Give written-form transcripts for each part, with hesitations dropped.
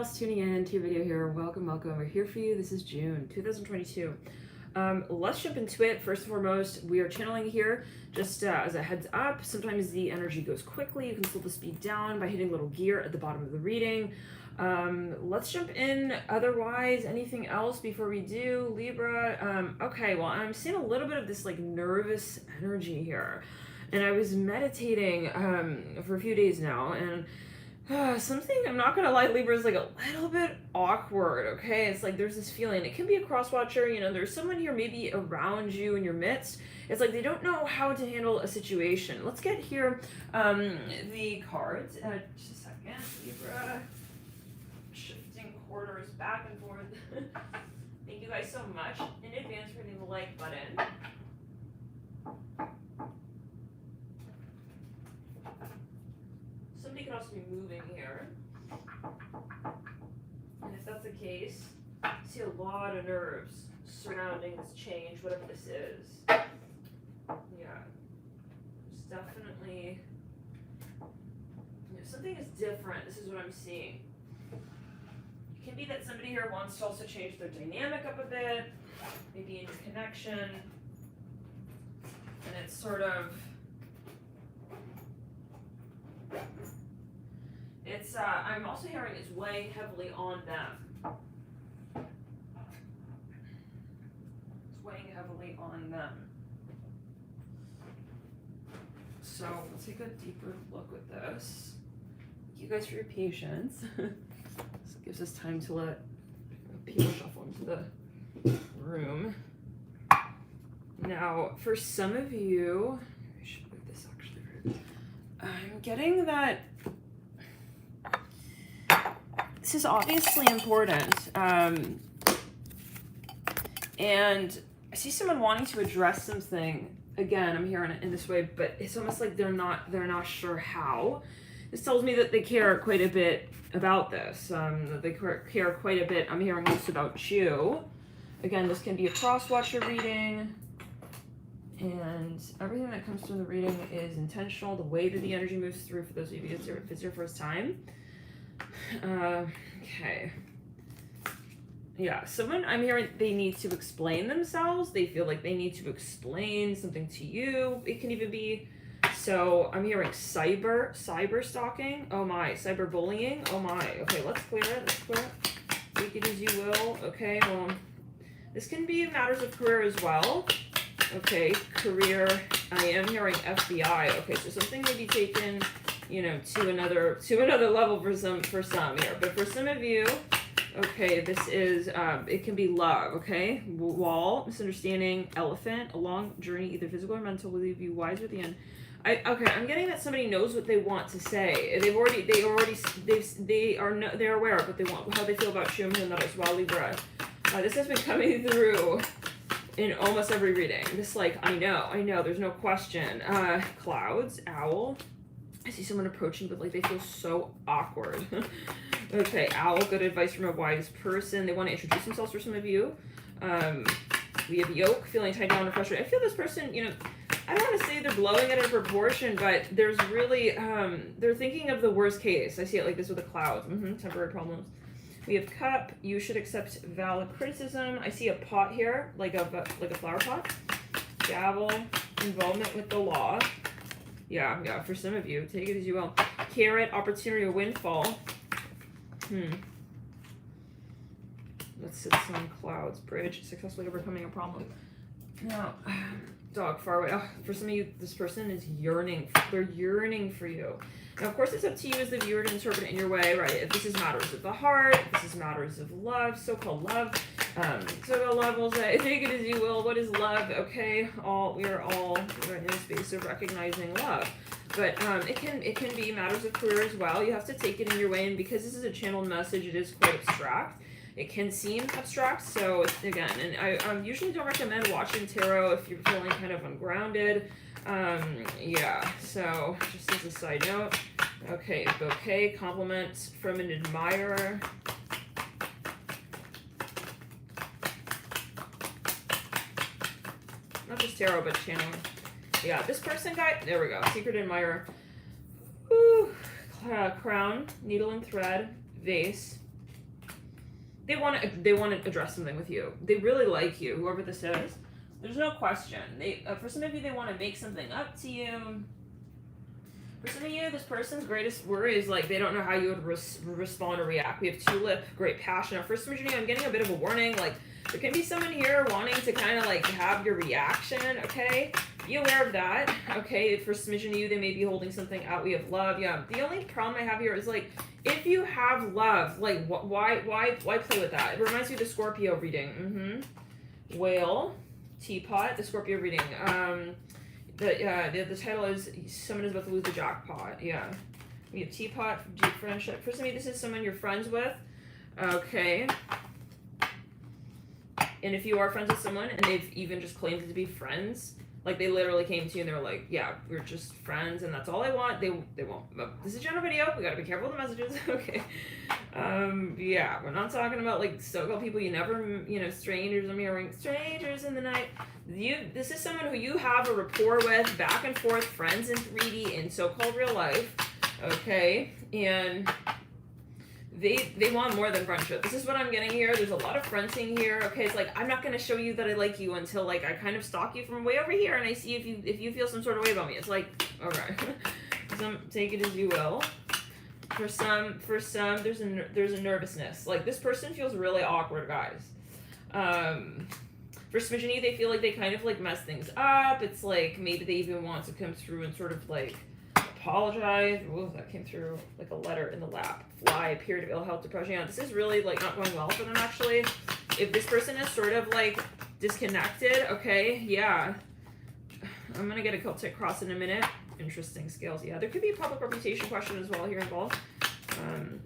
else tuning in to your video here, welcome. We're here for you. This is June 2022. Let's jump into it. First and foremost, we are channeling here just as a heads up. Sometimes the energy goes quickly. You can slow the speed down by hitting a little gear at the bottom of the reading. Let's jump in. Otherwise, anything else before we do? Libra. Okay, well, I'm seeing a little bit of this like nervous energy here. And I was meditating for a few days now, and something, I'm not gonna lie, Libra, is like a little bit awkward, okay? It's like there's this feeling. It can be a cross-watcher, you know, there's someone here maybe around you in your midst. It's like they don't know how to handle a situation. Let's get here the cards. Just a second. Libra. Shifting quarters back and forth. Thank you guys so much in advance for hitting the like button. Somebody could also be moving here. And if that's the case, I see a lot of nerves surrounding this change, whatever this is. Yeah. There's definitely, you know, something is different. This is what I'm seeing. It can be that somebody here wants to also change their dynamic up a bit, maybe in your connection. And it's sort of, it's, I'm also hearing it's weighing heavily on them. It's weighing heavily on them. So let's take a deeper look with this. Thank you guys for your patience. This gives us time to let people shuffle into the room. Now, for some of you, I should move this actually. I'm getting that this is obviously important, and I see someone wanting to address something. Again, I'm hearing it in this way, but it's almost like they're not sure how. This tells me that they care quite a bit about this. That they care quite a bit. I'm hearing this about you. Again, this can be a cross-watcher reading, and everything that comes through the reading is intentional. The way that the energy moves through, for those of you if it's your first time. Okay. Yeah, someone, I'm hearing they need to explain themselves. They feel like they need to explain something to you. It can even be, so I'm hearing cyber stalking. Oh my, cyber bullying. Oh my. Okay, let's clear it. Take it as you will. Okay, well, this can be matters of career as well. Okay, career. I am hearing FBI. Okay, so something may be taken, you know, to another level for some here. But for some of you, okay, this is it can be love. Okay, wall, misunderstanding, elephant, a long journey, either physical or mental, will leave you wiser at the end. I'm getting that somebody knows what they want to say. They're aware of what they want, how they feel about you, and that as well, Libra. This has been coming through in almost every reading. This, like, I know, there's no question. Clouds, owl. I see someone approaching, but like they feel so awkward. Okay, owl, good advice from a wise person. They want to introduce themselves for some of you. We have yoke, feeling tied down or frustrated. I feel this person, you know, I don't want to say they're blowing it in proportion, but there's really, they're thinking of the worst case. I see it like this with the clouds. Temporary problems. We have cup, you should accept valid criticism. I see a pot here, like a flower pot. Gavel, involvement with the law. Yeah, for some of you, take it as you will. Carrot, opportunity or windfall. Let's sit on clouds. Bridge, successfully overcoming a problem. Now, dog, far away. Oh, for some of you, this person is yearning. They're yearning for you. Now, of course, it's up to you as the viewer to interpret it in your way, right? If this is matters of the heart, if this is matters of love, so-called love. So-called love will say, take it as you will. What is love? Okay, we are all in a space of recognizing love. But it can be matters of career as well. You have to take it in your way, and because this is a channeled message, it is quite abstract. It can seem abstract, so again, and I usually don't recommend watching tarot if you're feeling kind of ungrounded. Yeah, so just as a side note. Okay, bouquet, compliments from an admirer. Not just tarot, but channeling. Yeah, this person there we go, secret admirer. Woo. Crown, needle and thread, vase, they want to address something with you. They really like you, whoever this is. There's no question. They for some of you, they want to make something up to you. For some of you, this person's greatest worry is like they don't know how you would respond or react. We have Tulip, great passion. Now, for some of you, I'm getting a bit of a warning. Like there can be someone here wanting to kind of like have your reaction. Okay, be aware of that. Okay, for some of you, they may be holding something out. We have love. Yeah. The only problem I have here is like if you have love, like why play with that? It reminds me of the Scorpio reading. Whale, teapot, the Scorpio reading. The title is Someone is About to Lose the Jackpot. Yeah. We have teapot, deep friendship. For some of you, this is someone you're friends with. Okay. And if you are friends with someone and they've even just claimed to be friends, like they literally came to you and they were like, yeah, we're just friends and that's all I want, they won't. This is a general video. We gotta be careful with the messages. Okay. Yeah, we're not talking about like so-called people you never, strangers. I'm hearing strangers in the night. This is someone who you have a rapport with, back and forth, friends in 3D in so-called real life. Okay. And they want more than friendship. This is what I'm getting here. There's a lot of fronting here. Okay, it's like I'm not gonna show you that I like you until like I kind of stalk you from way over here and I see if you feel some sort of way about me. It's like, all right, take it as you will. For some, there's a nervousness. Like this person feels really awkward, guys. For some of you, they feel like they kind of like mess things up. It's like maybe they even want to come through and sort of like apologize. Ooh, that came through like a letter in the lap. Fly, period of ill health, depression. Yeah, this is really like not going well for them actually. If this person is sort of like disconnected, okay, yeah. I'm gonna get a Celtic Cross in a minute. Interesting scales, yeah. There could be a public reputation question as well here involved.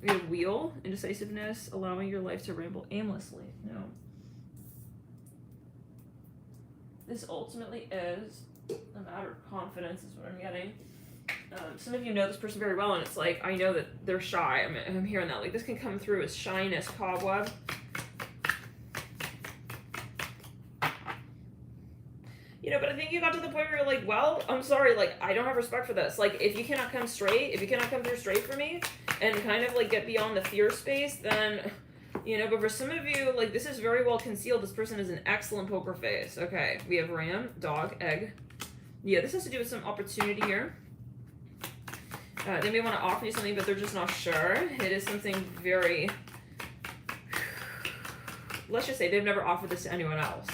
We have wheel, indecisiveness, allowing your life to ramble aimlessly. No. This ultimately is a matter of confidence is what I'm getting. Some of you know this person very well, and it's like, I know that they're shy. I'm hearing that. Like, this can come through as shyness, cobweb. But I think you got to the point where you're like, well, I'm sorry, like, I don't have respect for this. Like, if you cannot come through straight for me and kind of, like, get beyond the fear space, then, but for some of you, like, this is very well concealed. This person is an excellent poker face. Okay, we have ram, dog, egg. Yeah, this has to do with some opportunity here. They may want to offer you something, but they're just not sure. It is something very, let's just say they've never offered this to anyone else.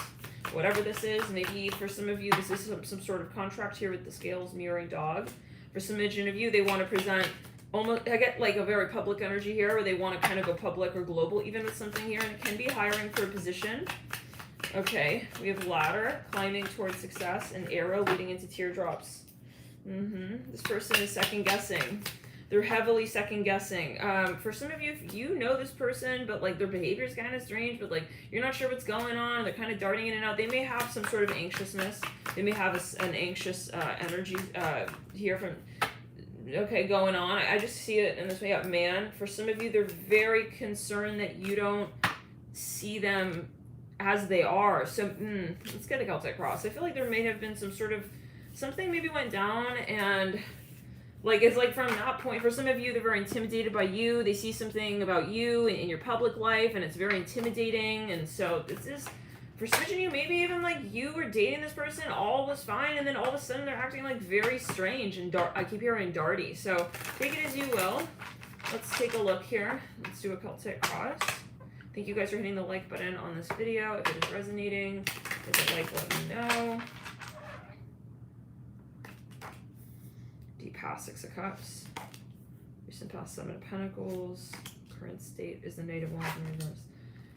Whatever this is, maybe for some of you, this is some sort of contract here with the scales mirroring dog. For some of you, they want to present almost, I get like a very public energy here where they want to kind of go public or global even with something here, and it can be hiring for a position. Okay, we have ladder, climbing towards success, and arrow leading into teardrops. This person is second guessing. They're heavily second guessing. For some of you, you know this person, but like their behavior is kind of strange, but like you're not sure what's going on. They're kind of darting in and out. They may have some sort of anxiousness. They may have an anxious energy here from, going on. I just see it in this way. Man, for some of you, they're very concerned that you don't see them as they are. So let's get a Celtic Cross. I feel like there may have been some sort of, something maybe went down and like, it's like from that point, for some of you, they're very intimidated by you. They see something about you in your public life and it's very intimidating. And so this is, for some of you, maybe even like you were dating this person, all was fine. And then all of a sudden they're acting like very strange and I keep hearing darty. So take it as you will. Let's take a look here. Let's do a Celtic Cross. Thank you guys for hitting the like button on this video. If it is resonating, if it like, let me know. Deep past, Six of Cups. Recent past, Seven of Pentacles. Current state is the Knight of Wands in reverse.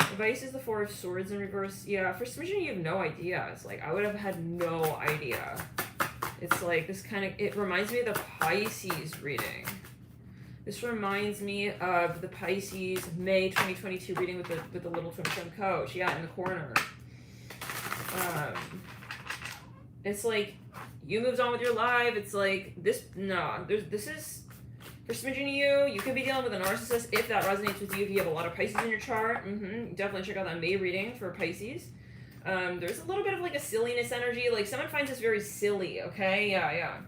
Advice is the Four of Swords in reverse. Yeah, for some reason you have no idea. It's like, I would have had no idea. It's like this kind of, it reminds me of the Pisces reading. This reminds me of the Pisces May 2022 reading with the little twin coach. Yeah, in the corner. It's like you moved on with your life. It's like this. No, this is for some of you could be dealing with a narcissist if that resonates with you. If you have a lot of Pisces in your chart, definitely check out that May reading for Pisces. There's a little bit of like a silliness energy. Like someone finds this very silly. Okay, yeah.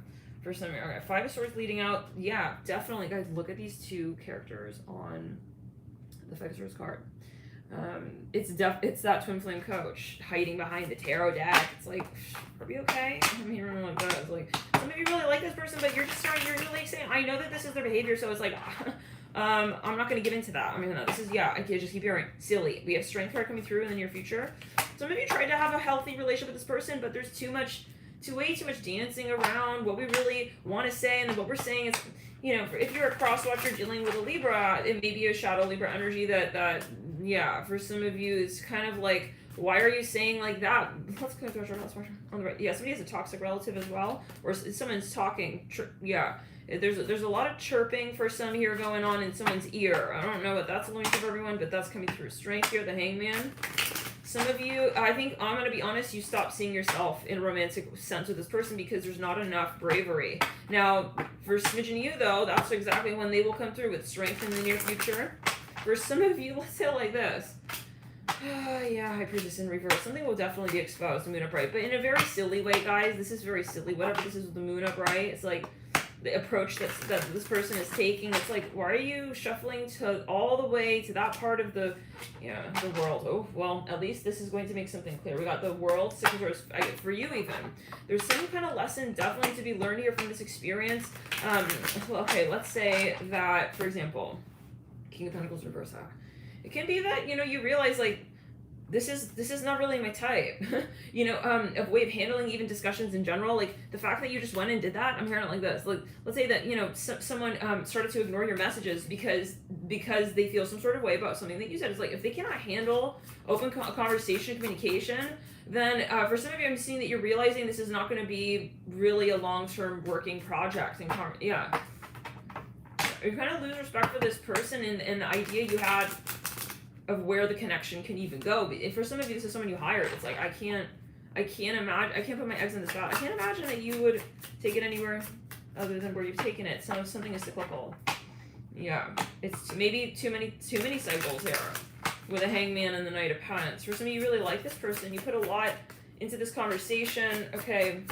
For some, okay, Five of Swords leading out. Yeah, definitely, guys. Look at these two characters on the Five of Swords card. It's that twin flame coach hiding behind the tarot deck. It's like, are we okay? I'm hearing like that. It's like, some of you really like this person, but you're really saying, I know that this is their behavior, so it's like, I'm not going to get into that. I mean, no, this is, yeah, I just keep hearing, silly. We have strength card coming through in the near future. Some of you tried to have a healthy relationship with this person, but there's way too much dancing around what we really want to say, and then what we're saying is, you know, if you're a cross watcher dealing with a Libra, it may be a shadow Libra energy that yeah, for some of you, it's kind of like, why are you saying like that? Let's go to on the right. Yeah, somebody has a toxic relative as well, or someone's talking. Yeah, there's a lot of chirping for some here going on in someone's ear. I don't know what that's going to for everyone, but that's coming through. Strength here, the Hangman. Some of you, I think, I'm going to be honest, you stop seeing yourself in a romantic sense with this person because there's not enough bravery. Now, for smidgen you, though, that's exactly when they will come through with strength in the near future. For some of you, let's say it like this. Yeah, High Priestess in reverse. Something will definitely be exposed, the moon upright. But in a very silly way, guys, this is very silly. Whatever this is with the moon upright, it's like the approach that this person is taking. It's like, why are you shuffling to all the way to that part of the world? Oh, well, at least this is going to make something clear. We got the world, six of swords, for you even. There's some kind of lesson definitely to be learned here from this experience. Okay, let's say that, for example, King of Pentacles reverse. It can be that, you realize, like, this is not really my type. A way of handling even discussions in general. Like, the fact that you just went and did that, I'm hearing it like this. Like, let's say that, someone started to ignore your messages because they feel some sort of way about something that you said. It's like, if they cannot handle open conversation, communication, then for some of you, I'm seeing that you're realizing this is not going to be really a long-term working project. And yeah. You kind of lose respect for this person and the idea you had of where the connection can even go. If for some of you, this is someone you hired. It's like, I can't imagine, I can't put my eggs in this basket. I can't imagine that you would take it anywhere other than where you've taken it. Something is cyclical. Yeah, it's maybe too many cycles here with a Hangman and the Knight of Pentacles. For some of you, really like this person. You put a lot into this conversation. Okay.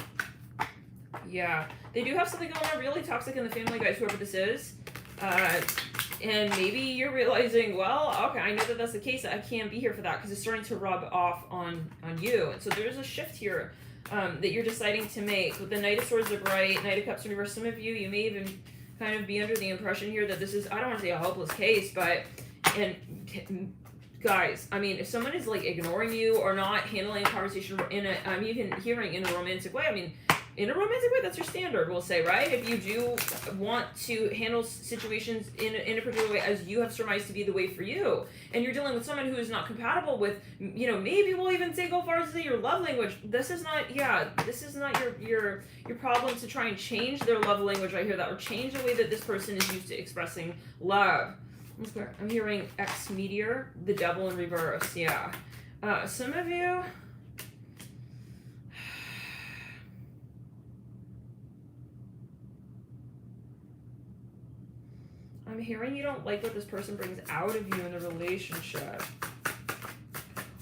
Yeah, they do have something going on really toxic in the family, guys, whoever this is. And maybe you're realizing, well, okay, I know that that's the case. I can't be here for that because it's starting to rub off on you. And so there's a shift here that you're deciding to make. With the Knight of Swords upright, Knight of Cups in reverse, some of you may even kind of be under the impression here that this is, I don't want to say a hopeless case, but, and guys, I mean, if someone is like ignoring you or not handling a conversation I'm even hearing in a romantic way, I mean, in a romantic way, that's your standard, we'll say, right? If you do want to handle situations in a particular way as you have surmised to be the way for you, and you're dealing with someone who is not compatible with, maybe we'll even say go far as to say your love language. This is not your problem to try and change their love language. I hear that, or change the way that this person is used to expressing love. I'm hearing X Meteor, the Devil in reverse. Yeah, some of you. I'm hearing you don't like what this person brings out of you in the relationship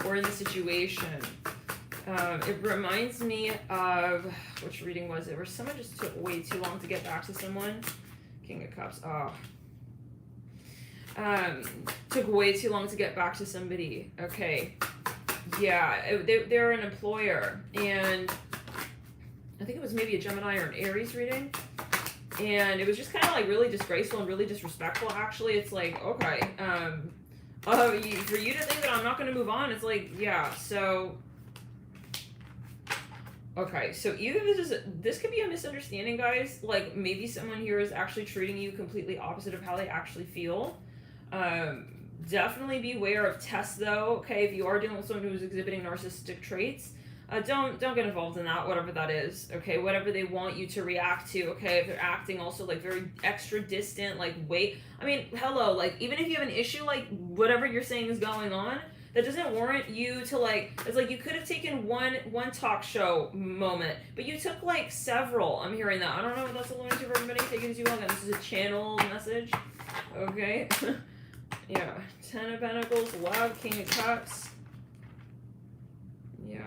or in the situation. It reminds me of, which reading was it, where someone just took way too long to get back to someone. King of Cups. Took way too long to get back to somebody. Okay. Yeah, they're an employer, and I think it was maybe a Gemini or an Aries reading. And it was just kind of like really disgraceful and really disrespectful, actually. It's like, okay, for you to think that I'm not going to move on, it's like, yeah, so, okay, so either this could be a misunderstanding, guys. Like, maybe someone here is actually treating you completely opposite of how they actually feel. Definitely beware of tests, though, okay? If you are dealing with someone who's exhibiting narcissistic traits, don't get involved in that, whatever that is, okay? Whatever they want you to react to, okay? If they're acting also, like, very extra distant, like, wait. I mean, hello, like, even if you have an issue, like, whatever you're saying is going on, that doesn't warrant you to, like, it's like you could have taken one talk show moment, but you took, like, several. I'm hearing that. I don't know if that's a learning to everybody taking too long. This is a channel message, okay? Yeah. 10 of Pentacles, Love, King of Cups. Yeah.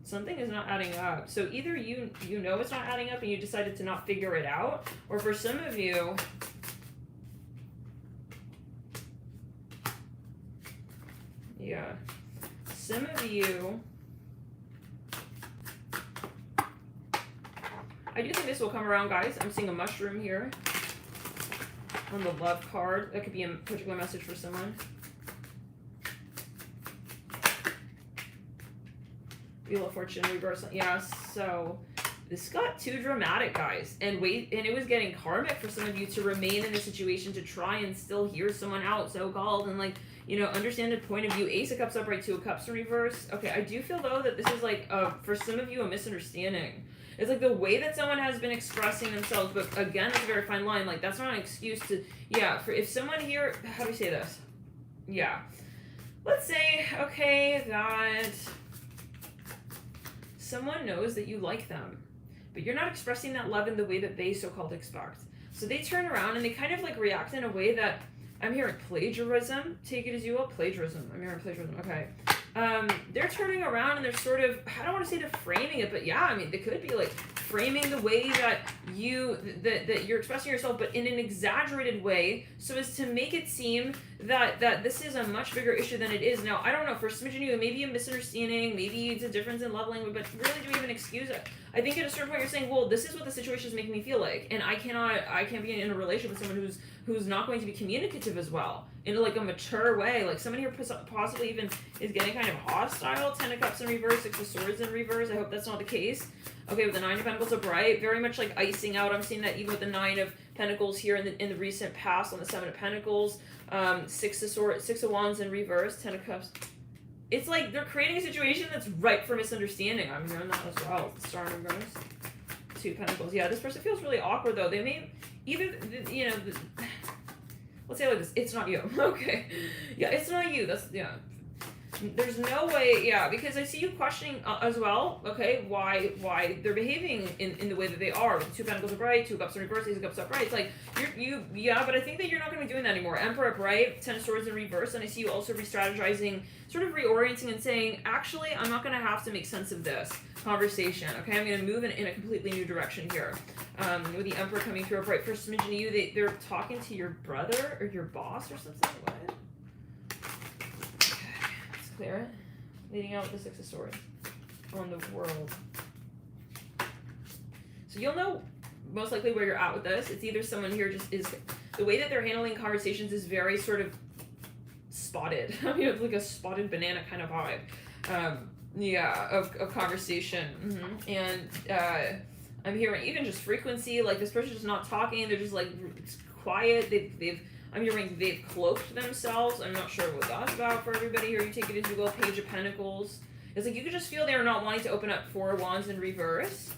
Something is not adding up. So either you know it's not adding up and you decided to not figure it out, or for some of you, Yeah. Some of you, I do think this will come around, guys. I'm seeing a mushroom here on the love card. That could be a particular message for someone. Wheel of Fortune reverse. Yeah, so this got too dramatic, guys. And it was getting karmic for some of you to remain in the situation, to try and still hear someone out, so-called, and like, you know, understand the point of view. Ace of Cups upright, Two of Cups in reverse. Okay, I do feel though that this is like, for some of you, a misunderstanding. It's like the way that someone has been expressing themselves, but again, it's a very fine line. Like, that's not an excuse to, yeah, for if someone here, how do we say this? Yeah. Let's say, okay, that someone knows that you like them, but you're not expressing that love in the way that they so-called expect. So they turn around and they kind of like react in a way that, I'm hearing plagiarism, take it as you will, plagiarism, I'm hearing plagiarism, okay. They're turning around and they're sort of, I don't want to say they're framing it, but yeah, I mean, they could be like framing the way that that you're expressing yourself, but in an exaggerated way, so as to make it seem that this is a much bigger issue than it is. Now, I don't know, for some of you, maybe a misunderstanding, maybe it's a difference in love language, but really, do we even excuse it? I think at a certain point you're saying, well, this is what the situation is making me feel like, and I can't be in a relationship with someone who's not going to be communicative as well, in like a mature way. Like someone here possibly even is getting kind of hostile. 10 of Cups in reverse, 6 of Swords in reverse. I hope that's not the case. Okay, with the 9 of Pentacles upright, very much like icing out. I'm seeing that even with the 9 of Pentacles here in the recent past on the 7 of Pentacles. 6 of Swords, 6 of Wands in reverse, 10 of Cups. It's like they're creating a situation that's ripe for misunderstanding. I'm hearing that as well. The Star in reverse, 2 Pentacles. Yeah, this person feels really awkward though. They may even, you know, let's say it like this. It's not you. Okay. Yeah, it's not you. That's, yeah. There's no way, yeah, because I see you questioning as well, okay, why they're behaving in the way that they are. With 2 Pentacles upright, 2 Cups in reverse, 8 of Cups upright. It's like, yeah, but I think that you're not going to be doing that anymore. Emperor upright, 10 of Swords in reverse, and I see you also re-strategizing, sort of reorienting and saying, actually, I'm not going to have to make sense of this conversation, okay? I'm going to move in a completely new direction here. With the Emperor coming through upright, for a smidgen of you, they're talking to your brother or your boss or something. What? Clear it. Leading out with the 6 of Swords on the world. So you'll know most likely where you're at with this. It's either someone here just is, the way that they're handling conversations is very sort of spotted. I mean, it's like a spotted banana kind of vibe. Yeah, of conversation. And I'm hearing even just frequency, like this person's just not talking, they're just like, it's quiet, I'm hearing they've cloaked themselves. I'm not sure what that's about for everybody here. You take it as you go. Page of Pentacles. It's like you could just feel they're not wanting to open up 4 of Wands in reverse.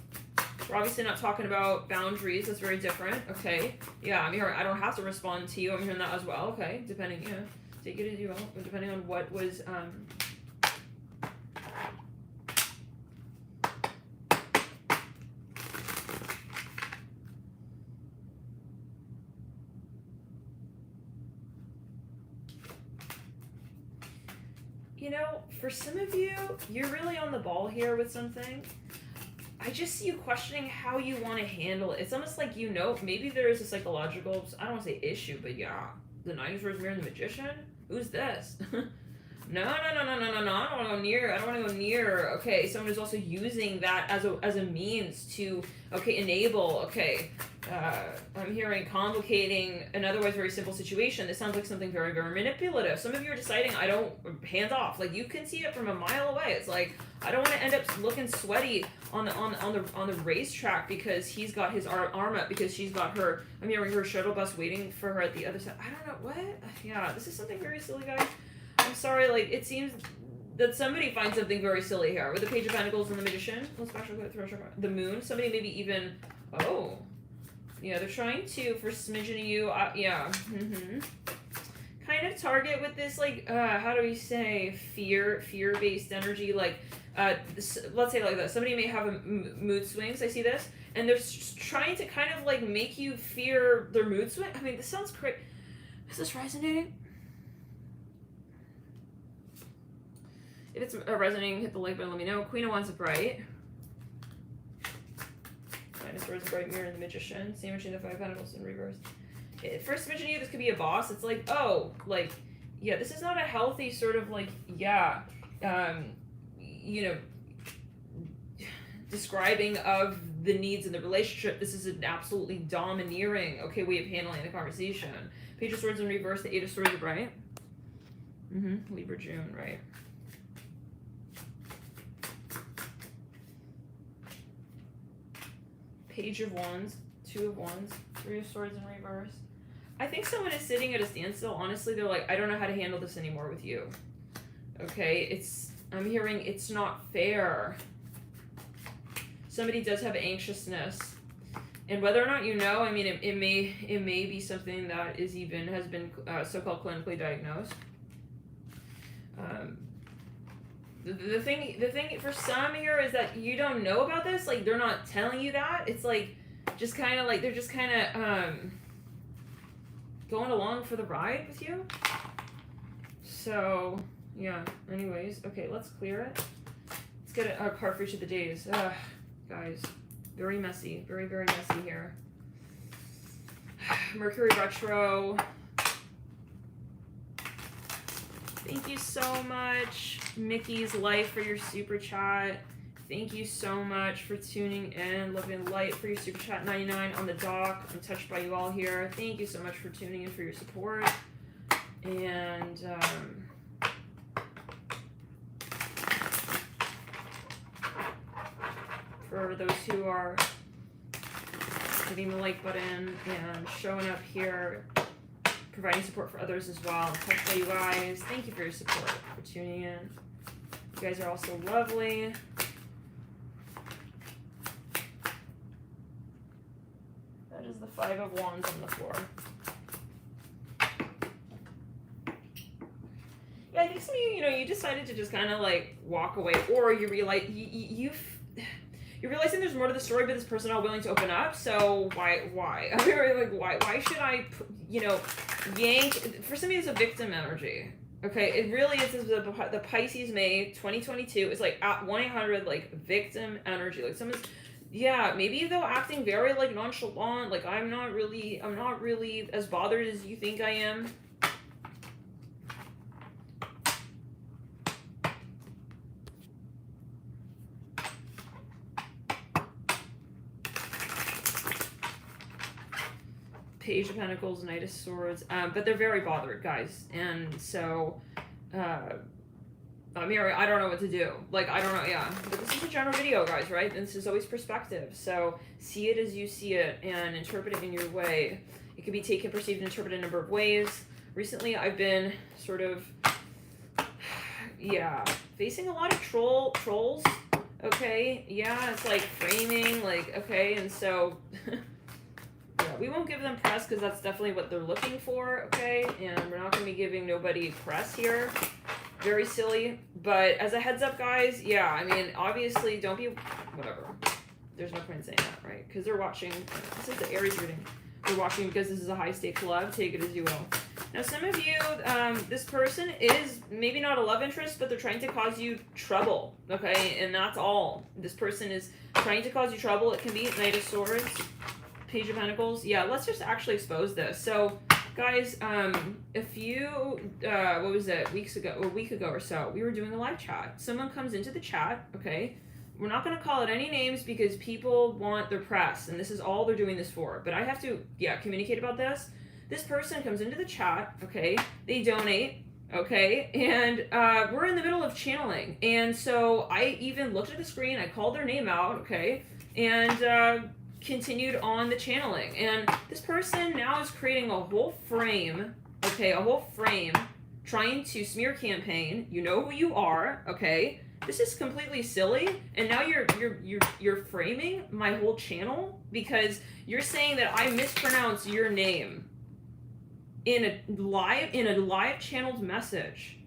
We're obviously not talking about boundaries. That's very different. Okay. Yeah, I'm hearing I don't have to respond to you. I'm hearing that as well. Okay. Depending, yeah. Take it as you will. Depending on what was you know, for some of you, you're really on the ball here with something. I just see you questioning how you want to handle it. It's almost like, you know, maybe there is a psychological, I don't want to say issue, but yeah. The 9 of Swords mirror and the Magician? Who's this? No. I don't want to go near. I don't want to go near. Okay, someone is also using that as a means to, okay, enable, okay. I'm hearing complicating an otherwise very simple situation. This sounds like something very, very manipulative. Some of you are deciding, hands off. Like, you can see it from a mile away. It's like, I don't want to end up looking sweaty on the racetrack because he's got his arm up, because she's got her, I'm hearing her shuttle bus waiting for her at the other side. I don't know, what? Yeah, this is something very silly, guys. I'm sorry, like, it seems that somebody finds something very silly here. With the Page of Pentacles and the Magician. Let's back the Moon. Somebody maybe even, oh. Yeah, they're trying to, for a smidgen of you, yeah. Kind of target with this, like, how do we say, fear-based energy, like, let's say like this. Somebody may have a mood swings, I see this, and they're trying to kind of, like, make you fear their mood swing. I mean, this sounds crazy. Is this resonating? If it's resonating, hit the like button, let me know. Queen of Wands upright. 9 of Swords upright, mirror and the Magician. Same between the 5 of Pentacles in reverse. First mention you, this could be a boss. It's like, oh, like, yeah, this is not a healthy sort of like, yeah, you know, describing of the needs in the relationship. This is an absolutely domineering, okay, way of handling the conversation. Page of Swords in reverse, the Eight of Swords, right? Libra, June, right? Page of Wands, Two of Wands, Three of Swords in reverse. I think someone is sitting at a standstill. Honestly, they're like, I don't know how to handle this anymore with you. Okay, I'm hearing it's not fair. Somebody does have anxiousness. And whether or not you know, I mean, it may be something that has been so-called clinically diagnosed. The thing for some here is that you don't know about this. Like, they're not telling you that. It's like, just kind of like, they're just kind of going along for the ride with you. So, yeah, anyways. Okay, let's clear it. Let's get a card for each of the days. Guys, very messy. Very, very messy here. Mercury retro. Thank you so much, Mickey's Life, for your super chat. Thank you so much for tuning in. Love and light for your super chat. 99 on the dock. I'm touched by you all here. Thank you so much for tuning in, for your support. And for those who are hitting the like button and showing up here, providing support for others as well. I'm touched by you guys. Thank you for your support, for tuning in. You guys are all so lovely. That is the Five of Wands on the floor. Yeah, I think some of you, you decided to just kind of like walk away, or you realize you're realizing there's more to the story, but this person is not willing to open up. So why? I mean, like, why should I, yank? For some of you, it's a victim energy. Okay, it really is. The Pisces May 2022 is like at 1-800 like victim energy. Like someone's, yeah, maybe though acting very like nonchalant. Like I'm not really as bothered as you think I am. Page of Pentacles, Knight of Swords, but they're very bothered, guys, and so, Mary, I don't know what to do. Like, I don't know, yeah, but this is a general video, guys, right? And this is always perspective, so see it as you see it and interpret it in your way. It can be taken, perceived, and interpreted in a number of ways. Recently, I've been sort of, yeah, facing a lot of trolls, okay? Yeah, it's like framing, like, okay, and so... Yeah, we won't give them press because that's definitely what they're looking for, okay? And we're not going to be giving nobody press here. Very silly. But as a heads up, guys, yeah, I mean, obviously, don't be... Whatever. There's no point in saying that, right? Because they're watching... This is the Aries reading. They're watching because this is a high-stakes love. Take it as you will. Now, some of you, this person is maybe not a love interest, but they're trying to cause you trouble, okay? And that's all. This person is trying to cause you trouble. It can be Knight of Swords. Page of Pentacles. Yeah, let's just actually expose this. So, guys, a few, what was it, a week ago or so, we were doing a live chat. Someone comes into the chat, okay? We're not going to call it any names because people want their press, and this is all they're doing this for. But I have to, yeah, communicate about this. This person comes into the chat, okay? They donate, okay? And we're in the middle of channeling. And so I even looked at the screen, I called their name out, okay? And, continued on the channeling, and this person now is creating a whole frame, okay, a whole frame, trying to smear campaign. You know who you are, okay? This is completely silly, and now you're framing my whole channel because you're saying that I mispronounced your name in a live channeled message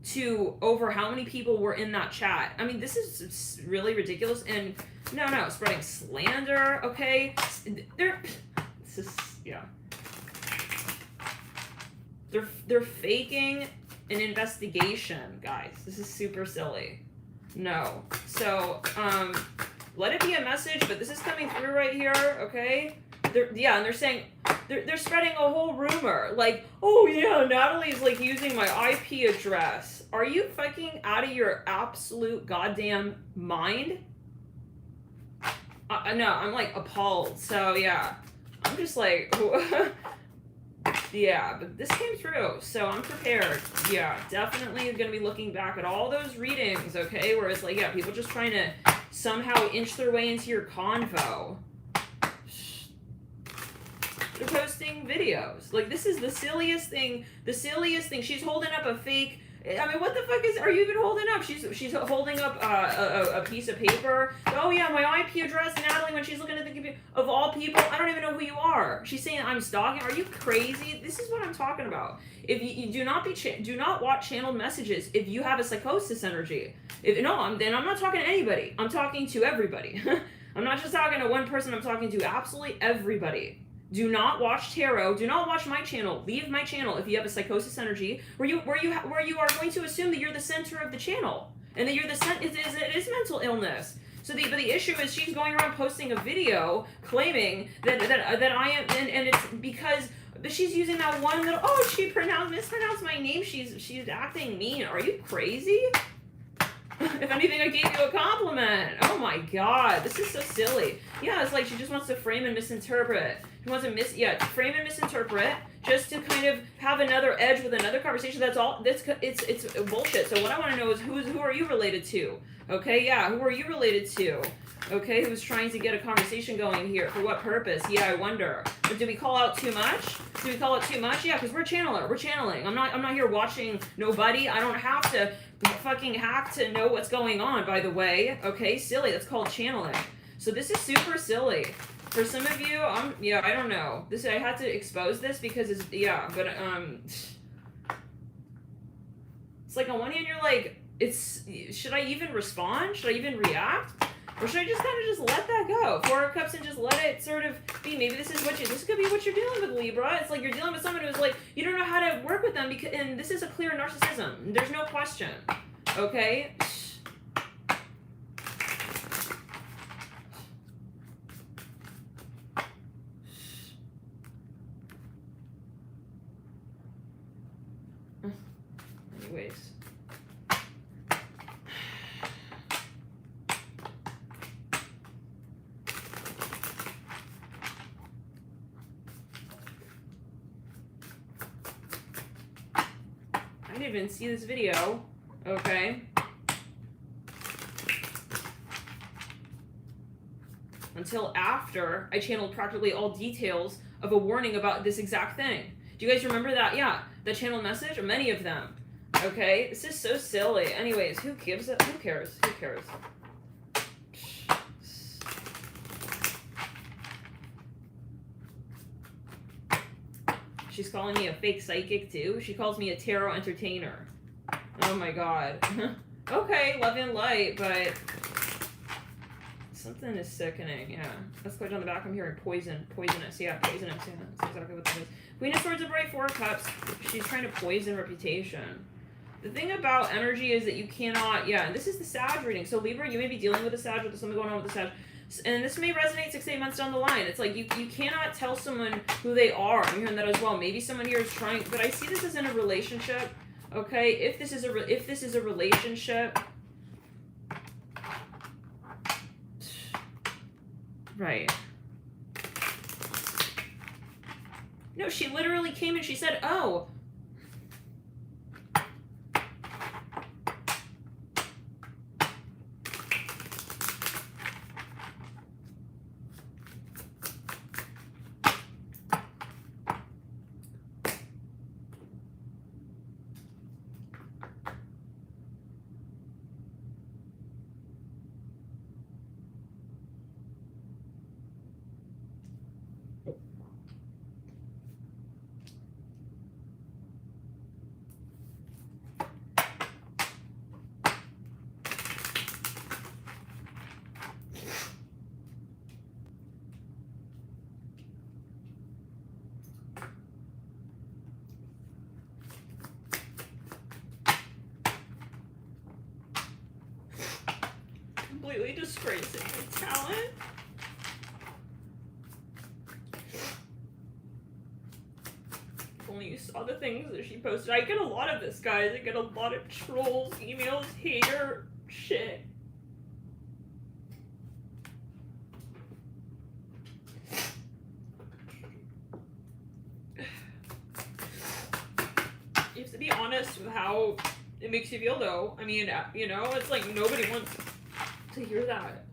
to over how many people were in that chat. I mean, this is really ridiculous. And no, spreading slander, okay? They're faking an investigation, guys. This is super silly. No. So, let it be a message, but this is coming through right here, okay? And they're saying, they're spreading a whole rumor. Like, oh yeah, Natalie's like using my IP address. Are you fucking out of your absolute goddamn mind? No, I'm like appalled. So yeah, I'm just like, yeah, but this came through, so I'm prepared. Yeah, definitely gonna be looking back at all those readings, okay? Where it's like, yeah, people just trying to somehow inch their way into your convo. They're posting videos. Like, this is the silliest thing. The silliest thing. She's holding up a fake. I mean, what the fuck are you even holding up? She's holding up a piece of paper. Oh yeah, my IP address, Natalie. When she's looking at the computer, of all people, I don't even know who you are. She's saying I'm stalking. Are you crazy? This is what I'm talking about. If you do not watch channeled messages if you have a psychosis energy. Then I'm not talking to anybody. I'm talking to everybody. I'm not just talking to one person. I'm talking to absolutely everybody. Do not watch tarot. Do not watch my channel. Leave my channel if you have a psychosis energy where you are going to assume that you're the center of the channel and that you're it is mental illness. So the issue is she's going around posting a video claiming that I am and it's because she's using that one little she mispronounced my name. She's acting mean. Are you crazy? If anything, I gave you a compliment. Oh my god, this is so silly. Yeah, it's like she just wants to frame and misinterpret. She wants to frame and misinterpret just to kind of have another edge with another conversation. That's all. It's bullshit. So what I want to know is who are you related to? Okay, yeah, who are you related to? Okay, who's trying to get a conversation going here? For what purpose? Yeah, I wonder. But do we call out too much? Do we call out too much? Yeah, because we're channeler. We're channeling. I'm not here watching nobody. I don't have to fucking hack to know what's going on, by the way. Okay, silly. That's called channeling. So this is super silly. For some of you, I don't know. I had to expose this because it's like on one hand you're like, should I even respond? Should I even react? Or should I just kind of just let that go? 4 of Cups and just let it sort of be. Maybe this could be what you're dealing with, Libra. It's like you're dealing with someone who's like, you don't know how to work with them and this is a clear narcissism. There's no question. Okay? Anyways. I didn't even see this video, okay? Until after I channeled practically all details of a warning about this exact thing. Do you guys remember that? Yeah, the channel message, or many of them. Okay, this is so silly. Anyways, who gives it? Who cares? Who cares? She's calling me a fake psychic too. She calls me a tarot entertainer. Oh my god. Okay, love and light, but something is sickening. Yeah. Let's go down the back. I'm hearing poisonous. Yeah, poisonous. Yeah, that's exactly what that is. Queen of Swords, upright, 4 of Cups. She's trying to poison reputation. The thing about energy is that you cannot, and this is the Sag reading. So Libra, you may be dealing with the Sag, with something going on with the Sag. And this may resonate 6 to 8 months down the line. It's like you cannot tell someone who they are. I'm hearing that as well. Maybe someone here is trying, but I see this as in a relationship. Okay, if this is a relationship, right? No, she literally came and she said, "Oh." Completely disgracing my talent. you saw the things that she posted. I get a lot of this, guys. I get a lot of trolls, emails, hater shit. You have to be honest with how it makes you feel, though. I mean, you know, it's like nobody wants to hear that.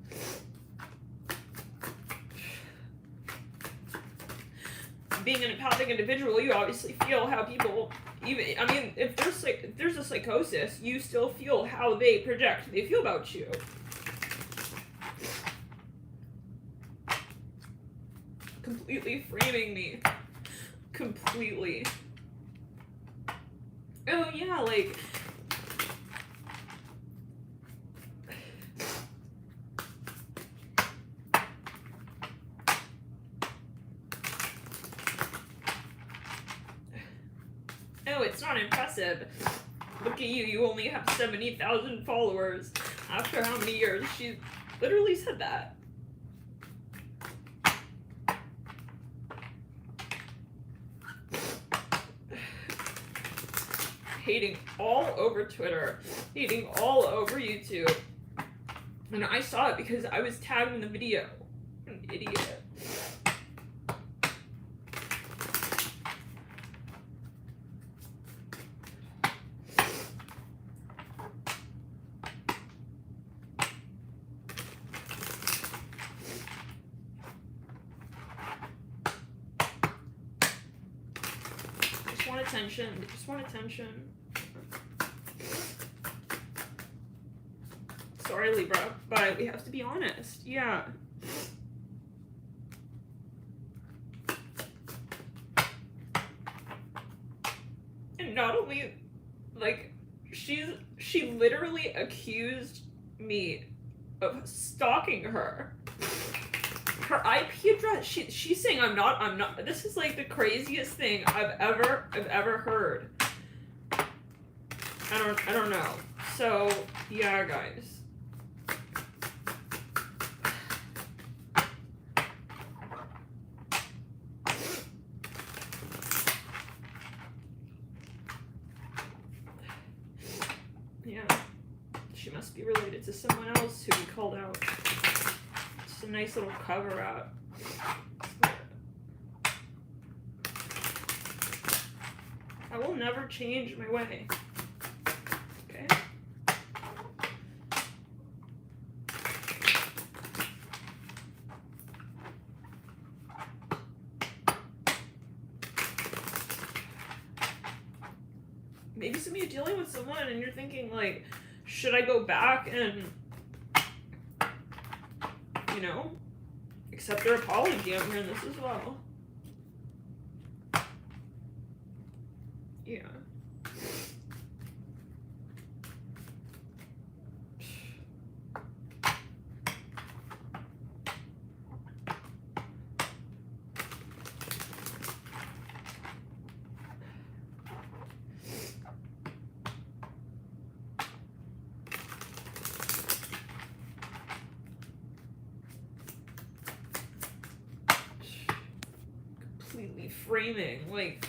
Being an empathic individual, you obviously feel how people, even, I mean, if there's a psychosis, you still feel how they feel about you. Completely framing me. Completely. Oh yeah, like, oh, it's not impressive. Look at you, you only have 70,000 followers. After how many years? She literally said that. Hating all over Twitter, hating all over YouTube. And I saw it because I was tagged in the video. An idiot. Just want attention. They just want attention. Sorry, Libra, but we have to be honest. Yeah. And not only, like, she literally accused me of stalking her. Her IP address, she's saying I'm not, this is like the craziest thing I've ever heard. I don't know. So, yeah, guys. Yeah, she must be related to someone else who we called out. It's a nice little cover up. I will never change my way. Okay? Maybe some of you dealing with someone and you're thinking, like, should I go back and, you know, accept their apology? I'm hearing this as well. Yeah. Completely framing, like,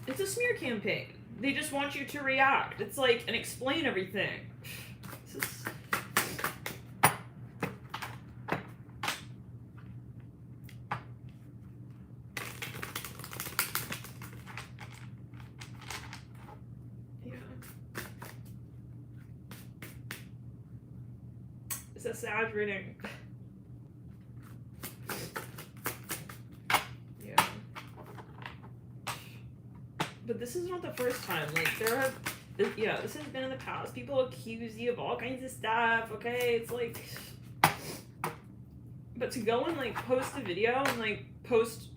it's a smear campaign. They just want you to react. It's like, and explain everything. This is... Yeah. It's a sad reading. But this is not the first time. Like, this has been in the past. People accuse you of all kinds of stuff, okay? It's like... But to go and, like, post a video and, like, post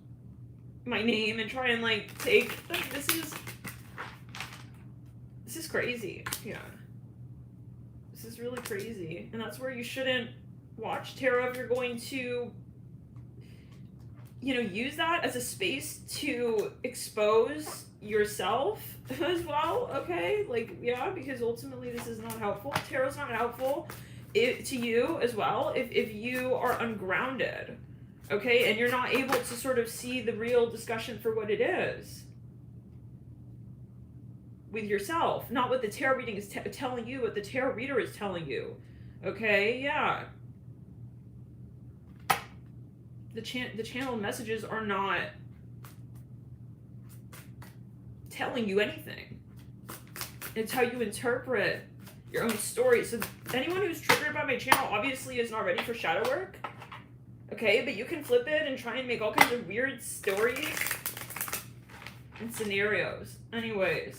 my name and try and, like, take... Like, this is crazy. Yeah. This is really crazy. And that's where you shouldn't watch tarot if you're going to... you know, use that as a space to expose yourself as well, okay? Like, yeah, because ultimately this is not helpful. Tarot's not helpful. to you as well, if you are ungrounded, okay, and you're not able to sort of see the real discussion for what it is with yourself, not what the tarot reading is telling you, what the tarot reader is telling you, okay, yeah. The channeled messages are not telling you anything. It's how you interpret your own story. So anyone who's triggered by my channel obviously is not ready for shadow work. Okay, but you can flip it and try and make all kinds of weird stories and scenarios. Anyways.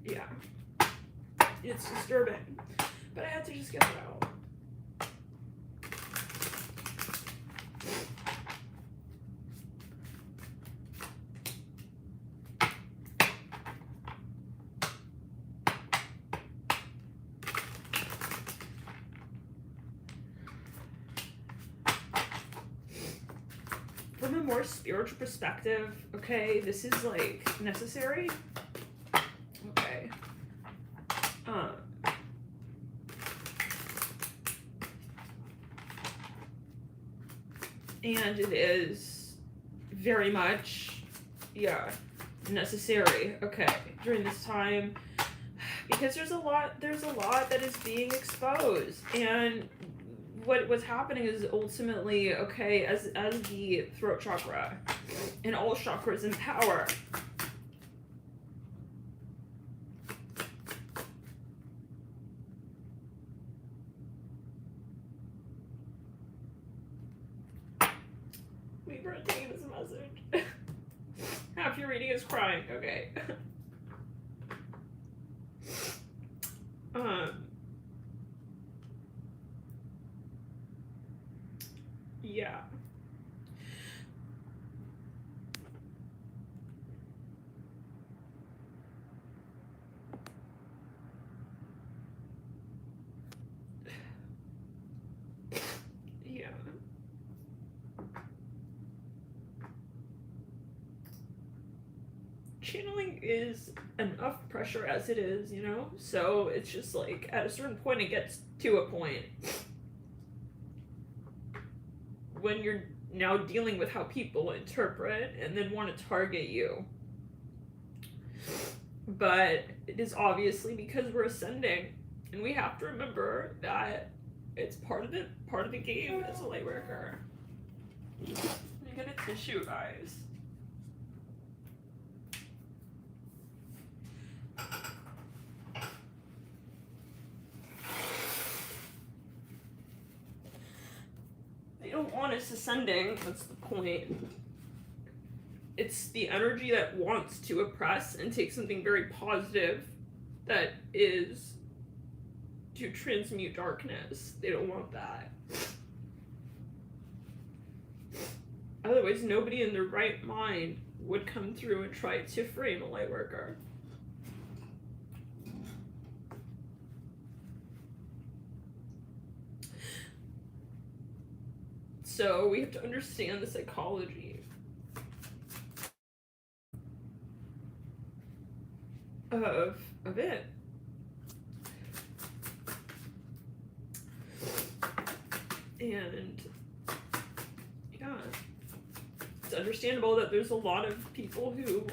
Yeah. It's disturbing. But I had to just get it out. From a more spiritual perspective, okay, this is like necessary. Okay. And it is very much, yeah, necessary, okay, during this time, because there's a lot that is being exposed, and what's happening is ultimately, okay, as the throat chakra and all chakras in power, Libra, taking this message. Half your reading is crying, okay. Yeah. Yeah. Channeling is enough pressure as it is, you know? So it's just like, at a certain point, it gets to a point when you're now dealing with how people interpret and then want to target you. But it is obviously because we're ascending, and we have to remember that it's part of the game as a light worker. Let me get a tissue, guys. They don't want us ascending, that's the point. It's the energy that wants to oppress and take something very positive that is to transmute darkness. They don't want that. Otherwise, nobody in their right mind would come through and try to frame a light worker. So we have to understand the psychology of it. And yeah, it's understandable that there's a lot of people who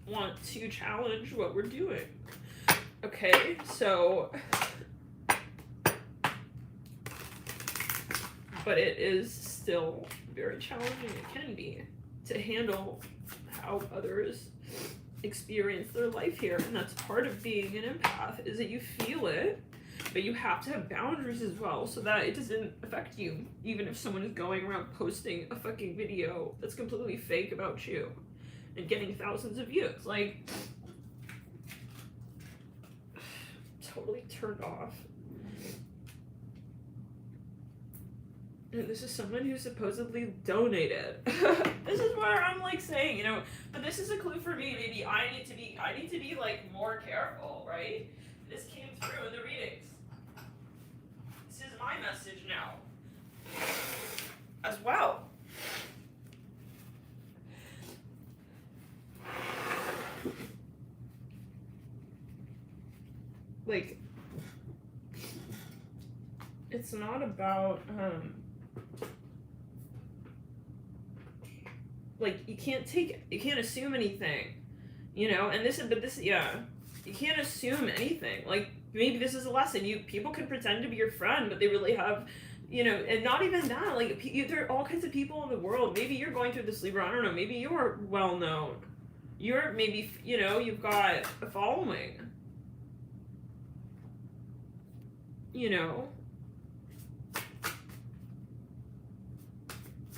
want to challenge what we're doing. Okay, so but it is still very challenging, it can be, to handle how others experience their life here. And that's part of being an empath, is that you feel it, but you have to have boundaries as well so that it doesn't affect you, even if someone is going around posting a fucking video that's completely fake about you and getting thousands of views. Like, totally turned off. And this is someone who supposedly donated. This is where I'm like saying, you know, but this is a clue for me. Maybe I need to be like more careful, right? This came through in the readings. This is my message now. As well. Like, it's not about, like, you can't assume anything, you know, and yeah, you can't assume anything. Like, maybe this is a lesson. People can pretend to be your friend, but they really have, you know, and not even that, like, there are all kinds of people in the world. Maybe you're going through this, Libra, I don't know, maybe you're well known. You're maybe, you know, you've got a following. You know,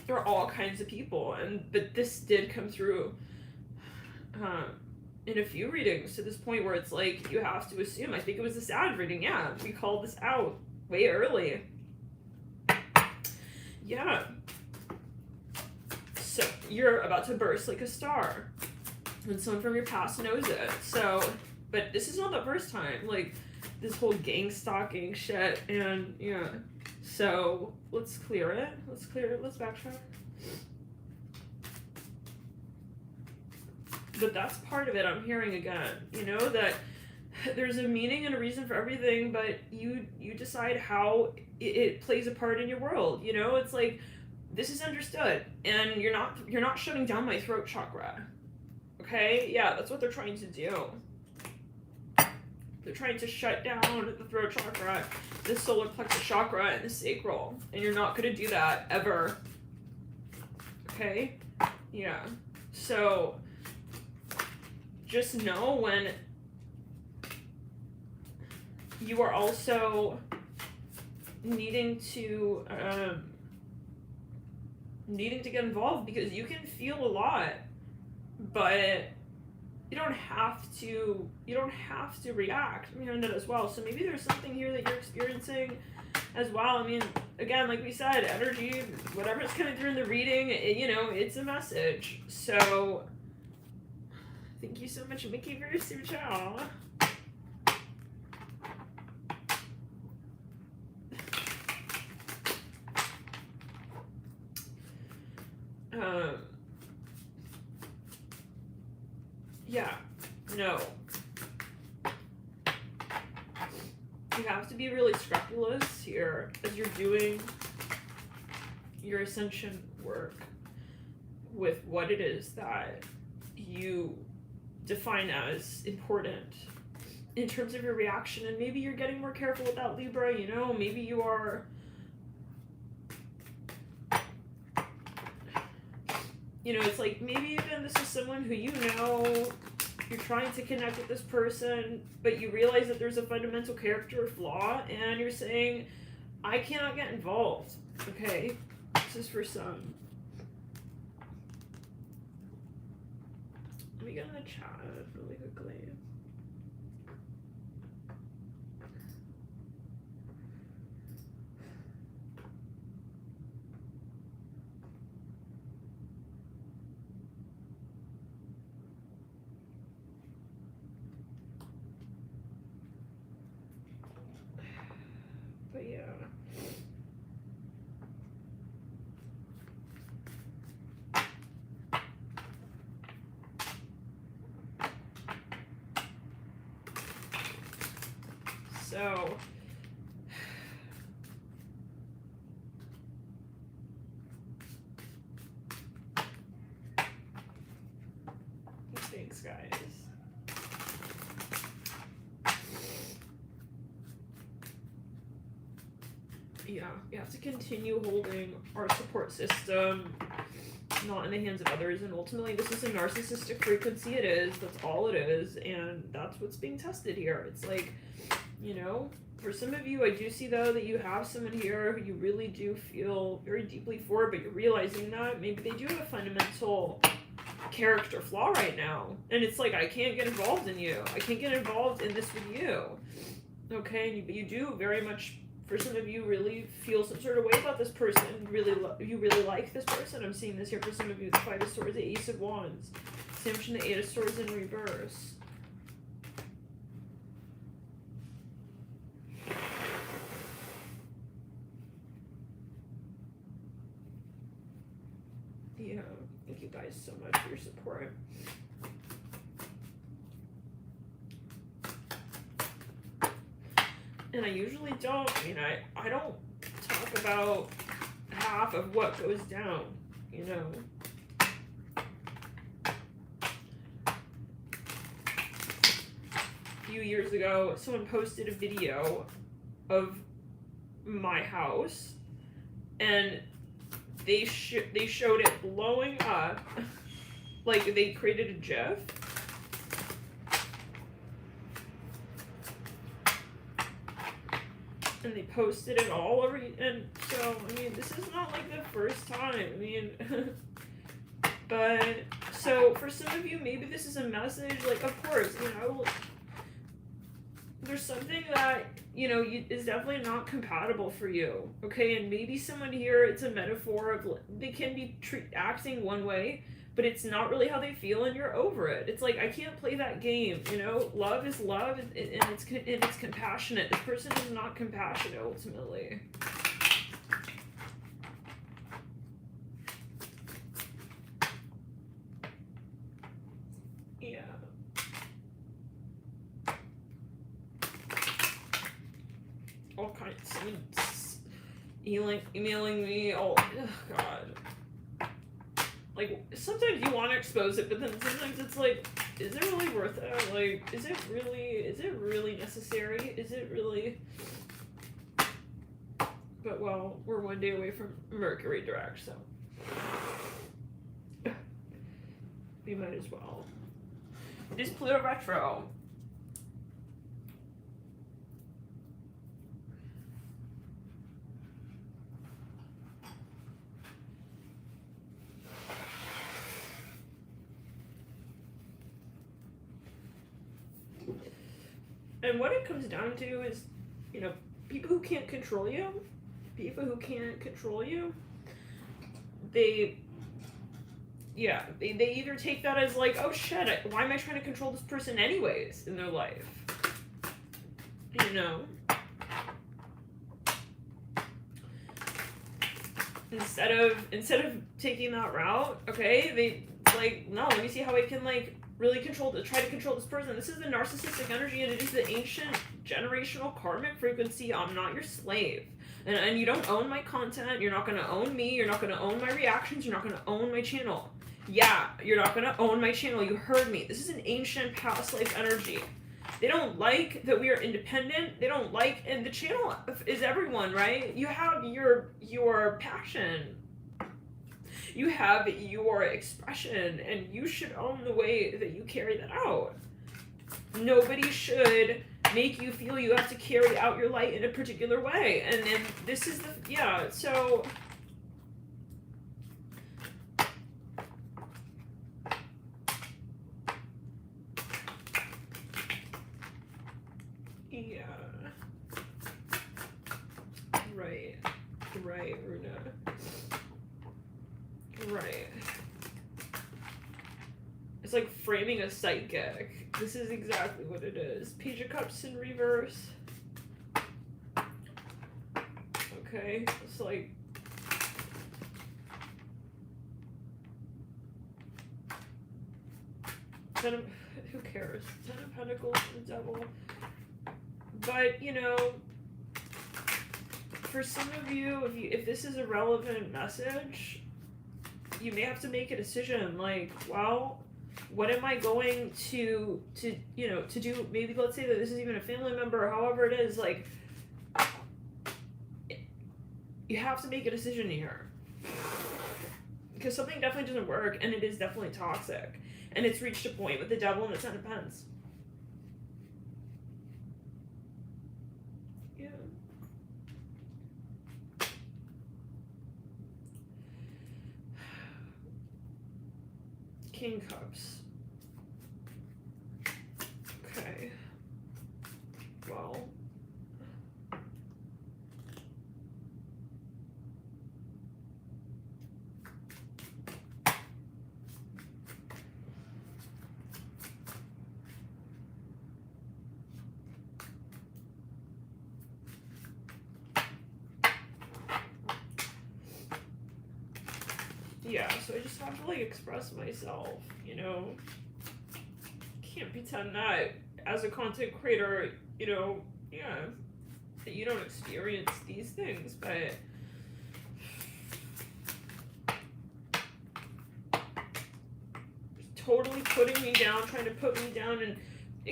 there are all kinds of people, but this did come through in a few readings to this point where it's like you have to assume. I think it was the sad reading. Yeah, we called this out way early. Yeah. So you're about to burst like a star, and someone from your past knows it. So, but this is not the first time. Like, this whole gang stalking shit, and yeah. So let's clear it. Let's backtrack. But that's part of it. I'm hearing again, you know, that there's a meaning and a reason for everything, but you decide how it plays a part in your world. You know, it's like, this is understood, and you're not shutting down my throat chakra. Okay? Yeah, that's what they're trying to do. They're trying to shut down the throat chakra, the solar plexus chakra, and the sacral. And you're not going to do that, ever. Okay? Yeah. So, just know when you are also needing to get involved, because you can feel a lot, but you don't have to react. I'm hearing that as well. So maybe there's something here that you're experiencing as well. I mean, again, like we said, energy, whatever's coming through in the reading, you know, it's a message. So thank you so much, Mickey, for your super chat. Yeah, no. You have to be really scrupulous here as you're doing your ascension work with what it is that you define as important in terms of your reaction. And maybe you're getting more careful with that, Libra, you know, maybe you are, you know, it's like maybe even this is someone who, you know, you're trying to connect with this person, but you realize that there's a fundamental character flaw, and you're saying, I cannot get involved. Okay? This is for some. Let me get in the chat really quickly. But yeah. So thanks, guys. Yeah, you have to continue holding our support system not in the hands of others, and ultimately this is a narcissistic frequency. It is, that's all it is, and that's what's being tested here. It's like, you know, for some of you, I do see though that you have someone here who you really do feel very deeply for, but you're realizing that maybe they do have a fundamental character flaw right now, and it's like, I can't get involved in you, I can't get involved in this with you. Okay, but you do very much, for some of you, really feel some sort of way about this person. You really like this person. I'm seeing this here for some of you. The Five of Swords, the Ace of Wands. Same from the Eight of Swords in reverse. Yeah, thank you guys so much for your support. And I usually don't, I mean, I don't talk about half of what goes down, you know. A few years ago, someone posted a video of my house, and they showed it blowing up, like they created a GIF. And they posted it all over, and so, I mean, this is not like the first time, I mean, but, so, for some of you, maybe this is a message, like, of course, you know, there's something that, you know, is definitely not compatible for you, okay, and maybe someone here, it's a metaphor of, they can be acting one way, but it's not really how they feel, and you're over it. It's like, I can't play that game, you know? Love is love, and it's compassionate. This person is not compassionate, ultimately. Yeah. All kinds of emailing me, oh God. Like, sometimes you want to expose it, but then sometimes it's like, is it really worth it? Like, is it really necessary? Is it really? But, well, we're one day away from Mercury direct, so we might as well. It is Pluto retro. And what it comes down to is, you know, people who can't control you, they either take that as like, oh shit, why am I trying to control this person anyways in their life? You know? Instead of taking that route, okay, they like, no, let me see how I can like really try to control this person. This is the narcissistic energy, and it is the ancient generational karmic frequency. I'm not your slave. And you don't own my content. You're not going to own me. You're not going to own my reactions. You're not going to own my channel. Yeah, you're not going to own my channel. You heard me. This is an ancient past life energy. They don't like that we are independent. They don't like, and the channel is everyone, right? You have your passion. You have your expression, and you should own the way that you carry that out. Nobody should make you feel you have to carry out your light in a particular way. And then this is so... Yeah. Right, Runa. Right. It's like framing a psychic. This is exactly what it is. Page of Cups in reverse. Okay, it's like... Who cares? Ten of Pentacles, the Devil. But, you know, for some of you, if this is a relevant message, you may have to make a decision, like, well, what am I going to do? Maybe let's say that this is even a family member, or however it is, like, you have to make a decision here. Because something definitely doesn't work, and it is definitely toxic. And it's reached a point with the Devil and the Ten of Pentacles. Yeah. King Cups. Okay. Well. yeah, so I just have to like express myself, you know. Can't pretend that as a content creator, you know, yeah, that you don't experience these things, but totally putting me down, trying to put me down, and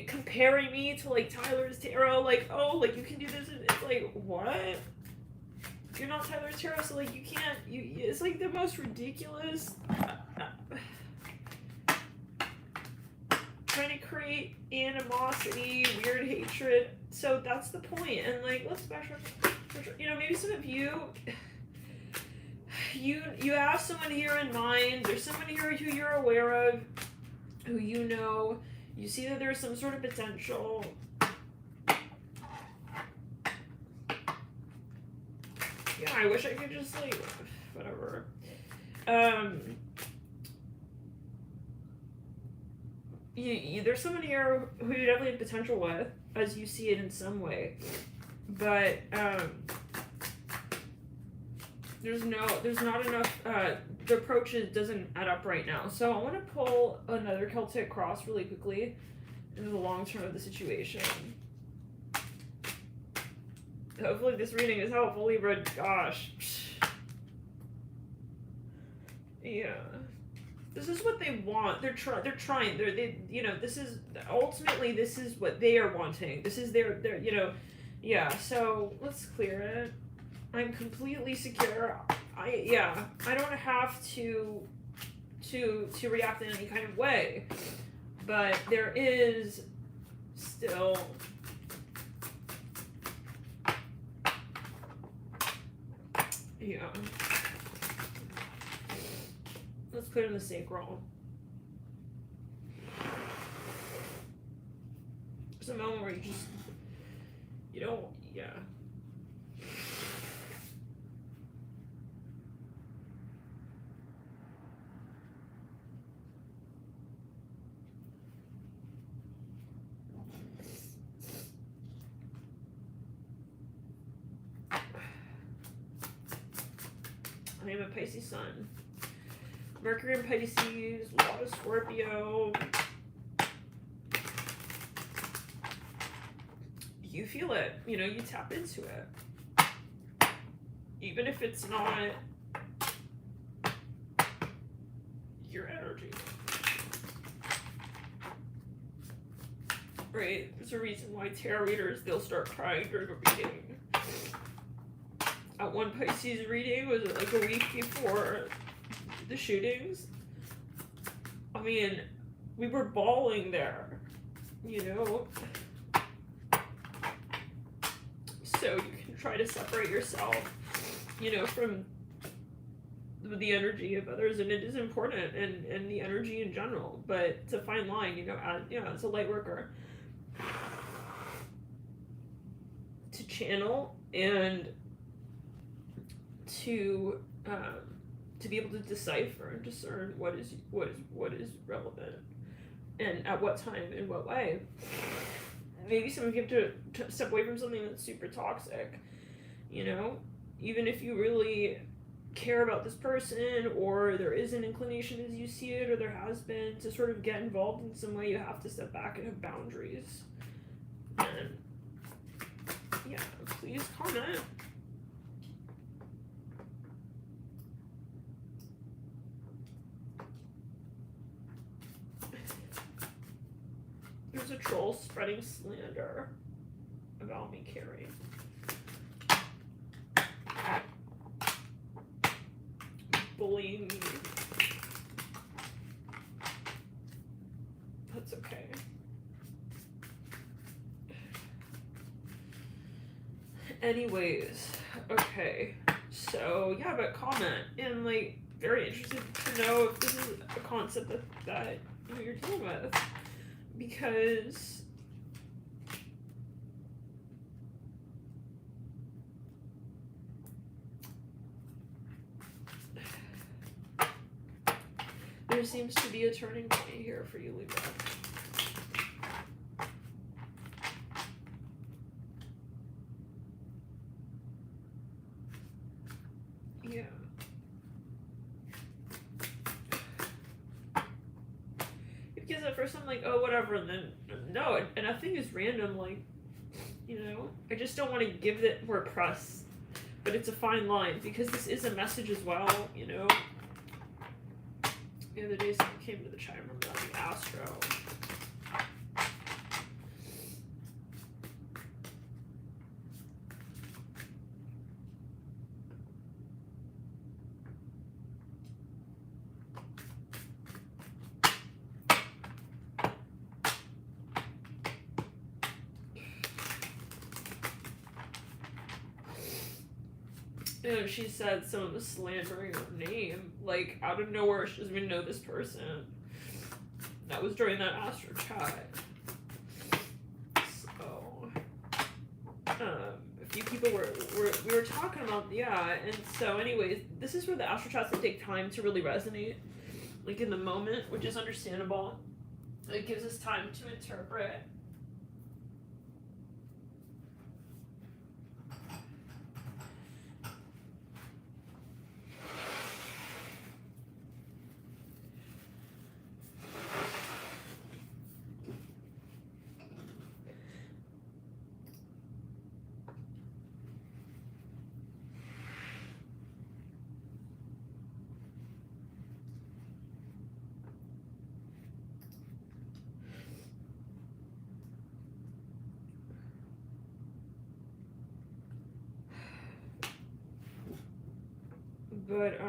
comparing me to like Tyler's tarot, like, oh, like you can do this, and it's like, what? You're not Tyler's tarot, so like you can't, it's like the most ridiculous, trying to create animosity, weird hatred. So that's the point. And like, let's backtrack. You know, maybe some of you have someone here in mind. There's someone here who you're aware of, who you know. You see that there's some sort of potential. Yeah, I wish I could just like, whatever. There's someone here who you definitely have potential with, as you see it in some way, but there's not enough. The approach doesn't add up right now. So I want to pull another Celtic Cross really quickly into the long term of the situation. Hopefully this reading is helpful, Libra. Gosh, yeah. This is what they want. They're trying. You know, this is ultimately this is what they are wanting. This is their you know, yeah. So let's clear it. I'm completely secure. I don't have to react in any kind of way, but there is still yeah. Let's clear in the sacral. There's a moment where you don't, yeah. I am a Pisces sun. Mercury in Pisces, a lot of Scorpio. You feel it, you know, you tap into it. Even if it's not your energy. Right? There's a reason why tarot readers, they'll start crying during a reading. At one Pisces reading, was it like a week before the shootings? I mean, we were bawling there, you know? So you can try to separate yourself, you know, from the energy of others, and it is important, and the energy in general, but it's a fine line, you know, as a light worker. To channel and to be able to decipher and discern what is relevant and at what time, in what way. Maybe some of you have to step away from something that's super toxic, you know, even if you really care about this person, or there is an inclination as you see it, or there has been, to sort of get involved in some way. You have to step back and have boundaries. And yeah, please comment. There's a troll spreading slander about me caring. Bullying me. That's okay. Anyways, okay. So yeah, but comment, and like, very interested to know if this is a concept that you know, you're dealing with. Because there seems to be a turning point here for you, Libra. Yeah. at first I'm like, oh, whatever, and then, no, and nothing is random, like, you know? I just don't want to give it more press, but it's a fine line, because this is a message as well, you know? The other day someone came to the chat room about the Astro. And she said someone was slandering her name, like, out of nowhere. She doesn't even know this person. That was during that Astro chat. So, a few people we were talking about, yeah, and so anyways, this is where the Astro chats that take time to really resonate, like in the moment, which is understandable. It gives us time to interpret. But,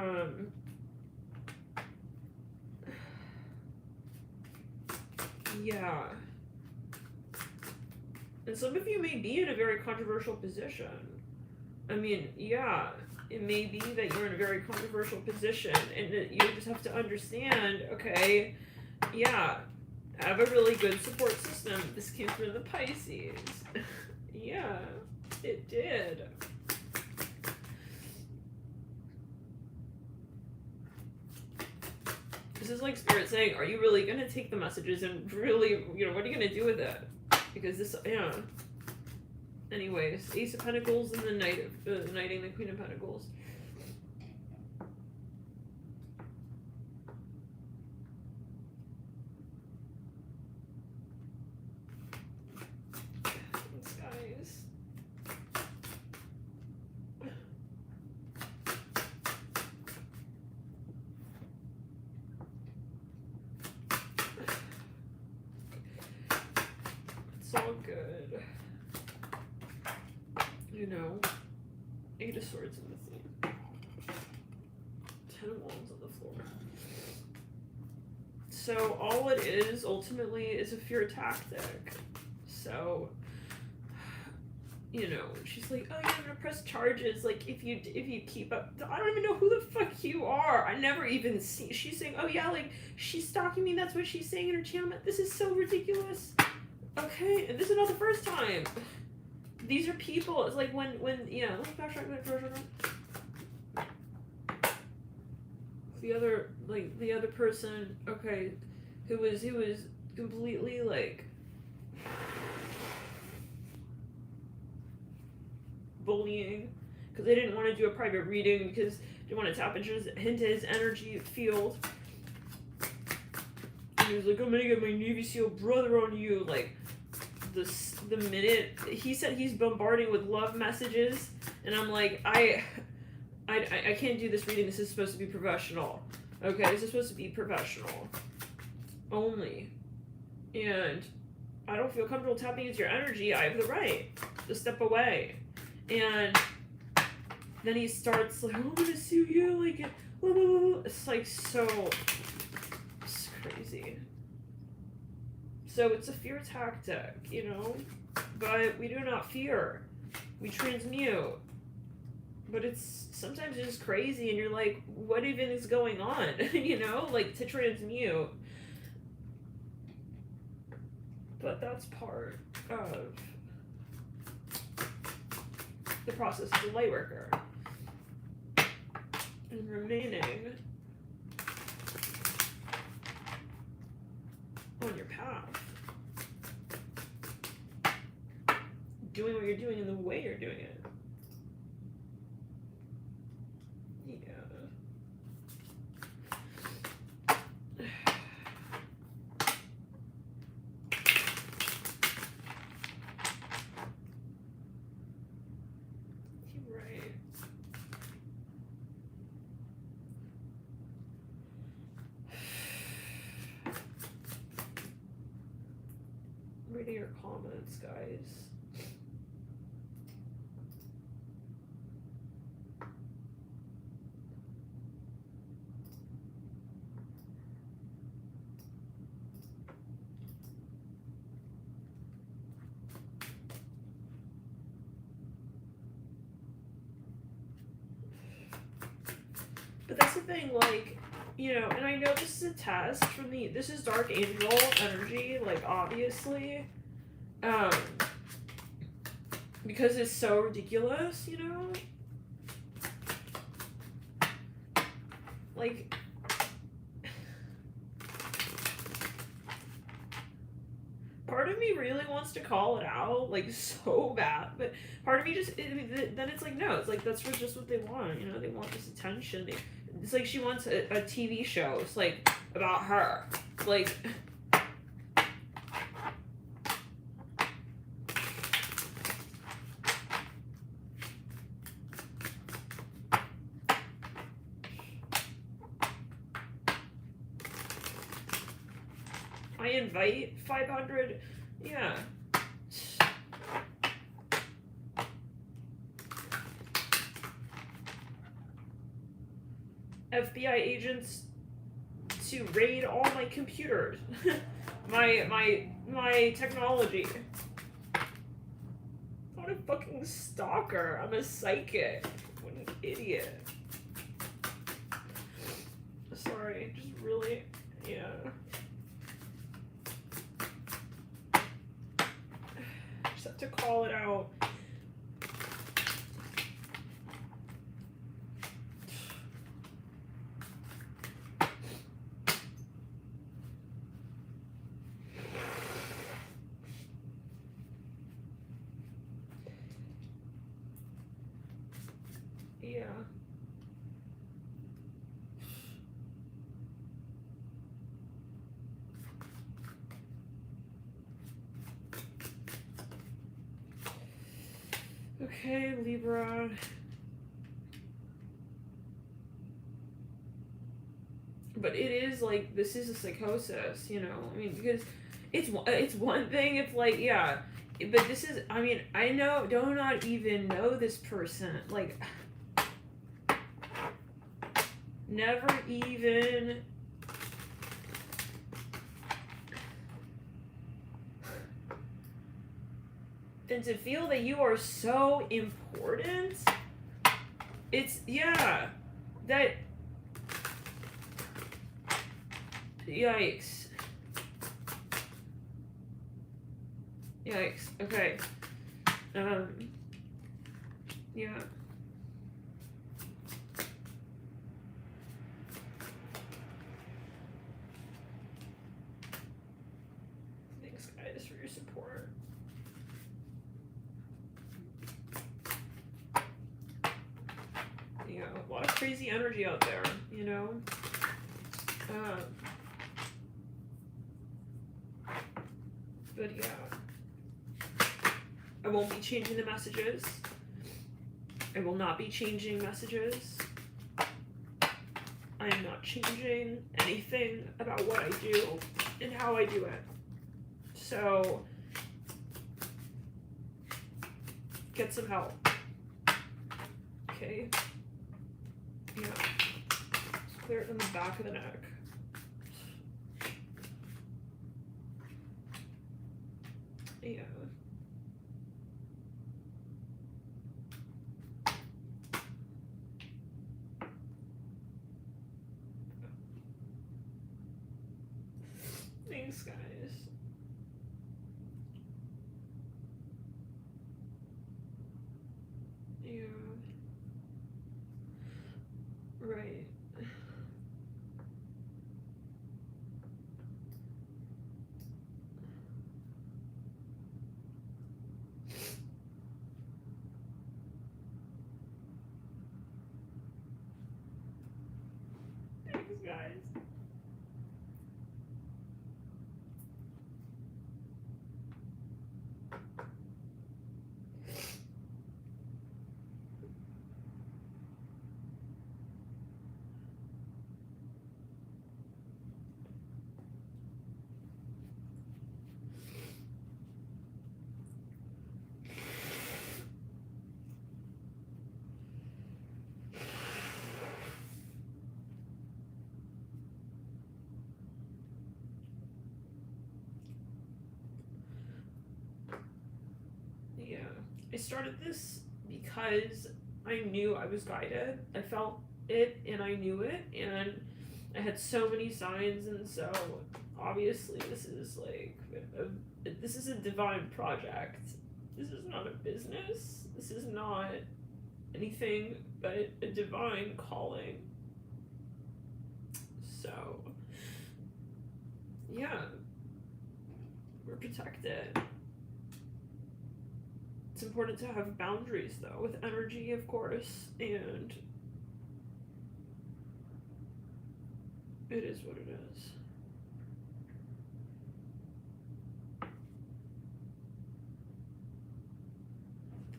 yeah. And some of you may be in a very controversial position. I mean, yeah, it may be that you're in a very controversial position, and that you just have to understand, okay, yeah, have a really good support system. This came through the Pisces. Yeah, it did. This is like Spirit saying, are you really going to take the messages and really, you know, what are you going to do with it? Because this, yeah. Anyways, Ace of Pentacles and the Knighting the Queen of Pentacles. Thanks, guys. It's all good. You know, 8 of Swords in the theme. 10 of Wands on the floor. So all it is, ultimately, is a fear tactic. So, you know, she's like, oh, you're gonna press charges, like, if you keep up. I don't even know who the fuck you are. I never even see. She's saying, oh yeah, like, she's stalking me, that's what she's saying in her channel. This is so ridiculous. Okay, and this is not the first time. These are people. It's like when you know, the other person, okay, who was completely like bullying because they didn't want to do a private reading because they want to tap into his energy field. And he was like, I'm gonna get my Navy SEAL brother on you, like. The minute he said he's bombarding with love messages, and I'm like, I can't do this reading. This is supposed to be professional. Okay, this is supposed to be professional only, and I don't feel comfortable tapping into your energy. I have the right to step away. And then he starts like, I'm gonna sue you, like, it's like so, it's crazy. So it's a fear tactic, you know, but we do not fear. We transmute. But it's sometimes it's just crazy and you're like, what even is going on? You know, like to transmute. But that's part of the process of the light worker. And remaining on your path. Doing what you're doing in the way you're doing it. Yeah. Right. Reading your comments, guys. But that's the thing, like, you know, and I know this is a test from this is Dark Angel energy, like, obviously, because it's so ridiculous, you know, like, part of me really wants to call it out, like, so bad, but part of me just, then it's like, no, it's like, that's just what they want, you know, they want this attention, it's like she wants a TV show, it's like, about her, like, I invite 500, yeah. FBI agents to raid all my computers, my technology. I'm not a fucking stalker. I'm a psychic. What an idiot. Sorry, just really, yeah. Just have to call it out. Yeah. Okay, Libra. But it is like, this is a psychosis, you know? I mean, because it's one thing if, like, yeah, but this is, I mean, I know, do not even know this person, like, never even, and to feel that you are so important, it's, yeah, that, yikes. Yikes, okay. Yeah. Thanks, guys, for your support. You know, a lot of crazy energy out there, you know? But yeah. I won't be changing the messages. I will not be changing messages. I am not changing anything about what I do and how I do it. So, get some help. Okay? Yeah. Just clear it in the back of the neck. Yeah. Thanks, guys. Yeah. Right. Thanks, guys. started this because I knew I was guided. I felt it and I knew it, and I had so many signs, and so obviously this is like this is a divine project. This is not a business. This is not anything but a divine calling. So yeah, we're protected. It's important to have boundaries though with energy, of course, and it is what it is.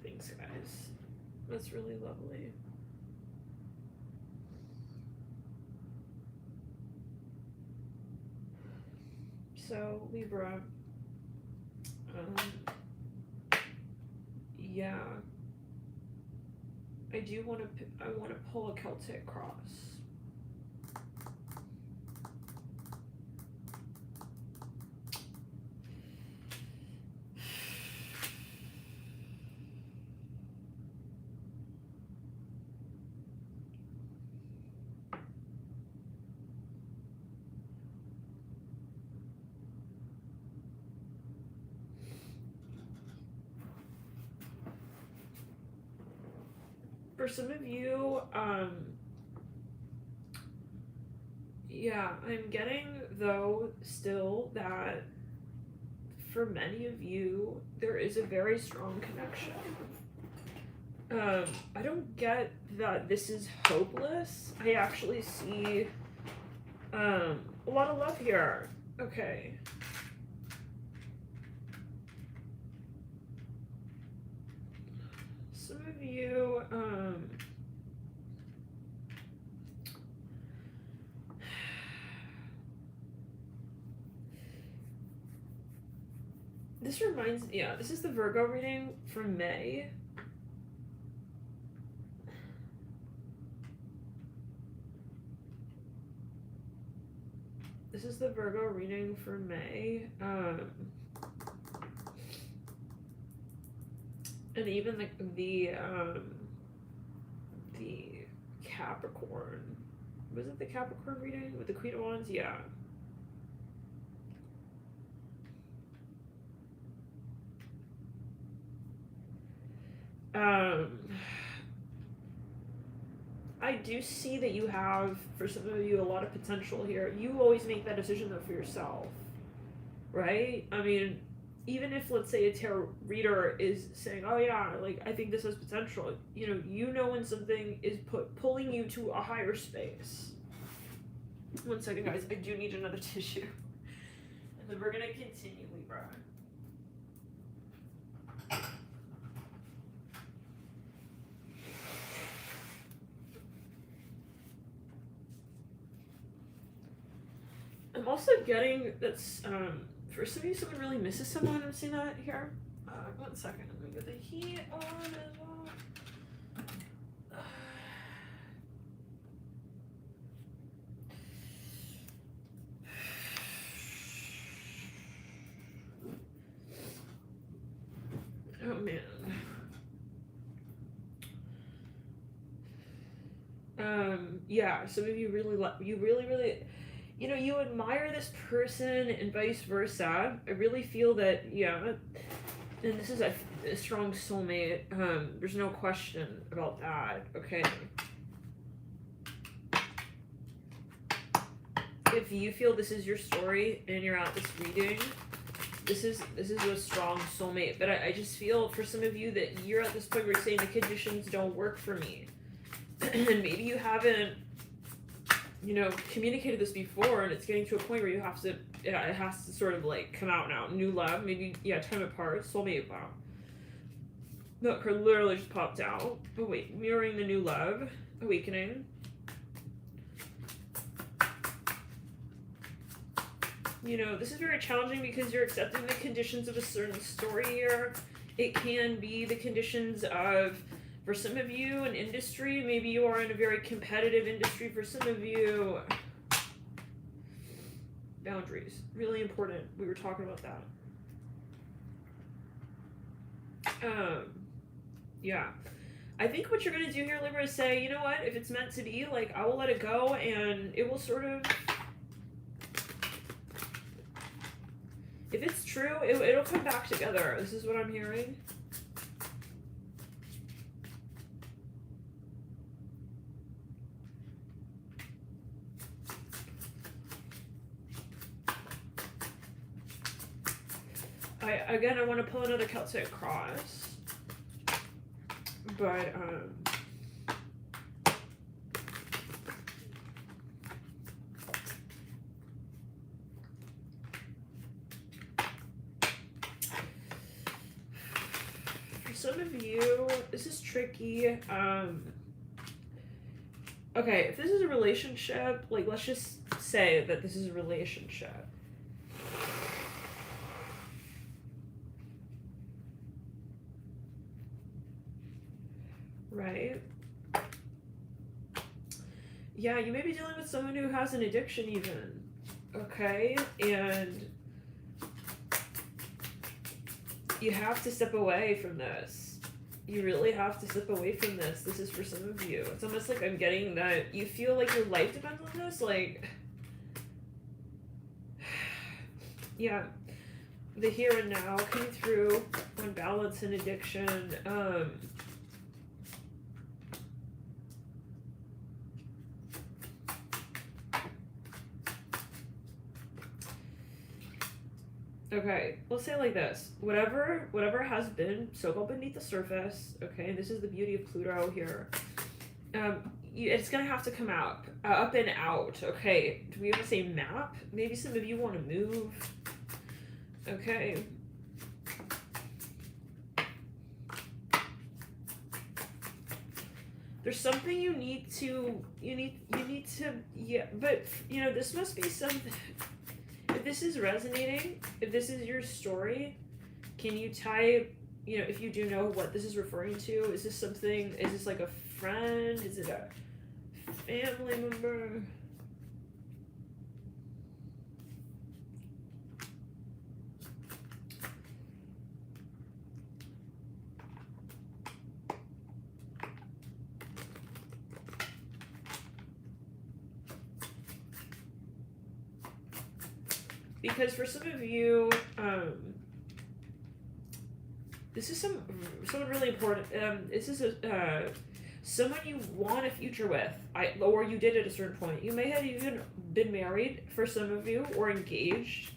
Thanks, guys. That's really lovely. So, Libra, yeah, I want to pull a Celtic Cross. For some of you, yeah, I'm getting, though, still that for many of you, there is a very strong connection. I don't get that this is hopeless. I actually see a lot of love here. Okay. Some of you, this reminds, yeah, this is the Virgo reading for May. This is the Virgo reading for May. And even the Capricorn, was it the Capricorn reading with the Queen of Wands? Yeah. I do see that you have, for some of you, a lot of potential here. You always make that decision though for yourself, right? I mean, even if, let's say, a tarot reader is saying, oh yeah, like, I think this has potential, you know when something is pulling you to a higher space. One second, guys, I do need another tissue. And then we're going to continue, Libra. I'm also getting that's, for some of you, someone really misses someone. I'm seeing that here. 1 second. Let me get the heat on as well. Oh man. Yeah. Some of you really. You admire this person and vice versa. I really feel that, yeah, and this is a strong soulmate. There's no question about that, okay? If you feel this is your story and you're at this reading, this is a strong soulmate. But I just feel for some of you that you're at this point where you're saying the conditions don't work for me. And maybe you haven't communicated this before, and it's getting to a point where you have to, it has to sort of like come out now. New love, maybe, yeah, time apart, soulmate, wow. Look, her literally just popped out. Oh wait, mirroring the new love, awakening. This is very challenging because you're accepting the conditions of a certain story here. It can be the conditions of, for some of you, an industry. Maybe you are in a very competitive industry. For some of you, boundaries, really important. We were talking about that. Yeah. I think what you're going to do here, Libra, is say, you know what, if it's meant to be, like, I will let it go, and it will sort of, if it's true, it'll come back together. This is what I'm hearing. Again, I want to pull another Celtic Cross, but for some of you, this is tricky. Okay, if this is a relationship, like, let's just say that this is a relationship. Right? Yeah, you may be dealing with someone who has an addiction even. Okay? And you have to step away from this. You really have to step away from this. This is for some of you. It's almost like I'm getting that you feel like your life depends on this. Like, yeah. The here and now coming through on balance and addiction. Okay, let's say it like this. Whatever has been so beneath the surface, okay, this is the beauty of Pluto here. It's gonna have to come out, up and out, okay? Do we have the same map? Maybe some of you want to move. Okay. There's something you need to, yeah, but, you know, this must be something. If this is resonating, if this is your story, can you type, you know, if you do know what this is referring to, is this something, is this like a friend, is it a family member? Because for some of you, this is someone really important. This is someone you want a future with, or you did at a certain point. You may have even been married for some of you, or engaged.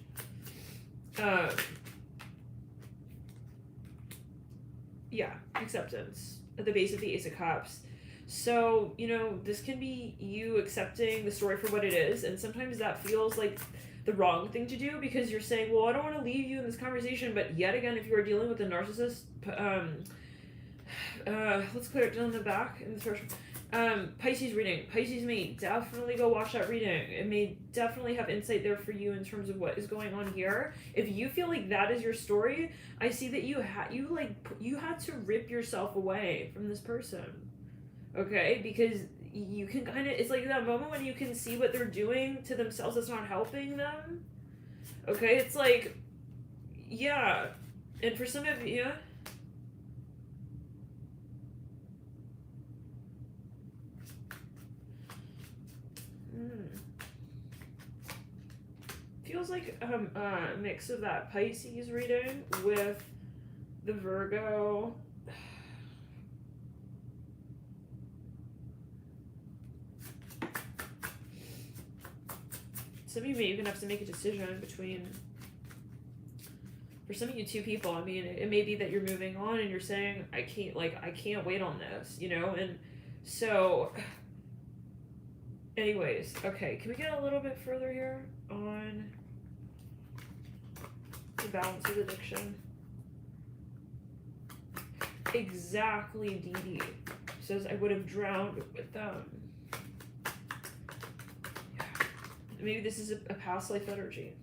Yeah, acceptance at the base of the Ace of Cups. So, you know, this can be you accepting the story for what it is, and sometimes that feels like the wrong thing to do because you're saying, well, I don't want to leave you in this conversation, but yet again, if you are dealing with a narcissist, let's clear it down the back in the first Pisces reading. Pisces may definitely go watch that reading. It may definitely have insight there for you in terms of what is going on here. If you feel like that is your story, I see that you had to rip yourself away from this person. Okay? Because you can kind of, it's like that moment when you can see what they're doing to themselves that's not helping them. Okay? It's like, yeah. And for some of you, feels like a mix of that Pisces reading with the Virgo. Some of you may even have to make a decision between, for some of you, two people. I mean, it may be that you're moving on and you're saying, I can't wait on this, you know? And so, anyways, okay, can we get a little bit further here on the balance of addiction? Exactly, Dee Dee says I would have drowned with them. Maybe this is a past life energy.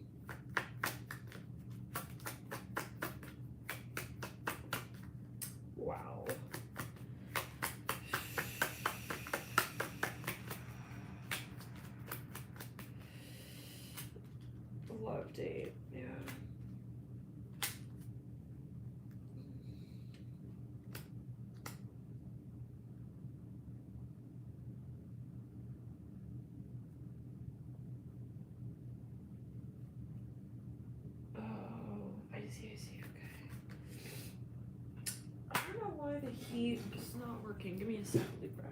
Wow. Love date, yeah. key is not working. Give me a sec, Libra.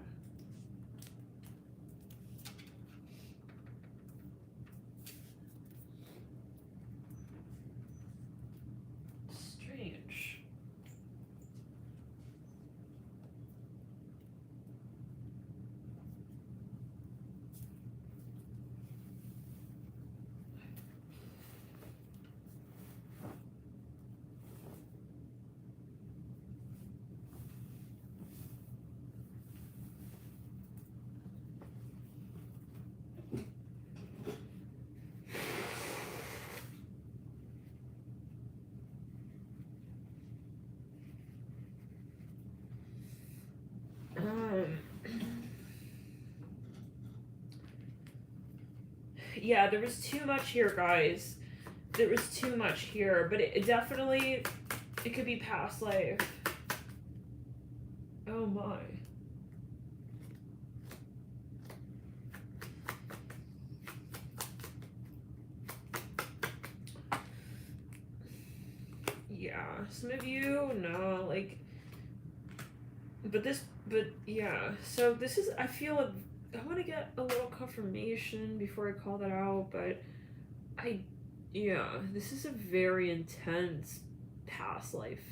Strange. Yeah, there was too much here, guys. There was too much here, but it definitely, it could be past life. Oh my. Yeah, some of you, no, like, but yeah, so this is, I feel, I want to get a little confirmation before I call that out, but yeah, this is a very intense past life.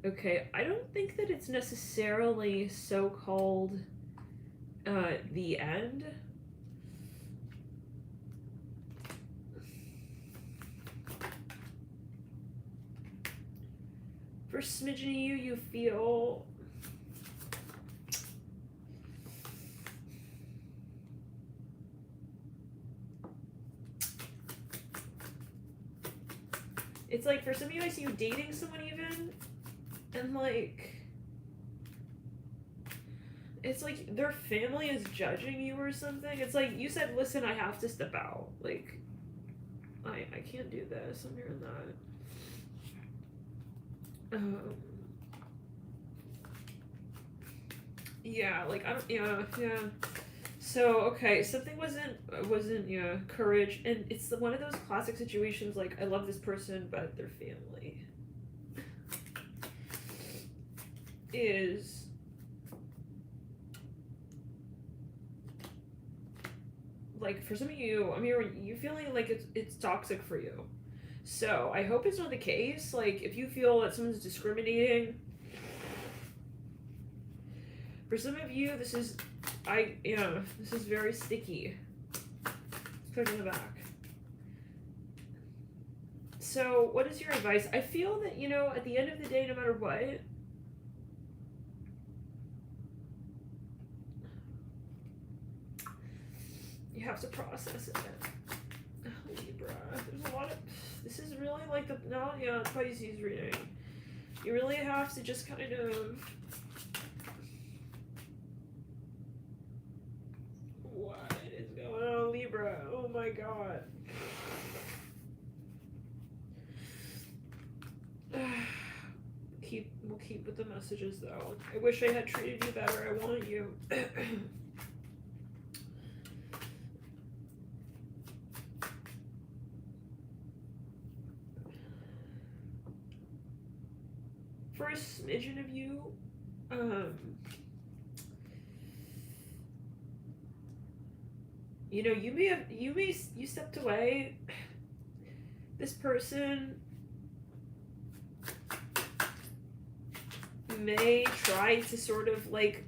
Okay, I don't think that it's necessarily so-called the end. For a smidgen of you feel it's like, for some of you, I see you dating someone even, and like, it's like their family is judging you or something. It's like, you said, listen, I have to step out. Like, I can't do this. I'm hearing that. Yeah, like, I don't, yeah. So, okay, something wasn't, yeah, courage, and it's one of those classic situations, like, I love this person, but their family is, like, for some of you, I'm hearing you feeling like it's toxic for you. So, I hope it's not the case. Like, if you feel that someone's discriminating, for some of you, this is, this is very sticky. Let's put it in the back. So, what is your advice? I feel that, at the end of the day, no matter what, you have to process it. Libra. There's a lot of, this is really like the, Pisces reading. You really have to just kind of, what is going on, Libra? Oh my god. We'll keep with the messages though. I wish I had treated you better. I want you. For a smidgen of you, you stepped away. This person may try to sort of like,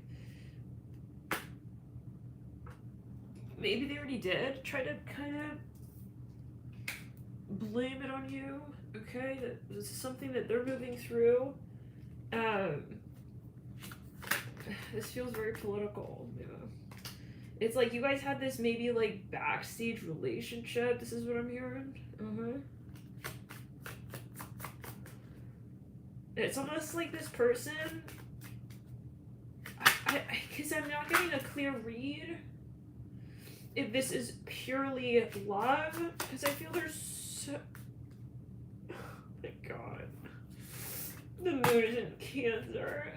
maybe they already did, try to kind of blame it on you, okay? That this is something that they're moving through. This feels very political, yeah. It's like you guys had this maybe like backstage relationship. This is what I'm hearing. It's almost like this person, because I'm not getting a clear read if this is purely love, because I feel there's so, oh my god, the moon is in Cancer.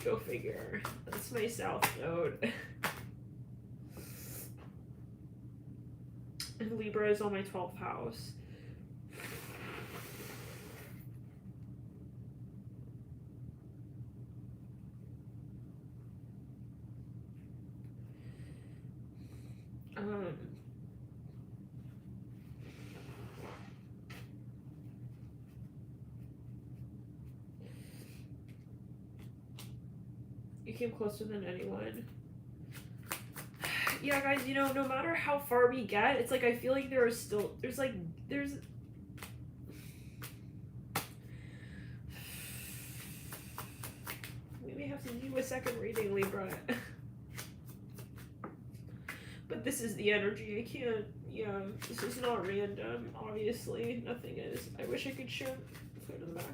Go figure. That's my south node. And Libra is on my 12th house. came closer than anyone. Yeah, guys, you know, no matter how far we get, it's like I feel like there are still, there's we may have to do a second reading, Libra. But this is the energy. I can't, yeah, this is not random, obviously. Nothing is. I wish I could show, let's go to the back.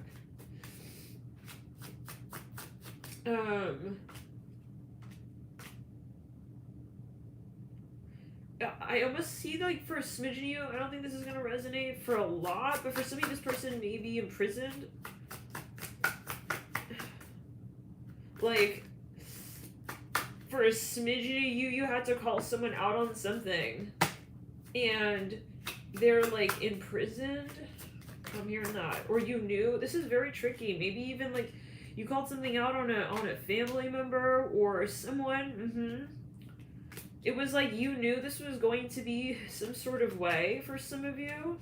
I almost see, like, for a smidgen of you, I don't think this is going to resonate for a lot, but for some of you, this person may be imprisoned. Like, for a smidgen of you, you had to call someone out on something, and they're, like, imprisoned. I'm hearing that. Or you knew. This is very tricky. Maybe even, like, you called something out on a family member or someone. It was like you knew this was going to be some sort of way for some of you.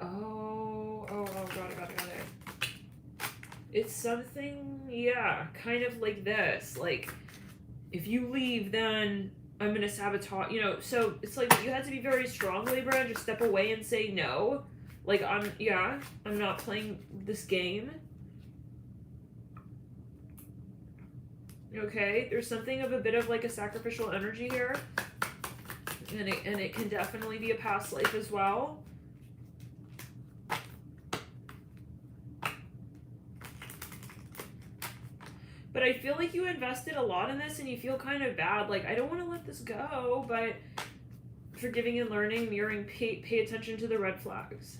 Oh, got it. It's something, yeah, kind of like this. Like, if you leave, then I'm gonna sabotage, you know, so it's like you had to be very strong, Libra, and just step away and say no. Like, I'm not playing this game. Okay, there's something of a bit of like a sacrificial energy here. And it can definitely be a past life as well. But I feel like you invested a lot in this and you feel kind of bad. Like, I don't want to let this go, but forgiving and learning, mirroring, pay attention to the red flags.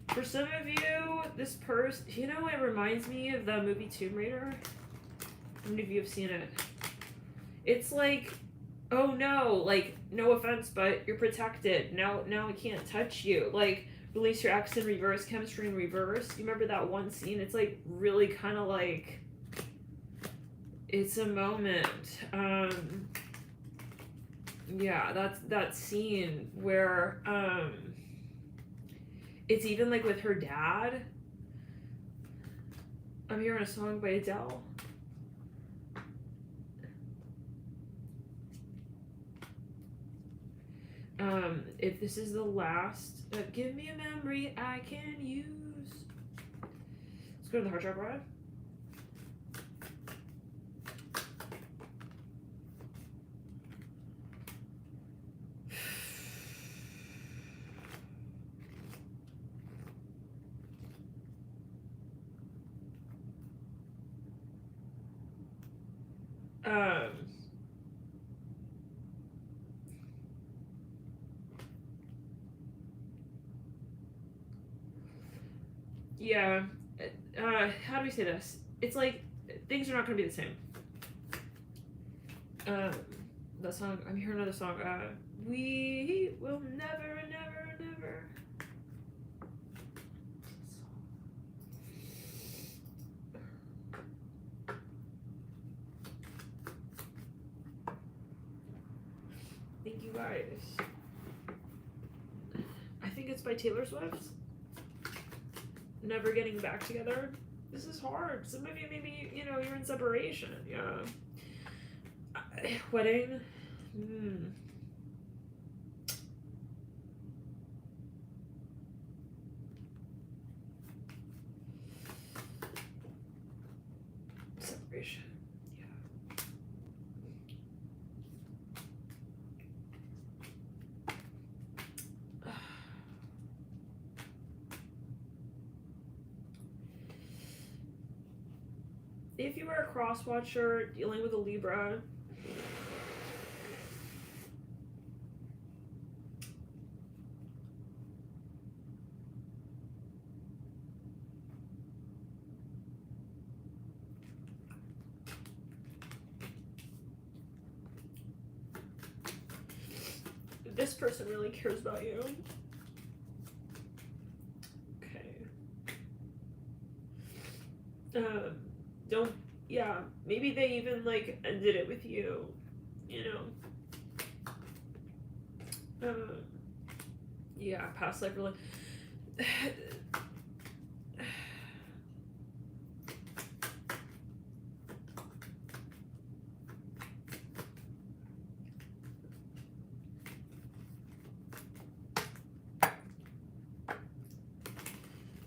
For some of you, this person, you know, it reminds me of the movie Tomb Raider. How many of you have seen it? It's like, oh no, like, no offense, but you're protected. Now I can't touch you. Like, release your ex in reverse, chemistry in reverse. You remember that one scene? It's like really kind of like, it's a moment. Yeah, that's that scene where it's even like with her dad. I'm hearing a song by Adele. If this is the last, give me a memory I can use. Let's go to the heart chakra. Yeah, how do we say this? It's like, things are not going to be the same. That song, I'm hearing another song, we will never, never, never. Thank you guys. I think it's by Taylor Swift. Never getting back together. This is hard. Some of you maybe, you know, you're in separation. Yeah. Wedding. Separation. If you are a cross watcher dealing with a Libra, this person really cares about you. Don't, yeah, maybe they even, like, ended it with you, you know? Yeah, past life really.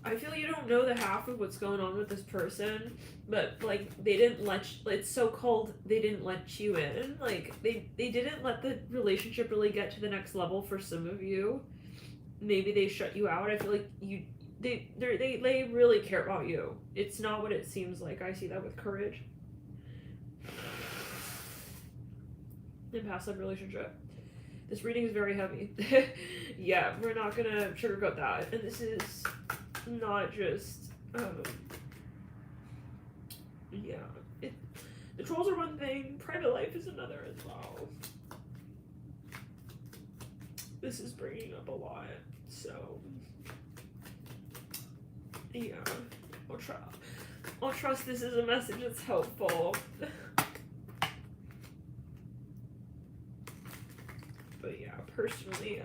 I feel you don't know the half of what's going on with this person, but, like, they didn't let it's so called they didn't let you in. Like, they didn't let the relationship really get to the next level for some of you. Maybe they shut you out. I feel like they really care about you. It's not what it seems like. I see that with courage. In past life relationship. This reading is very heavy. Yeah, we're not gonna sugarcoat that. And this is not just, yeah. The trolls are one thing, private life is another as well. This is bringing up a lot, so, yeah. I'll trust this is a message that's helpful. But yeah, personally,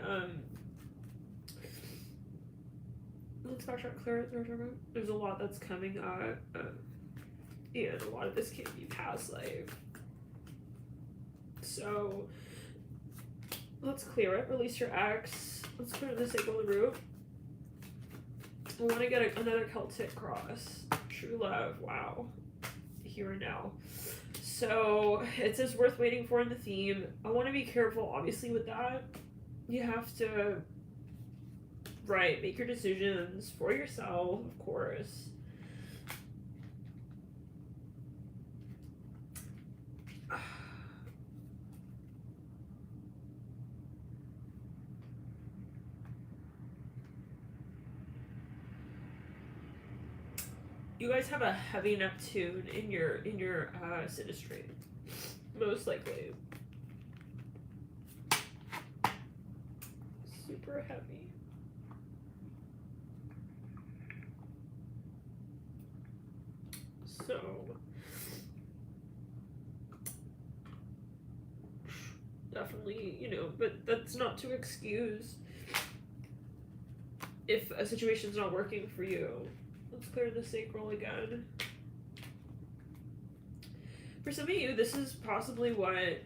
let's backtrack, clear. There's a lot that's coming up, and a lot of this can be past life. So let's clear it. Release your ex. Let's clear the sacral root. I want to get another Celtic Cross. True love. Wow. Here and now. So it says worth waiting for in the theme. I want to be careful, obviously, with that. You have to, right, make your decisions for yourself, of course. You guys have a heavy Neptune in your synastry, most likely. Super heavy. So definitely, you know, but that's not to excuse if a situation's not working for you. Let's clear the sacral again. For some of you, this is possibly what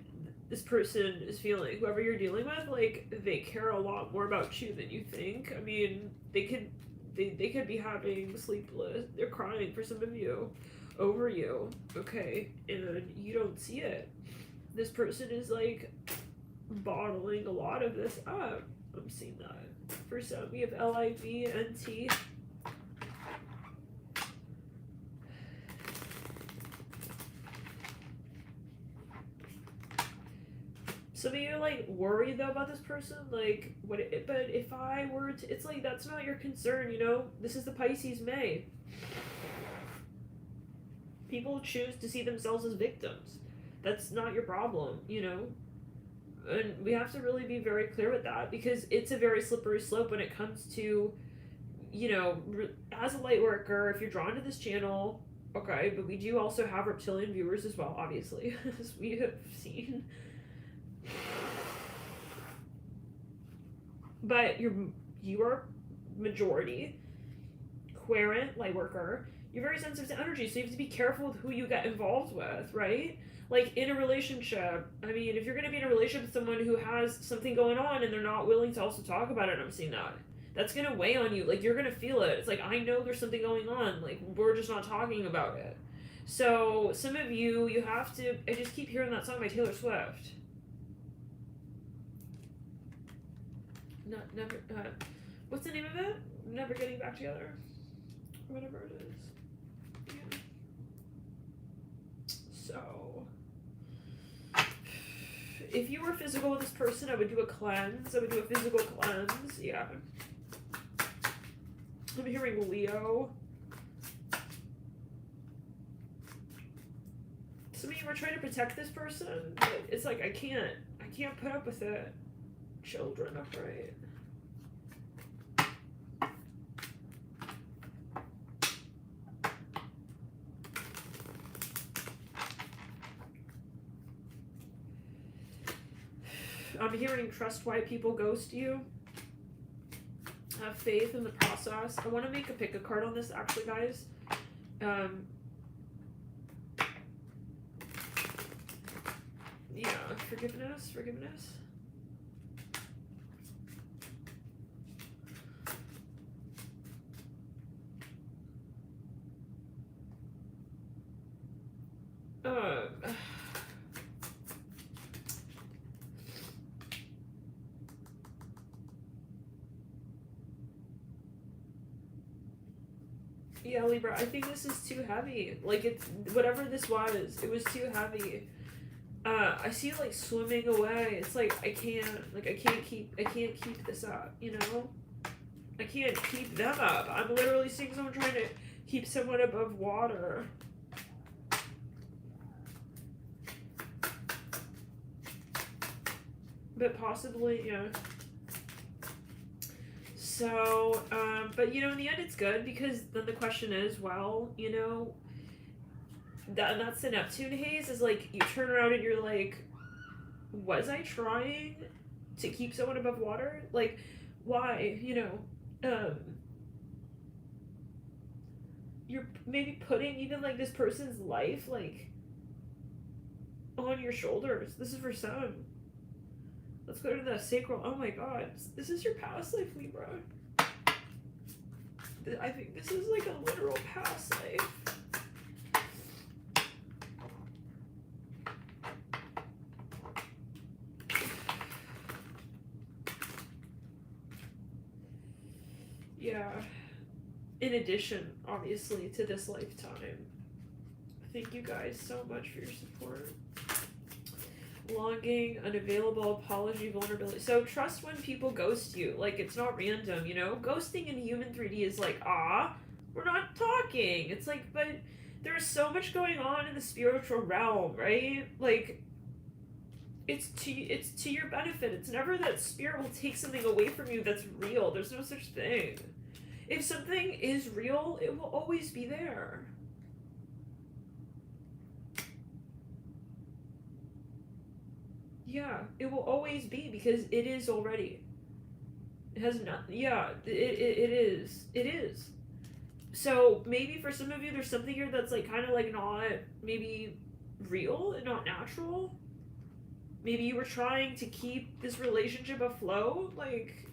this person is feeling. Whoever you're dealing with, like, they care a lot more about you than you think. I mean, they could be having sleepless. They're crying for some of you, over you, okay? And you don't see it. This person is, like, bottling a lot of this up. I'm seeing that. For some, we have LIVNT. Some of you, like, worry, though, about this person, like, but if I were to, it's like, that's not your concern, you know? This is the Pisces May. People choose to see themselves as victims. That's not your problem, you know? And we have to really be very clear with that, because it's a very slippery slope when it comes to, you know, as a light worker, if you're drawn to this channel, okay, but we do also have reptilian viewers as well, obviously, as we have seen. But you are majority querent light worker. You're very sensitive to energy, so you have to be careful with who you get involved with, right? Like, in a relationship, I mean, if you're going to be in a relationship with someone who has something going on and they're not willing to also talk about it, I'm seeing that's going to weigh on you. Like, you're going to feel it. It's like, I know there's something going on. Like, we're just not talking about it. So, some of you have to, I just keep hearing that song by Taylor Swift. Never, what's the name of it? Never Getting Back Together? Whatever it is. Yeah. So, if you were physical with this person, I would do a cleanse. I would do a physical cleanse. Yeah. I'm hearing Leo. Some of you are trying to protect this person, but it's like, I can't put up with it. Children, upright. I'm hearing trust why people ghost you. Have faith in the process. I want to make a pick a card on this, actually, guys. Yeah, forgiveness. Yeah, Libra, I think this is too heavy. Like, it's, whatever this was, it was too heavy. I see it, like, swimming away. It's like, I can't keep this up, you know? I can't keep them up. I'm literally seeing someone trying to keep someone above water. But possibly, yeah. So, but you know, in the end it's good, because then the question is, well, you know, that's the Neptune haze, is like, you turn around and you're like, was I trying to keep someone above water? Like, why, you know, you're maybe putting even like this person's life, like, on your shoulders. This is for some. Let's go to the sacral. Oh my god. This is your past life, Libra. I think this is like a literal past life. Yeah. In addition, obviously, to this lifetime. Thank you guys so much for your support. Longing, unavailable, apology, vulnerability. So trust when people ghost you. Like, it's not random, you know? Ghosting in human 3D is like, we're not talking. It's like, but there's so much going on in the spiritual realm, right? Like, it's to your benefit. It's never that spirit will take something away from you that's real. There's no such thing. If something is real, it will always be there. Yeah, it will always be, because it is already. It has not. Yeah, it is. It is. So maybe for some of you, there's something here that's like kind of like not maybe real and not natural. Maybe you were trying to keep this relationship afloat, like,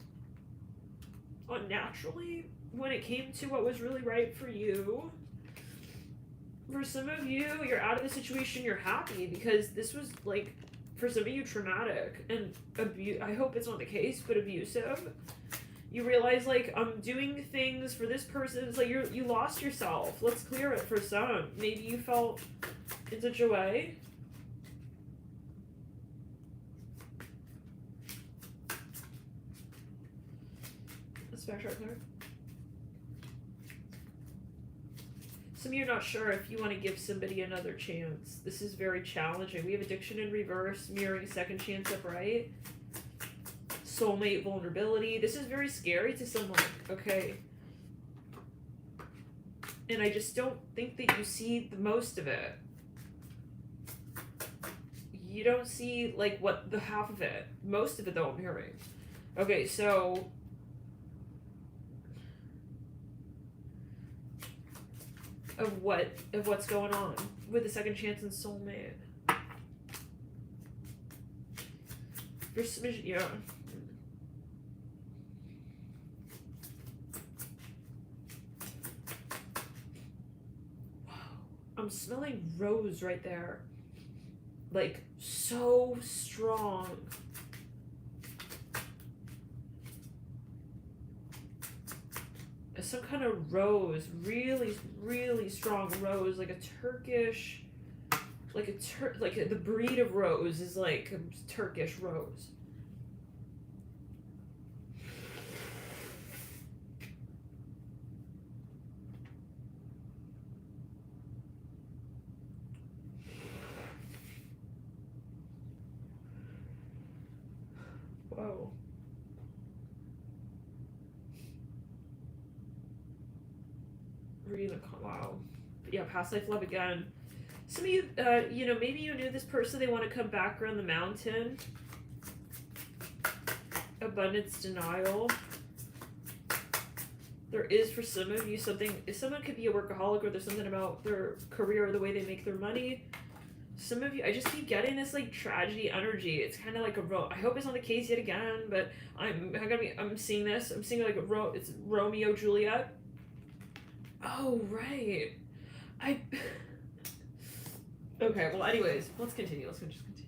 unnaturally, when it came to what was really right for you. For some of you, you're out of the situation, you're happy, because this was like, for some of you, traumatic and I hope it's not the case, but abusive. You realize, like, I'm doing things for this person. It's like you lost yourself. Let's clear it for some. Maybe you felt in such a way. Let's backtrack there. Some of you are not sure if you want to give somebody another chance. This is very challenging. We have addiction in reverse, mirroring second chance upright. Soulmate vulnerability. This is very scary to someone, okay? And I just don't think that you see the most of it. You don't see, like, what the half of it. Most of it, though, I'm hearing. Okay, so of what's going on with the second chance and soulmate. Yeah. Wow. I'm smelling rose right there. Like, so strong. Some kind of rose, really, really strong rose, like a Turkish, like the breed of rose is like a Turkish rose. Whoa. Wow. Yeah, past life love again. Some of you, you know, maybe you knew this person, they want to come back around the mountain. abundance denial. There is, for some of you, something, someone could be a workaholic, or there's something about their career or the way they make their money. Some of you, I just keep getting this like tragedy energy. It's kind of like I hope it's not the case yet again, but I'm seeing this. I'm seeing like it's Romeo Juliet. Oh right, okay. Well, anyways, let's continue. Let's just continue.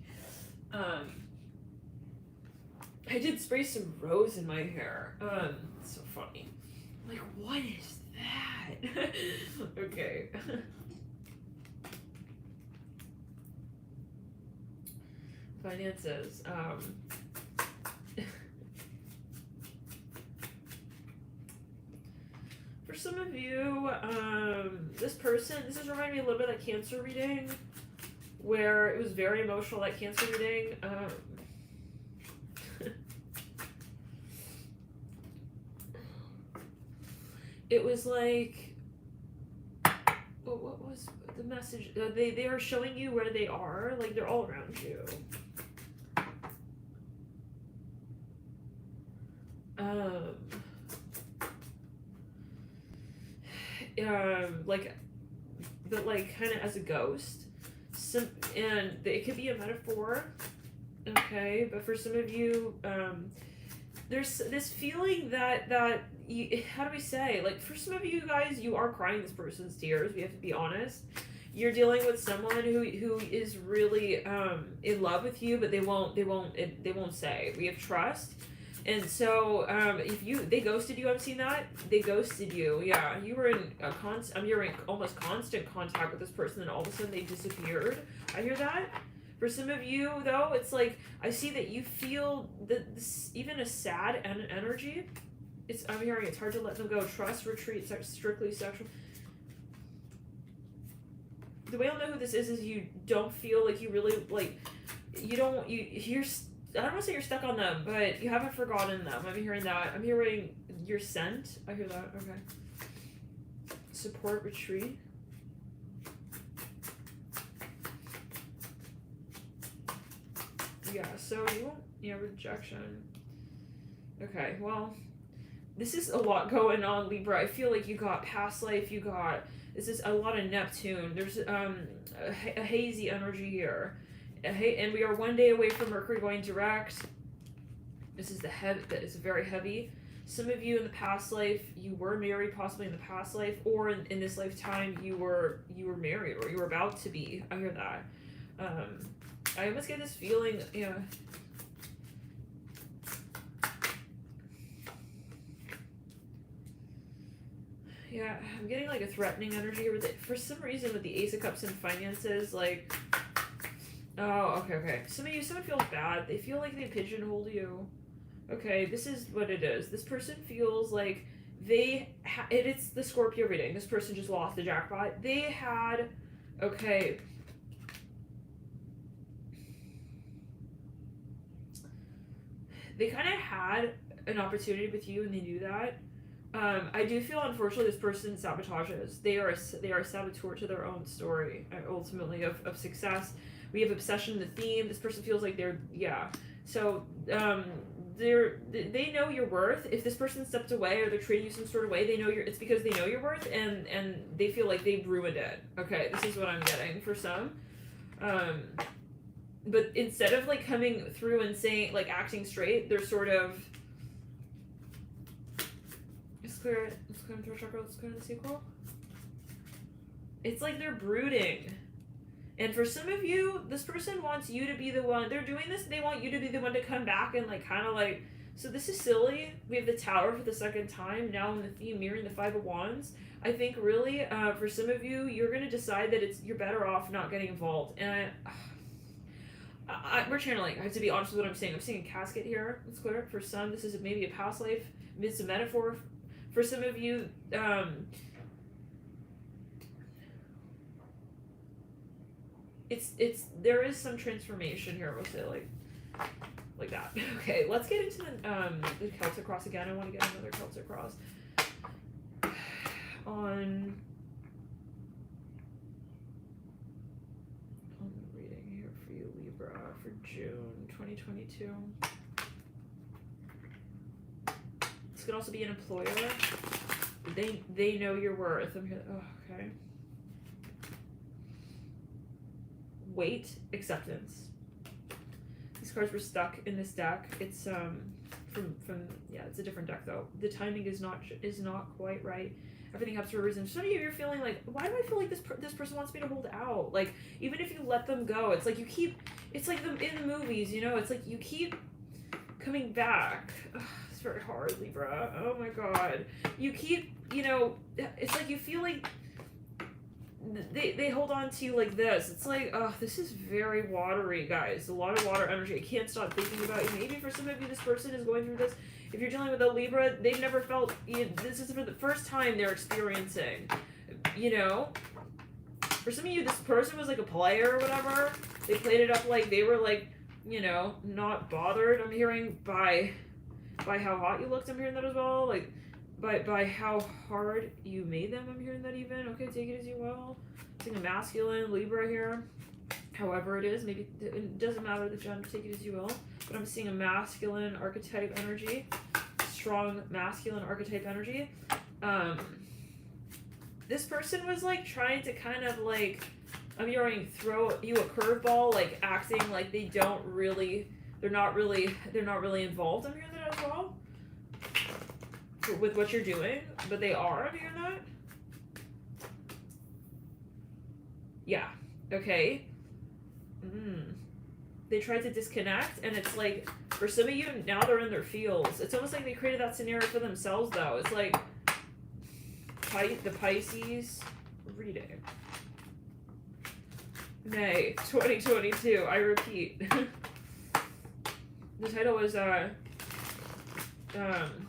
I did spray some rose in my hair. It's so funny. Like, what is that? Okay. Finances. For some of you, this is reminding me a little bit of that Cancer reading, where it was very emotional, that Cancer reading. It was like, what was the message? They are showing you where they are, like they're all around you. Like, but like kind of as a ghost. And it could be a metaphor, okay? But for some of you, there's this feeling that you, how do we say, like for some of you guys, you are crying this person's tears. We have to be honest. You're dealing with someone who is really in love with you, but they won't say. We have trust. And so, if they ghosted you, I've seen that. They ghosted you. Yeah, you were in I'm hearing almost constant contact with this person, and all of a sudden they disappeared. I hear that. For some of you, though, it's like I see that you feel this even a sad energy. I'm hearing it's hard to let them go. Trust, retreat, strictly sexual. The way I'll know who this is you don't feel like you really like. You're. I don't want to say you're stuck on them, but you haven't forgotten them. I'm hearing that. I'm hearing you're sent. I hear that. Okay. Support, retreat. Yeah, so you won't, rejection. Okay, well, this is a lot going on, Libra. I feel like you got past life, this is a lot of Neptune. There's a hazy energy here. And we are one day away from Mercury going direct. This is that is very heavy. Some of you in the past life, you were married, possibly in the past life, or in this lifetime, you were married, or you were about to be. I hear that. I almost get this feeling, yeah, I'm getting like a threatening energy here for some reason with the Ace of Cups and finances, like. Oh, okay. Someone feels bad. They feel like they pigeonholed you. Okay, this is what it is. This person feels like it's the Scorpio reading. This person just lost the jackpot. They had, okay. They kind of had an opportunity with you, and they knew that. I do feel, unfortunately, this person sabotages. They are a saboteur to their own story, ultimately, of success. We have obsession, the theme. This person feels like So, they know your worth. If this person stepped away or they're treating you some sort of way, it's because they know your worth, and they feel like they've ruined it. Okay, this is what I'm getting for some. But instead of like coming through and saying, like acting straight, they're sort of. Let's clear the throat chakra. Let's clear the sequel. It's like they're brooding. And for some of you, this person wants you to be the one. They're doing this. They want you to be the one to come back and like kind of like. So this is silly. We have the Tower for the second time now in the theme, mirroring the Five of Wands. I think really, for some of you, you're gonna decide that you're better off not getting involved. And we're channeling. I have to be honest with what I'm saying. I'm seeing a casket here. Let's clear it. For some, this is maybe a past life. It's a metaphor. For some of you, there is some transformation here. We'll say like that. Okay, let's get into the Celtic Cross again. I want to get another Celtic Cross on the reading here for you, Libra, for June 2022. can also be an employer. They know your worth. I'm here. Oh, okay. Weight, acceptance. These cards were stuck in this deck. It's from yeah, it's a different deck though. The timing is not quite right. Everything happens for a reason. Some of you, you're feeling like, why do I feel like this person wants me to hold out? Like, even if you let them go, it's like you keep. It's like in the movies, you know. It's like you keep coming back. Ugh, it's very hard, Libra. Oh my God. You keep, you know. It's like you feel like they hold on to you like this. It's like, oh, this is very watery, guys. A lot of water energy. I can't stop thinking about you. Maybe for some of you, this person is going through this. If you're dealing with a Libra, they've never felt, this is for the first time they're experiencing, you know? For some of you, this person was like a player or whatever. They played it up like they were like, you know, not bothered. I'm hearing by how hot you looked. I'm hearing that as well. Like, by how hard you made them. I'm hearing that even. Okay, take it as you will. Seeing a masculine Libra here. However it is, maybe it doesn't matter the gender, take it as you will. But I'm seeing a masculine archetype energy, strong masculine archetype energy. This person was like trying to kind of like, I'm hearing throw you a curveball, like acting like they're not really involved. I'm hearing that as well with what you're doing, but they are. I'm hearing that. Yeah. Okay. They tried to disconnect, and it's like, for some of you, now they're in their feels. It's almost like they created that scenario for themselves, though. It's like the Pisces Reading. May 2022. I repeat. The title was, I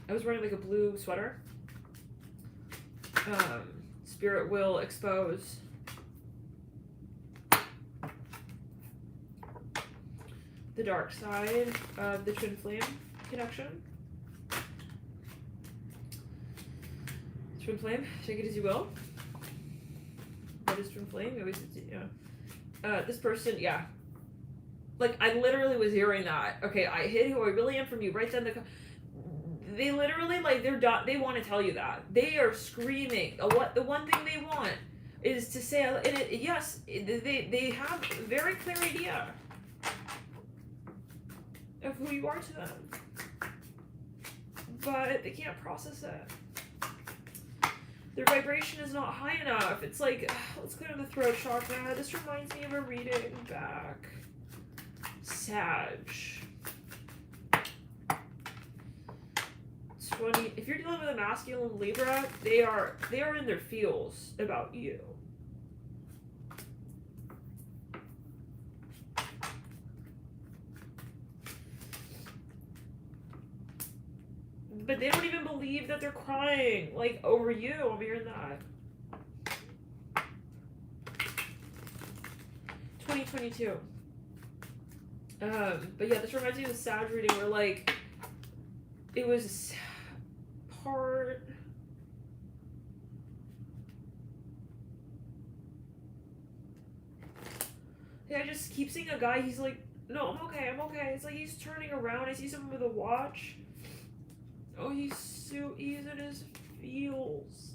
was wearing like a blue sweater. Spirit will expose. The dark side of the twin flame connection. Twin flame, take it as you will. What is twin flame? You always, yeah. This person, yeah. Like, I literally was hearing that. Okay, I hid who I really am from you. Right then, they literally, like, they want to tell you that. They are screaming. The one thing they want is to say, and yes, they have a very clear idea of who you are to them, but they can't process it. Their vibration is not high enough. It's like, let's go to the throat chakra. This reminds me of a reading back. Sag. 20. If you're dealing with a masculine Libra, they are in their feels about you. But they don't even believe that they're crying, like, over you. I'm hearing that. 2022. But yeah, this reminds me of the Sag reading where, like, it was hard. Yeah, I just keep seeing a guy, he's like, no, I'm okay. It's like he's turning around, I see someone with a watch. Oh, he's in his feels.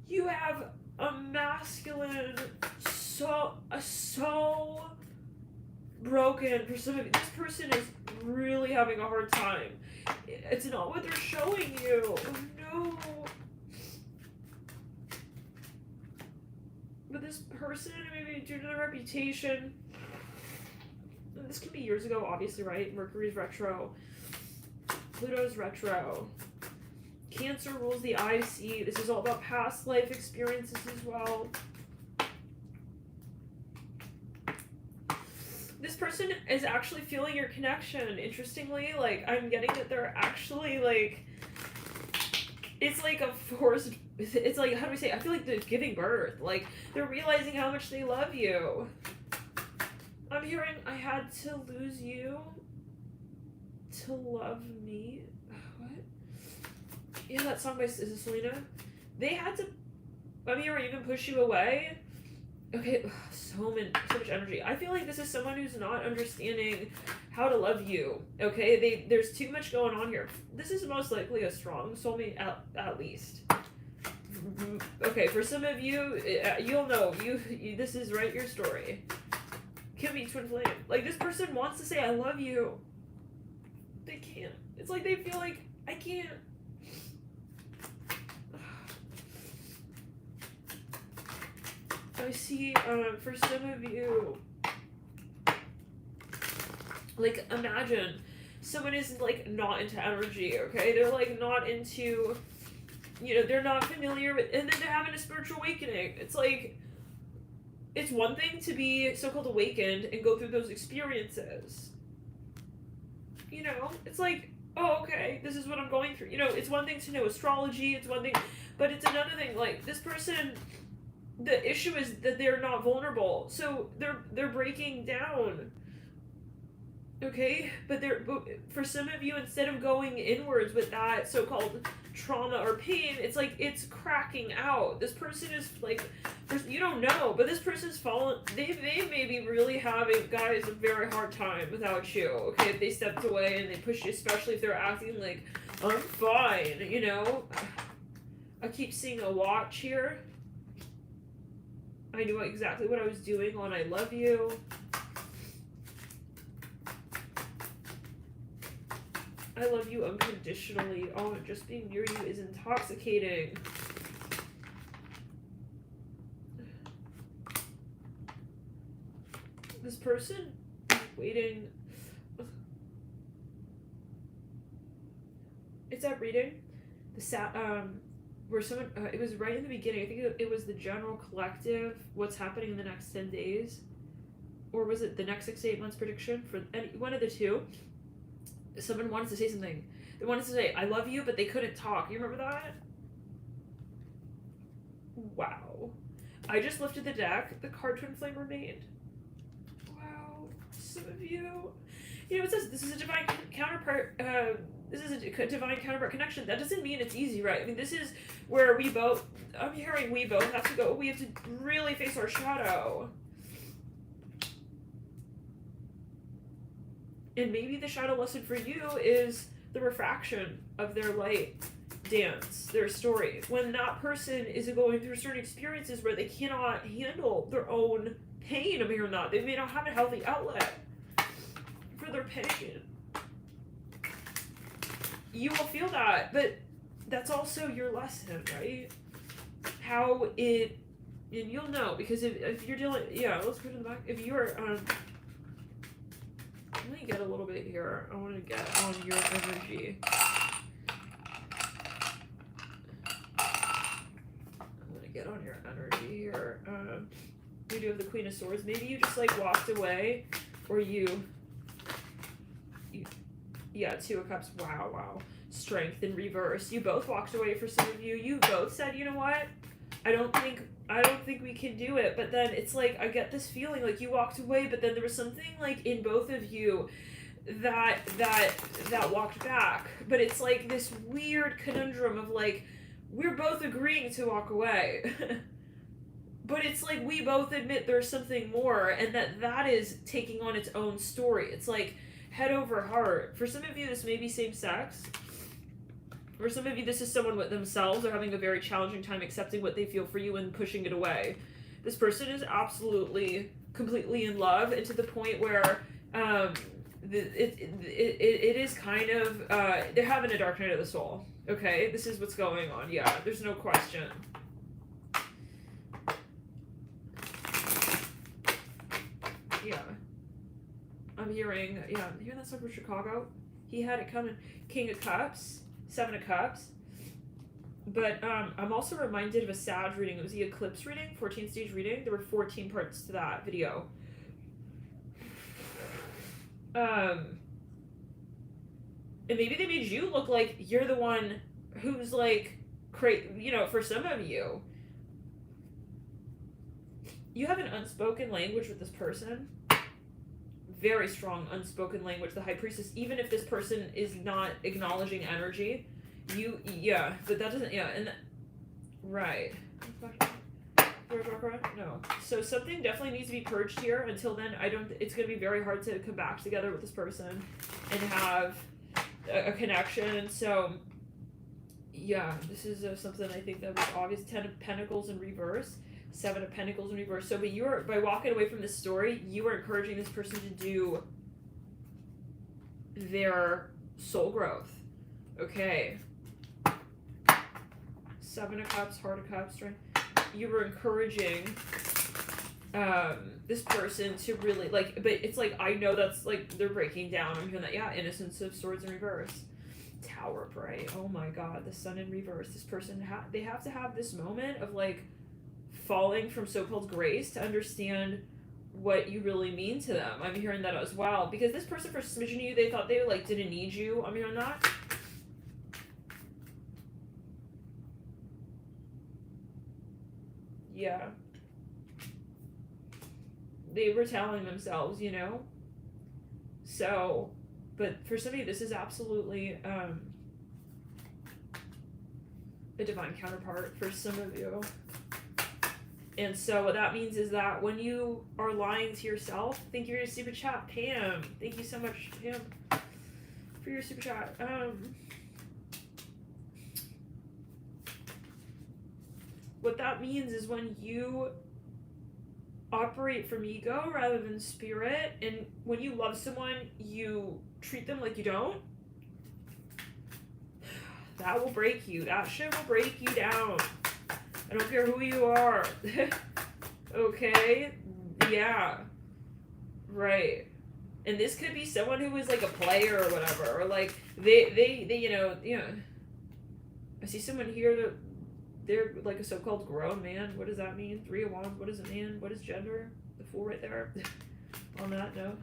You have a masculine, so broken for some of you. This person is really having a hard time. It's not what they're showing you. Oh, no. But this person, maybe due to their reputation, and this could be years ago, obviously, right? Mercury's retro. Pluto's retro. Cancer rules the IC. This is all about past life experiences as well. This person is actually feeling your connection. Interestingly, like, I'm getting that they're actually, like, it's like a forced, it's like, how do we say, I feel like they're giving birth. Like, they're realizing how much they love you. I'm hearing, I had to lose you to love me. What? Yeah, that song by, is it Selena? They had to, I'm hearing, even push you away Okay, so much energy. I feel like this is someone who's not understanding how to love you. Okay, there's too much going on here. This is most likely a strong soulmate at least. Okay, for some of you, you'll know you this is right your story. Could be twin flame. Like, this person wants to say I love you. They can't. It's like they feel like I can't. I see, for some of you, like, imagine someone is, like, not into energy, okay? They're, like, not into, you know, they're not familiar with, and then they're having a spiritual awakening. It's like, it's one thing to be so-called awakened and go through those experiences. You know, it's like, oh, okay, this is what I'm going through. You know, it's one thing to know astrology, it's one thing, but it's another thing, like, this person, the issue is that they're not vulnerable, so they're breaking down. Okay, but for some of you, instead of going inwards with that so-called trauma or pain, it's like it's cracking out. This person is like, you don't know, but this person's fallen. They may be really having, guys, a very hard time without you. Okay, if they stepped away and they pushed you, especially if they're acting like I'm fine. You know, I keep seeing a watch here. I knew exactly what I was doing on I love you. I love you unconditionally. Oh, and just being near you is intoxicating. This person is waiting. It's that reading. Where someone, it was right in the beginning. I think it was the general collective, what's happening in the next 10 days. Or was it the next 6 to 8 months prediction? For one of the two. Someone wanted to say something. They wanted to say, I love you, but they couldn't talk. You remember that? Wow. I just lifted the deck. The card Twin Flame remained. Wow. Some of you. You know, it says this is a divine counterpart. This is a divine counterpart connection. That doesn't mean it's easy, right? I mean, this is where we both, I'm hearing we both have to go. We have to really face our shadow. And maybe the shadow lesson for you is the refraction of their light dance, their story. When that person is going through certain experiences where they cannot handle their own pain, I mean, or not, they may not have a healthy outlet for their pain. You will feel that, but that's also your lesson, right? How it, and you'll know, because if you're dealing, yeah, let's go to the back. If you're, let me get a little bit here. I want to get on your energy. I'm going to get on your energy here. We do have the Queen of Swords. Maybe you just like walked away, or you yeah, Two of Cups. Wow. Strength in reverse. You both walked away for some of you. You both said, you know what? I don't think we can do it. But then it's like, I get this feeling like you walked away, but then there was something like in both of you that walked back. But it's like this weird conundrum of like, we're both agreeing to walk away. But it's like we both admit there's something more, and that is taking on its own story. It's like head over heart. For some of you, this may be same sex. For some of you, this is someone with themselves. They're having a very challenging time accepting what they feel for you and pushing it away. This person is absolutely, completely in love, and to the point where it is kind of, they're having a dark night of the soul. Okay, this is what's going on. Yeah, there's no question. Yeah. I'm hearing that stuff from Chicago. He had it coming. King of Cups, Seven of Cups. But I'm also reminded of a Sag reading. It was the eclipse reading, 14-stage reading. There were 14 parts to that video. And maybe they made you look like you're the one who's like, for some of you. You have an unspoken language with this person. Very strong unspoken language, the High Priestess. Even if this person is not acknowledging energy, but that doesn't, right. No. So something definitely needs to be purged here. Until then, it's going to be very hard to come back together with this person and have a connection. So, yeah, this is something I think that was obvious. 10 of Pentacles in reverse. 7 of Pentacles in reverse. So, but by walking away from this story, you are encouraging this person to do their soul growth. Okay. 7 of Cups, Heart of Cups, Strength. You were encouraging this person to really, like, but it's like, I know that's, like, they're breaking down. I'm hearing that, yeah, Innocence of Swords in reverse. Tower Prey. Oh my god, the Sun in reverse. This person, they have to have this moment of, like, falling from so-called grace to understand what you really mean to them. I'm hearing that as well. Because this person, for smidgen you, they thought they, like, didn't need you. I'm hearing that. Yeah. They were telling themselves, you know? So, but for some of you, this is absolutely a divine counterpart for some of you. And so what that means is that when you are lying to yourself, thank you for your super chat, Pam. Thank you so much, Pam, for your super chat. What that means is when you operate from ego rather than spirit, and when you love someone, you treat them like you don't, that will break you. That shit will break you down. I don't care who you are. Okay? Yeah. Right. And this could be someone who is like a player or whatever, or like they you know, I see someone here that they're like a so-called grown man. What does that mean? 3 of Wands. What is a man? What is gender? The Fool right there. On that note.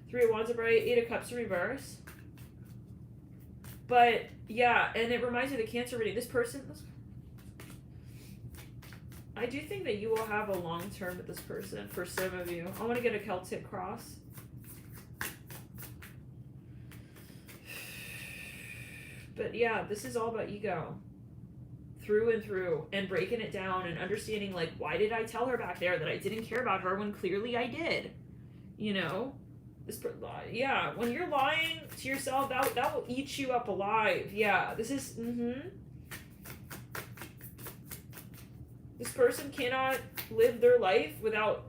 3 of Wands upright. 8 of Cups in reverse. But, yeah, and it reminds me of the Cancer reading. This person, I do think that you will have a long term with this person, for some of you. I want to get a Celtic Cross. But, yeah, this is all about ego. Through and through, and breaking it down and understanding, like, why did I tell her back there that I didn't care about her when clearly I did? You know? Yeah, when you're lying to yourself, that will eat you up alive. Yeah, this is, This person cannot live their life without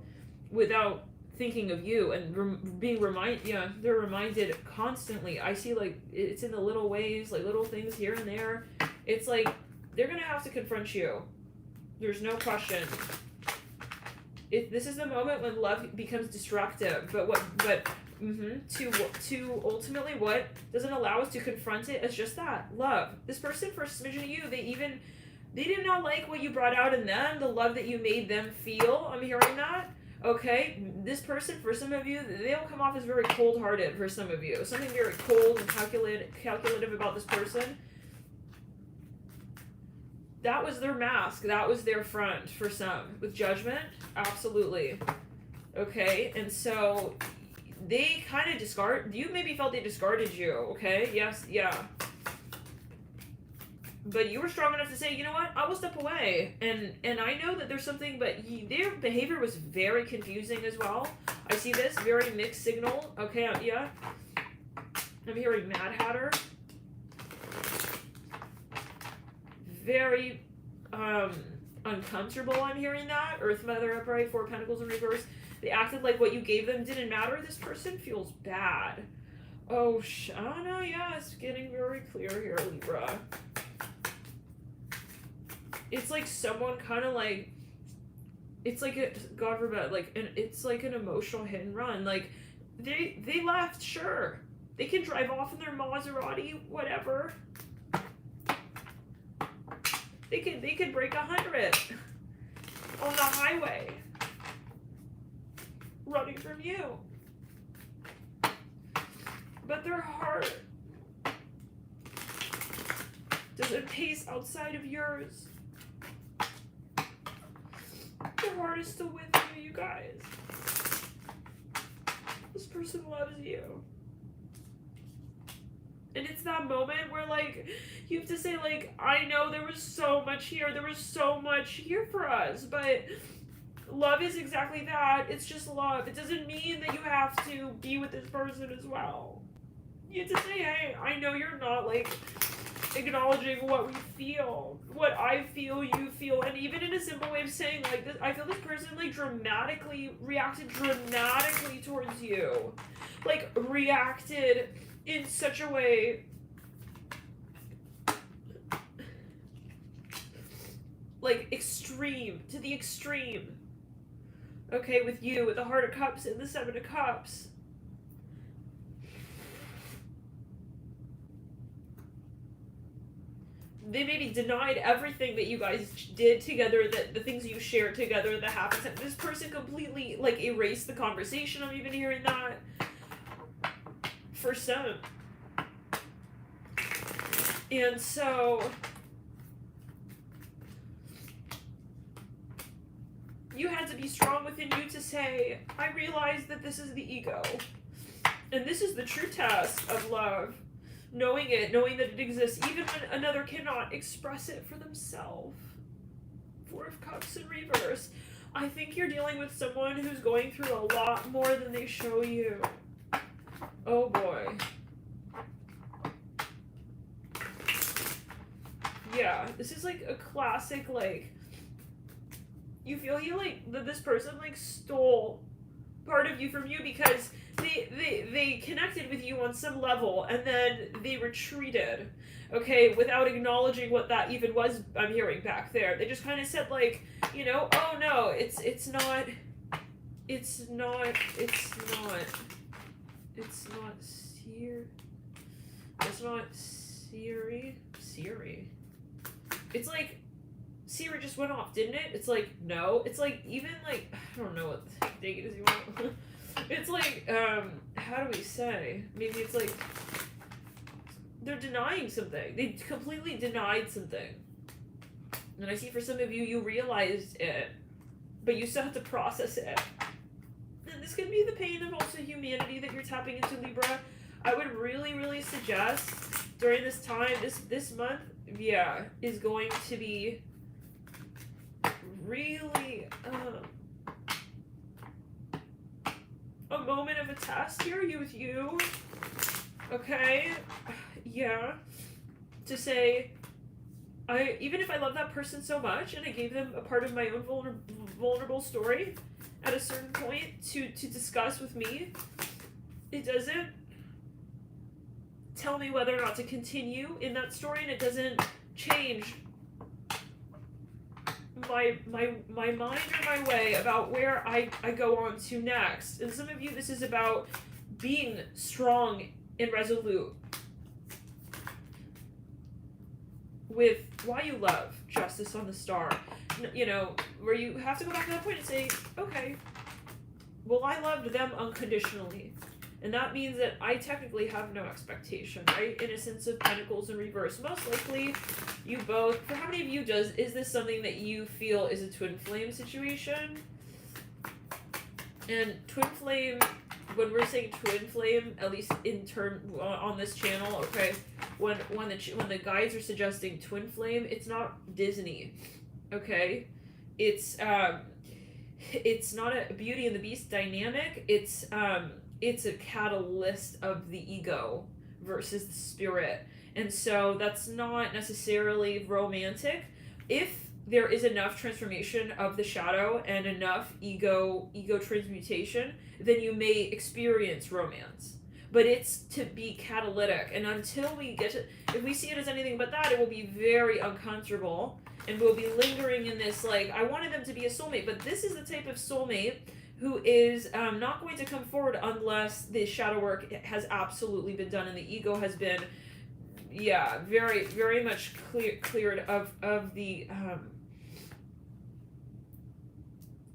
thinking of you and being reminded. Yeah, they're reminded constantly. I see, like, it's in the little ways, like little things here and there. It's like, they're going to have to confront you. There's no question. This is the moment when love becomes destructive. But to ultimately what doesn't allow us to confront it as just that, love. This person, for a smidgen of you, they did not like what you brought out in them, the love that you made them feel. I'm hearing that. Okay, this person, for some of you, they'll come off as very cold-hearted for some of you. Something very cold and calculative about this person. That was their mask. That was their front for some. With judgment, absolutely. Okay, and so they kind of you maybe felt they discarded you, okay? Yes, yeah. But you were strong enough to say, you know what, I will step away. And I know that there's something, but their behavior was very confusing as well. I see this, very mixed signal. Okay, yeah. I'm hearing Mad Hatter. Very uncomfortable, I'm hearing that. Earth Mother upright, 4 Pentacles in reverse. They acted like what you gave them didn't matter. This person feels bad. Oh, I know, yeah, it's getting very clear here, Libra. It's like someone kind of like, it's like, God forbid, like, it's like an emotional hit and run. Like, they left, sure. They can drive off in their Maserati, whatever. They could break 100 on the highway, running from you. But their heart doesn't pace outside of yours. Their heart is still with you, you guys. This person loves you. And it's that moment where, like, you have to say, like, I know there was so much here. There was so much here for us. But Love is exactly that. It's just love. It doesn't mean that you have to be with this person as well. You have to say, hey, I know you're not, like, acknowledging what we feel, what I feel, you feel, and even in a simple way of saying, like, this, I feel this person, like, reacted dramatically towards you. Like, reacted in such a way, like, extreme, to the extreme. Okay, with you, with the Heart of Cups and the Seven of Cups. They maybe denied everything that you guys did together, that the things you shared together, that happened. This person completely, like, erased the conversation. I'm even hearing that. For some. And so you had to be strong within you to say, I realize that this is the ego. And this is the true test of love. Knowing it, knowing that it exists, even when another cannot express it for themselves. Four of Cups in reverse. I think you're dealing with someone who's going through a lot more than they show you. Oh boy. Yeah, this is like a classic, like, you feel that this person, like, stole part of you from you because they connected with you on some level and then they retreated, okay, without acknowledging what that even was. I'm hearing back there. They just kind of said, like, you know, oh no, it's not Siri. It's like Siri just went off, didn't it? It's like, no. It's like, even, like, I don't know what the dang it is you want. It's like, how do we say? Maybe it's like, they're denying something. They completely denied something. And I see for some of you, you realized it, but you still have to process it. And this could be the pain of also humanity that you're tapping into, Libra. I would really, really suggest during this time, this month, yeah, is going to be really a moment of a test here, with you, okay? Yeah, to say, even if I love that person so much and I gave them a part of my own vulnerable story at a certain point to discuss with me, it doesn't tell me whether or not to continue in that story, and it doesn't change my mind or my way about where I go on to next. And some of you, this is about being strong and resolute with why you love. Justice on the Star. You know, where you have to go back to that point and say, okay, well, I loved them unconditionally. And that means that I technically have no expectation, right? Innocence of Pentacles in reverse. Most likely, you both... For how many of you is this something that you feel is a twin flame situation? And twin flame, when we're saying twin flame, at least in term on this channel, okay, when the guides are suggesting twin flame, it's not Disney, okay? It's not a Beauty and the Beast dynamic. It's a catalyst of the ego versus the spirit. And so that's not necessarily romantic. If there is enough transformation of the shadow and enough ego transmutation, then you may experience romance. But it's to be catalytic. And until we get to, if we see it as anything but that, it will be very uncomfortable. And we'll be lingering in this, like, I wanted them to be a soulmate. But this is the type of soulmate who is not going to come forward unless the shadow work has absolutely been done and the ego has been, yeah, very, very much cleared of the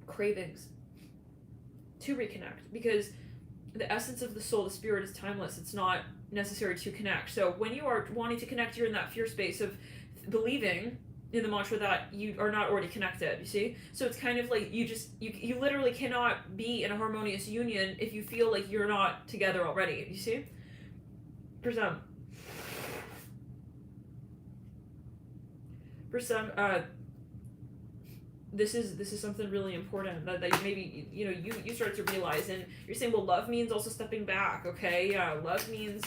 cravings to reconnect. Because the essence of the soul, the spirit, is timeless. It's not necessary to connect. So when you are wanting to connect, you're in that fear space of believing in the mantra that you are not already connected, you see? So it's kind of like you literally cannot be in a harmonious union if you feel like you're not together already, you see? For some, this is something really important that you maybe, you know, you start to realize. And you're saying, well, love means also stepping back. Okay, yeah, love means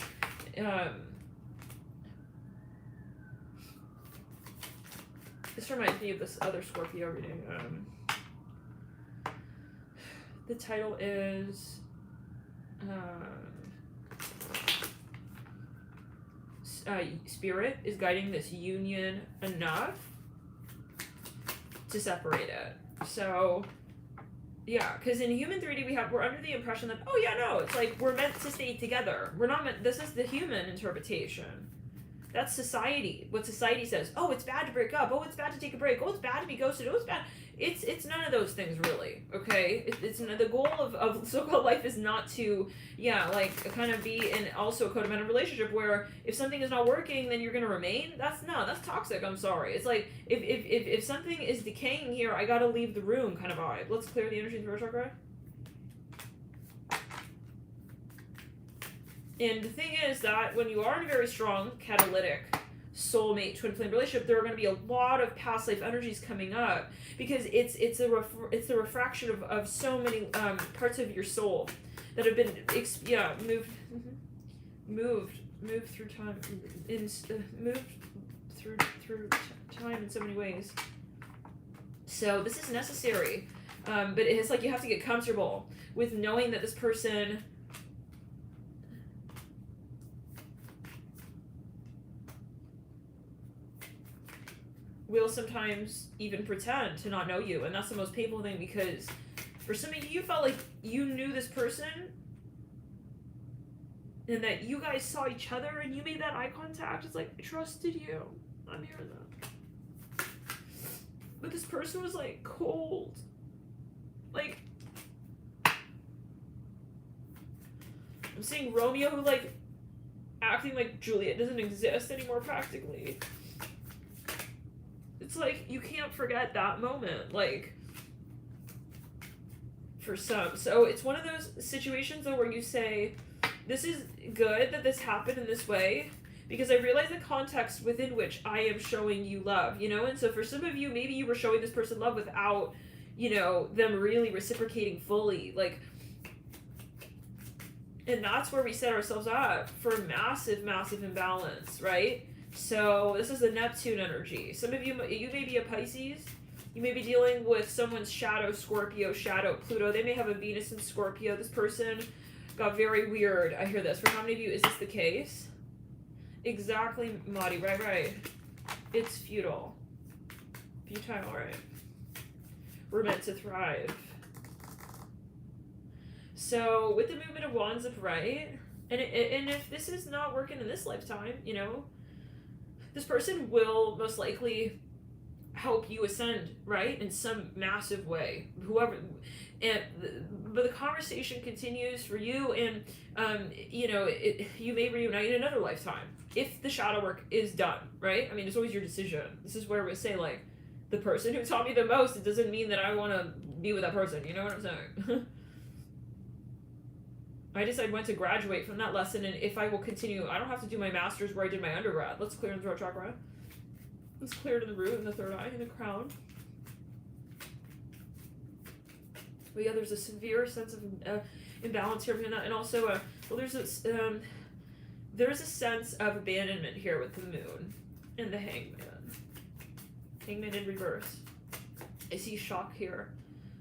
this reminds me of this other Scorpio reading. The title is Spirit is guiding this union enough to separate it. So yeah, because in human 3D we're under the impression that, oh yeah, no, it's like we're meant to stay together. We're not meant. This is the human interpretation. That's society. What society says. Oh, it's bad to break up. Oh, it's bad to take a break. Oh, it's bad to be ghosted. Oh, it's bad. It's none of those things really. Okay, it's the goal of so-called life is not to, yeah, like kind of be in also a codependent relationship where if something is not working, then you're gonna remain. That's toxic. I'm sorry. It's like if something is decaying here, I gotta leave the room kind of vibe. Let's clear the energy in the first chakra. And the thing is that when you are in a very strong catalytic soulmate twin flame relationship, there are going to be a lot of past life energies coming up because it's the refraction of so many parts of your soul that have been moved through time moved through time in so many ways. So this is necessary, but it's like you have to get comfortable with knowing that this person will sometimes even pretend to not know you, and that's the most painful thing, because for some of you, you felt like you knew this person and that you guys saw each other and you made that eye contact. It's like, I trusted you. I'm hearing that. But this person was like cold. Like, I'm seeing Romeo who like acting like Juliet doesn't exist anymore practically. It's like, you can't forget that moment, like, for some. So it's one of those situations, though, where you say, this is good that this happened in this way, because I realize the context within which I am showing you love, you know? And so for some of you, maybe you were showing this person love without, you know, them really reciprocating fully, like, and that's where we set ourselves up for massive, massive imbalance, right? So this is the Neptune energy. Some of you may be a Pisces. You may be dealing with someone's shadow Scorpio, shadow Pluto. They may have a Venus in Scorpio. This person got very weird. I hear this. For how many of you is this the case? Exactly, Madi. Right. It's futile. Futile, right? We're meant to thrive. So with the movement of wands upright, and if this is not working in this lifetime, you know, this person will most likely help you ascend, right, in some massive way. Whoever, but the conversation continues for you, and you know, you may reunite in another lifetime if the shadow work is done, right? I mean, it's always your decision. This is where we say, like, the person who taught me the most. It doesn't mean that I want to be with that person. You know what I'm saying? I decide when to graduate from that lesson, and if I will continue, I don't have to do my master's where I did my undergrad. Let's clear the throat chakra. Let's clear to the root and the third eye and the crown. But yeah, there's a severe sense of imbalance here, and also, well, there's a sense of abandonment here with the moon and the hangman. Hangman in reverse. I see shock here.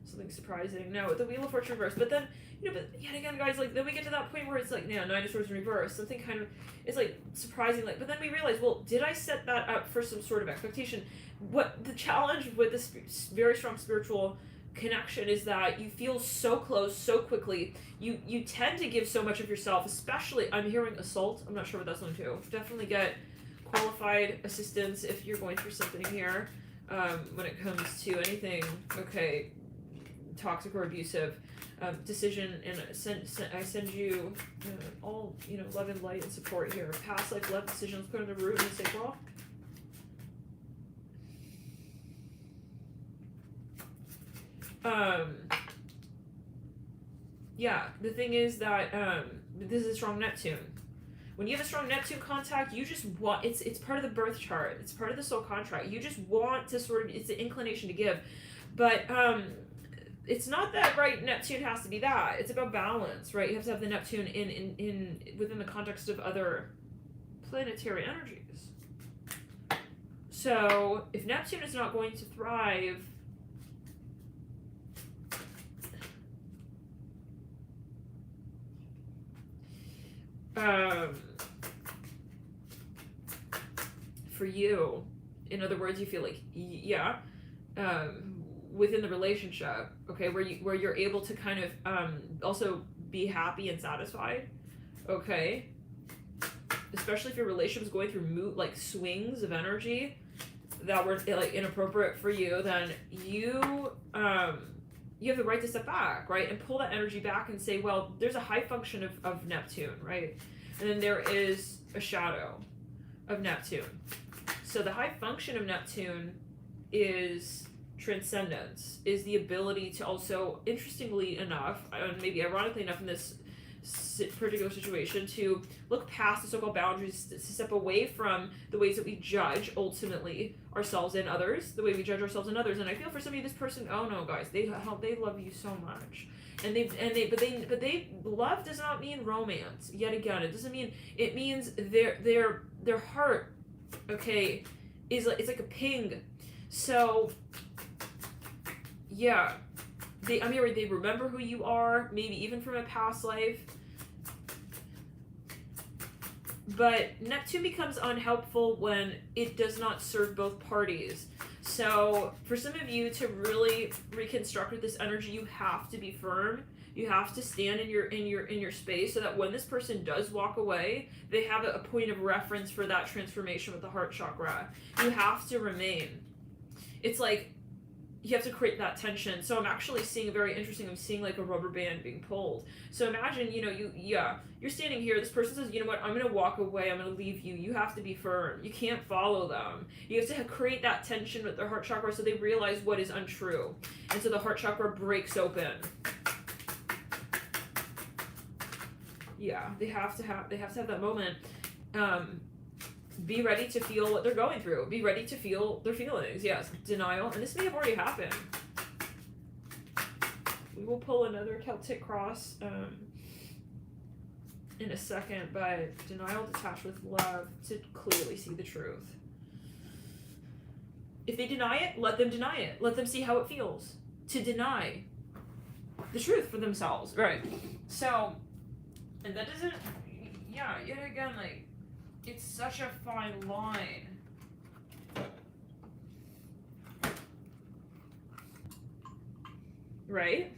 Something surprising. No, with the Wheel of Fortune reverse, but then, you know, but yet again, guys, like, then we get to that point where it's like, Nine of Swords in reverse. Something kind of, it's like surprising, like, but then we realize, well, did I set that up for some sort of expectation? What the challenge with this very strong spiritual connection is that you feel so close so quickly. You tend to give so much of yourself, especially, I'm hearing assault. I'm not sure what that's on too. Definitely get qualified assistance if you're going through something here. When it comes to anything, okay, toxic or abusive. Decision, and I send you all, you know, love and light and support here. Past life love decisions, put in the root and the sacral. Yeah, the thing is that this is a strong Neptune. When you have a strong Neptune contact, you just want, it's part of the birth chart. It's part of the soul contract. You just want to sort of, it's an inclination to give. But it's not that, right, Neptune has to be that. It's about balance, right? You have to have the Neptune in within the context of other planetary energies. So if Neptune is not going to thrive, for you, in other words, you feel like, within the relationship, okay, where you're able to kind of also be happy and satisfied, okay, especially if your relationship is going through swings of energy that were like inappropriate for you, then you have the right to step back, right, and pull that energy back and say, well, there's a high function of Neptune, right, and then there is a shadow of Neptune. So the high function of Neptune is transcendence, is the ability to also, interestingly enough, and maybe ironically enough in this particular situation, to look past the so-called boundaries, to step away from the ways that we judge ultimately ourselves and others, the way we judge ourselves and others. And I feel for some of you, this person, oh no, guys, they love you so much, but love does not mean romance. Yet again, it doesn't mean, it means their heart, okay, it's like a ping. So yeah, they remember who you are, maybe even from a past life. But Neptune becomes unhelpful when it does not serve both parties. So for some of you to really reconstruct with this energy, you have to be firm. You have to stand in your space, so that when this person does walk away, they have a point of reference for that transformation with the heart chakra. You have to remain. It's like you have to create that tension. So I'm actually seeing I'm seeing like a rubber band being pulled. So imagine, you're standing here, this person says, you know what, I'm gonna walk away, I'm gonna leave you. You have to be firm. You can't follow them. You have to create that tension with their heart chakra so they realize what is untrue. And so the heart chakra breaks open. Yeah, they have to have that moment. Be ready to feel what they're going through. Be ready to feel their feelings. Yes, denial, and this may have already happened. We will pull another Celtic Cross in a second, but denial detached with love to clearly see the truth. If they deny it, let them deny it. Let them see how it feels to deny the truth for themselves, right? So, and that doesn't, yet again, like, it's such a fine line. Right?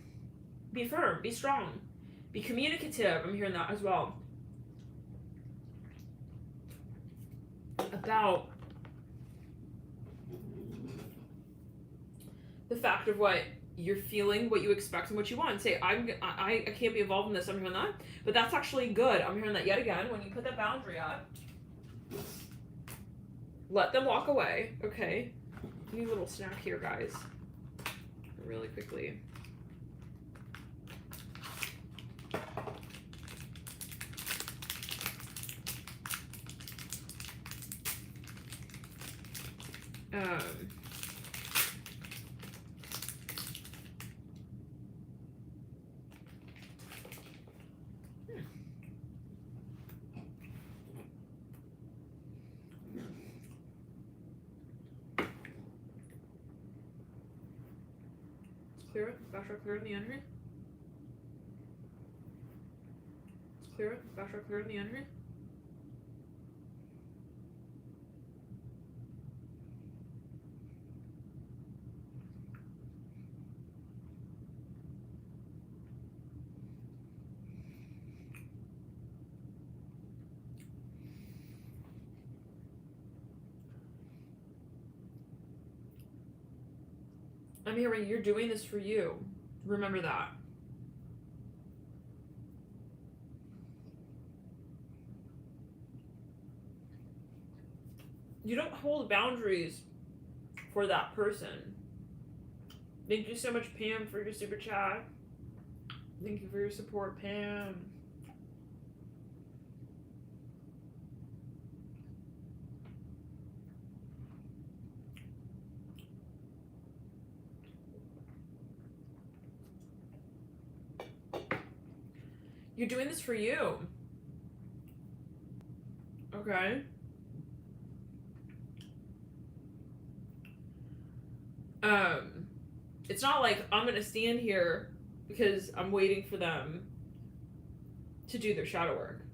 Be firm, be strong, be communicative. I'm hearing that as well. About the fact of what you're feeling, what you expect, and what you want. Say, I can't be involved in this. I'm hearing that. But that's actually good. I'm hearing that yet again. When you put that boundary up, let them walk away, okay? Give me a little snack here, guys. Really quickly. Clear it. Backtrack clear in the energy. Clear it. Backtrack clear in the energy. I'm hearing you're doing this for you. Remember that. You don't hold boundaries for that person. Thank you so much, Pam, for your super chat. Thank you for your support, Pam. You're doing this for you. Okay? It's not like I'm gonna stand here because I'm waiting for them to do their shadow work.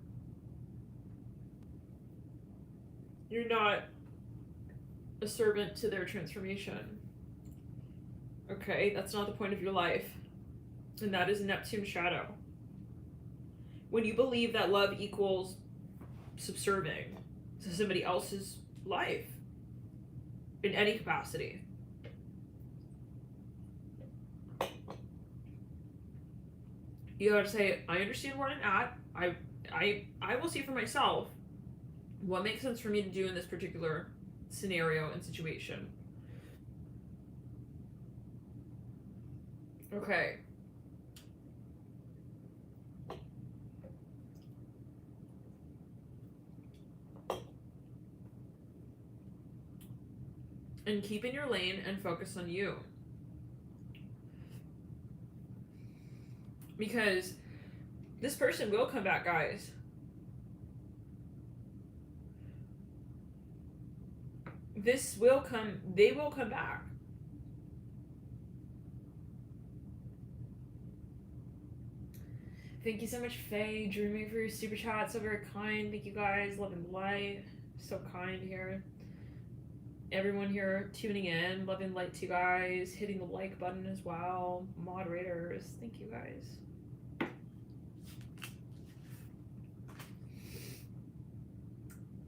You're not a servant to their transformation. Okay, that's not the point of your life. And that is Neptune Shadow. When you believe that love equals subserving to somebody else's life in any capacity. You gotta say, I understand where I'm at. I will see for myself what makes sense for me to do in this particular scenario and situation. Okay. And keep in your lane and focus on you. Because this person will come back, guys. They will come back. Thank you so much, Faye, Dreaming, for your super chat. So very kind. Thank you guys. Love and light. So kind here. Everyone here tuning in. Love and light to you guys. Hitting the like button as well. Moderators. Thank you guys.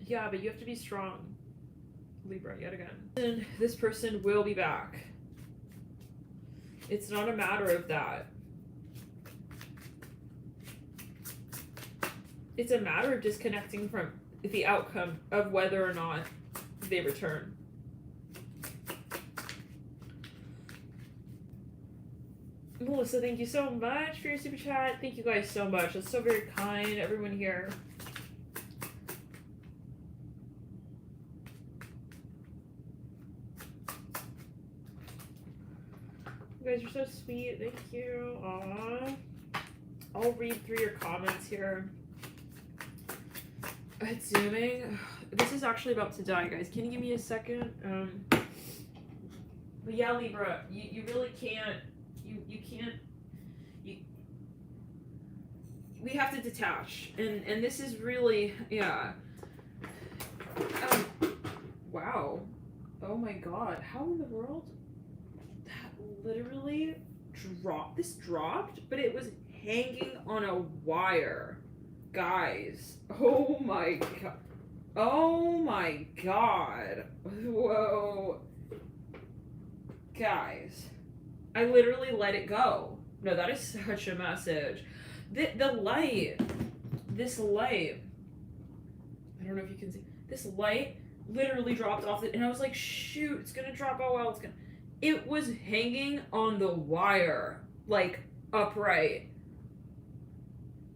Yeah, but you have to be strong. Libra, yet again. And this person will be back. It's not a matter of that. It's a matter of disconnecting from the outcome of whether or not they return. Melissa, thank you so much for your super chat. Thank you guys so much. That's so very kind, everyone here. You guys are so sweet. Thank you. Aww. I'll read through your comments here. It's zooming. This is actually about to die, guys. Can you give me a second? But yeah, Libra, you really can't. You can't. We have to detach, and this is really, yeah. Wow. Oh my God. How in the world? That literally dropped. This dropped, but it was hanging on a wire. Guys, oh my God. Oh my God. Whoa. Guys, I literally let it go. No, that is such a message. The light, this light, I don't know if you can see, this light literally dropped off and I was like, shoot, it's gonna drop. Oh well, it was hanging on the wire, like upright.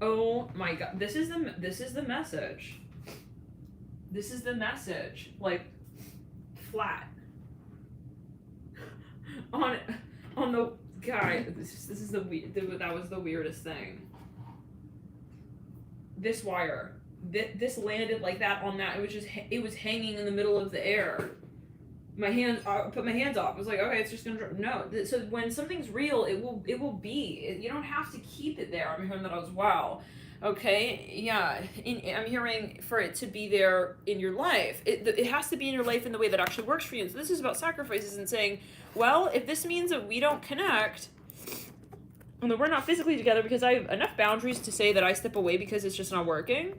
Oh my God, this is the message. This is the message, like flat on the guy. This is that was the weirdest thing. This wire, this landed like that on that. It was hanging in the middle of the air. My hands, I put my hands off. I was like, okay, it's just gonna drop. No, so when something's real, it will be. You don't have to keep it there. I'm hearing that as well. Okay, yeah, I'm hearing for it to be there in your life. It has to be in your life in the way that actually works for you. And so this is about sacrifices and saying, well, if this means that we don't connect, and that we're not physically together because I have enough boundaries to say that I step away because it's just not working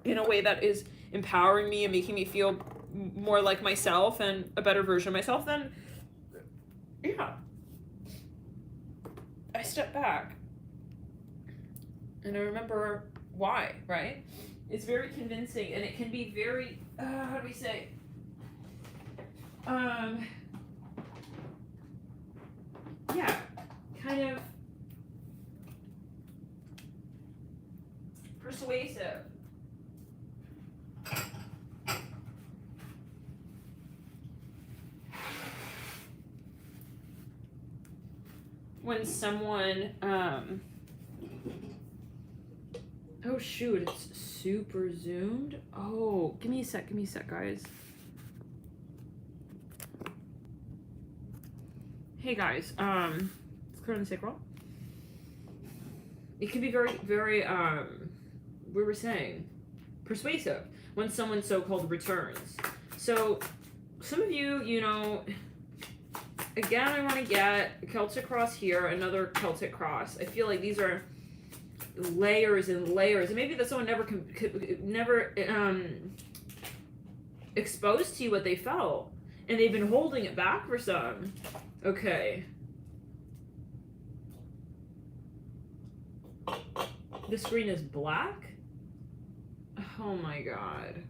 in a way that is empowering me and making me feel more like myself and a better version of myself, then yeah, I step back. And I remember why, right? It's very convincing and it can be very, how do we say? Yeah, kind of persuasive. When someone shoot, it's super zoomed. Oh, give me a sec, guys. Hey guys, let's clear on the sacral. It can be very, very, we were saying, persuasive when someone so-called returns. So, some of you, you know, again, I want to get Celtic Cross here, another Celtic Cross. I feel like these are layers and layers, and maybe that someone never exposed to you what they felt, and they've been holding it back for some. Okay. The screen is black? Oh my god.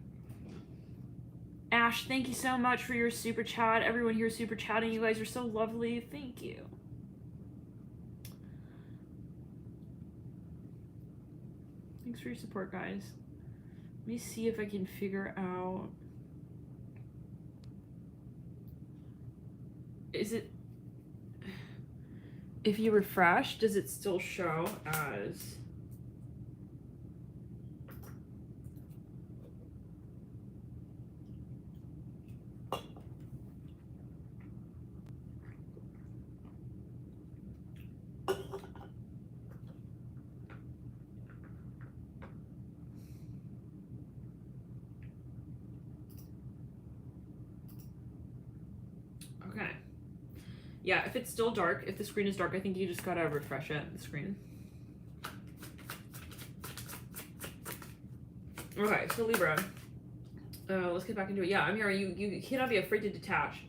Ash, thank you so much for your super chat. Everyone here super chatting. You guys are so lovely. Thank you. Thanks for your support, guys. Let me see if I can figure out... Is it... If you refresh, does it still show as... Okay. Yeah, if it's still dark, if the screen is dark, I think you just gotta refresh it, the screen. Okay, so Libra. Let's get back into it. Yeah, I'm hearing you cannot be afraid to detach.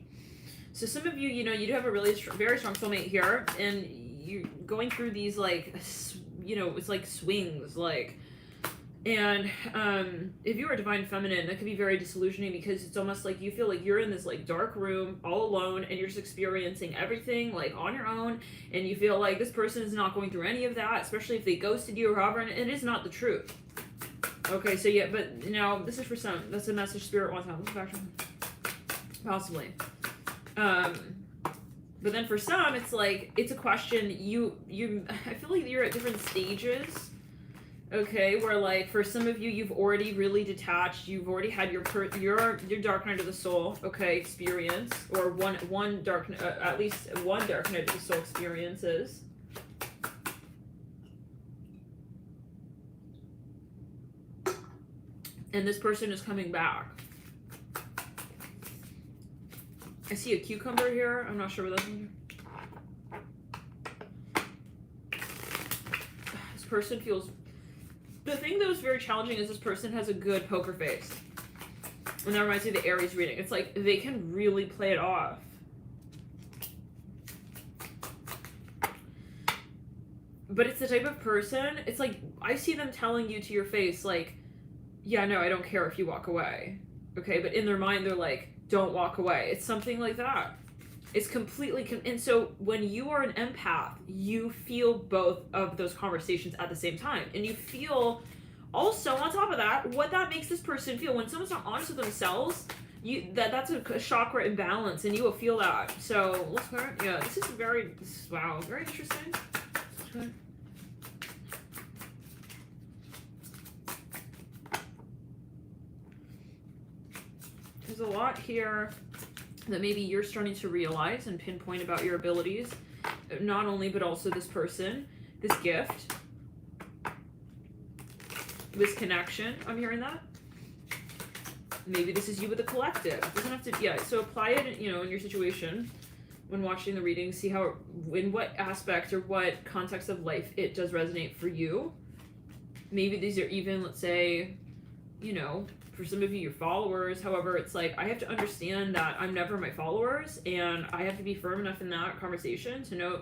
So some of you, you know, you do have a really very strong soulmate here, and you're going through these, like, you know, it's like swings, like, and if you are divine feminine, that could be very disillusioning, because it's almost like you feel like you're in this, like, dark room all alone, and you're just experiencing everything, like, on your own, and you feel like this person is not going through any of that, especially if they ghosted you or however, and it is not the truth. Okay, so yeah, but, you know, this is for some. That's a message Spirit wants to have. Possibly. But then for some, it's like, it's a question, I feel like you're at different stages, okay, where, like, for some of you, you've already really detached, you've already had your dark night of the soul, okay, experience, or one dark, at least one dark night of the soul experiences. And this person is coming back. I see a cucumber here. I'm not sure what that is. This person feels... The thing that was very challenging is this person has a good poker face. And that reminds me of the Aries reading. It's like, they can really play it off. But it's the type of person, it's like, I see them telling you to your face, like, yeah, no, I don't care if you walk away. Okay, but in their mind, they're like, don't walk away. It's something like that. It's completely... and so when you are an empath, you feel both of those conversations at the same time. And you feel also, on top of that, what that makes this person feel. When someone's not honest with themselves, that's a chakra imbalance, and you will feel that. So, let's start. Yeah, this is very interesting. Okay. There's a lot here that maybe you're starting to realize and pinpoint about your abilities. Not only, but also this person, this gift, this connection. I'm hearing that. Maybe this is you with a collective. It doesn't have to, yeah, so apply it, you know, in your situation when watching the reading. See how, in what aspect or what context of life it does resonate for you. Maybe these are even, let's say, you know, for some of you, your followers. However, it's like, I have to understand that I'm never my followers, and I have to be firm enough in that conversation to know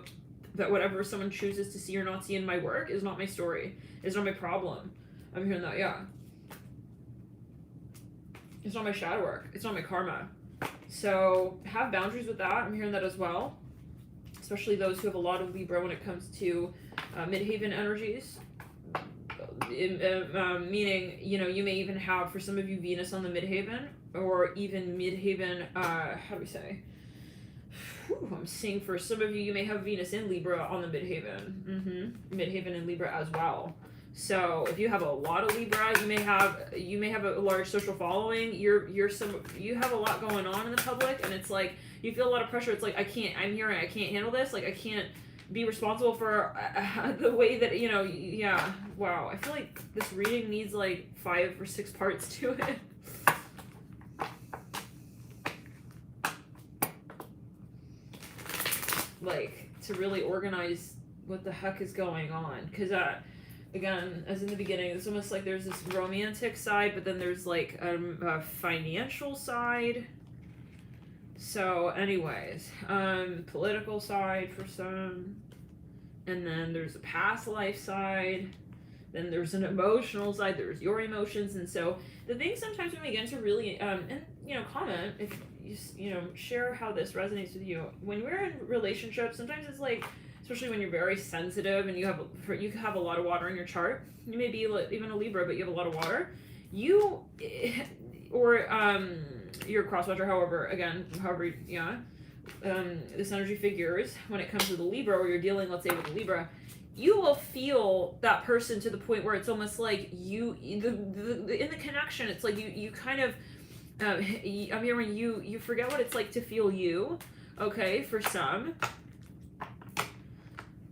that whatever someone chooses to see or not see in my work is not my story. It's not my problem. I'm hearing that, yeah. It's not my shadow work. It's not my karma. So have boundaries with that. I'm hearing that as well. Especially those who have a lot of Libra when it comes to Midheaven energies. Meaning, you know, you may even have, for some of you, Venus on the Midheaven, or even Midheaven, how do we say? Whew, I'm seeing for some of you, you may have Venus in Libra on the Midheaven. Midheaven and Libra as well. So if you have a lot of Libra, you may have a large social following. You have a lot going on in the public, and it's like you feel a lot of pressure. It's like I can't handle this. Like I can't be responsible for the way that yeah. Wow, I feel like this reading needs like 5 or 6 parts to it. Like to really organize what the heck is going on, because again, as in the beginning, it's almost like there's this romantic side, but then there's like a financial side. So anyways, political side for some, and then there's a past life side, then there's an emotional side, there's your emotions. And so the thing sometimes when we get into really and comment if you share how this resonates with you. When we're in relationships, sometimes it's like, especially when you're very sensitive and you have a lot of water in your chart. You may be even a Libra, but you have a lot of water. Or you're a cross-watcher, however, this energy figures when it comes to the Libra, or you're dealing, let's say, with a Libra, you will feel that person to the point where it's almost like in the connection, it's like you kind of, I'm hearing you forget what it's like to feel you, okay, for some.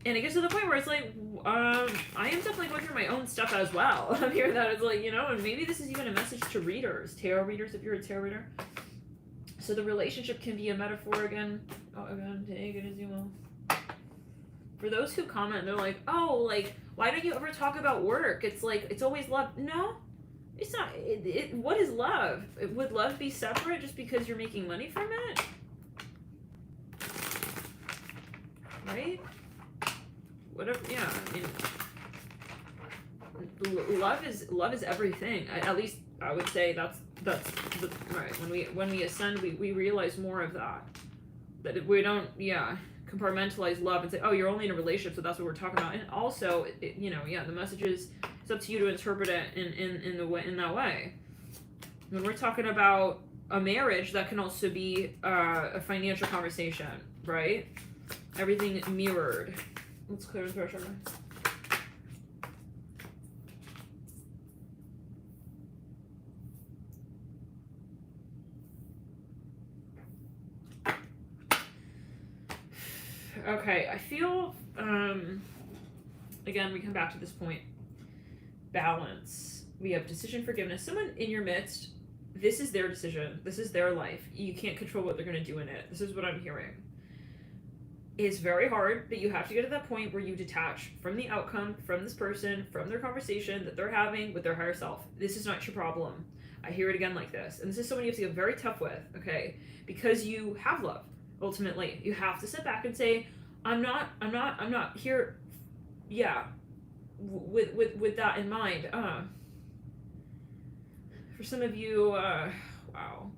And it gets to the point where it's like, I am definitely going through my own stuff as well. I'm hearing that it's like, and maybe this is even a message to readers, tarot readers, if you're a tarot reader. So the relationship can be a metaphor again. Take it as you will. For those who comment, they're like, oh, like, why don't you ever talk about work? It's like, it's always love. No, it's not. What is love? Would love be separate just because you're making money from it? Right? Whatever, yeah, I mean, love is everything. At least I would say that's right. When we ascend, we realize more of that we don't compartmentalize love and say, oh, you're only in a relationship, so that's what we're talking about. And also, the message is, it's up to you to interpret it in that way. When we're talking about a marriage, that can also be a financial conversation, right? Everything mirrored. Let's clear the pressure. Okay, I feel, again, we come back to this point. Balance. We have decision forgiveness. Someone in your midst, this is their decision. This is their life. You can't control what they're going to do in it. This is what I'm hearing. It's very hard, but you have to get to that point where you detach from the outcome, from this person, from their conversation that they're having with their higher self. This is not your problem. I hear it again like this. And this is someone you have to get very tough with, okay? Because you have love, ultimately. You have to sit back and say, I'm not here, with that in mind. For some of you, wow.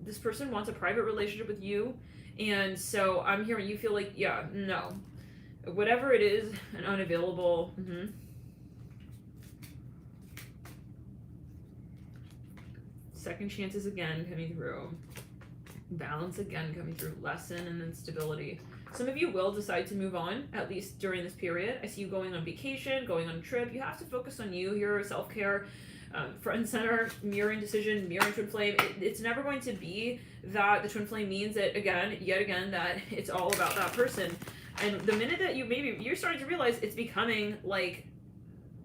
This person wants a private relationship with you. And so I'm hearing you feel like, no. Whatever it is, an unavailable. Second chances again coming through. Balance again coming through. Lesson and then stability. Some of you will decide to move on, at least during this period. I see you going on vacation, going on a trip. You have to focus on you here, self-care. Front and center, mirroring decision, mirroring twin flame. It's never going to be that the twin flame means that yet again, that it's all about that person. And the minute that you're starting to realize it's becoming like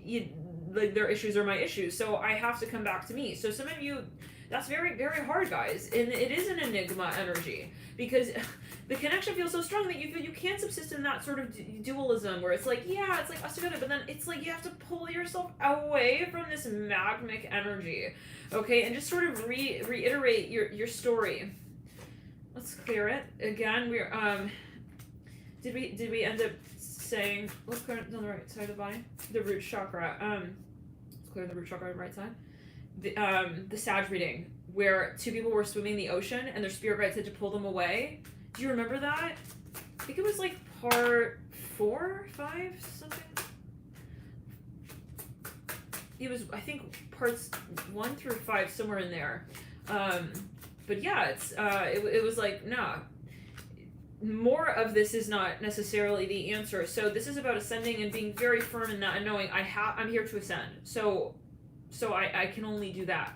their issues are my issues, so I have to come back to me. So some of you, that's very, very hard, guys. And it is an enigma energy, because the connection feels so strong that you feel you can't subsist in that sort of dualism where it's like, it's like us together, but then it's like you have to pull yourself away from this magmic energy, okay? And just sort of reiterate your story. Let's clear it. Again, we're, did we end up saying, let's clear it on the right side of the body? The root chakra. Let's clear the root chakra on the right side. The Sag reading, where 2 people were swimming in the ocean and their spirit guide said to pull them away. Do you remember that? I think it was like part 4, 5, something. It was, I think, parts 1 through 5, somewhere in there. But yeah, it was like, nah. more of this is not necessarily the answer. So this is about ascending and being very firm in that and knowing I'm here to ascend. So I can only do that.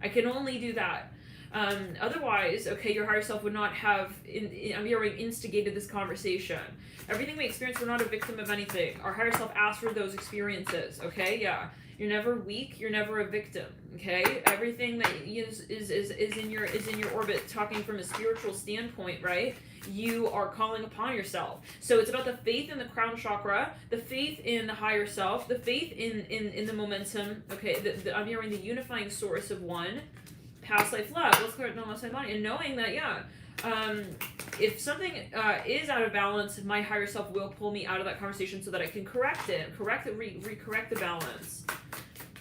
I can only do that. Otherwise, okay, your higher self would not have, I'm hearing, instigated this conversation. Everything we experience, we're not a victim of anything. Our higher self asked for those experiences, okay? Yeah. You're never weak, you're never a victim, okay? Everything that is in your orbit, talking from a spiritual standpoint, right? You are calling upon yourself. So it's about the faith in the crown chakra, the faith in the higher self, the faith in the momentum, okay? I'm hearing the unifying source of one, past life love. Let's clear it, no less body, and knowing that, yeah, if something is out of balance, my higher self will pull me out of that conversation so that I can correct it, recorrect the balance.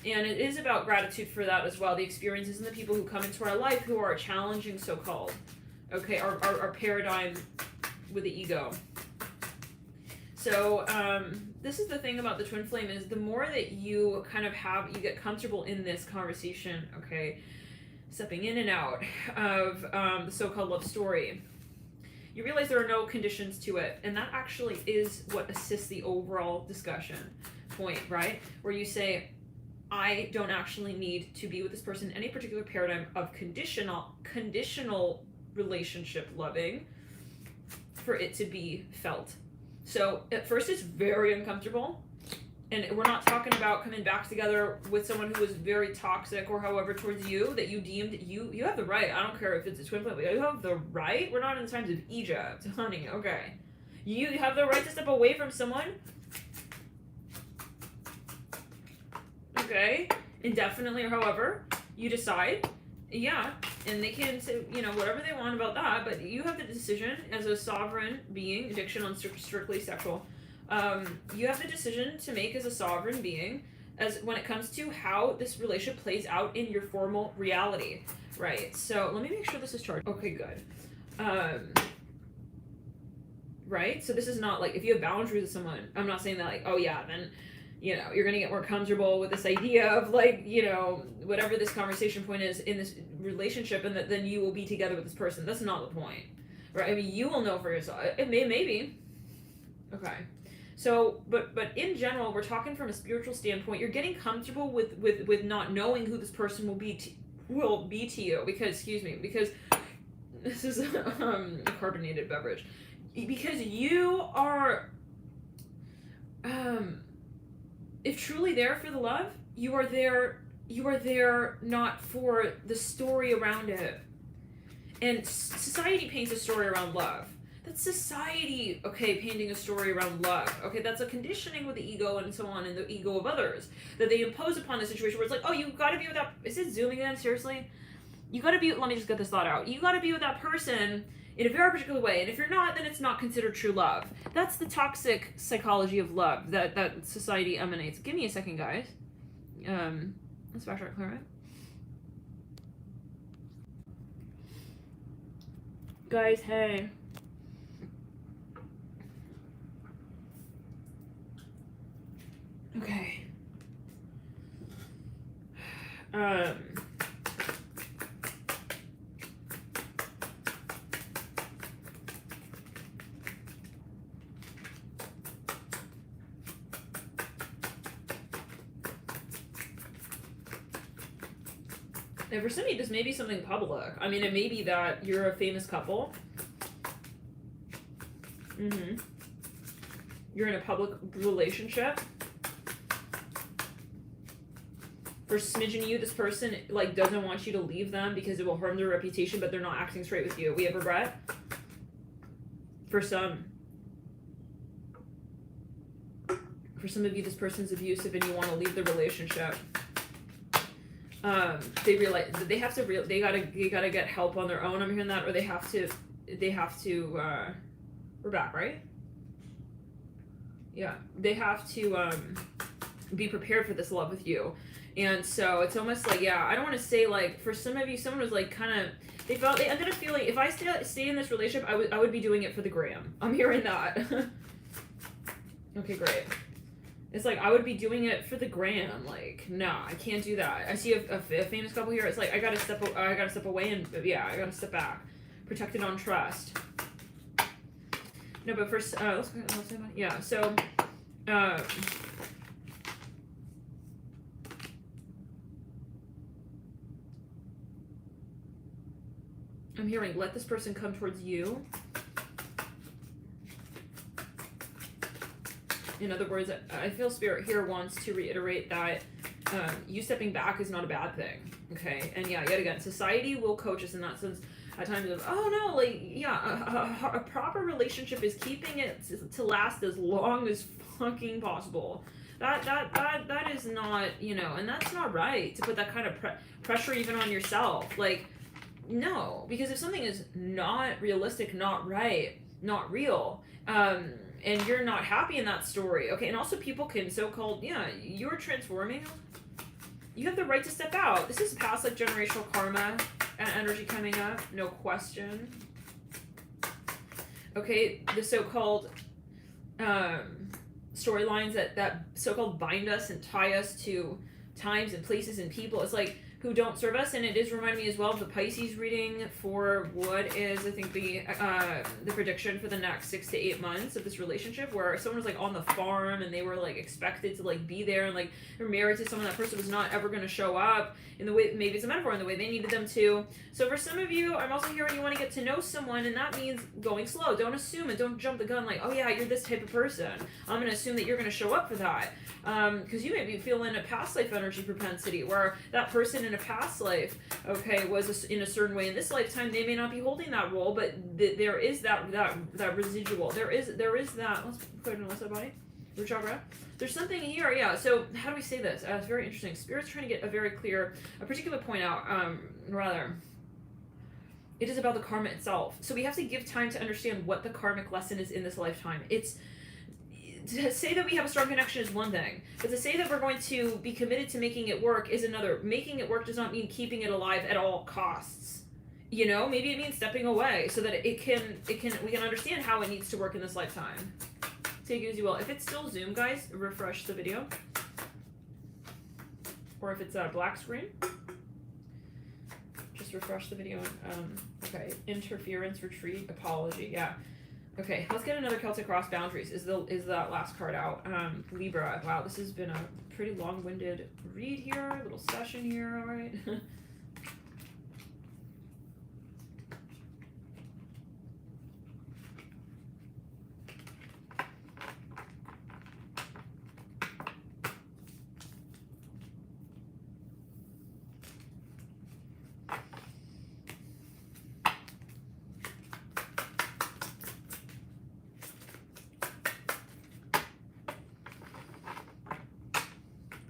And it is about gratitude for that as well. The experiences and the people who come into our life who are challenging, so-called, okay, our paradigm with the ego. So this is the thing about the twin flame, is the more that you kind of you get comfortable in this conversation, okay, stepping in and out of the so-called love story, you realize there are no conditions to it. And that actually is what assists the overall discussion point, right? Where you say, I don't actually need to be with this person in any particular paradigm of conditional relationship loving for it to be felt. So at first it's very uncomfortable. And we're not talking about coming back together with someone who was very toxic or however towards you, that you deemed you have the right. I don't care if it's a twin flame, but you have the right. We're not in the times of Egypt, honey. Okay. You have the right to step away from someone. Okay. Indefinitely or however you decide. Yeah. And they can say, whatever they want about that, but you have the decision as a sovereign being, addiction on strictly sexual. You have the decision to make as a sovereign being as when it comes to how this relationship plays out in your formal reality, right? So let me make sure this is charged. Okay, good. Right? So this is not like, if you have boundaries with someone, I'm not saying that like, oh yeah, then, you're going to get more comfortable with this idea of like, whatever this conversation point is in this relationship, and that then you will be together with this person. That's not the point, right? I mean, you will know for yourself. It maybe. Okay. So, but in general, we're talking from a spiritual standpoint. You're getting comfortable with not knowing who this person will be to you, because this is a carbonated beverage. Because you are, if truly there for the love, you are there not for the story around it. And society paints a story around love. That's society, okay, painting a story around love. Okay, that's a conditioning with the ego and so on, and the ego of others that they impose upon the situation where it's like, oh, you gotta be with that. Is it zooming in? Seriously? You gotta be, let me just get this thought out. You gotta be with that person in a very particular way, and if you're not, then it's not considered true love. That's the toxic psychology of love that society emanates. Give me a second, guys. Let's backtrack, all right? Guys, hey. Okay. And for some of you, this may be something public. I mean, it may be that you're a famous couple. You're in a public relationship. For smidgen of you, this person like doesn't want you to leave them because it will harm their reputation, but they're not acting straight with you. We have regret. For some of you, this person's abusive and you want to leave the relationship. They realize that they have to they gotta get help on their own. I'm hearing that, or they have to we're back, right? Yeah, they have to be prepared for this love with you. And so it's almost like, yeah, I don't want to say like, for some of you, someone was like kind of, they ended up feeling, if I stay in this relationship, I would be doing it for the gram. I'm hearing that. Okay, great. It's like, I would be doing it for the gram. Like, no, I can't do that. I see a famous couple here. It's like, I gotta step away and, yeah, I gotta step back. Protected on trust. No, but first, yeah, so, I'm hearing, let this person come towards you. In other words, I feel Spirit here wants to reiterate that you stepping back is not a bad thing, okay? And yeah, yet again, society will coach us in that sense at times of, oh no, like, yeah, a proper relationship is keeping it to last as long as fucking possible. That is not, you know, and that's not right to put that kind of pressure even on yourself. Like, no, because if something is not realistic, not right, not real, and you're not happy in that story, okay, and also people can so-called, yeah, you're transforming, you have the right to step out. This is past, like, generational karma energy coming up, no question. Okay, the so-called storylines that so-called bind us and tie us to times and places and people, it's like, who don't serve us. And it is reminding me as well of the Pisces reading for what is, I think, the prediction for the next 6 to 8 months of this relationship, where someone was like on the farm and they were like expected to like be there, and like they're married to someone, that person was not ever going to show up in the way, maybe it's a metaphor, in the way they needed them to. So for some of you, I'm also hearing you want to get to know someone, and that means going slow. Don't assume and don't jump the gun like, oh yeah, you're this type of person, I'm going to assume that you're going to show up for that. Because you may be feeling a past life energy propensity where that person in a past life, okay, was in a certain way in this lifetime. They may not be holding that role, but there is that residual. There is that. Let's go ahead and list that body. Root chakra. There's something here, yeah. So how do we say this? It's very interesting. Spirit's trying to get a particular point out. Rather, it is about the karma itself. So we have to give time to understand what the karmic lesson is in this lifetime. It's to say that we have a strong connection is one thing, but to say that we're going to be committed to making it work is another. Making it work does not mean keeping it alive at all costs. You know, maybe it means stepping away so that we can understand how it needs to work in this lifetime. Take it as you will. If it's still Zoom, guys, refresh the video. Or if it's a black screen, just refresh the video. Okay, interference, retreat, apology, yeah. Okay, let's get another Celtic Cross boundaries. Is that last card out? Libra. Wow, this has been a pretty long-winded read here, little session here, all right?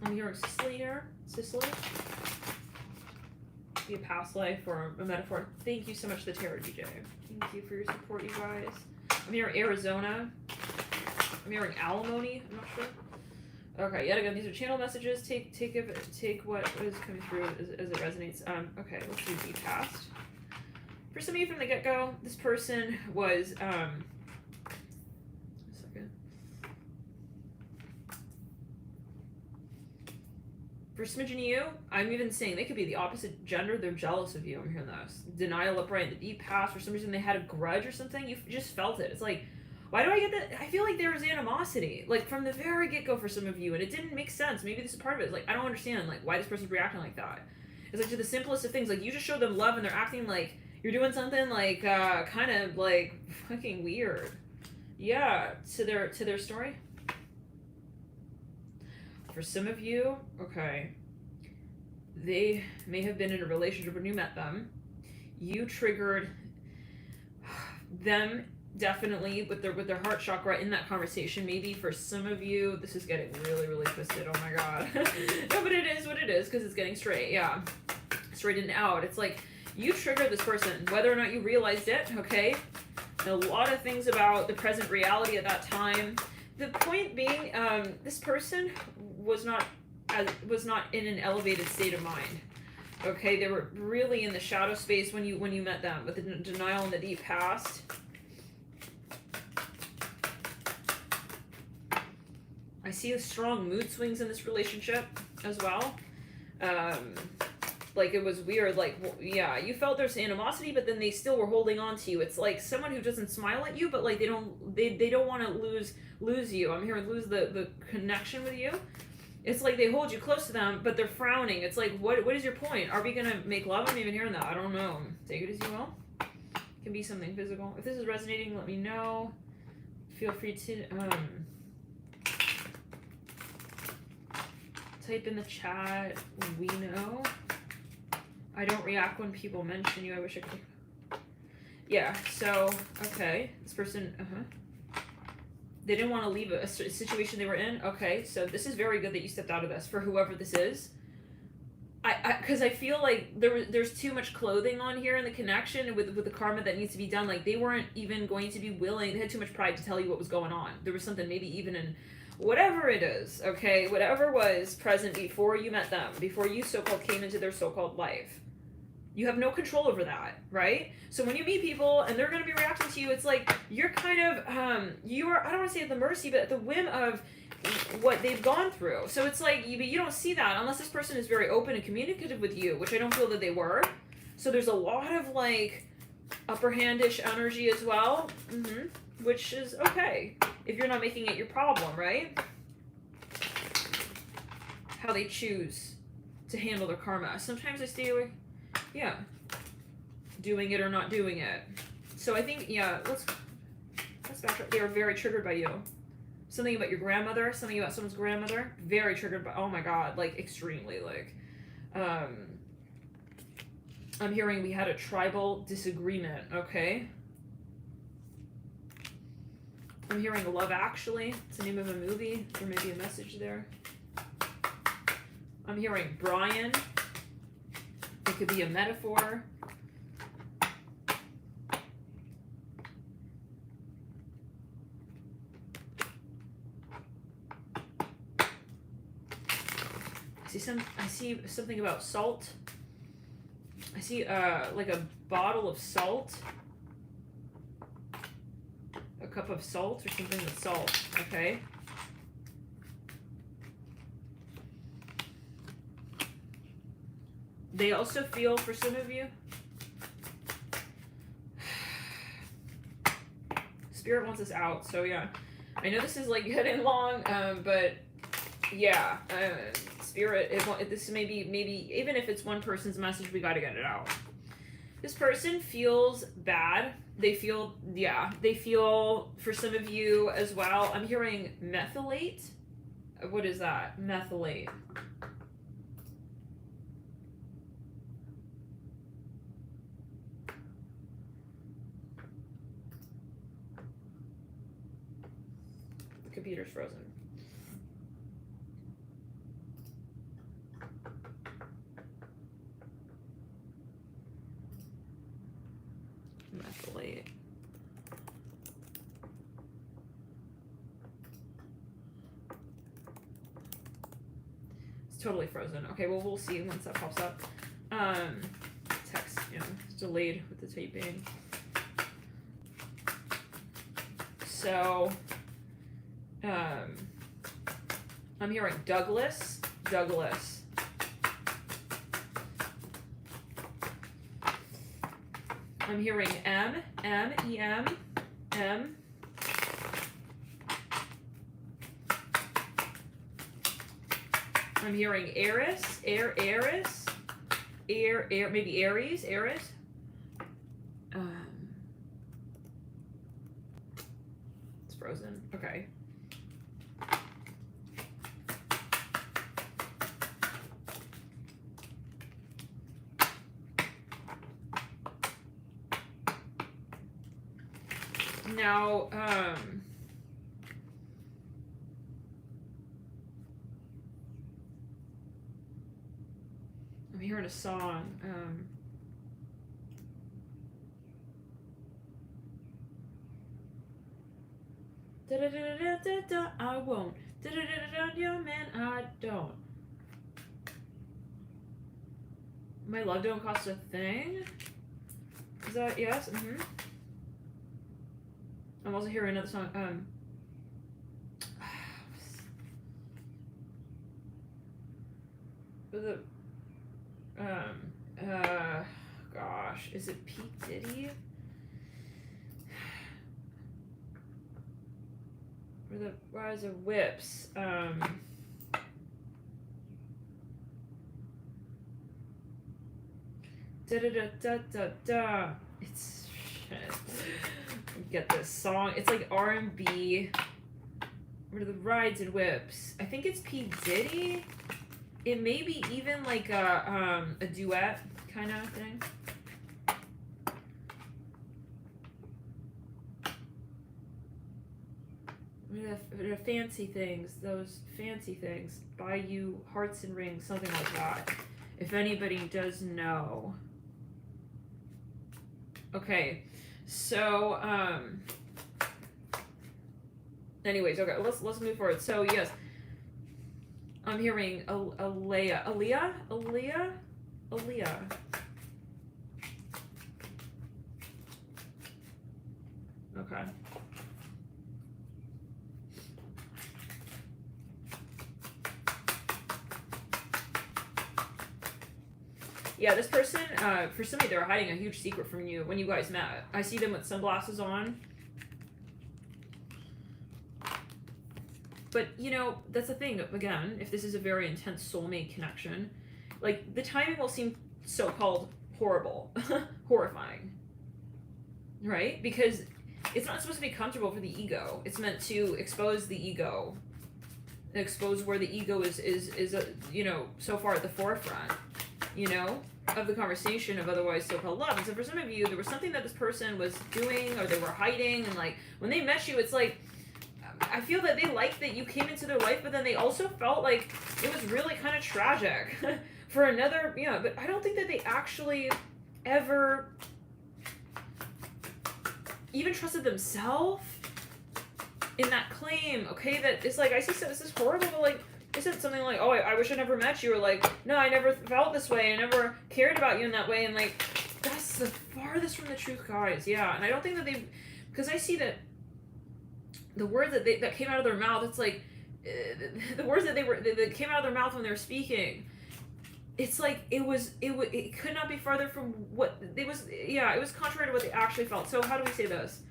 I'm hearing Sicily here. Sicily. Be a past life or a metaphor. Thank you so much, the Tarot DJ. Thank you for your support, you guys. I'm hearing Arizona. I'm hearing alimony. I'm not sure. Okay, yet again, these are channel messages. Take what is coming through as it resonates. Okay, let's do the past. For some of you from the get-go, this person was for a smidgen of you, I'm even saying they could be the opposite gender. They're jealous of you. I'm hearing this. Denial upright in the deep past. For some reason, they had a grudge or something. You just felt it. It's like, why do I get that? I feel like there was animosity, like from the very get-go for some of you, and it didn't make sense. Maybe this is part of it. It's like, I don't understand, like, why this person's reacting like that. It's like to the simplest of things. Like, you just showed them love, and they're acting like you're doing something like kind of like fucking weird. Yeah, to their story. For some of you, okay, they may have been in a relationship when you met them. You triggered them definitely with their heart chakra in that conversation. Maybe for some of you, this is getting really, really twisted. Oh my god. No, but it is what it is because it's getting straight. Yeah, straightened out. It's like you triggered this person, whether or not you realized it. Okay, and a lot of things about the present reality at that time. The point being, this person was not in an elevated state of mind. Okay, they were really in the shadow space when you met them, with the denial in the deep past. I see strong mood swings in this relationship as well. Like, it was weird. Like, yeah, you felt there's animosity, but then they still were holding on to you. It's like someone who doesn't smile at you, but like they don't want to lose you. I'm hearing lose the connection with you. It's like they hold you close to them, but they're frowning. It's like, what is your point? Are we gonna make love? I'm even hearing that. I don't know. Take it as you will. Can be something physical. If this is resonating, let me know. Feel free to type in the chat. We know. I don't react when people mention you. I wish I could. Yeah, so, okay. This person, they didn't want to leave a situation they were in. Okay, so this is very good that you stepped out of this for whoever this is. Because I feel like there's too much clothing on here in the connection with the karma that needs to be done. Like, they weren't even going to be willing. They had too much pride to tell you what was going on. There was something maybe even in whatever it is, okay? Whatever was present before you met them, before you so-called came into their so-called life. You have no control over that, right? So when you meet people and they're going to be reacting to you, it's like you're kind of, you are, I don't want to say at the mercy, but at the whim of what they've gone through. So it's like, you don't see that unless this person is very open and communicative with you, which I don't feel that they were. So there's a lot of like upper-handish energy as well, which is okay if you're not making it your problem, right? How they choose to handle their karma. Sometimes I stay away. Yeah. Doing it or not doing it. So I think, yeah, let's backtrack. They are very triggered by you. Something about your grandmother, something about someone's grandmother. Very triggered by, oh my god, like extremely, like. I'm hearing we had a tribal disagreement, okay? I'm hearing Love Actually. It's the name of a movie. There may be a message there. I'm hearing Brian. It could be a metaphor. I see something about salt. I see like a bottle of salt. A cup of salt or something with salt, okay? They also feel, for some of you, Spirit wants us out, so yeah. I know this is like getting long, but yeah, Spirit, this may be, maybe, even if it's one person's message, we gotta get it out. This person feels bad. They feel, yeah, they feel, for some of you as well, I'm hearing methylate. What is that? Methylate. The computer's frozen. Methylate. It's totally frozen. Okay, well, we'll see once that pops up. Text, you know, it's delayed with the taping. So, I'm hearing Douglas. I'm hearing M. I'm hearing Eris, maybe Aries. It's frozen. Okay. Now, I'm hearing a song. Da da da da da da. I won't. Da da da da da. Your man, I don't. My love don't cost a thing. Is that yes? I'm also hearing another song. Gosh, is it Pete Diddy? Or the Rise of Whips? Da da da da da da. It's shit. Get this song. It's like R&B. What are the Rides and Whips? I think it's P. Diddy. It may be even like a duet kind of thing. The fancy things, those fancy things, buy you hearts and rings, something like that. If anybody does know. Okay, so anyways, okay, let's move forward. So yes, I'm hearing Aaliyah. Okay. Yeah, this person, for somebody, they were hiding a huge secret from you when you guys met. I see them with sunglasses on. But, you know, that's the thing, again, if this is a very intense soulmate connection, like, the timing will seem so-called horrible, horrifying, right? Because it's not supposed to be comfortable for the ego. It's meant to expose the ego, expose where the ego is you know, so far at the forefront, you know, of the conversation of otherwise so-called love. And so for some of you, there was something that this person was doing or they were hiding, and like when they met you, it's like, I feel that they liked that you came into their life, but then they also felt like it was really kind of tragic for another, you know, but I don't think that they actually ever even trusted themselves in that claim, okay? That it's like, I said, this is horrible, but like, they said something like, oh, I wish I never met you, or like, no, I never felt this way, I never cared about you in that way, and like, that's the farthest from the truth, guys, yeah, and I don't think that they, because I see that the words that came out of their mouth, it's like, the words that that came out of their mouth when they were speaking, it's like, it could not be farther from what, it was contrary to what they actually felt. So how do we say this?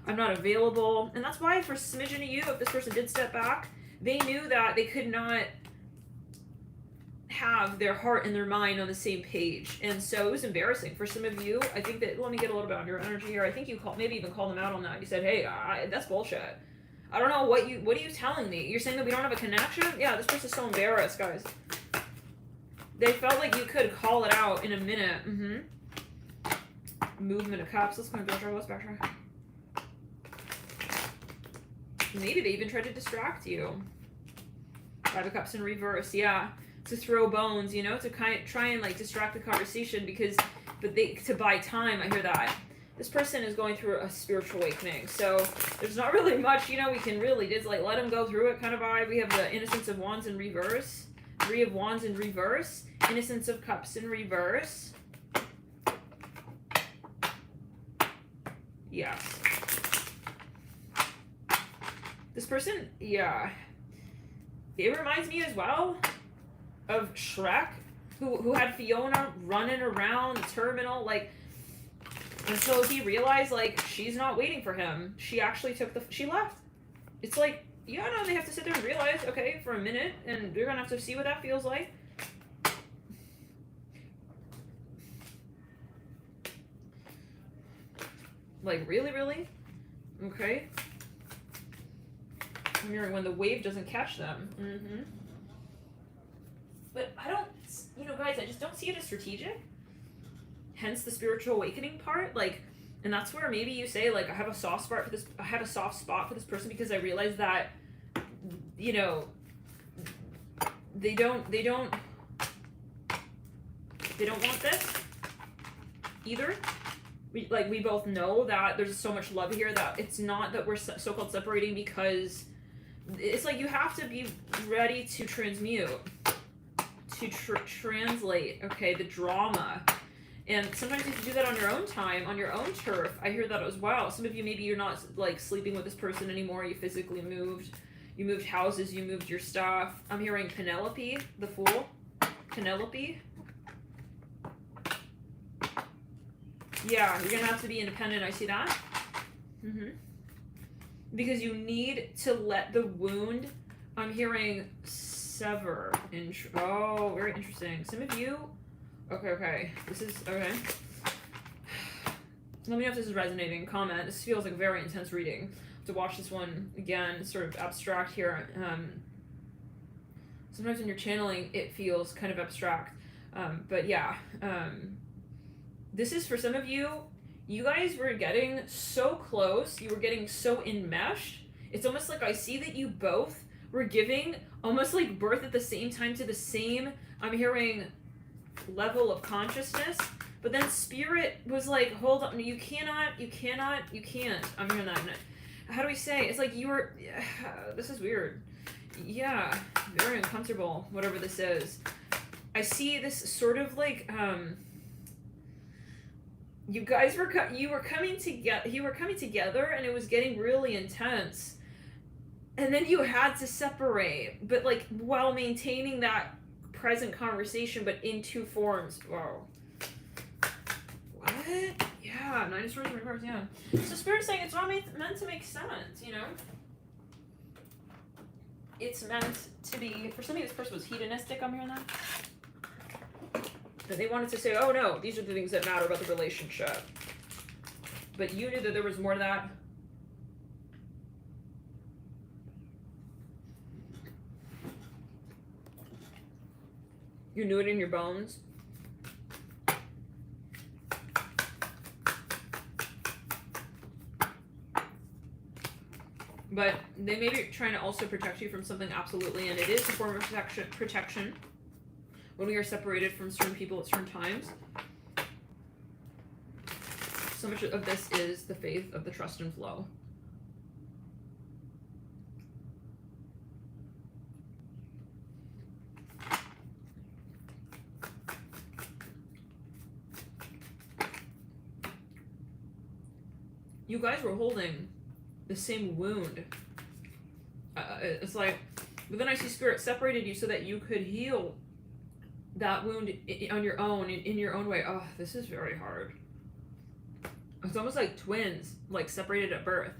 I'm not available, and that's why for a smidgen of you, if this person did step back, they knew that they could not have their heart and their mind on the same page, and so it was embarrassing for some of you. I think that, let me get a little bit on your energy here. I think you maybe even called them out on that. You said, hey, that's bullshit. I don't know what are you telling me? You're saying that we don't have a connection? Yeah, this person's so embarrassed, guys. They felt like you could call it out in a minute. Movement of Cups. Let's go back. Let's backtrack. Maybe they even tried to distract you. Five of Cups in reverse, yeah. To throw bones, you know, to try and like distract the conversation to buy time. I hear that. This person is going through a spiritual awakening, so there's not really much, you know, we can really just like let them go through it kind of vibe. We have the Innocence of Wands in reverse, Three of Wands in reverse, Innocence of Cups in reverse. Yes. This person, yeah, it reminds me as well of Shrek, who had Fiona running around the terminal, like, until he realized, like, she's not waiting for him. She actually she left. It's like, yeah, no, they have to sit there and realize, okay, for a minute, and they're gonna have to see what that feels like. Like, really, really? Okay. I'm hearing when the wave doesn't catch them. But I don't, you know, guys, I just don't see it as strategic. Hence the spiritual awakening part, like, and that's where maybe you say, like, I have a soft spot for this person because I realize that, you know, they don't want this either. We both know that there's so much love here that it's not that we're so-called separating, because it's like you have to be ready to transmute, to translate, okay, the drama. And sometimes you have to do that on your own time, on your own turf. I hear that as well. Some of you, maybe you're not like sleeping with this person anymore. You physically moved. You moved houses. You moved your stuff. I'm hearing Penelope, the Fool. Penelope. Yeah, you're gonna have to be independent. I see that. Because you need to let the wound, I'm hearing sever. Oh, very interesting. Some of you, okay. This is, okay. Let me know if this is resonating. Comment. This feels like a very intense reading. To watch this one again, sort of abstract here. Sometimes when you're channeling, it feels kind of abstract. But yeah, this is for some of you. You guys were getting so close. You were getting so enmeshed. It's almost like I see that you both were giving almost like birth at the same time to the same, I'm hearing, level of consciousness. But then spirit was like, hold on, you can't. I'm hearing that. How do we say? It's like you were, this is weird. Yeah, very uncomfortable, whatever this is. I see this sort of like, you guys were coming together and it was getting really intense. And then you had to separate, but like while maintaining that present conversation, but in two forms. Whoa. What? Yeah, 9 of Swords reverse, yeah. So Spirit's saying it's not meant to make sense, you know? It's meant to be, for some of you, this person was hedonistic, I'm hearing that. But they wanted to say, oh no, these are the things that matter about the relationship. But you knew that there was more to that. You knew it in your bones. But they may be trying to also protect you from something, absolutely, and it is a form of protection when we are separated from certain people at certain times. So much of this is the faith of the trust and flow. You guys were holding the same wound. It's like, but then I see Spirit separated you so that you could heal that wound on your own, in your own way. Oh, this is very hard. It's almost like twins, like separated at birth.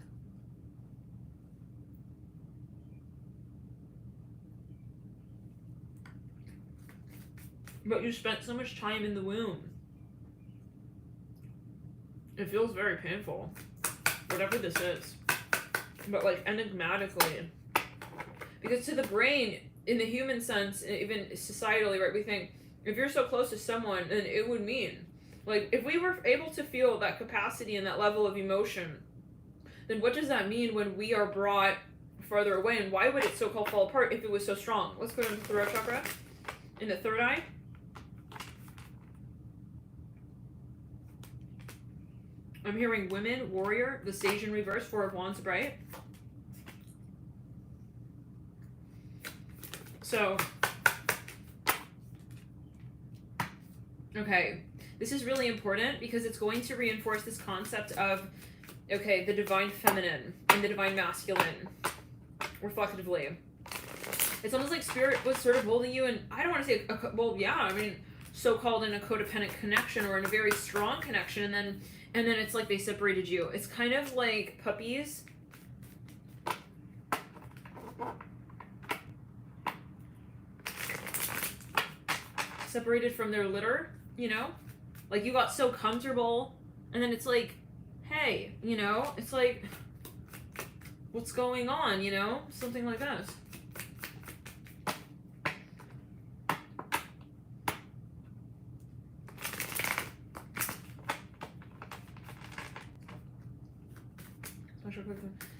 But you spent so much time in the womb. It feels very painful, whatever this is. But like enigmatically, because to the brain, in the human sense, even societally, right, we think if you're so close to someone, then it would mean, like, if we were able to feel that capacity and that level of emotion, then what does that mean when we are brought farther away? And why would it so-called fall apart if it was so strong? Let's go to the throat chakra, in the third eye. I'm hearing women, warrior, the sage in reverse, 4 of Wands bright. So, okay, this is really important because it's going to reinforce this concept of, okay, the divine feminine and the divine masculine, reflectively. It's almost like Spirit was sort of holding you in, I don't want to say, well, yeah, I mean, so-called in a codependent connection or in a very strong connection, and then it's like they separated you. It's kind of like puppies. Separated from their litter, you know? Like you got so comfortable, and then it's like, hey, you know? It's like, what's going on, you know? Something like this.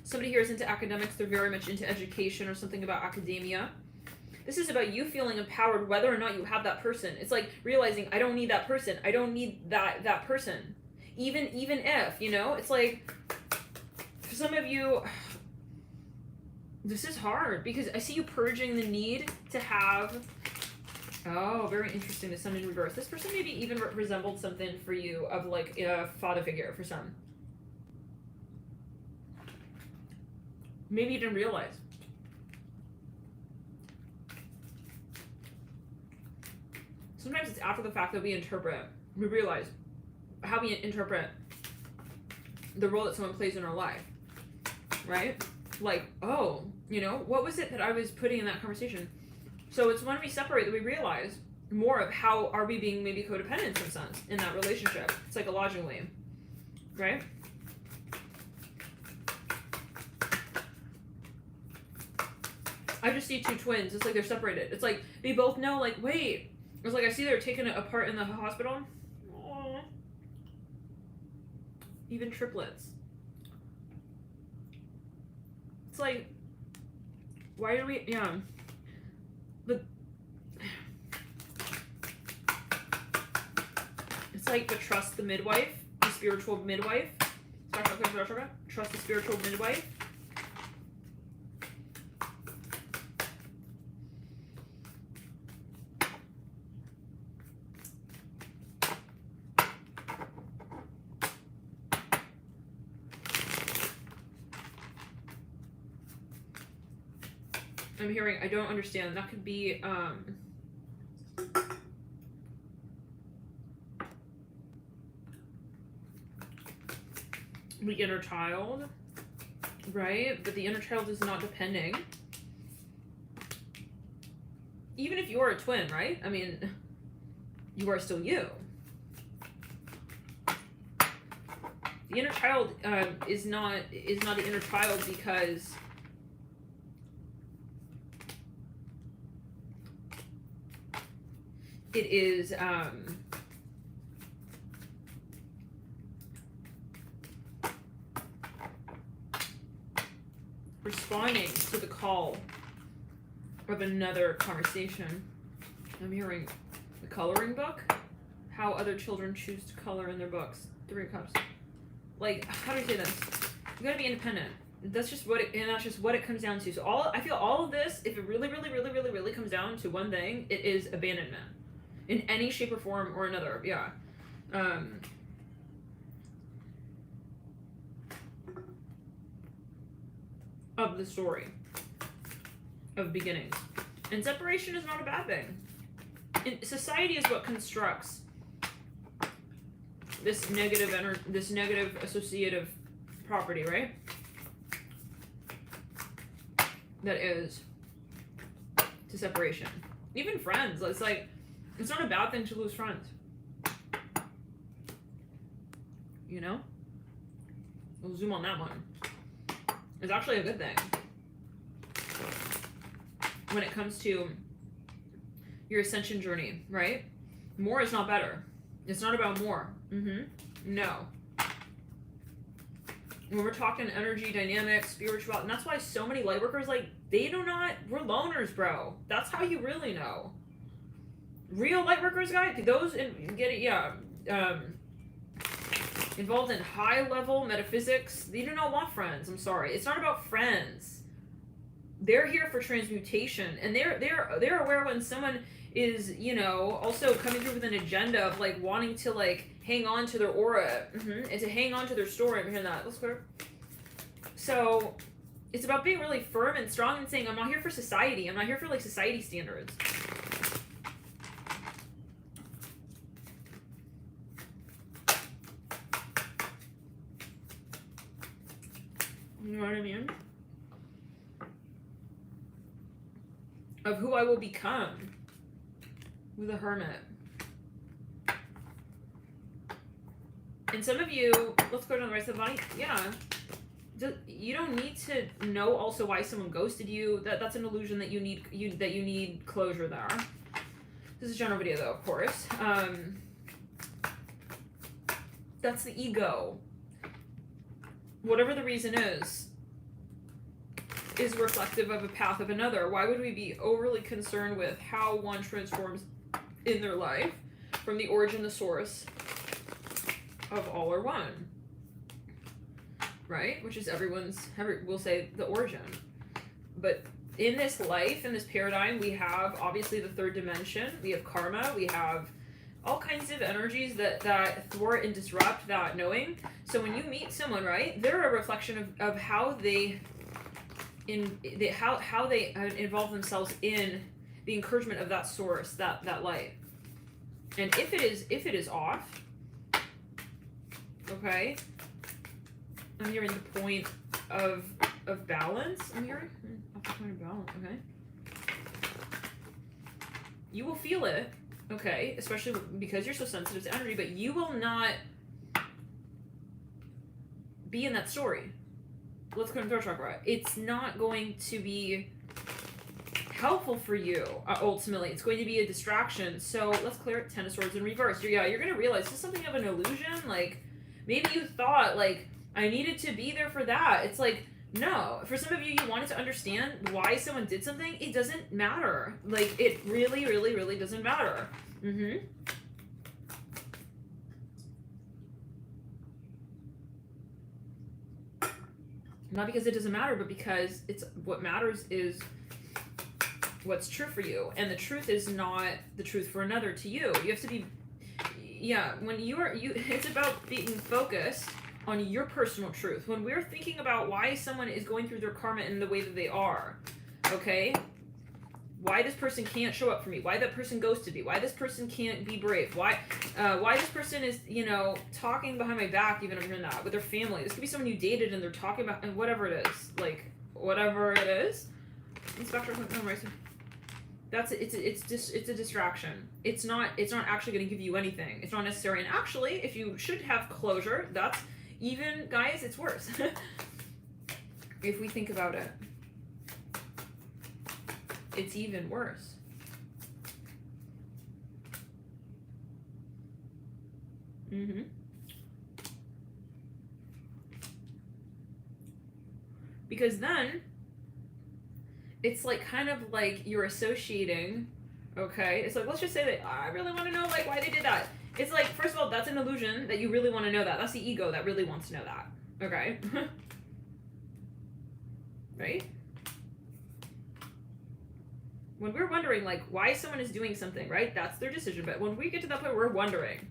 Somebody here is into academics. They're very much into education or something about academia. This is about you feeling empowered whether or not you have that person. It's like realizing, I don't need that person. I don't need that person. Even if, you know? It's like, for some of you, this is hard because I see you purging the need to have, oh, very interesting, the Sun in reverse. This person maybe even resembled something for you of like a father figure for some. Maybe you didn't realize. Sometimes it's after the fact that we interpret. We realize, how we interpret the role that someone plays in our life, right? Like, oh, you know, what was it that I was putting in that conversation? So it's when we separate that we realize more of how are we being maybe codependent in some sense in that relationship, psychologically, right? I just see two twins. It's like they're separated. It's like they both know, like, wait. It's like I see they're taking it apart in the hospital. Aww. Even triplets. It's like, why do we, yeah. But it's like the trust the midwife, the spiritual midwife. Trust the spiritual midwife. I'm hearing, I don't understand. That could be, the inner child, right? But the inner child is not depending. Even if you're a twin, right? I mean, you are still you. The inner child is not the inner child because it is responding to the call of another conversation. I'm hearing the coloring book, how other children choose to color in their books. 3 of Cups. Like, how do I say this? You gotta be independent. That's just what it comes down to. So I feel all of this, if it really, really, really, really, really comes down to one thing, it is abandonment. In any shape or form or another, yeah. Of the story. Of beginnings. And separation is not a bad thing. And society is what constructs this negative associative property, right? That is to separation. Even friends, it's like, it's not a bad thing to lose friends. You know? We'll zoom on that one. It's actually a good thing. When it comes to your ascension journey, right? More is not better. It's not about more. No. When we're talking energy, dynamics, spiritual, and that's why so many lightworkers, like, we're loners, bro. That's how you really know. Real lightworkers, guys, those involved in high level metaphysics, they do not want friends. I'm sorry. It's not about friends. They're here for transmutation, and they're aware when someone is, you know, also coming through with an agenda of like wanting to like hang on to their aura and to hang on to their story. I'm hearing that. Let's clear. So it's about being really firm and strong and saying, I'm not here for society. I'm not here for like society standards. You know what I mean? Of who I will become with a hermit. And some of you, let's go down the right side of the body. Yeah. You don't need to know also why someone ghosted you. That's an illusion that you need closure there. This is a general video though, of course. That's the ego. Whatever the reason is reflective of a path of another. Why would we be overly concerned with how one transforms in their life from the origin, the source of all are one? Right? Which is we'll say the origin. But in this life, in this paradigm, we have obviously the third dimension. We have karma. We have all kinds of energies that thwart and disrupt that knowing. So when you meet someone, right, they're a reflection of how they involve themselves in the encouragement of that source, that light. And if it is off, okay? I'm hearing the point of balance. I'm hearing off the point of balance, okay? You will feel it, okay? Especially because you're so sensitive to energy, but you will not be in that story. Let's go to throat chakra. It's not going to be helpful for you, ultimately. It's going to be a distraction. So let's clear it. Ten of Swords in reverse. You're going to realize this is something of an illusion. Like, maybe you thought, like, I needed to be there for that. It's like, no. For some of you, you wanted to understand why someone did something. It doesn't matter. Like, it really, really, really doesn't matter. Not because it doesn't matter, but because it's what matters is what's true for you, and the truth is not the truth for another to you. You have to be, when it's about being focused on your personal truth. When we're thinking about why someone is going through their karma in the way that they are, okay? Why this person can't show up for me, why that person ghosted me, why this person can't be brave, why this person is, talking behind my back, even over that, with their family. This could be someone you dated and they're talking about, and whatever it is, like, whatever it is. It's a distraction. It's not actually going to give you anything. It's not necessary. And actually, if you should have closure, that's even, guys, it's worse. If we think about it, it's even worse. Because then it's like kind of like you're associating, okay? It's like, let's just say that I really want to know, like, why they did that. It's like, first of all, that's an illusion that you really want to know that. That's the ego that really wants to know that, okay? Right? When we're wondering, like, why someone is doing something, right? That's their decision. But when we get to that point, we're wondering,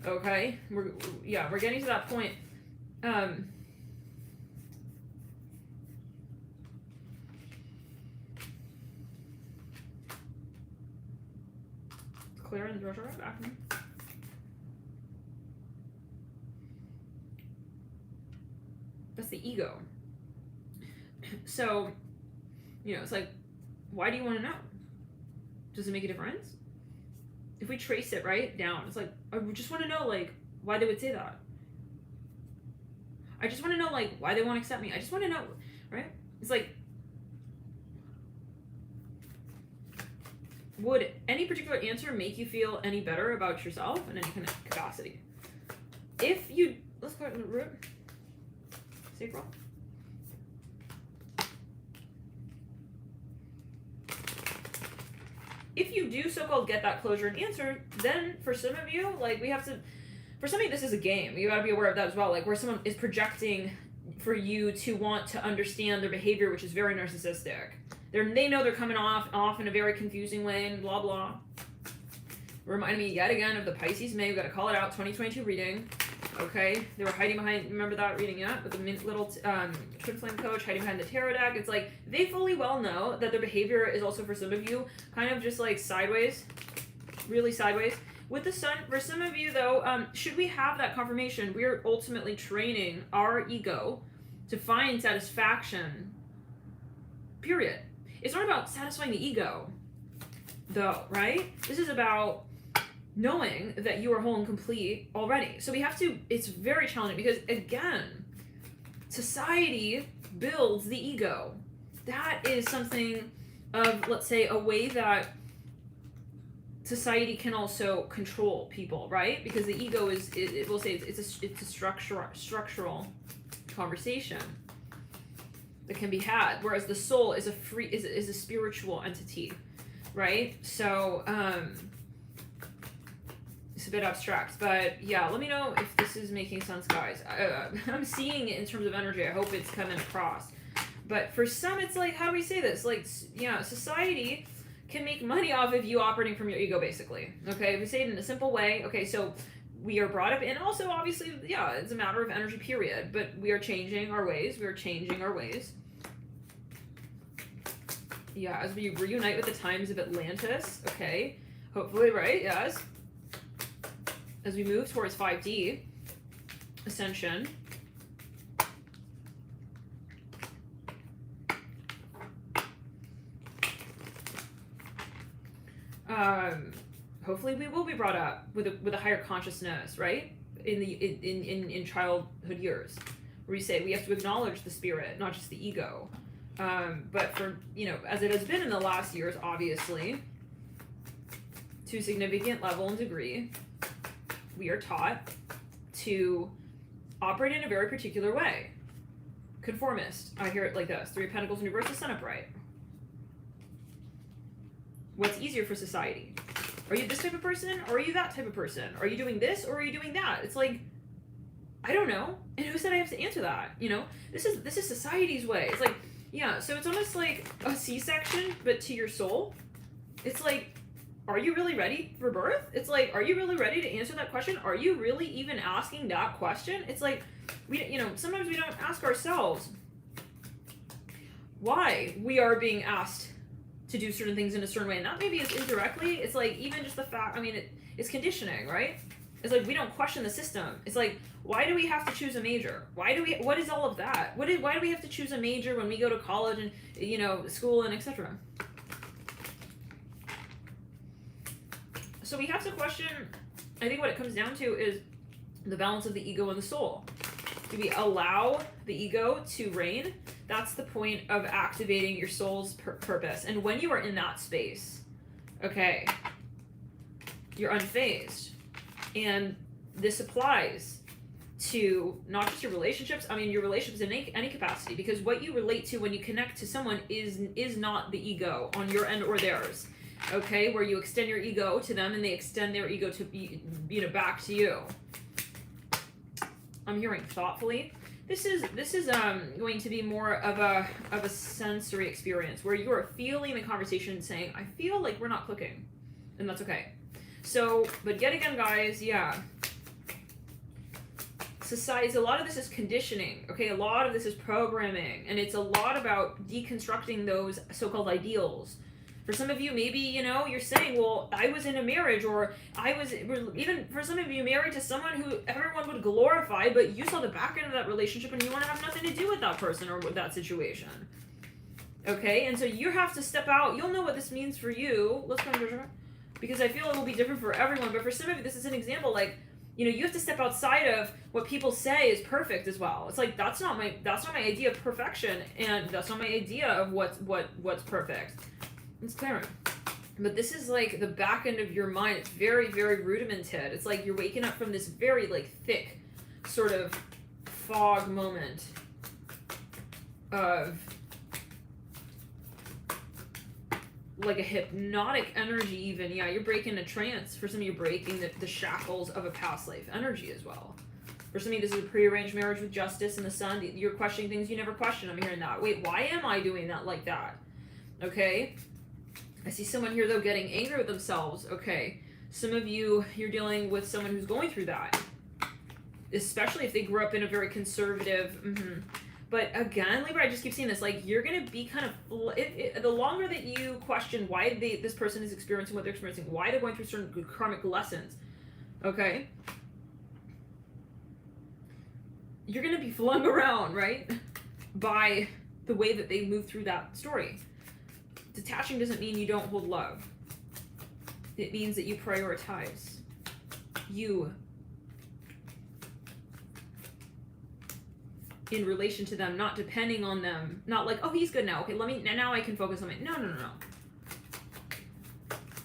okay? We're getting to that point. Clear and throw right back. That's the ego. So, it's like, why do you want to know? Does it make a difference? If we trace it right down, it's like, I just want to know, like, why they would say that. I just want to know, like, why they won't accept me. I just want to know, right? It's like, would any particular answer make you feel any better about yourself in any kind of capacity? If you, let's go to the root, sacral. If you do so-called get that closure and answer, then for some of you, like, for some of you, this is a game. You gotta be aware of that as well. Like, where someone is projecting for you to want to understand their behavior, which is very narcissistic. They know they're coming off in a very confusing way and blah, blah. Reminding me yet again of the Pisces May. We gotta call it out, 2022 reading. Okay, they were hiding behind, remember that reading yet? With the little twin flame coach hiding behind the tarot deck. It's like, they fully well know that their behavior is also, for some of you, kind of just like sideways, really sideways. With the sun, for some of you though, should we have that confirmation, we're ultimately training our ego to find satisfaction, period. It's not about satisfying the ego, though, right? This is about knowing that you are whole and complete already. So we have to, it's very challenging because, again, society builds the ego. That is something of, let's say, a way that society can also control people, right? Because the ego we'll say it's a structural conversation that can be had, whereas the soul is a spiritual entity, right? So it's a bit abstract, but yeah, let me know if this is making sense, guys. I'm seeing it in terms of energy. I hope it's coming across. But for some, it's like, how do we say this? Like, society can make money off of you operating from your ego, basically. Okay, if we say it in a simple way, okay, so we are brought up, and also, obviously, yeah, it's a matter of energy, period, but we are changing our ways. Yeah, as we reunite with the times of Atlantis, okay, hopefully, right, yes. As we move towards 5D, Ascension. Hopefully we will be brought up with a higher consciousness, right? In childhood years, where we say we have to acknowledge the spirit, not just the ego. But for, as it has been in the last years, obviously, to a significant level and degree, we are taught to operate in a very particular way. Conformist. I hear it like this. Three of Pentacles in reverse, the Sun upright. What's easier for society? Are you this type of person, or are you that type of person? Are you doing this, or are you doing that? It's like, I don't know. And who said I have to answer that? This is society's way. It's like, yeah, so it's almost like a C-section, but to your soul. It's like, are you really ready for birth? It's like, are you really ready to answer that question? Are you really even asking that question? It's like, sometimes we don't ask ourselves why we are being asked to do certain things in a certain way. And that maybe is indirectly, it's like, even just the fact, it's conditioning, right? It's like, we don't question the system. It's like, why do we have to choose a major? What is all of that? Why do we have to choose a major when we go to college and, school and etc.? So we have to question, I think what it comes down to is the balance of the ego and the soul. Do we allow the ego to reign? That's the point of activating your soul's purpose. And when you are in that space, okay, you're unfazed. And this applies to not just your relationships, your relationships in any capacity, because what you relate to when you connect to someone is not the ego on your end or theirs. Okay, where you extend your ego to them and they extend their ego to back to you. I'm hearing thoughtfully. This is going to be more of a sensory experience where you are feeling the conversation, saying, I feel like we're not clicking, and that's okay. So, but yet again, guys, yeah. Society, a lot of this is conditioning, okay? A lot of this is programming, and it's a lot about deconstructing those so-called ideals. For some of you, maybe, you're saying, well, I was in a marriage, or even for some of you, married to someone who everyone would glorify, but you saw the back end of that relationship and you want to have nothing to do with that person or with that situation. Okay? And so you have to step out. You'll know what this means for you. Let's go into because I feel it will be different for everyone, but for some of you, this is an example, like, you have to step outside of what people say is perfect as well. It's like, that's not my idea of perfection, and that's not my idea of what's perfect. It's clearing. But this is like the back end of your mind. It's very, very rudimented. It's like you're waking up from this very thick sort of fog moment of like a hypnotic energy even. Yeah, you're breaking a trance. For some of you, breaking the shackles of a past life energy as well. For some of you, this is a prearranged marriage with justice and the sun. You're questioning things you never questioned. I'm hearing that. Wait, why am I doing that like that? Okay. I see someone here, though, getting angry with themselves. Okay. Some of you, you're dealing with someone who's going through that. Especially if they grew up in a very conservative... But again, Libra, I just keep seeing this. Like, you're going to be kind of... the longer that you question why this person is experiencing what they're experiencing, why they're going through certain karmic lessons, okay? You're going to be flung around, right? By the way that they move through that story. Detaching doesn't mean you don't hold love. It means that you prioritize you in relation to them, not depending on them. Not like, oh, he's good now. Okay, now I can focus on it. No.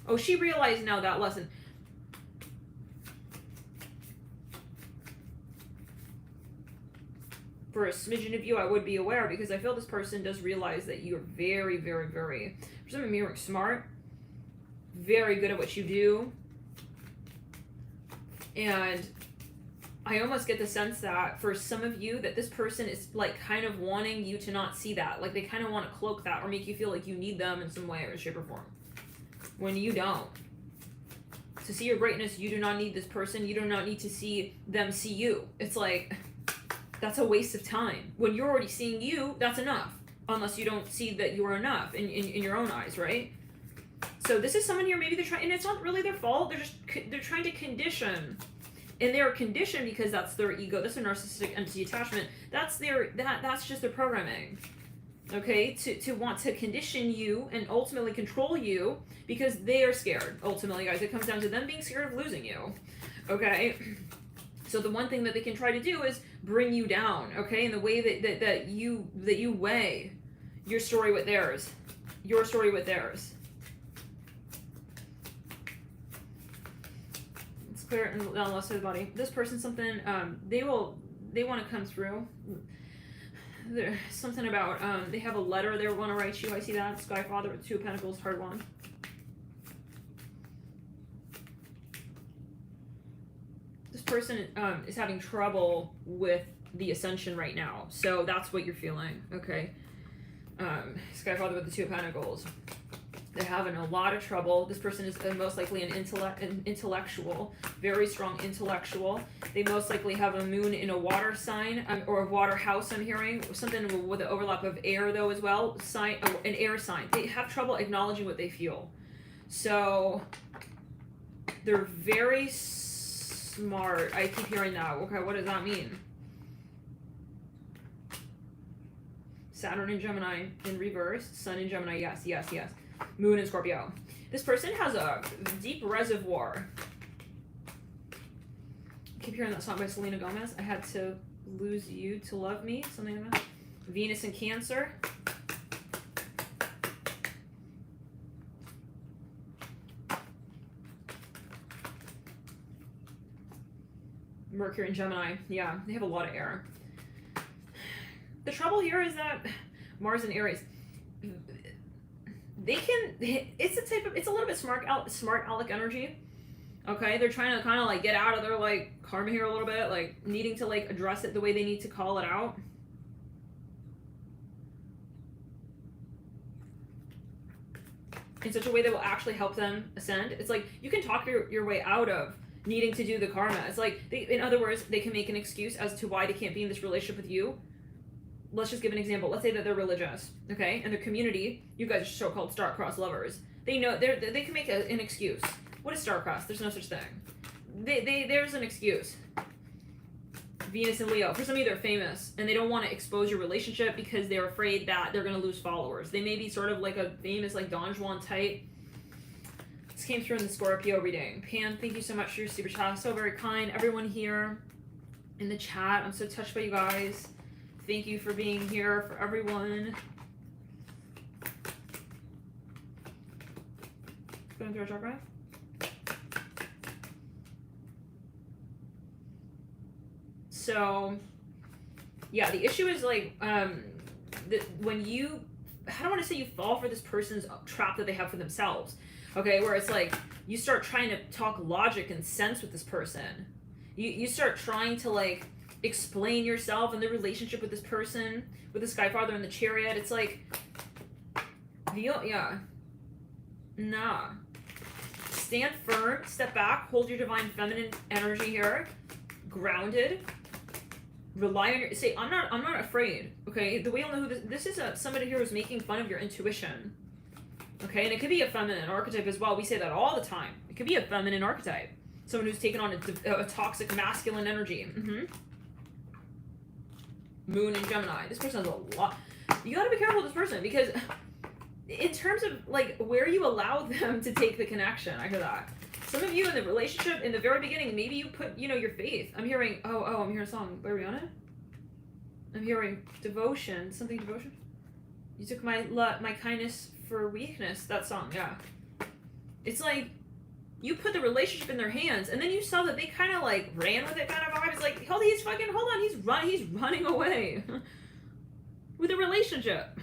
Oh, she realized now that lesson. For a smidgen of you, I would be aware, because I feel this person does realize that you're very, very, very, for some of you, you're smart, very good at what you do, and I almost get the sense that for some of you, that this person is like kind of wanting you to not see that, like they kind of want to cloak that or make you feel like you need them in some way or shape or form, when you don't. To see your greatness, you do not need this person. You do not need to see them see you. It's like... that's a waste of time. When you're already seeing you, that's enough. Unless you don't see that you are enough in your own eyes, right? So this is someone here, maybe they're trying, and it's not really their fault. They're trying to condition And they're conditioned because that's their ego, that's their narcissistic entity attachment. That's just their programming. Okay, to want to condition you and ultimately control you because they are scared. Ultimately, guys, it comes down to them being scared of losing you. Okay, so the one thing that they can try to do is bring you down. Okay, in the way that you weigh your story with theirs, your story with theirs. Let's clear it down the left side of the body. This person, something they want to come through. There's something about they have a letter they want to write you. I see that. Sky Father with 2 of Pentacles, hard one. This person is having trouble with the ascension right now, so that's what you're feeling. Okay, Sky Father with the 2 of Pentacles. They're having a lot of trouble. This person is most likely an intellectual, very strong intellectual. They most likely have a moon in a water sign or a water house, I'm hearing. Something with the overlap of air, though, as well. An air sign. They have trouble acknowledging what they feel. So they're very smart. I keep hearing that. Okay, what does that mean? Saturn in Gemini in reverse. Sun in Gemini. Yes, yes, yes. Moon in Scorpio. This person has a deep reservoir. I keep hearing that song by Selena Gomez. I had to lose you to love me. Something like that. Venus in Cancer. Mercury in Gemini. Yeah, they have a lot of air. The trouble here is that Mars in Aries. It's a little bit smart aleck energy. Okay, they're trying to kind of like get out of their like karma here a little bit, like needing to like address it the way they need to call it out. In such a way that will actually help them ascend. It's like you can talk your way out of needing to do the karma. It's like, in other words, they can make an excuse as to why they can't be in this relationship with you. Let's just give an example. Let's say that they're religious, okay? And their community, you guys are so-called star-crossed lovers. They know they can make an excuse. What is star-crossed? There's no such thing. There's an excuse. Venus and Leo. For some of you, they're famous, and they don't want to expose your relationship because they're afraid that they're going to lose followers. They may be sort of like a famous, like Don Juan type. This came through in the Scorpio reading. Pam, thank you so much for your super chat. So very kind. Everyone here in the chat, I'm so touched by you guys. Thank you for being here, for everyone. Going through our chakra. So, yeah, the issue is like, when you, I don't want to say you fall for this person's trap that they have for themselves, okay, where it's like, you start trying to talk logic and sense with this person. You start trying to like, explain yourself and the relationship with this person, with the Sky Father and the Chariot. It's like, yeah, nah. Stand firm, step back, hold your divine feminine energy here, grounded. Rely on your. Say, I'm not afraid. Okay, the way you'll know who this is. Somebody here who's making fun of your intuition. Okay, and it could be a feminine archetype as well. We say that all the time. It could be a feminine archetype. Someone who's taken on a toxic masculine energy. Moon in Gemini. This person has a lot. You gotta be careful with this person because in terms of like where you allow them to take the connection, I hear that. Some of you in the relationship, in the very beginning, maybe you put, your faith. I'm hearing, I'm hearing a song by Rihanna. I'm hearing devotion, something devotion. You took my kindness for weakness, that song, yeah. It's like, you put the relationship in their hands, and then you saw that they kind of like ran with it kind of vibe. It's like, hold on, he's running away with a relationship.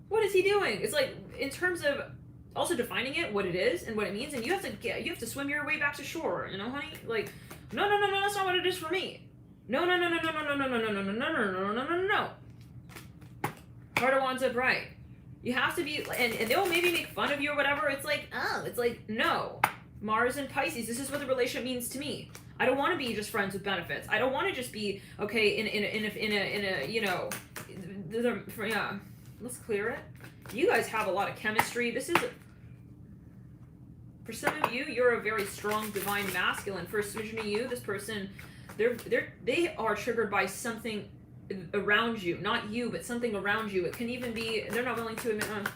What is he doing? It's like, in terms of also defining it, what it is and what it means, and you have to swim your way back to shore, honey? Like, no, that's not what it is for me. No. Heart of Wands upright. You have to be, and they'll maybe make fun of you or whatever. It's like, no. Mars and Pisces, this is what the relationship means to me. I don't want to be just friends with benefits. I don't want to just be, okay, yeah. Let's clear it. You guys have a lot of chemistry. This is, For some of you, you're a very strong divine masculine. For a smidgen of you, this person, they are triggered by something around you, not you, but something around you. It can even be they're not willing to admit.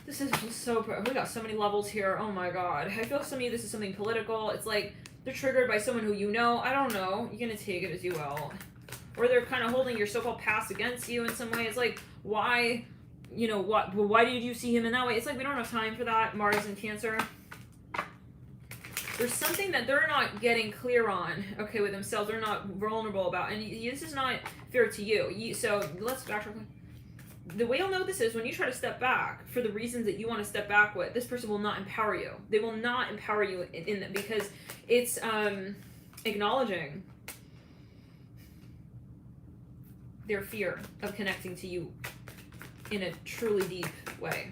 This is just so. We got so many levels here. Oh my god. I feel some of you. This is something political. It's like they're triggered by someone who you know. I don't know. You're gonna take it as you will, or they're kind of holding your so-called past against you in some way. It's like why, you know what? Why did you see him in that way? It's like we don't have time for that. Mars and Cancer. There's something that they're not getting clear on, okay, with themselves. They're not vulnerable about, and this is not fair to you. So let's backtrack. The way you'll know this is when you try to step back for the reasons that you want to step back with. This person will not empower you. They will not empower you in that because it's acknowledging their fear of connecting to you in a truly deep way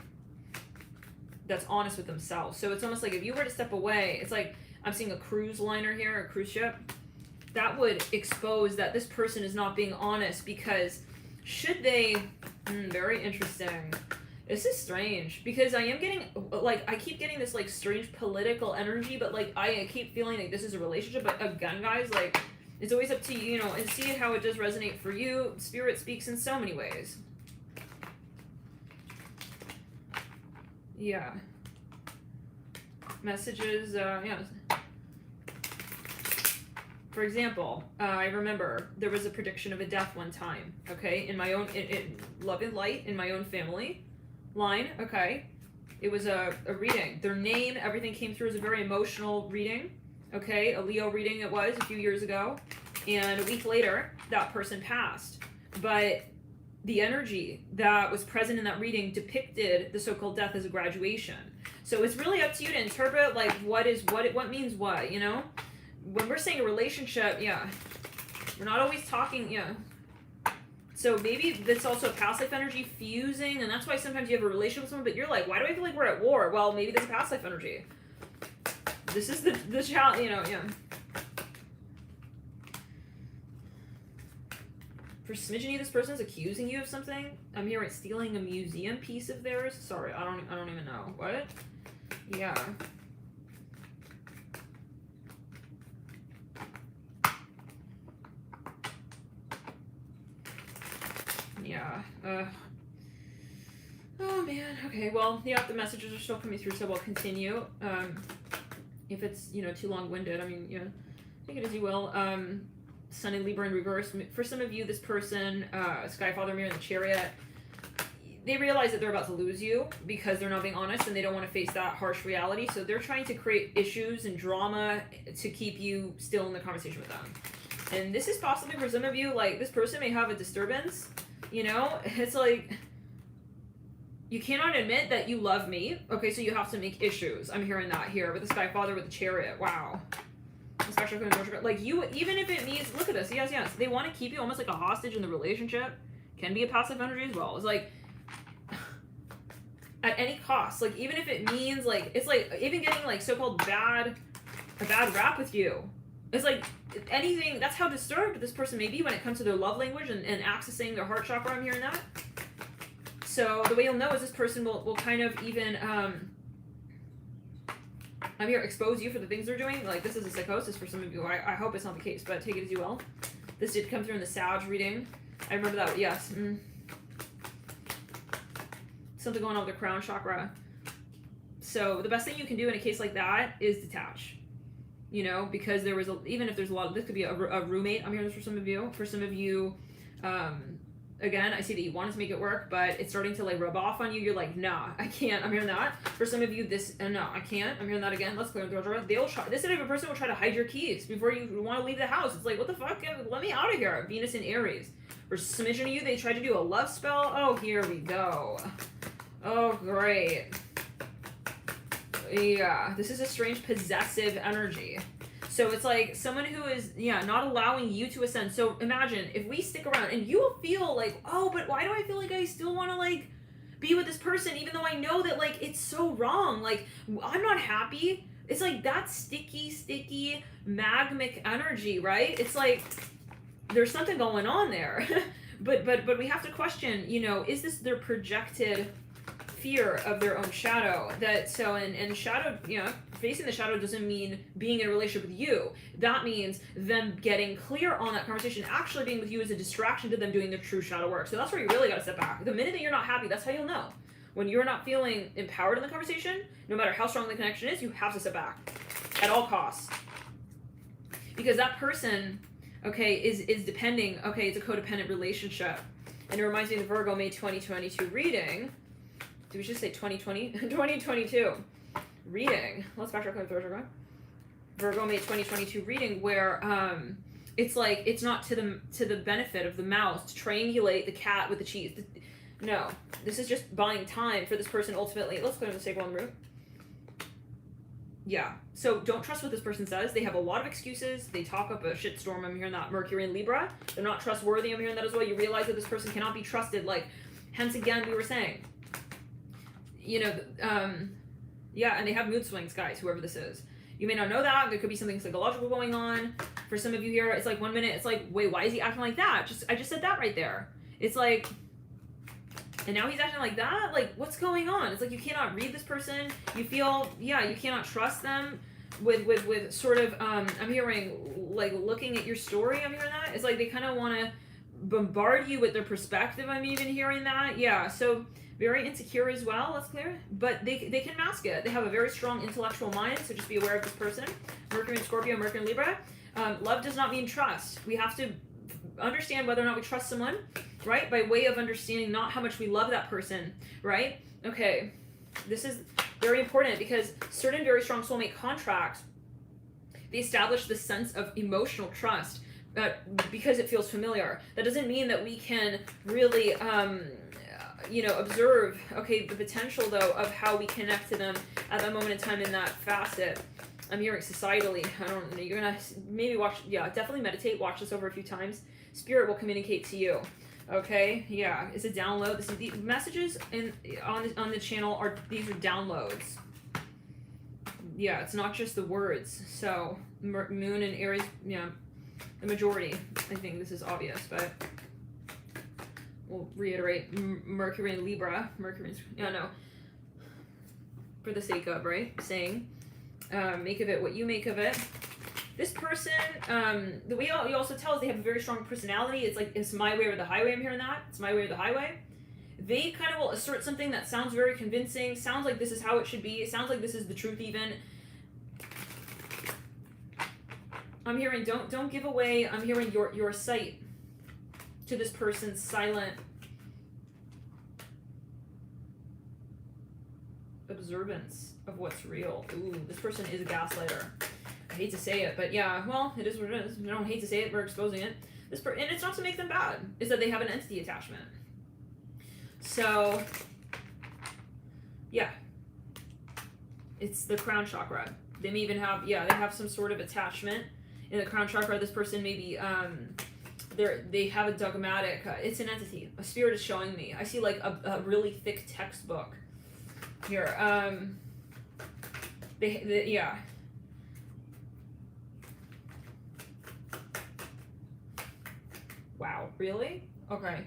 that's honest with themselves. So it's almost like if you were to step away, it's like I'm seeing a cruise liner here, a cruise ship. That would expose that this person is not being honest because should they... very interesting. This is strange because I am getting, like, I keep getting this, like, strange political energy, but, like, I keep feeling like this is a relationship. But again, guys, like, it's always up to you, you know, and see how it does resonate for you. Spirit speaks in so many ways. Yeah. Messages, yeah. For example, I remember there was a prediction of a death one time, okay, in my own, in Love and Light, in my own family line, okay. It was a reading. Their name, everything came through as a very emotional reading, okay, a Leo reading it was a few years ago, and a week later, that person passed. But the energy that was present in that reading depicted the so-called death as a graduation. So it's really up to you to interpret, like, what means what, you know? When we're saying a relationship, yeah, we're not always talking, yeah. So maybe that's also a past life energy fusing, and that's why sometimes you have a relationship with someone, but you're like, why do I feel like we're at war? Well, maybe there's a past life energy. This is the challenge, you know, yeah. For smidgeny, this person's accusing you of something. I'm hearing stealing a museum piece of theirs. Sorry, I don't even know. What? Yeah. Yeah. Oh man. Okay. Well, yeah. The messages are still coming through, so we'll continue. If it's too long-winded, I mean, take it as you will. Sun in Libra in reverse. For some of you, this person, Skyfather Mirror in the Chariot, they realize that they're about to lose you because they're not being honest and they don't want to face that harsh reality. So they're trying to create issues and drama to keep you still in the conversation with them. And this is possibly for some of you, like, this person may have a disturbance. It's like, you cannot admit that you love me. Okay, so you have to make issues. I'm hearing that here with the Skyfather with the Chariot. Wow. Especially like you, even if it means, look at this. Yes. They want to keep you almost like a hostage in the relationship. Can be a passive energy as well. It's like, at any cost. Like, even if it means, like, it's like, even getting, like, so-called a bad rap with you. It's like, anything, that's how disturbed this person may be when it comes to their love language and accessing their heart chakra. I'm hearing that. So the way you'll know is this person will kind of even, I'm here, expose you for the things they're doing. Like, this is a psychosis for some of you. I hope it's not the case, but take it as you will. This did come through in the Sag reading. I remember that, yes. Something going on with the crown chakra. So the best thing you can do in a case like that is detach. Because there was, even if there's a lot of, this could be a roommate. I'm hearing this for some of you. For some of you, again, I see that you wanted to make it work, but it's starting to, like, rub off on you. You're like, nah, I can't. I'm hearing that. For some of you, this, no, I can't. I'm hearing that again. Let's clear the door. They'll try, this type of person will try to hide your keys before you want to leave the house. It's like, what the fuck? Let me out of here. Venus in Aries. For some of you, they tried to do a love spell. Oh, here we go. Oh, great. Yeah, this is a strange possessive energy. So it's like someone who is, not allowing you to ascend. So imagine if we stick around and you will feel like, oh, but why do I feel like I still want to, like, be with this person even though I know that, like, it's so wrong. Like, I'm not happy. It's like that sticky, magmic energy, right? It's like there's something going on there. but we have to question, is this their projected fear of their own shadow. And shadow, facing the shadow doesn't mean being in a relationship with you. That means them getting clear on that conversation. Actually being with you is a distraction to them doing their true shadow work. So that's where you really got to step back. The minute that you're not happy, that's how you'll know. When you're not feeling empowered in the conversation, no matter how strong the connection is, you have to step back at all costs. Because that person, is depending, it's a codependent relationship. And it reminds me of the Virgo May 2022 reading. Did we just say 2020? 2022 reading. Let's backtrack on Virgo. Virgo May 2022 reading where it's like it's not to the benefit of the mouse to triangulate the cat with the cheese. No, this is just buying time for this person ultimately. Let's go to the sacral root. Yeah, so don't trust what this person says. They have a lot of excuses. They talk up a shitstorm. I'm hearing that. Mercury and Libra. They're not trustworthy. I'm hearing that as well. You realize that this person cannot be trusted. Hence again, we were saying, and they have mood swings, guys, whoever this is. You may not know that. There could be something psychological going on. For some of you here, it's like 1 minute, it's like, wait, why is he acting like that? I just said that right there. It's like, and now he's acting like that? Like, what's going on? It's like you cannot read this person. You feel, you cannot trust them with sort of, I'm hearing, looking at your story, I'm hearing that. It's like they kind of want to bombard you with their perspective, I'm even hearing that. Yeah, so very insecure as well, that's clear. But they can mask it. They have a very strong intellectual mind, so just be aware of this person. Mercury and Scorpio, Mercury and Libra. Love does not mean trust. We have to understand whether or not we trust someone, right? By way of understanding not how much we love that person, right? Okay, this is very important because certain very strong soulmate contracts, they establish the sense of emotional trust because it feels familiar. That doesn't mean that we can really, observe, the potential though of how we connect to them at that moment in time in that facet. I'm hearing societally, I don't know, you're gonna maybe watch, definitely meditate, watch this over a few times. Spirit will communicate to you. Okay, it's a download. This is the messages on the channel these are downloads. It's not just the words. So Moon and Aries, the majority. I think this is obvious, but we'll reiterate. Mercury and Libra. For the sake of saying, make of it what you make of it. This person, the way you also tell is they have a very strong personality. It's like, it's my way or the highway. I'm hearing that. It's my way or the highway. They kind of will assert something that sounds very convincing. Sounds like this is how it should be. It sounds like this is the truth even. I'm hearing don't give away. I'm hearing your sight to this person's silent observance of what's real. Ooh, this person is a gaslighter. I hate to say it, but it is what it is. I don't hate to say it, we're exposing it. And it's not to make them bad. It's that they have an entity attachment. So, it's the crown chakra. They may even have, they have some sort of attachment in the crown chakra. This person may be, they have a dogmatic, it's an entity. A spirit is showing me. I see like a really thick textbook here. Wow, really? Okay.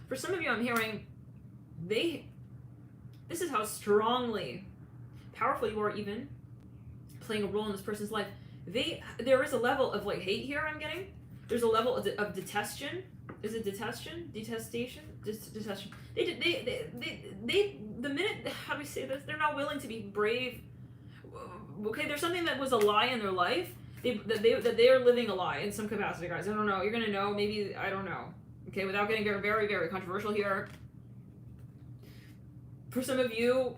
For some of you, I'm hearing this is how strongly powerful you are even playing a role in this person's life. There is a level of hate here I'm getting. There's a level of detestation. Is it detestation? Detestation? Detestation. They the minute, how do we say this? They're not willing to be brave. Okay, there's something that was a lie in their life. That they are living a lie in some capacity, guys. I don't know. You're gonna know. Maybe, I don't know. Okay, without getting very, very, very controversial here. For some of you,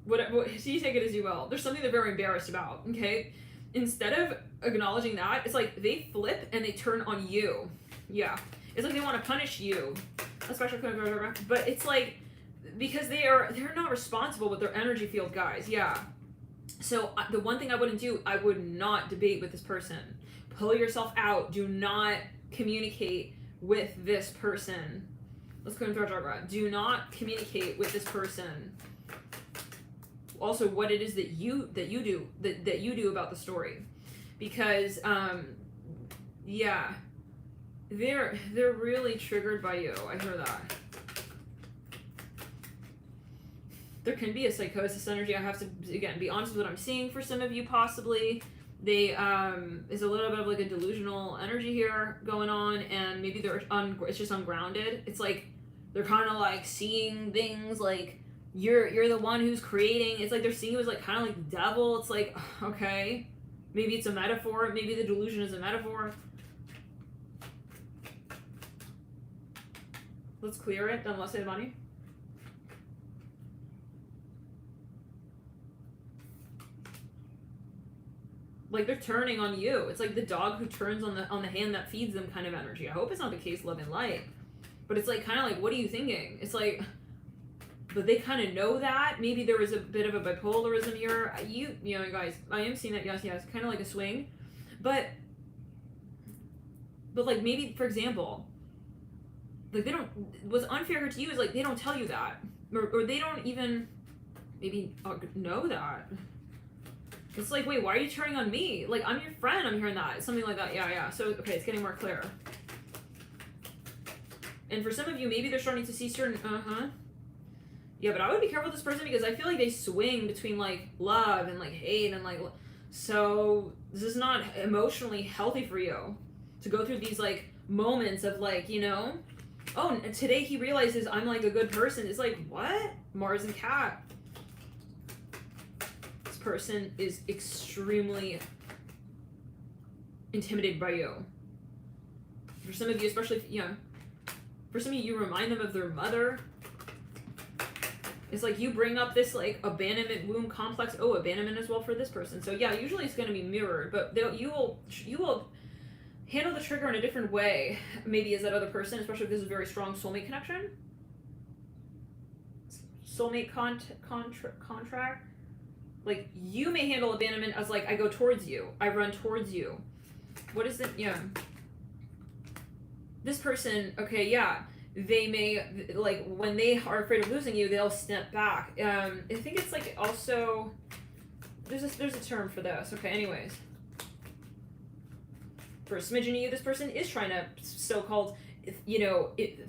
so you take it as you will. There's something they're very embarrassed about. Okay, instead of acknowledging that, it's like they flip and they turn on you. Yeah, it's like they want to punish you. Especially, but it's like because they're not responsible with their energy field, guys. Yeah. So the one thing I wouldn't do, I would not debate with this person. Pull yourself out. Do not communicate with this person. Let's go into our chakra. Do not communicate with this person. Also, what it is that you do about the story, because they're really triggered by you. I hear that. there can be a psychosis energy. I have to, again, be honest with what I'm seeing for some of you, possibly. They, is a little bit of like a delusional energy here going on, and maybe it's just ungrounded. It's like, they're kind of like seeing things like, you're the one who's creating. It's like they're seeing you as like kind of like the devil. It's like, okay, maybe it's a metaphor. Maybe the delusion is a metaphor. Let's clear it. Then let's say the money. Like they're turning on you. It's like the dog who turns on the hand that feeds them kind of energy. I hope it's not the case, love and light. But it's like kind of like, what are you thinking? It's like, but they kind of know that. Maybe there was a bit of a bipolarism here. You know, guys, I am seeing that, yes, kind of like a swing. But like maybe, for example, like they don't, what's unfair to you is like they don't tell you that. Or they don't even maybe know that. It's like, wait, why are you turning on me? Like, I'm your friend, I'm hearing that. Something like that, yeah. So, okay, it's getting more clear. And for some of you, maybe they're starting to see certain, yeah, but I would be careful with this person because I feel like they swing between, like, love and, like, hate and, like, so this is not emotionally healthy for you to go through these, like, moments of, like, you know, oh, today he realizes I'm, like, a good person. It's like, what? Mars and Cat. This person is extremely intimidated by you. For some of you, especially, for some of you remind them of their mother. It's like you bring up this like abandonment womb complex. Oh, abandonment as well for this person. So yeah, usually it's going to be mirrored, but you will handle the trigger in a different way, maybe as that other person, especially if this is a very strong soulmate connection. Soulmate contract. Like you may handle abandonment as like I go towards you, I run towards you. What is it? Yeah. This person, okay, yeah, they may, like, when they are afraid of losing you, they'll step back. I think it's, like, also, there's a term for this. Okay, anyways. For a smidgen of you, this person is trying to so-called,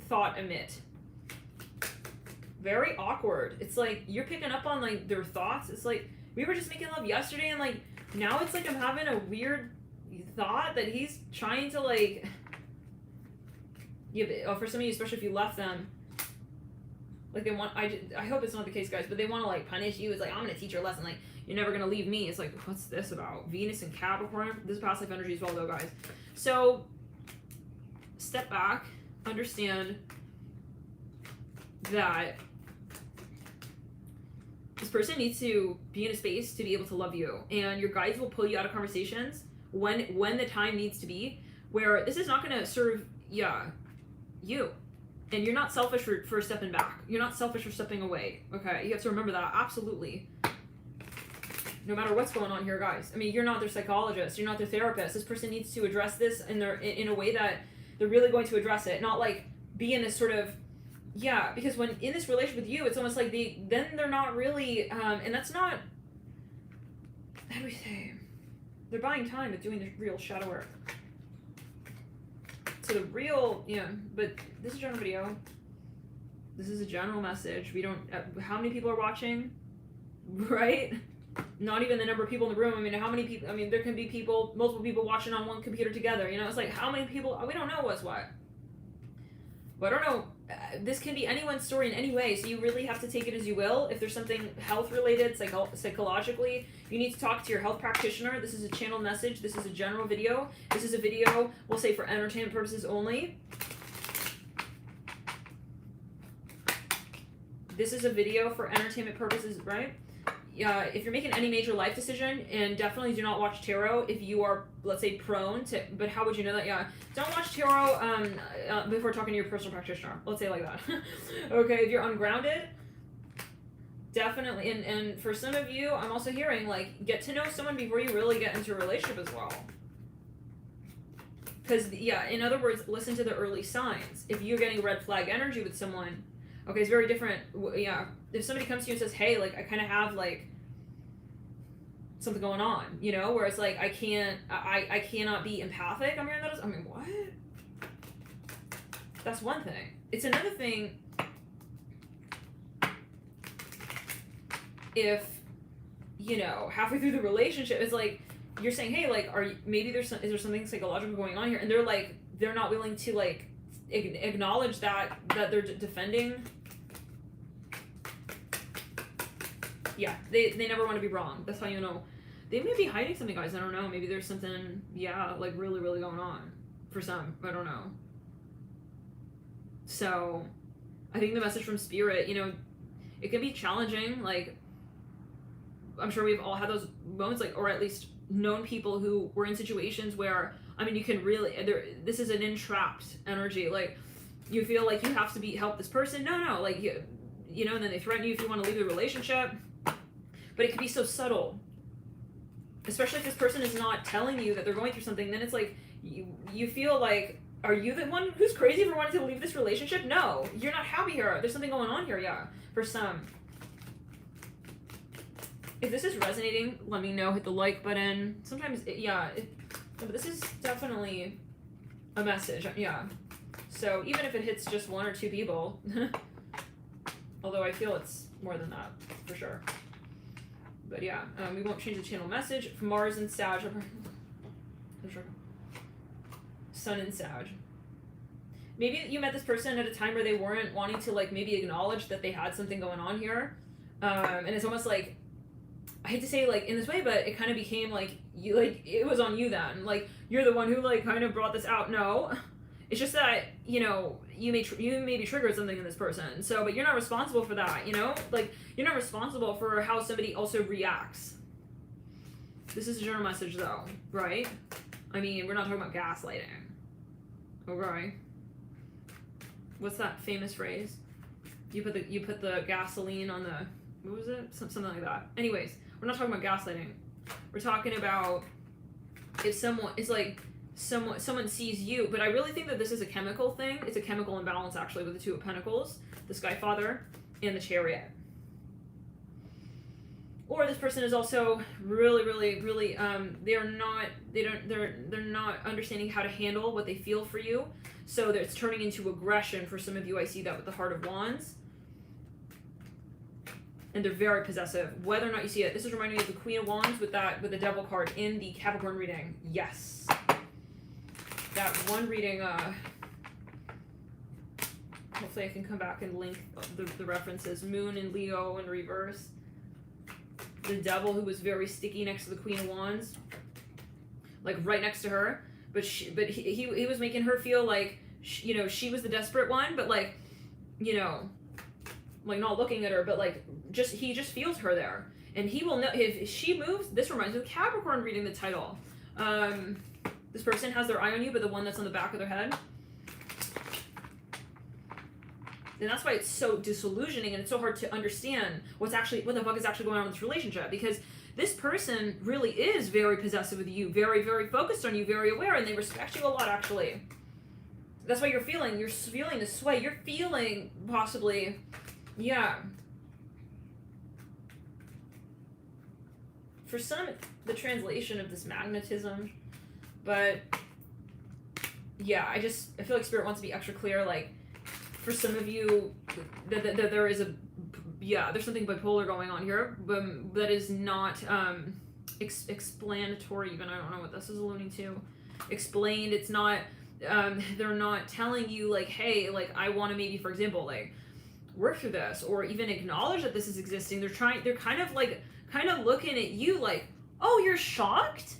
thought emit. Very awkward. It's like, you're picking up on, like, their thoughts. It's like, we were just making love yesterday, and, like, now it's like I'm having a weird thought that he's trying to, like... Yeah, but, for some of you, especially if you left them, like they want, I hope it's not the case, guys, but they want to like punish you. It's like, I'm going to teach you a lesson. Like, you're never going to leave me. It's like, what's this about? Venus and Capricorn? This is past life energy as well, though, guys. So, step back, understand that this person needs to be in a space to be able to love you. And your guides will pull you out of conversations when the time needs to be, where this is not going to serve, you. And you're not selfish for stepping back. You're not selfish for stepping away. Okay, you have to remember that, absolutely. No matter what's going on here, guys. I mean, you're not their psychologist. You're not their therapist. This person needs to address this in a way that they're really going to address it. Not like be in this sort of, because when in this relationship with you, it's almost like they're not really, and that's not, how do we say, they're buying time with doing the real shadow work. So the real, but this is a general video. This is a general message. We don't, how many people are watching, right? Not even the number of people in the room. I mean, how many people, I mean, there can be multiple people watching on one computer together, it's like, how many people, we don't know what's what. But I don't know, this can be anyone's story in any way, so you really have to take it as you will. If there's something health-related, psychologically, you need to talk to your health practitioner. This is a channel message. This is a general video. This is a video, we'll say, for entertainment purposes only. This is a video for entertainment purposes, right? If you're making any major life decision, and definitely do not watch tarot if you are, let's say, prone to, but how would you know that? Don't watch tarot before talking to your personal practitioner. Let's say it like that. Okay, if you're ungrounded, definitely, and for some of you, I'm also hearing, like, get to know someone before you really get into a relationship as well. Because, in other words, listen to the early signs. If you're getting red flag energy with someone, okay, it's very different. If somebody comes to you and says, hey, like, I kind of have, like, something going on, where it's like, I cannot be empathic. I'm hearing that. I mean, what? That's one thing. It's another thing. if, you know, halfway through the relationship, it's like, you're saying, hey, like, maybe is there something psychological going on here? And they're not willing to, like, acknowledge that they're defending. Yeah, they never want to be wrong. That's how you know. They may be hiding something, guys. I don't know. Maybe there's something, yeah, like, really, really going on for some. I don't know. So, I think the message from Spirit, you know, it can be challenging. Like, I'm sure we've all had those moments, like, or at least known people who were in situations where, I mean, you can really, this is an entrapped energy. Like, you feel like you have to help this person. No, like, you know, and then they threaten you if you want to leave the relationship. But it can be so subtle. Especially if this person is not telling you that they're going through something, then it's like, you feel like, are you the one who's crazy for wanting to leave this relationship? No, you're not happy here. There's something going on here, yeah, for some. If this is resonating, let me know. Hit the like button. Sometimes, but this is definitely a message, yeah. So even if it hits just 1 or 2 people, although I feel it's more than that, for sure. But yeah, we won't change the channel message. Mars and Sag. For sure. Sun and Sag. Maybe you met this person at a time where they weren't wanting to, like, maybe acknowledge that they had something going on here. And it's almost like, I hate to say, like, in this way, but it kind of became like, you, like, it was on you then. Like, you're the one who, like, kind of brought this out. No. It's just that, you know, you maybe triggered something in this person. So, but you're not responsible for that, you know? Like, you're not responsible for how somebody also reacts. This is a general message, though, right? I mean, we're not talking about gaslighting. Okay. What's that famous phrase? You put the gasoline on the, what was it? Something like that. Anyways, we're not talking about gaslighting. We're talking about if someone is like, someone sees you, but I really think that this is a chemical thing. It's a chemical imbalance, actually, with the 2 of Pentacles, the Sky Father, and the Chariot. Or this person is also really, they're not understanding how to handle what they feel for you. So it's turning into aggression for some of you. I see that with the Heart of Wands. And they're very possessive. Whether or not you see it, this is reminding me of the Queen of Wands with the Devil card in the Capricorn reading. Yes. That one reading, hopefully I can come back and link the references. Moon and Leo in reverse. The Devil, who was very sticky next to the Queen of Wands. Like, right next to her. But he was making her feel like, you know, she was the desperate one, but, like, you know, like, not looking at her, but, like, he just feels her there. And he will know, if she moves, this reminds me of Capricorn reading the title. This person has their eye on you, but the one that's on the back of their head. And that's why it's so disillusioning and it's so hard to understand what the fuck is actually going on in this relationship. Because this person really is very possessive with you, very, very focused on you, very aware, and they respect you a lot, actually. That's why you're feeling the sway. You're feeling, possibly, yeah. For some, the translation of this magnetism, but yeah, I feel like Spirit wants to be extra clear, like, for some of you, that there is there's something bipolar going on here, but that is not explanatory even. I don't know what this is alluding to. Explained, it's not, they're not telling you, like, hey, like, I want to maybe, for example, like, work through this, or even acknowledge that this is existing. They're kind of looking at you like, oh, you're shocked?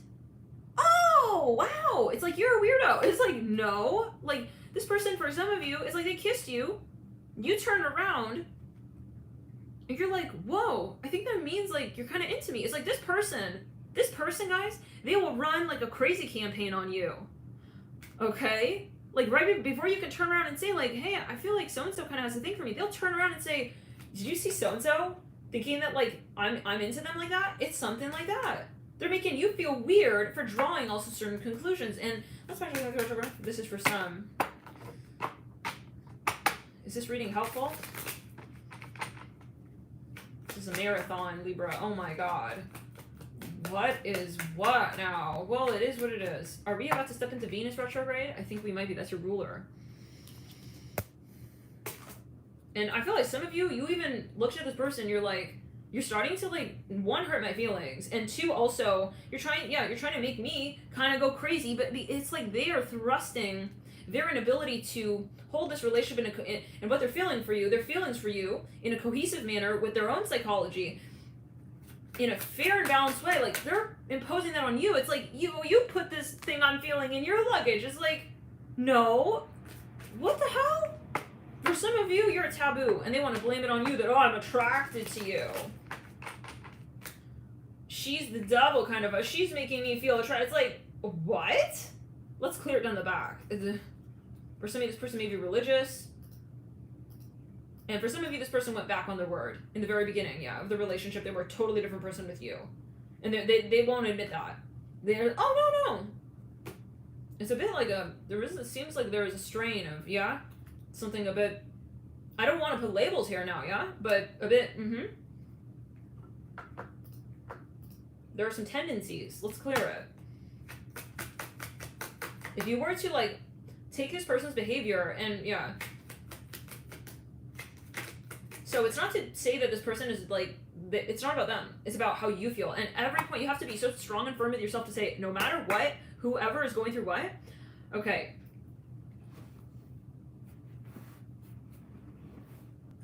Oh, wow. It's like, you're a weirdo. It's like, no. Like, this person, for some of you, it's like they kissed you, you turn around, and you're like, whoa, I think that means, like, you're kind of into me. It's like this person, guys, they will run, like, a crazy campaign on you. Okay? Like, right before you can turn around and say, like, hey, I feel like so-and-so kind of has a thing for me, they'll turn around and say, did you see so-and-so? Thinking that, like, I'm into them like that? It's something like that. They're making you feel weird for drawing also certain conclusions. And that's why this is for some. Is this reading helpful? This is a marathon, Libra. Oh my god. What is what now? Well, it is what it is. Are we about to step into Venus retrograde? I think we might be. That's your ruler. And I feel like some of you, you even looked at this person, you're like, you're starting to like, one, hurt my feelings, and two, also you're trying to make me kind of go crazy. But it's like they are thrusting their inability to hold this relationship and what they're feeling for you, their feelings for you, in a cohesive manner with their own psychology, in a fair and balanced way. Like, they're imposing that on you. It's like, you put this thing I'm feeling in your luggage. It's like, no, what the hell? For some of you, you're a taboo, and they want to blame it on you that, oh, I'm attracted to you. She's the devil, kind of. She's making me feel attracted. It's like, what? Let's clear it down the back. For some of you, this person may be religious. And for some of you, this person went back on their word in the very beginning, of the relationship. They were a totally different person with you. And they won't admit that. They're, oh, no. It's a bit like it seems like there is a strain of, something a bit, I don't want to put labels here now, but a bit, There are some tendencies. Let's clear it. If you were to, like, take this person's behavior and, So it's not to say that this person is, like, it's not about them. It's about how you feel. And at every point, you have to be so strong and firm with yourself to say, no matter what, whoever is going through what, okay,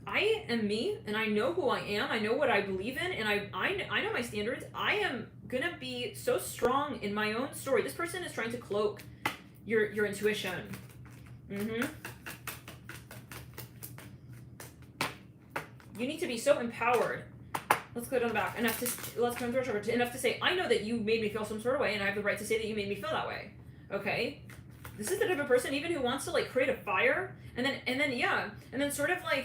I am me, and I know who I am. I know what I believe in, and I know my standards. I am gonna be so strong in my own story. This person is trying to cloak your intuition. You need to be so empowered. Let's go down the back. Enough to say, I know that you made me feel some sort of way, and I have the right to say that you made me feel that way. Okay? This is the type of person even who wants to, like, create a fire and then sort of like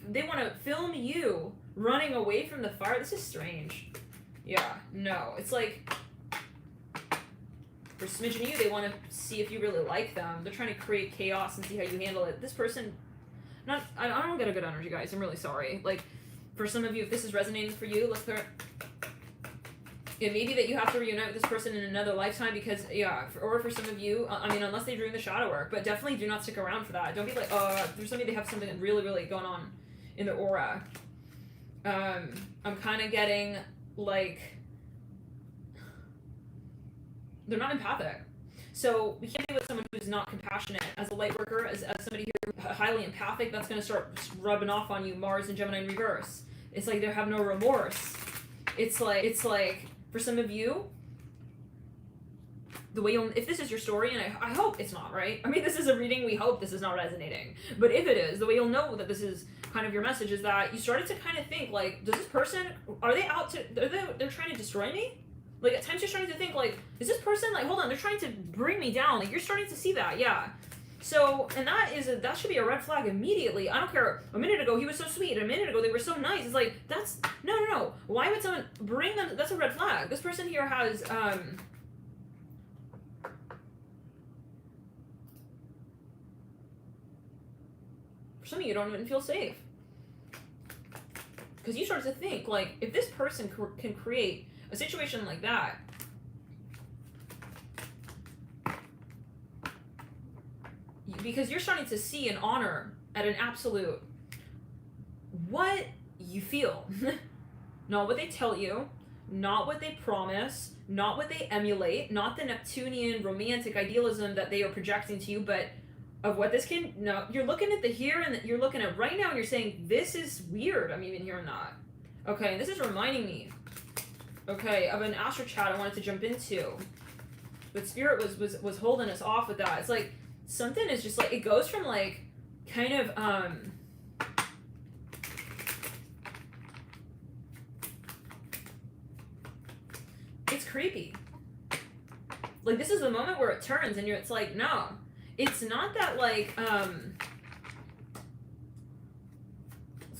they want to film you running away from the fire. This is strange. No, it's like, for a smidgen of you, they want to see if you really like them. They're trying to create chaos and see how you handle it. This person, I don't get a good energy, guys. I'm really sorry. Like, for some of you, if this is resonating for you, let's clear it. It may be that you have to reunite with this person in another lifetime because, or for some of you, unless they're doing the shadow work, but definitely do not stick around for that. Don't be like, there's somebody, they have something really, really going on in their aura. I'm kind of getting, like, they're not empathic. So we can't be with someone who's not compassionate. As a light worker, as somebody who's highly empathic, that's going to start rubbing off on you, Mars and Gemini in reverse. It's like they have no remorse. It's like, for some of you, the way if this is your story, and I hope it's not, right? I mean, this is a reading, we hope this is not resonating. But if it is, the way you'll know that this is kind of your message is that you started to kind of think, like, does this person, are they out to, they're trying to destroy me? Like, at times you're starting to think, like, is this person, like, hold on, they're trying to bring me down. Like, you're starting to see that, So, and that should be a red flag immediately. I don't care. A minute ago, he was so sweet. A minute ago, they were so nice. It's like, that's, no. Why would someone bring them? That's a red flag. This person here has, for some of you, don't even feel safe. Because you start to think, like, if this person can create a situation like that, because you're starting to see and honor at an absolute what you feel. Not what they tell you, not what they promise, not what they emulate, not the Neptunian romantic idealism that they are projecting to you, but of what this can, no, you're looking at the here and you're looking at right now and you're saying, this is weird, I'm even hearing that. Okay, and this is reminding me, okay, of an astral chat I wanted to jump into. But Spirit was holding us off with that. It's like, something is just like, it goes from like, kind of, it's creepy. Like, this is the moment where it turns and it's like, no. It's not that, like, let's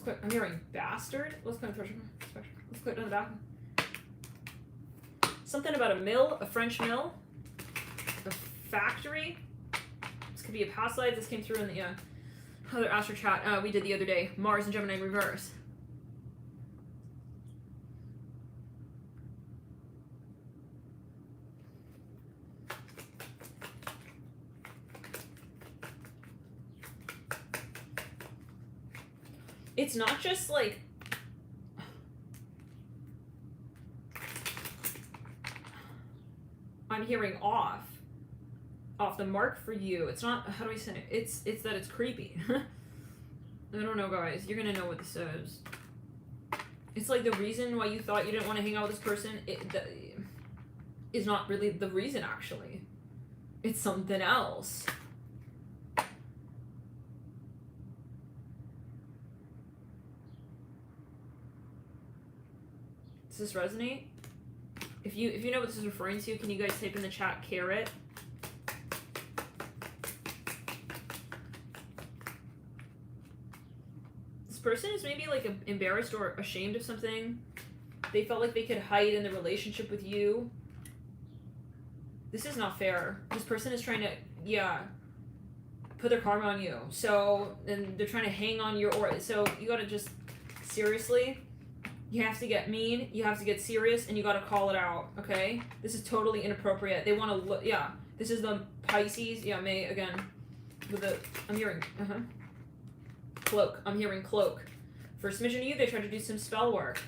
quit, I'm hearing bastard. Let's quit on the back. Something about a mill, a French mill, a factory. This could be a past life. This came through in the other astro chat we did the other day. Mars and Gemini in reverse. It's not just like, I'm hearing off the mark for you. It's not, how do I say it? It's that it's creepy. I don't know, guys. You're gonna know what this is. It's like the reason why you thought you didn't want to hang out with this person is not really the reason, actually. It's something else. Does this resonate? If you know what this is referring to, can you guys type in the chat carrot? This person is maybe like embarrassed or ashamed of something. They felt like they could hide in the relationship with you. This is not fair. This person is trying to, yeah, put their karma on you. So, and they're trying to hang on your aura. So you gotta just, seriously, you have to get mean, you have to get serious, and you gotta call it out, okay? This is totally inappropriate. They wanna look, yeah, this is the Pisces, yeah, May, again, with the, I'm hearing, cloak, I'm hearing cloak. For submission to you, they tried to do some spell work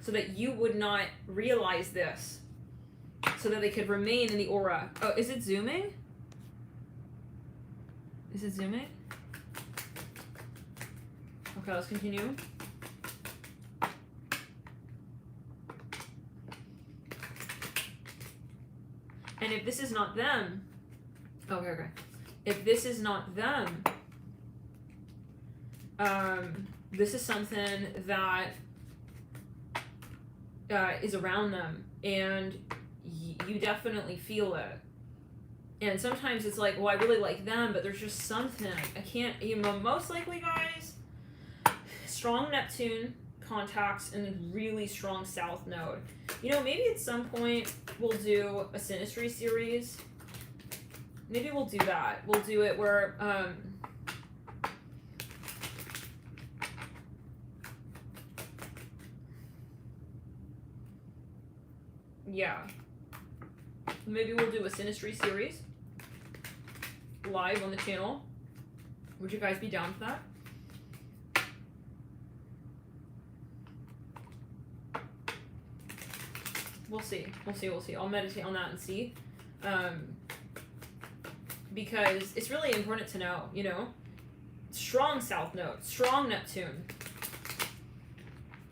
so that you would not realize this, so that they could remain in the aura. Oh, is it zooming? Is it zooming? Okay, let's continue. And if this is not them, okay. If this is not them, this is something that is around them, and you definitely feel it. And sometimes it's like, well, I really like them, but there's just something I can't. You know, most likely, guys, strong Neptune contacts and a really strong South Node. You know, maybe at some point we'll do a Sinistry series. Maybe we'll do that. We'll do it where yeah. Maybe we'll do a Sinistry series live on the channel. Would you guys be down for that? We'll see. I'll meditate on that and see. Because it's really important to know, you know? Strong South Node, strong Neptune.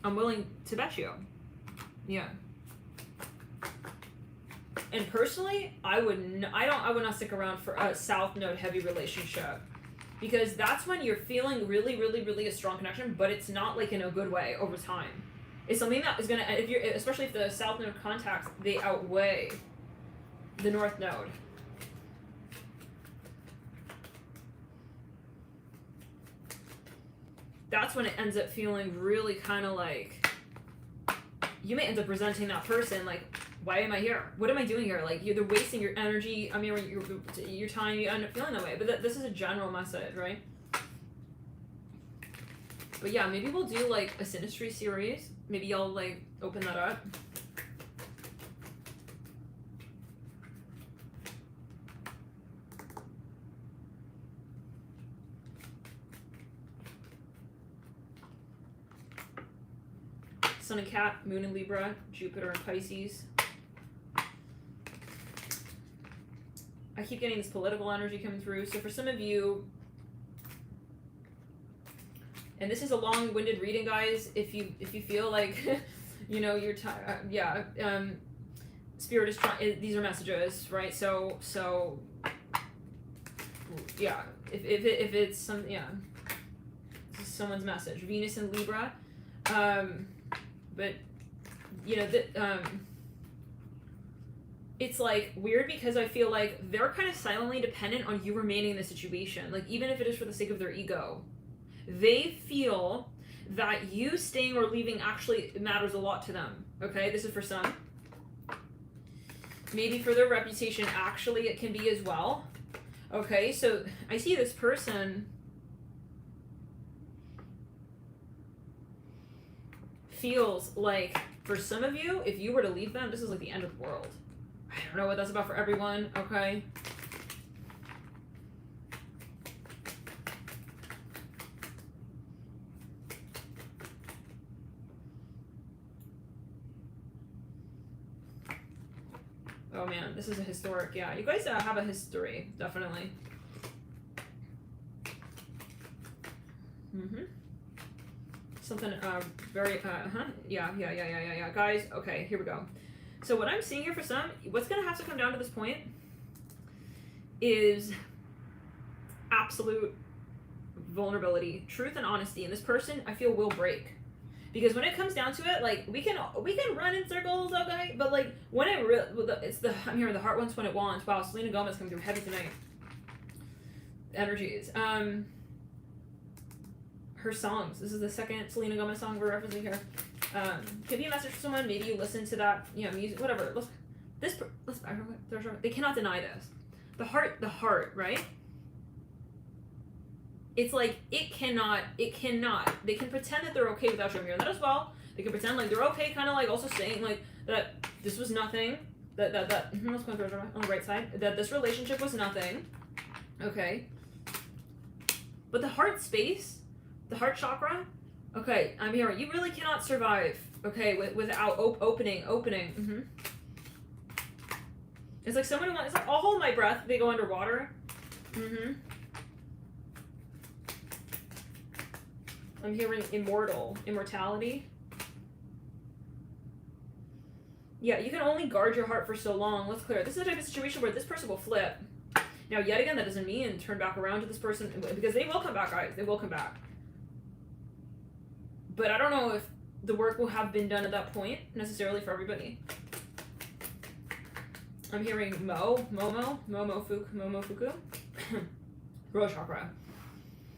I'm willing to bet you. Yeah. And personally, I would not stick around for a South Node heavy relationship, because that's when you're feeling really, really, really a strong connection, but it's not like in a good way over time. It's something that is gonna, if you're, especially if the South Node contacts, they outweigh the North Node. That's when it ends up feeling really kind of like, you may end up resenting that person, like, why am I here? What am I doing here? Like, you're wasting your energy. I mean, your time. You end up feeling that way. But this is a general message, right? But yeah, maybe we'll do like a Sinistry series. Maybe y'all like open that up. Sun and Cat, Moon in Libra, Jupiter in Pisces. I keep getting this political energy coming through. So for some of you, and this is a long-winded reading, guys. If you feel like, you know, you're tired, yeah. Spirit is trying. These are messages, right? So yeah. If it's some, yeah, this is someone's message. Venus in Libra, but you know that it's like weird because I feel like they're kind of silently dependent on you remaining in the situation. Like, even if it is for the sake of their ego, they feel that you staying or leaving actually matters a lot to them. Okay, this is for some. Maybe for their reputation, actually, it can be as well. Okay, so I see this person feels like, for some of you, if you were to leave them, this is like the end of the world. I don't know what that's about for everyone, okay? Oh man, this is a historic, yeah. You guys have a history, definitely. Something very, yeah. Guys, okay, here we go. So what I'm seeing here for some, what's going to have to come down to this point is absolute vulnerability, truth and honesty. And this person, I feel, will break. Because when it comes down to it, like, we can run in circles, okay? But, like, when it I'm hearing the heart wants when it wants. Wow, Selena Gomez coming through heavy tonight. Energies. Her songs. This is the second Selena Gomez song we're referencing here. Could be a message for someone. Maybe you listen to that, you know, music, whatever. They cannot deny this. The heart, right? It's like, it cannot. They can pretend that they're okay without you. I'm hearing that as well. They can pretend like they're okay, kind of like also saying like that this was nothing. Let's go on the right side. That this relationship was nothing. Okay. But the heart space, the heart chakra, okay, I'm hearing you really cannot survive, okay, without opening. It's like someone who wants, it's like, I'll hold my breath, they go underwater. I'm hearing immortality. Yeah, you can only guard your heart for so long. Let's clear it. This is the type of situation where this person will flip. Now, yet again, that doesn't mean turn back around to this person, because they will come back, guys. They will come back. But I don't know if the work will have been done at that point, necessarily for everybody. I'm hearing Momofuku. Rosh chakra.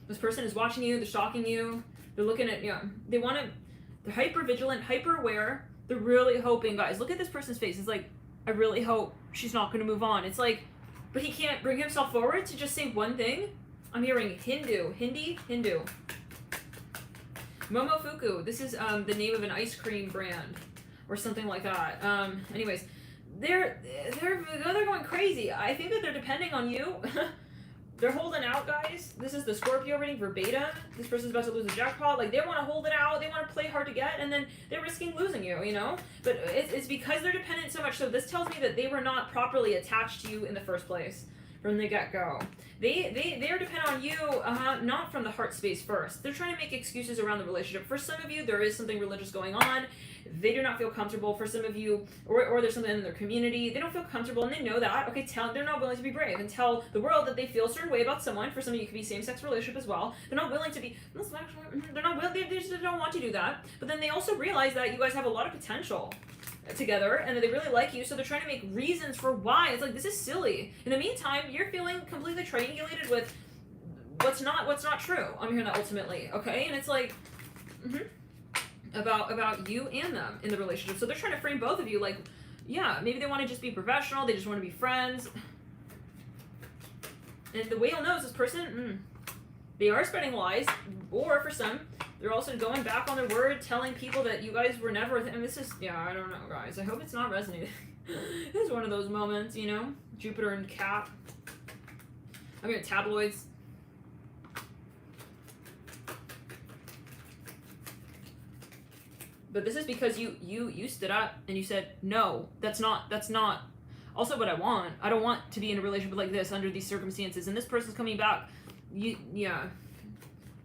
This person is watching you, they're stalking you, they're looking at, they want to, they're hyper vigilant, hyper aware. They're really hoping, guys, look at this person's face. It's like, I really hope she's not going to move on. It's like, but he can't bring himself forward to just say one thing. I'm hearing Hindu. Momofuku. This is the name of an ice cream brand or something like that. Anyways, they're going crazy. I think that they're depending on you. They're holding out, guys. This is the Scorpio reading verbatim. This person's about to lose a jackpot. Like, they want to hold it out. They want to play hard to get, and then they're risking losing you, you know? But it's because they're dependent so much. So this tells me that they were not properly attached to you in the first place from the get-go. They're dependent on you, not from the heart space first. They're trying to make excuses around the relationship. For some of you, there is something religious going on. They do not feel comfortable. For some of you, or there's something in their community, they don't feel comfortable, and they know that. Okay, they're not willing to be brave and tell the world that they feel a certain way about someone. For some of you, it could be same-sex relationship as well. They're not willing to be. They're not willing. They just don't want to do that. But then they also realize that you guys have a lot of potential together, and that they really like you, so they're trying to make reasons for why. It's like, this is silly. In the meantime, you're feeling completely triangulated with what's not true. I'm hearing that ultimately, okay? And it's like, about you and them in the relationship. So they're trying to frame both of you like, yeah, maybe they want to just be professional, they just want to be friends. And the way you'll know is this person, they are spreading lies, or for some, they're also going back on their word, telling people that you guys were never, and this is, I don't know, guys. I hope it's not resonating. This is one of those moments, you know? Jupiter and Cap. I'm hearing tabloids. But this is because you stood up and you said, no, that's not also what I want. I don't want to be in a relationship like this under these circumstances. And this person's coming back.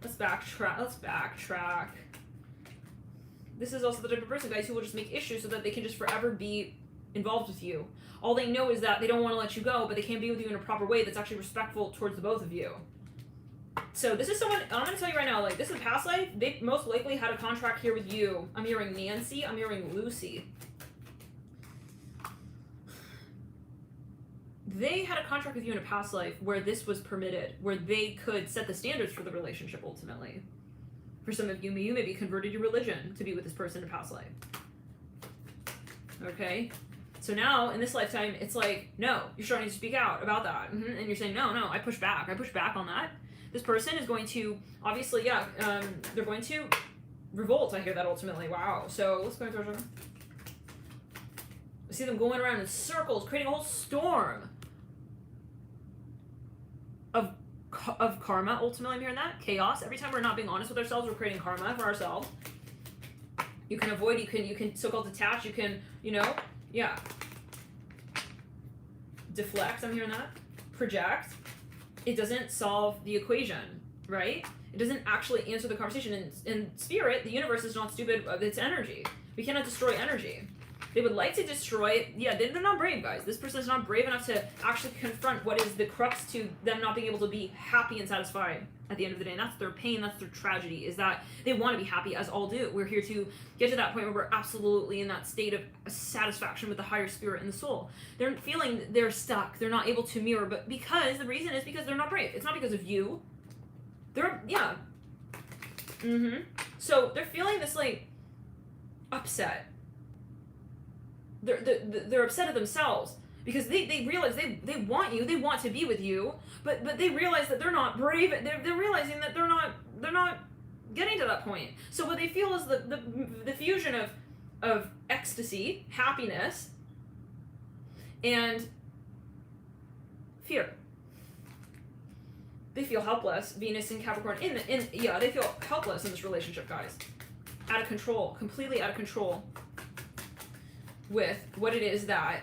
Let's backtrack. This is also the type of person, guys, who will just make issues so that they can just forever be involved with you. All they know is that they don't want to let you go, but they can't be with you in a proper way that's actually respectful towards the both of you. So this is someone, I'm going to tell you right now, like, this is a past life. They most likely had a contract here with you. I'm hearing Nancy. I'm hearing Lucy. They had a contract with you in a past life where this was permitted, where they could set the standards for the relationship ultimately. For some of you, you maybe converted your religion to be with this person in a past life. Okay? So now, in this lifetime, it's like, no, you're starting to speak out about that. And you're saying, no, I push back on that. This person is going to, obviously, they're going to revolt. I hear that ultimately. Wow. So let's go into our. I see them going around in circles, creating a whole storm of karma. Ultimately, I'm hearing that. Chaos. Every time we're not being honest with ourselves, we're creating karma for ourselves. You can avoid, you can so-called detach, you can, deflect, I'm hearing that, project, it doesn't solve the equation, right? It doesn't actually answer the conversation. In spirit, the universe is not stupid with its energy. We cannot destroy energy. They would like to destroy, yeah, they're not brave, guys. This person is not brave enough to actually confront what is the crux to them not being able to be happy and satisfied at the end of the day. And that's their pain, that's their tragedy, is that they want to be happy, as all do. We're here to get to that point where we're absolutely in that state of satisfaction with the higher spirit and the soul. They're feeling they're stuck, they're not able to mirror, but because, the reason is because they're not brave. It's not because of you. They're, yeah. So they're feeling this, like, upset. They're upset at themselves because they realize they want you, they want to be with you, but they realize that they're not brave. They're realizing that they're not getting to that point. So what they feel is the fusion of ecstasy, happiness, and fear. They feel helpless. Venus in Capricorn they feel helpless in this relationship, guys. Out of control, completely out of control with what it is that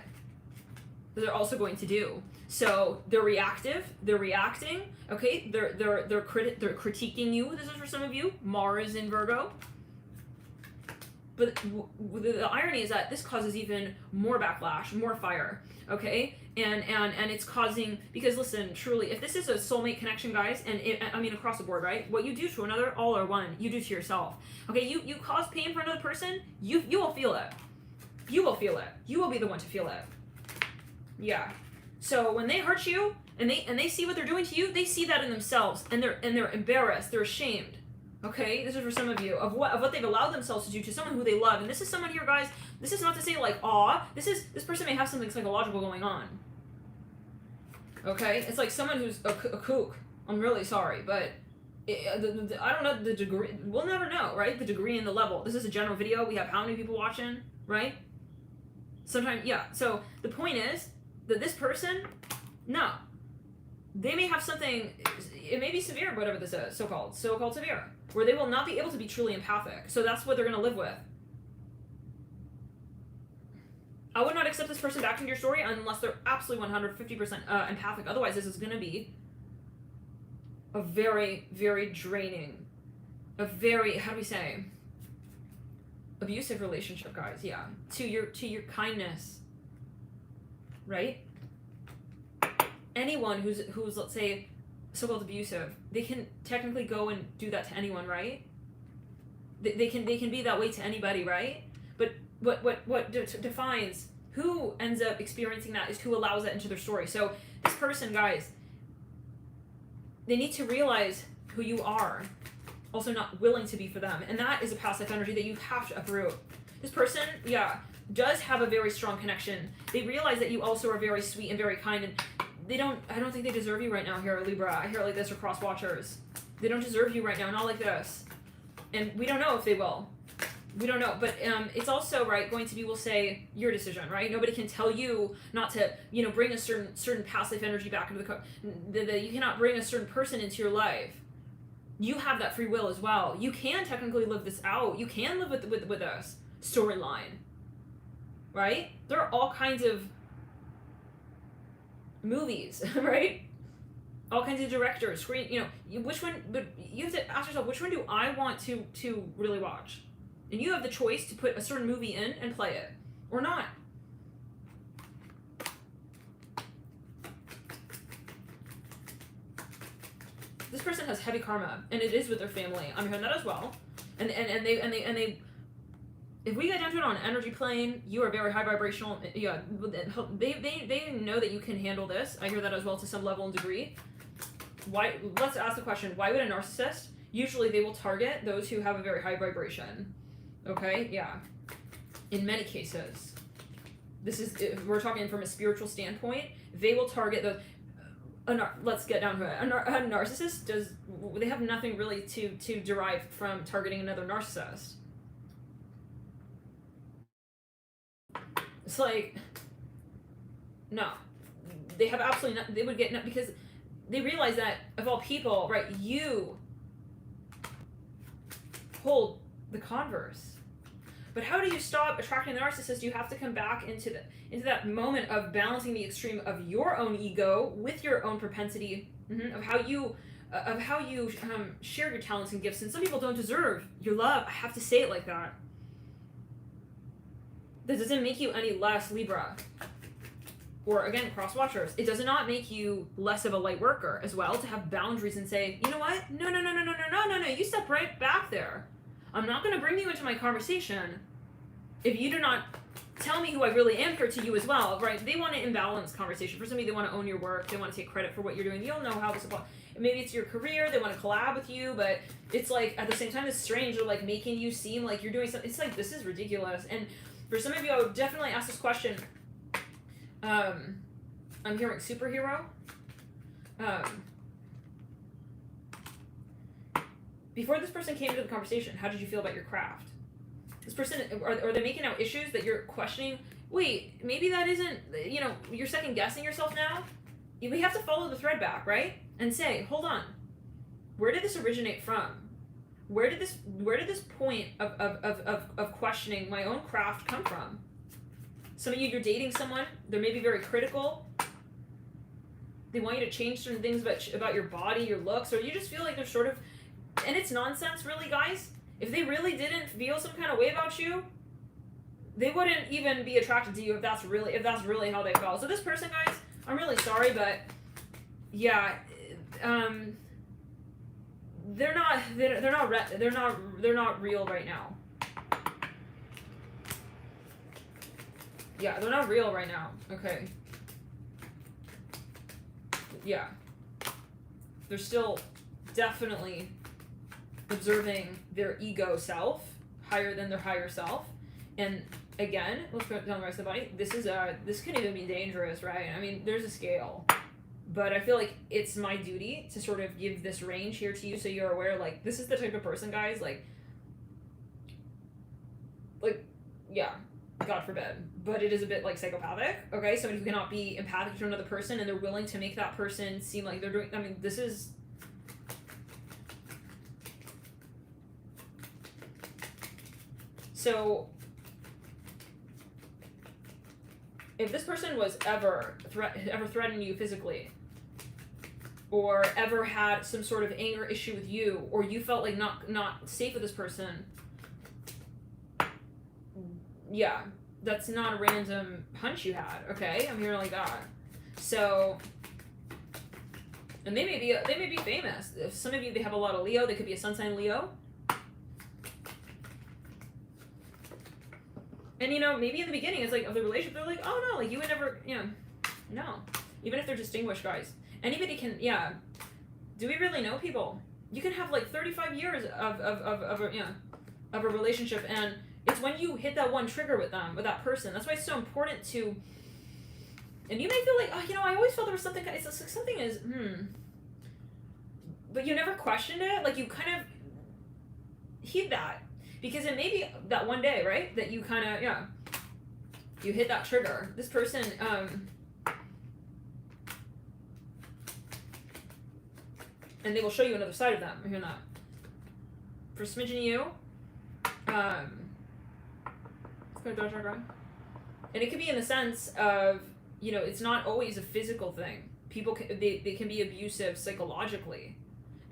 they're also going to do. So they're reactive, they're reacting, okay? They're critiquing you. This is for some of you. Mars in Virgo. But the irony is that this causes even more backlash, more fire, okay? And it's causing, because listen, truly, if this is a soulmate connection, guys, and across the board, right? What you do to another, all are one. You do to yourself, okay? You cause pain for another person, you will feel it. You will feel it. You will be the one to feel it. Yeah. So when they hurt you and they see what they're doing to you, they see that in themselves, and they're embarrassed, they're ashamed. Okay? This is for some of you of what they've allowed themselves to do to someone who they love. And this is someone here, guys. This is not to say like, aw. This person may have something psychological going on. Okay? It's like someone who's a kook. I'm really sorry, but I don't know the degree. We'll never know, right? The degree and the level. This is a general video. We have how many people watching, right? Sometimes, yeah. So the point is that this person, no, they may have something. It may be severe, whatever this is, so-called severe, where they will not be able to be truly empathic. So that's what they're going to live with. I would not accept this person back into your story unless they're absolutely 150% empathic. Otherwise, this is going to be a very, very draining, a very, how do we say, abusive relationship, guys. Yeah, to your kindness, right? Anyone who's let's say so-called abusive, they can technically go and do that to anyone, right? They can be that way to anybody, right? But what defines who ends up experiencing that is who allows that into their story. So this person, guys, they need to realize who you are. Also not willing to be for them, and that is a past life energy that you have to uproot. This person, yeah, does have a very strong connection. They realize that you also are very sweet and very kind, and I don't think they deserve you right now here, Libra. I hear it like this, or cross watchers. They don't deserve you right now, not like this. And we don't know if they will. We don't know, but it's also, right, going to be, we'll say, your decision, right? Nobody can tell you not to, bring a certain past life energy back into you cannot bring a certain person into your life. You have that free will as well. You can technically live this out. You can live with us storyline, right? There are all kinds of movies, right? All kinds of directors, screen. Which one? But you have to ask yourself, which one do I want to really watch? And you have the choice to put a certain movie in and play it, or not. This person has heavy karma, and it is with their family. I'm hearing that as well. And they if we get down to it on an energy plane, you are very high vibrational. Yeah, they know that you can handle this. I hear that as well to some level and degree. Why? Let's ask the question: why would a narcissist? Usually, they will target those who have a very high vibration. Okay, yeah. In many cases, this is if we're talking from a spiritual standpoint. They will target those. Let's get down to it. A narcissist they have nothing really to derive from targeting another narcissist. It's like, no, they have absolutely not. They would get because they realize that of all people, right? You hold the converse, But how do you stop attracting the narcissist? You have to come back into that moment of balancing the extreme of your own ego with your own propensity, of how you share your talents and gifts. And some people don't deserve your love. I have to say it like that. That doesn't make you any less Libra. Or again, cross watchers. It does not make you less of a light worker as well to have boundaries and say, you know what? No. You step right back there. I'm not going to bring you into my conversation if you do not tell me who I really am here to you as well, right? They want an imbalanced conversation. For some of you, they want to own your work. They want to take credit for what you're doing. You'll know how this applies. Maybe it's your career. They want to collab with you, but it's like at the same time, it's strange. They're like making you seem like you're doing something. It's like, this is ridiculous. And for some of you, I would definitely ask this question. I'm hearing superhero. Before this person came into the conversation, how did you feel about your craft? This person, are they making out issues that you're questioning? Wait, maybe that isn't, you're second guessing yourself now? We have to follow the thread back, right? And say, hold on, where did this originate from? Where did this point of questioning my own craft come from? Some of you, you're dating someone, they're maybe very critical. They want you to change certain things about your body, your looks, or you just feel like they're sort of, and it's nonsense, really, guys. If they really didn't feel some kind of way about you, they wouldn't even be attracted to you if that's really how they felt. So this person, guys, I'm really sorry, but yeah, they're not real right now. Yeah, they're not real right now. Okay. Yeah. They're still definitely observing their ego self higher than their higher self. And again, let's go down the rest of the body. This can even be dangerous, right? I mean, there's a scale. But I feel like it's my duty to sort of give this range here to you so you're aware, like, this is the type of person, guys, like, yeah, God forbid. But it is a bit, like, psychopathic, okay? Somebody who cannot be empathic to another person and they're willing to make that person seem like they're doing, I mean, this is... So, if this person was ever threatening you physically, or ever had some sort of anger issue with you, or you felt like not safe with this person, yeah, that's not a random hunch you had, okay? I'm hearing like that. So, and they may be famous. If some of you, they have a lot of Leo, they could be a sun sign Leo. And maybe in the beginning, it's like, of the relationship, they're like, oh no, like you would never, no. Even if they're distinguished, guys. Anybody can, yeah. Do we really know people? You can have like 35 years of a relationship, and it's when you hit that one trigger with that person. That's why it's so important to, and you may feel like, oh, I always felt there was something, it's like something is, but you never questioned it, like you kind of heed that. Because it may be that one day, right, that you kind of, you hit that trigger. This person, and they will show you another side of them. I'm hearing that. For smidgen you, let's go to chakra. And it could be in the sense of, it's not always a physical thing. People, they can be abusive psychologically.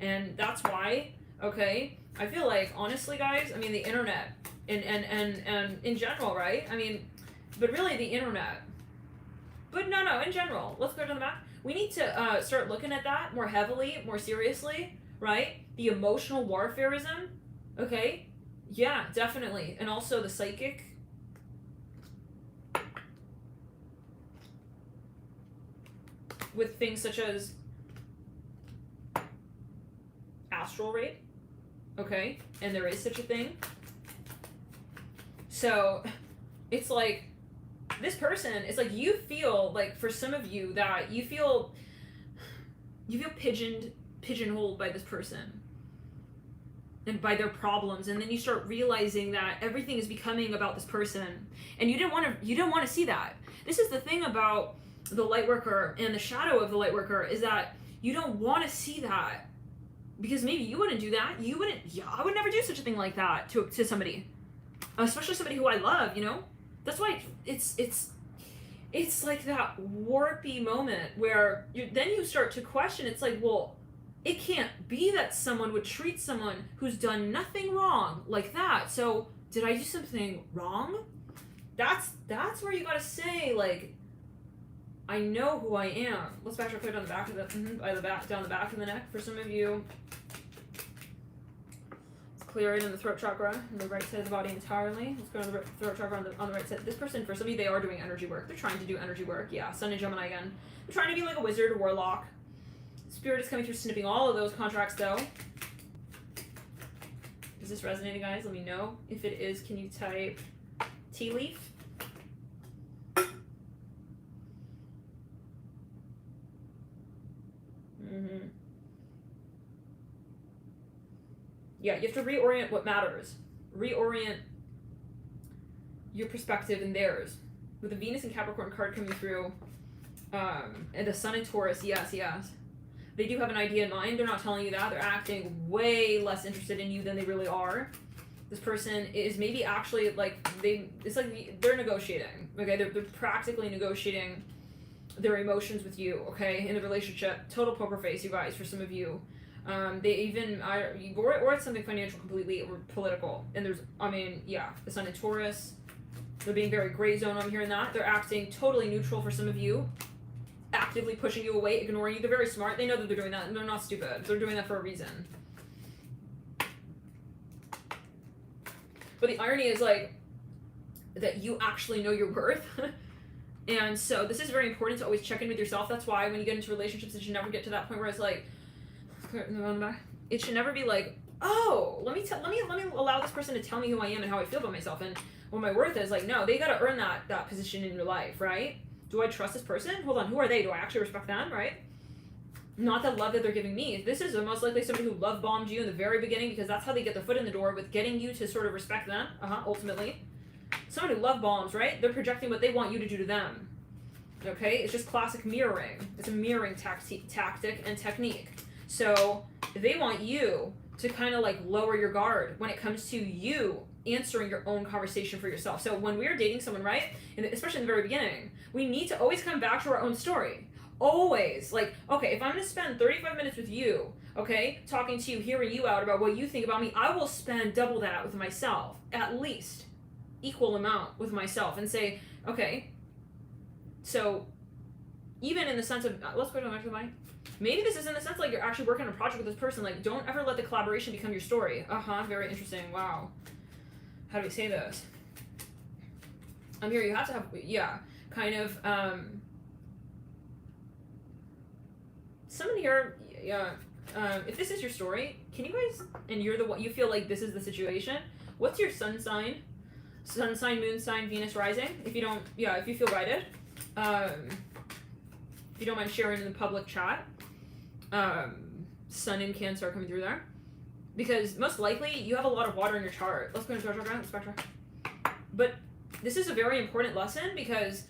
And that's why, okay, I feel like, honestly, guys, I mean, the internet, and in general, right? I mean, but really the internet. But no, in general, let's go to the map. We need to start looking at that more heavily, more seriously, right? The emotional warfareism, okay? Yeah, definitely. And also the psychic. With things such as astral rape. Okay, and there is such a thing. So, it's like, this person, it's like you feel, like for some of you, that you feel pigeonholed by this person. And by their problems, and then you start realizing that everything is becoming about this person. And you didn't want to see that. This is the thing about the light worker and the shadow of the light worker, is that you don't want to see that. Because maybe you wouldn't do that. I would never do such a thing like that to somebody. especially somebody who I love, you know? That's why it's like that warpy moment where then you start to question. It's like, well, it can't be that someone would treat someone who's done nothing wrong like that. So did I do something wrong? That's where you gotta say, like, I know who I am. Let's backtrack clear down the back of down the back of the neck for some of you. Let's clear it in the throat chakra and the right side of the body entirely. Let's go to the throat chakra on the right side. This person, for some of you, they are doing energy work. They're trying to do energy work. Yeah, Sun and Gemini again. They're trying to be like a wizard or warlock. Spirit is coming through, snipping all of those contracts, though. Is this resonating, guys? Let me know. If it is, can you type tea leaf? Yeah, you have to reorient what matters. Reorient your perspective and theirs. With the Venus and Capricorn card coming through, and the Sun and Taurus, yes. They do have an idea in mind. They're not telling you that. They're acting way less interested in you than they really are. This person is maybe actually like it's like they're negotiating. Okay, they're practically negotiating their emotions with you. Okay, in the relationship, total poker face, you guys. For some of you, they even or it's something financial completely or political. And there's, the Sun and Taurus. They're being very gray zone. I'm hearing that. They're acting totally neutral for some of you. Actively pushing you away, ignoring you. They're very smart. They know that they're doing that, and they're not stupid. They're doing that for a reason. But the irony is, like, that you actually know your worth. And so this is very important to always check in with yourself. That's why when you get into relationships, it should never get to that point where it's like, it should never be like, oh, let me allow this person to tell me who I am and how I feel about myself and what my worth is. Like, no, they got to earn that position in your life, right? Do I trust this person? Hold on, who are they? Do I actually respect them, right? Not the love that they're giving me. This is most likely somebody who love bombed you in the very beginning, because that's how they get their foot in the door with getting you to sort of respect them, ultimately. Someone who love bombs, right? They're projecting what they want you to do to them. Okay? It's just classic mirroring. It's a mirroring tactic and technique. So they want you to kind of like lower your guard when it comes to you answering your own conversation for yourself. So when we're dating someone, right, and especially in the very beginning, we need to always come back to our own story. Always. Like, okay, if I'm going to spend 35 minutes with you, okay, talking to you, hearing you out about what you think about me, I will spend double that with myself, at least equal amount with myself, and say, okay, so even in the sense of, let's go back to the mic. Maybe this is in the sense like you're actually working on a project with this person. Like, don't ever let the collaboration become your story. Very interesting. Wow. How do we say this? I'm here. You have to have, kind of, someone here, if this is your story, can you guys, and you're the one, you feel like this is the situation, what's your sun sign? Sun sign, moon sign, Venus rising? If you don't, if you feel guided. If you don't mind sharing in the public chat. Sun in Cancer coming through there. Because most likely you have a lot of water in your chart. Let's go into our chart. Let's backtrack. But this is a very important lesson because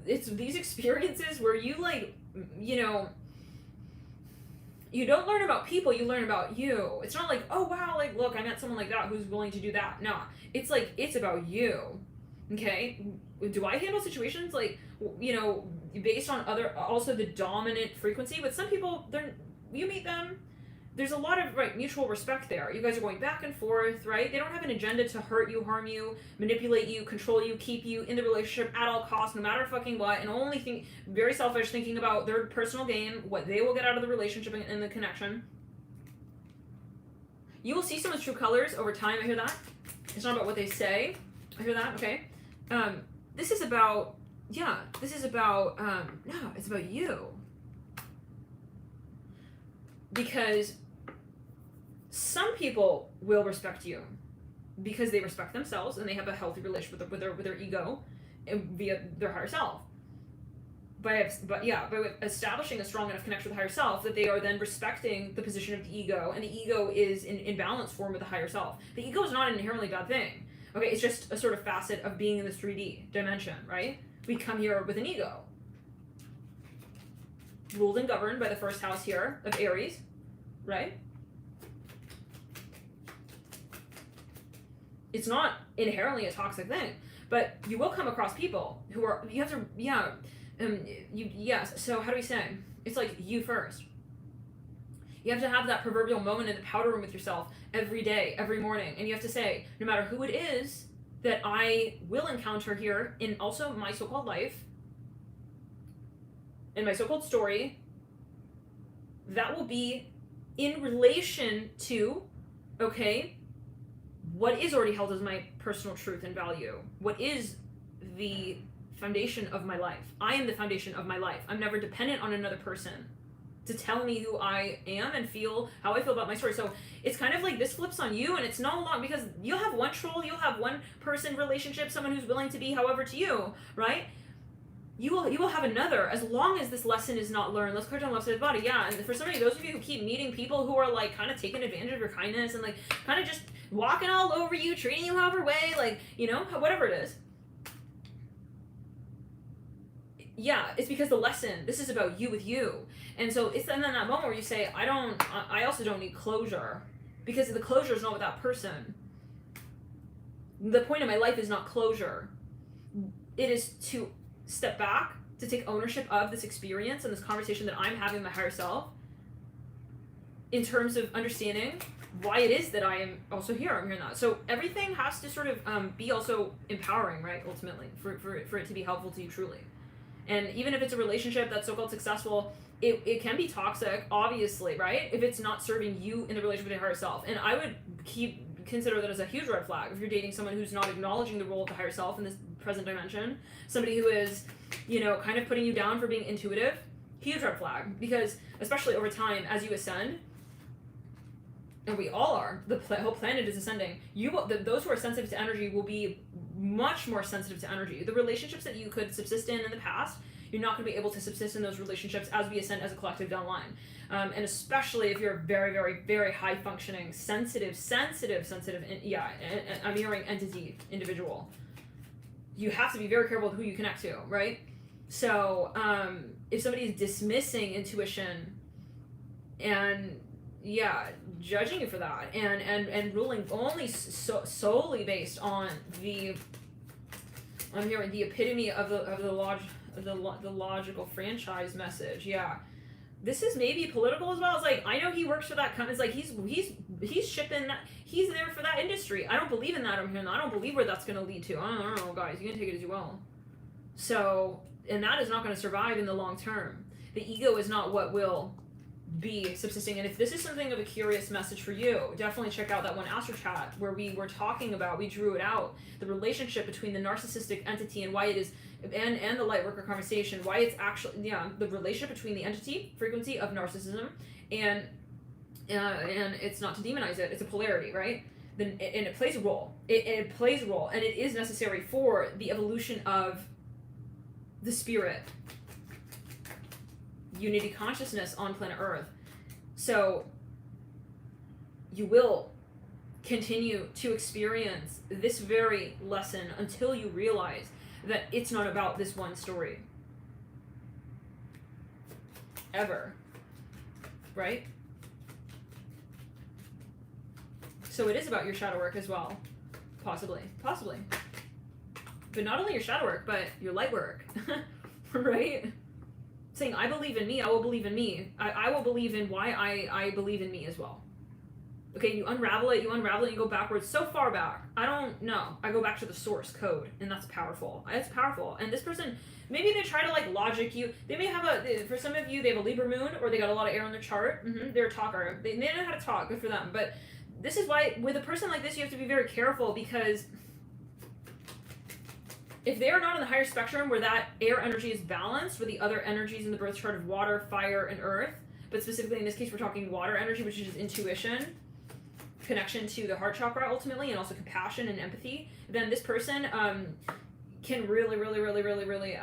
it's these experiences where you like, you don't learn about people, you learn about you. It's not like, oh wow, like look, I met someone like that who's willing to do that. No, it's like, it's about you. Okay? Do I handle situations like, based on also the dominant frequency? But some people, you meet them, there's a lot of mutual respect there. You guys are going back and forth, right? They don't have an agenda to hurt you, harm you, manipulate you, control you, keep you in the relationship at all costs, no matter fucking what, and only very selfish, thinking about their personal gain, what they will get out of the relationship and the connection. You will see someone's true colors over time. I hear that. It's not about what they say. I hear that. Okay. This is about, it's about you. Because some people will respect you because they respect themselves and they have a healthy relationship with their ego and via their higher self. By establishing a strong enough connection with the higher self that they are then respecting the position of the ego, and the ego is in balance form with the higher self. The ego is not an inherently bad thing. Okay, it's just a sort of facet of being in this 3D dimension, right? We come here with an ego. Ruled and governed by the first house here of Aries, right? it's not inherently a toxic thing, but you will come across people who are, you have to, yes, so how do we say? It's like you first. You have to have that proverbial moment in the powder room with yourself every day, every morning, and you have to say, no matter who it is that I will encounter here in also my so-called life, in my so-called story, that will be in relation to, okay, what is already held as my personal truth and value? What is the foundation of my life? I am the foundation of my life. I'm never dependent on another person to tell me who I am and feel how I feel about my story. So it's kind of like this flips on you, and it's no longer, because you'll have one troll, you'll have one person relationship, someone who's willing to be however to you, right? You will have another, as long as this lesson is not learned. Let's clear down left side of the body. Yeah, and for somebody, those of you who keep meeting people who are like kind of taking advantage of your kindness and like kind of just walking all over you, treating you however way, like, you know, whatever it is. Yeah, it's because the lesson, this is about you with you. And so it's then that moment where you say, I also don't need closure, because the closure is not with that person. The point of my life is not closure. It is to step back, to take ownership of this experience and this conversation that I'm having with my higher self in terms of understanding why it is that I am also here. I'm here now. So everything has to sort of be also empowering, right? Ultimately, for it to be helpful to you truly. And even if it's a relationship that's so-called successful, it can be toxic, obviously, right? If it's not serving you in the relationship with your higher self. And I would consider that as a huge red flag if you're dating someone who's not acknowledging the role of the higher self in this present dimension. Somebody who is, you know, kind of putting you down for being intuitive. Huge red flag. Because especially over time, as you ascend, and we all are, the whole planet is ascending, those who are sensitive to energy will be much more sensitive to energy. The relationships that you could subsist in the past, you're not going to be able to subsist in those relationships as we ascend as a collective down the line. And especially if you're a very, very, very high functioning, sensitive, a mirroring entity individual. You have to be very careful with who you connect to, right? So if somebody is dismissing intuition and judging you for that and ruling only solely based on the epitome of the logical franchise message, this is maybe political as well. It's like, I know he works for that company. It's like he's shipping that, he's there for that industry. I don't believe in that. I don't believe where that's going to lead to. I don't know, guys. You can take it as you will. So, and that is not going to survive in the long term. The ego is not what will be subsisting. And if this is something of a curious message for you, definitely check out that one Astro Chat where we were talking about, we drew it out, the relationship between the narcissistic entity and why it is, and the light worker conversation, why it's actually, the relationship between the entity, frequency of narcissism, and it's not to demonize it, it's a polarity, right? And it plays a role. It plays a role, and it is necessary for the evolution of the spirit unity consciousness on planet Earth. So you will continue to experience this very lesson until you realize that it's not about this one story. Ever. Right? So it is about your shadow work as well. Possibly. But not only your shadow work, but your light work. Right? Saying, I believe in me, I will believe in me. I will believe in why I believe in me as well. Okay, you unravel it, you go backwards, so far back. I don't know. I go back to the source code, and that's powerful. It's powerful. And this person, maybe they try to like logic you. They may have for some of you, they have a Libra moon, or they got a lot of air on their chart. They're a talker. They know how to talk, good for them. But this is why, with a person like this, you have to be very careful, because if they are not in the higher spectrum where that air energy is balanced with the other energies in the birth chart of water, fire, and earth, but specifically in this case we're talking water energy, which is just intuition, connection to the heart chakra ultimately, and also compassion and empathy, then this person can really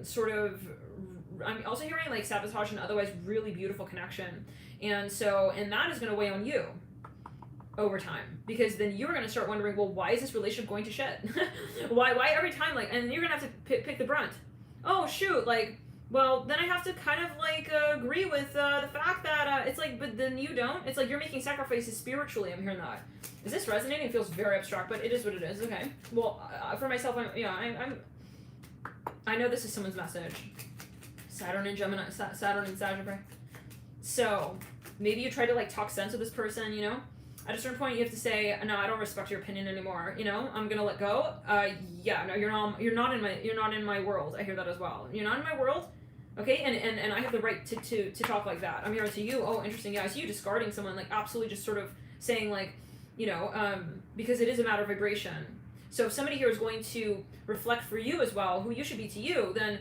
sort of, I'm also hearing like sabotage and otherwise really beautiful connection. And that is going to weigh on you over time, because then you're going to start wondering, well, why is this relationship going to shit? why every time, like, and you're going to have to pick the brunt. Oh shoot, like, well, then I have to kind of like agree with the fact that it's like, but then you don't. It's like you're making sacrifices spiritually. I'm hearing that. Is this resonating? It feels very abstract, but it is what it is. Okay. Well, for myself, I know this is someone's message. Saturn and Gemini, Saturn and Sagittarius. So maybe you try to like talk sense with this person, you know. At a certain point, you have to say, no, I don't respect your opinion anymore. You know, I'm gonna let go. Yeah, no, you're not in my world. I hear that as well. You're not in my world. Okay, and I have the right to talk like that. I'm here to you. Oh, interesting. Yeah, I see you discarding someone, like absolutely just sort of saying like, you know, because it is a matter of vibration. So if somebody here is going to reflect for you as well, who you should be to you, then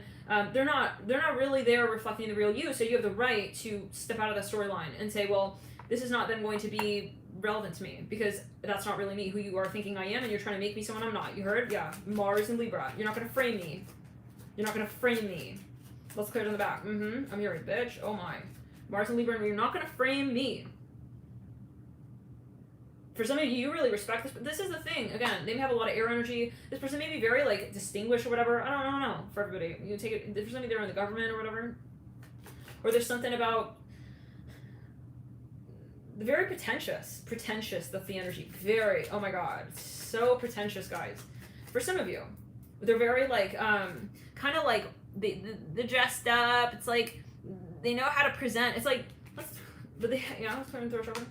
they're not really there reflecting the real you. So you have the right to step out of that storyline and say, well, this is not then going to be relevant to me because that's not really me, who you are thinking I am, and you're trying to make me someone I'm not. You heard? Yeah. Mars and Libra. You're not going to frame me. You're not going to frame me. Let's clear it in the back. I'm hearing, bitch. Oh my. Mars and Libra, you're not going to frame me. For some of you, you really respect this, but this is the thing. Again, they may have a lot of air energy. This person may be very, like, distinguished or whatever. I don't know. For everybody. You take it, for somebody they're in the government or whatever. Or there's something about very pretentious, that's the energy. Very, oh my god, so pretentious, guys. For some of you, they're very like, kind of like they're dressed up. It's like they know how to present. It's like let's put them through a shoulder.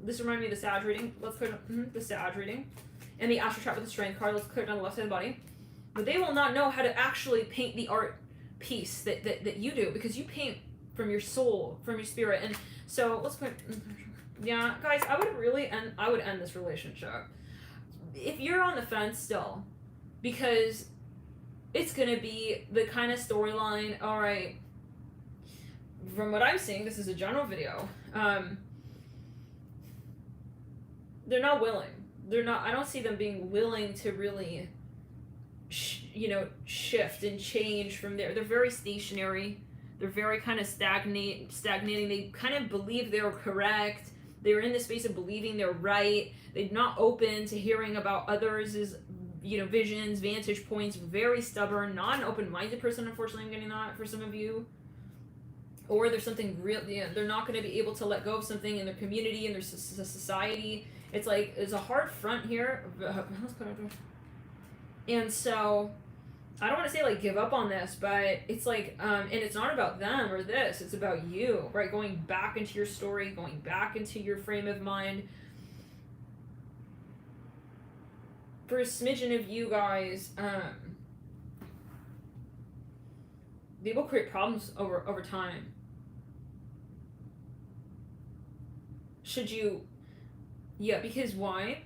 This reminds me of the Sag reading. Let's clear the Sag reading, and the Astral Chart with the Strength card. Let's clear down the left side of the body. But they will not know how to actually paint the art piece that you do because you paint from your soul, from your spirit, and so let's put. Yeah, guys, I would end this relationship. If you're on the fence still, because it's gonna be the kind of storyline, alright, from what I'm seeing, this is a general video, they're not willing. I don't see them being willing to really, shift and change from there. They're very stationary. They're very kind of stagnating. They kind of believe they're correct. They're in the space of believing they're right. They're not open to hearing about others' visions, vantage points. Very stubborn, not an open-minded person. Unfortunately, I'm getting that for some of you. Or there's something real. They're not going to be able to let go of something in their community, in their society. It's like there's a hard front here. And so I don't want to say like give up on this, but it's like, and it's not about them or this, it's about you, right? Going back into your story, going back into your frame of mind. For a smidgen of you guys, they will create problems over time. Should you, because why?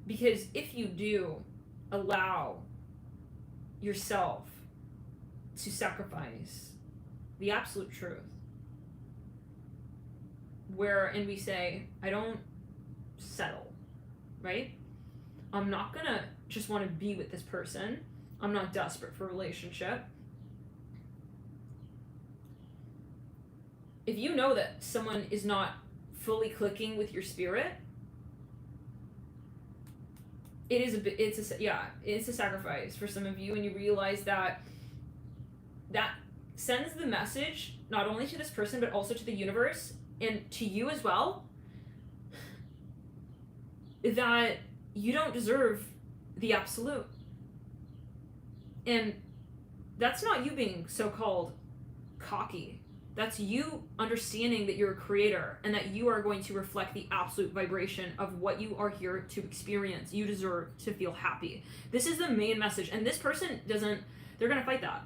Because if you do allow yourself to sacrifice the absolute truth, wherein we say, I don't settle, right? I'm not gonna just want to be with this person. I'm not desperate for a relationship. If you know that someone is not fully clicking with your spirit, it's a sacrifice for some of you, and you realize that sends the message not only to this person but also to the universe and to you as well, that you don't deserve the absolute. And that's not you being so-called cocky. That's you understanding that you're a creator and that you are going to reflect the absolute vibration of what you are here to experience. You deserve to feel happy. This is the main message. And this person they're going to fight that.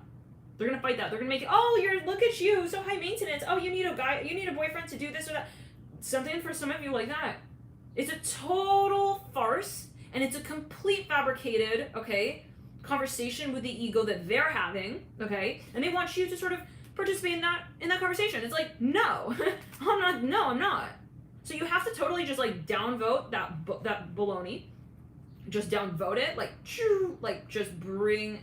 They're going to fight that. They're going to make it, look at you, so high maintenance. Oh, you need a boyfriend to do this or that. Something for some of you like that. It's a total farce, and it's a complete fabricated, conversation with the ego that they're having, and they want you to sort of participate in that conversation. It's like, no, I'm not. So you have to totally just like downvote that baloney, just downvote it, just bring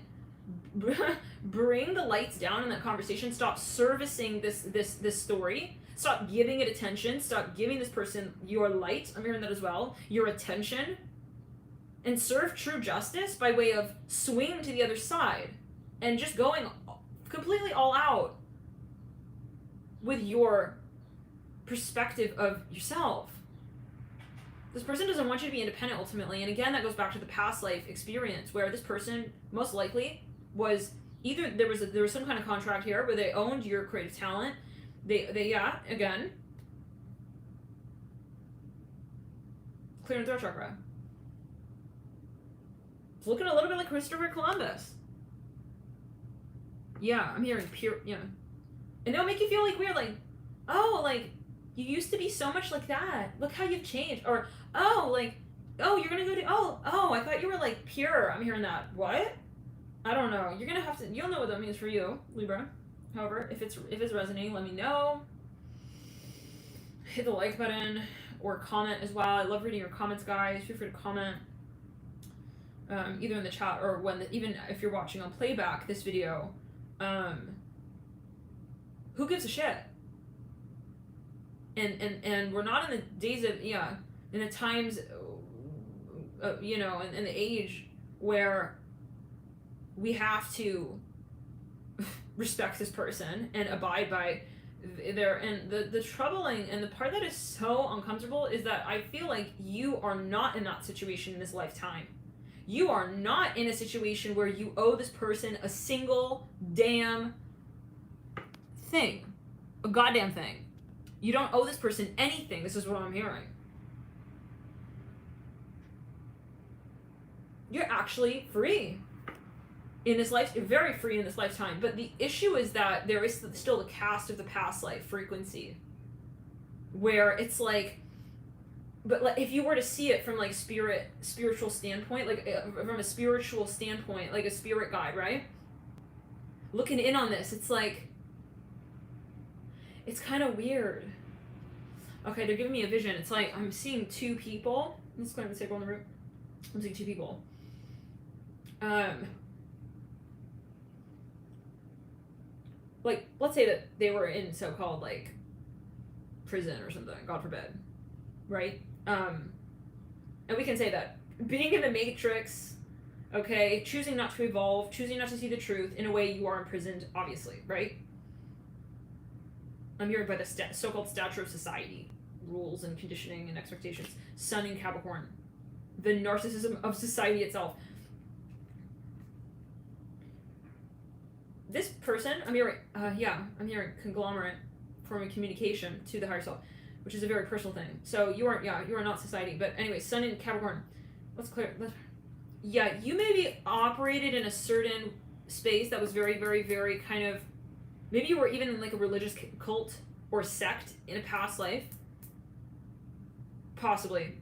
the lights down in that conversation. Stop servicing this story. Stop giving it attention. Stop giving this person your light. I'm hearing that as well. Your attention. And serve true justice by way of swinging to the other side and just going completely all out with your perspective of yourself. This person doesn't want you to be independent ultimately. And again, that goes back to the past life experience where this person most likely was either there was some kind of contract here where they owned your creative talent. They yeah, again, clearing throat chakra. It's looking a little bit like Christopher Columbus. Yeah, I'm hearing pure, yeah. And it'll make you feel like weird, like, oh, like, you used to be so much like that. Look how you've changed. Or, oh, like, oh, you're gonna go to, oh, I thought you were, like, pure. I'm hearing that. What? I don't know. You're gonna have to, you'll know what that means for you, Libra. However, if it's resonating, let me know. Hit the like button or comment as well. I love reading your comments, guys. Feel free to comment. Either in the chat or even if you're watching on playback this video. Who gives a shit? And we're not in the days of, in the times, in the age where we have to respect this person and abide by their, and the troubling and the part that is so uncomfortable is that I feel like you are not in that situation in this lifetime. You are not in a situation where you owe this person a single damn thing. A goddamn thing. You don't owe this person anything. This is what I'm hearing. You're actually free in this life. You're very free in this lifetime. But the issue is that there is still the cast of the past life frequency. Where it's like, but like, if you were to see it from like spiritual standpoint, like from a spiritual standpoint, like a spirit guide, right? Looking in on this, it's like, it's kind of weird. Okay, they're giving me a vision. It's like I'm seeing two people. Let's go ahead and say on the root. I'm seeing two people. Like, let's say that they were in so-called like prison or something, God forbid, right? And we can say that being in the matrix, okay, choosing not to evolve, choosing not to see the truth, in a way you are imprisoned, obviously, right? I'm hearing by the so-called stature of society, rules and conditioning and expectations. Sun in Capricorn, the narcissism of society itself. This person, I'm hearing conglomerate, form of communication to the higher self, which is a very personal thing. So you are not society. But anyway, Sun in Capricorn. Let's clear. You maybe operated in a certain space that was very, very, very kind of. Maybe you were even in like a religious cult or sect in a past life. Possibly.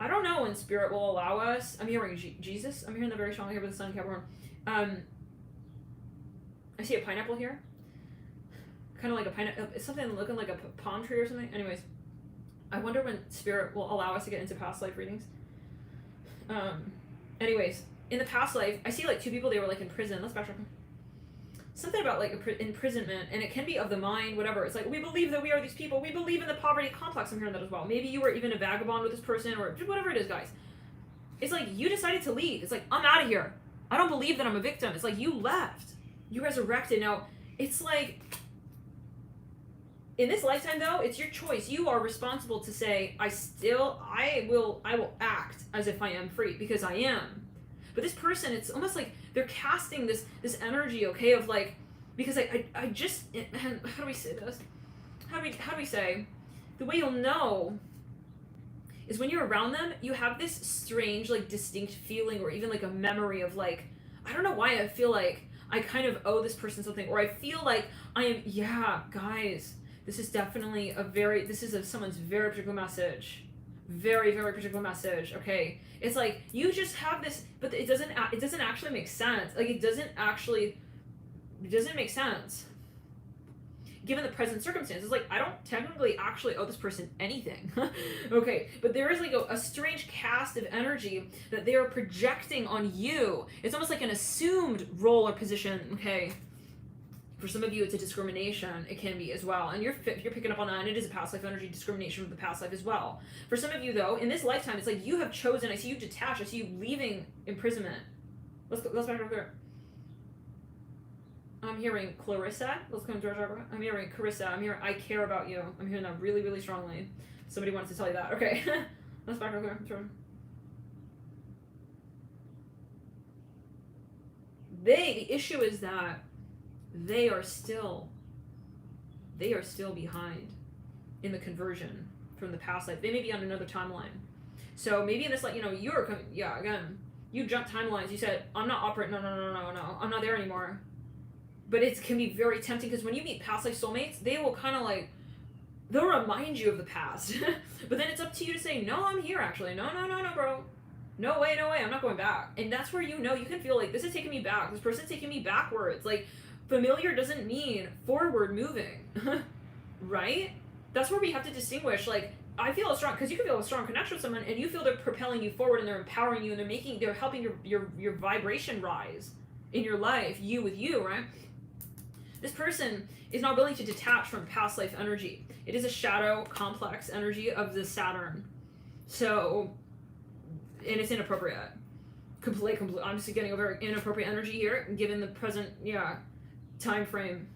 I don't know when spirit will allow us. I'm hearing Jesus. I'm hearing that very strongly here with the Sun in Capricorn. I see a pineapple here. Kind of like a pineapple. It's something looking like a palm tree or something. Anyways, I wonder when spirit will allow us to get into past life readings. Anyways, in the past life, I see like two people. They were like in prison. Let's backtrack. Something about like imprisonment, and it can be of the mind, whatever. It's like, we believe that we are these people. We believe in the poverty complex. I'm hearing that as well. Maybe you were even a vagabond with this person, or whatever it is, guys. It's like you decided to leave. It's like, I'm out of here. I don't believe that I'm a victim. It's like you left. You resurrected. Now, it's like, in this lifetime, though, it's your choice. You are responsible to say, I will act as if I am free, because I am. But this person, it's almost like they're casting this energy, okay, of like, because I just, how do we say this? How do we say? The way you'll know is when you're around them, you have this strange, like, distinct feeling, or even like a memory of like, I don't know why I feel like I kind of owe this person something, or I feel like I am, guys, this is definitely someone's very particular message. Very, very particular message, okay? It's like, you just have this, but it doesn't actually make sense. Like, it doesn't make sense. Given the present circumstances, like, I don't technically actually owe this person anything. Okay, but there is like a strange cast of energy that they are projecting on you. It's almost like an assumed role or position, okay? For some of you, it's a discrimination. It can be as well. And you're picking up on that, and it is a past life energy, discrimination with the past life as well. For some of you, though, in this lifetime, it's like you have chosen, I see you detached, I see you leaving imprisonment. Let's back over there. I'm hearing Clarissa. Let's come to our chakra. I'm hearing Carissa. I'm hearing I care about you. I'm hearing that really, really strongly. Somebody wants to tell you that. Okay. Let's back over. The issue is that they are still behind in the conversion from the past life. They may be on another timeline. So maybe in this, like, again, you jumped timelines. You said, I'm not operating, no, I'm not there anymore. But it can be very tempting, because when you meet past life soulmates, they will kind of like, they'll remind you of the past. But then it's up to you to say, no, I'm here actually. No, bro. No way, I'm not going back. And that's where you can feel like, this is taking me back. This person's taking me backwards. Like, familiar doesn't mean forward moving. Right? That's where we have to distinguish, like, I feel because you can feel a strong connection with someone, and you feel they're propelling you forward, and they're empowering you, and they're helping your vibration rise in your life, you with you, right? This person is not willing to detach from past life energy. It is a shadow complex energy of the Saturn. So, and it's inappropriate. Complete. I'm just getting a very inappropriate energy here, given the present, time frame.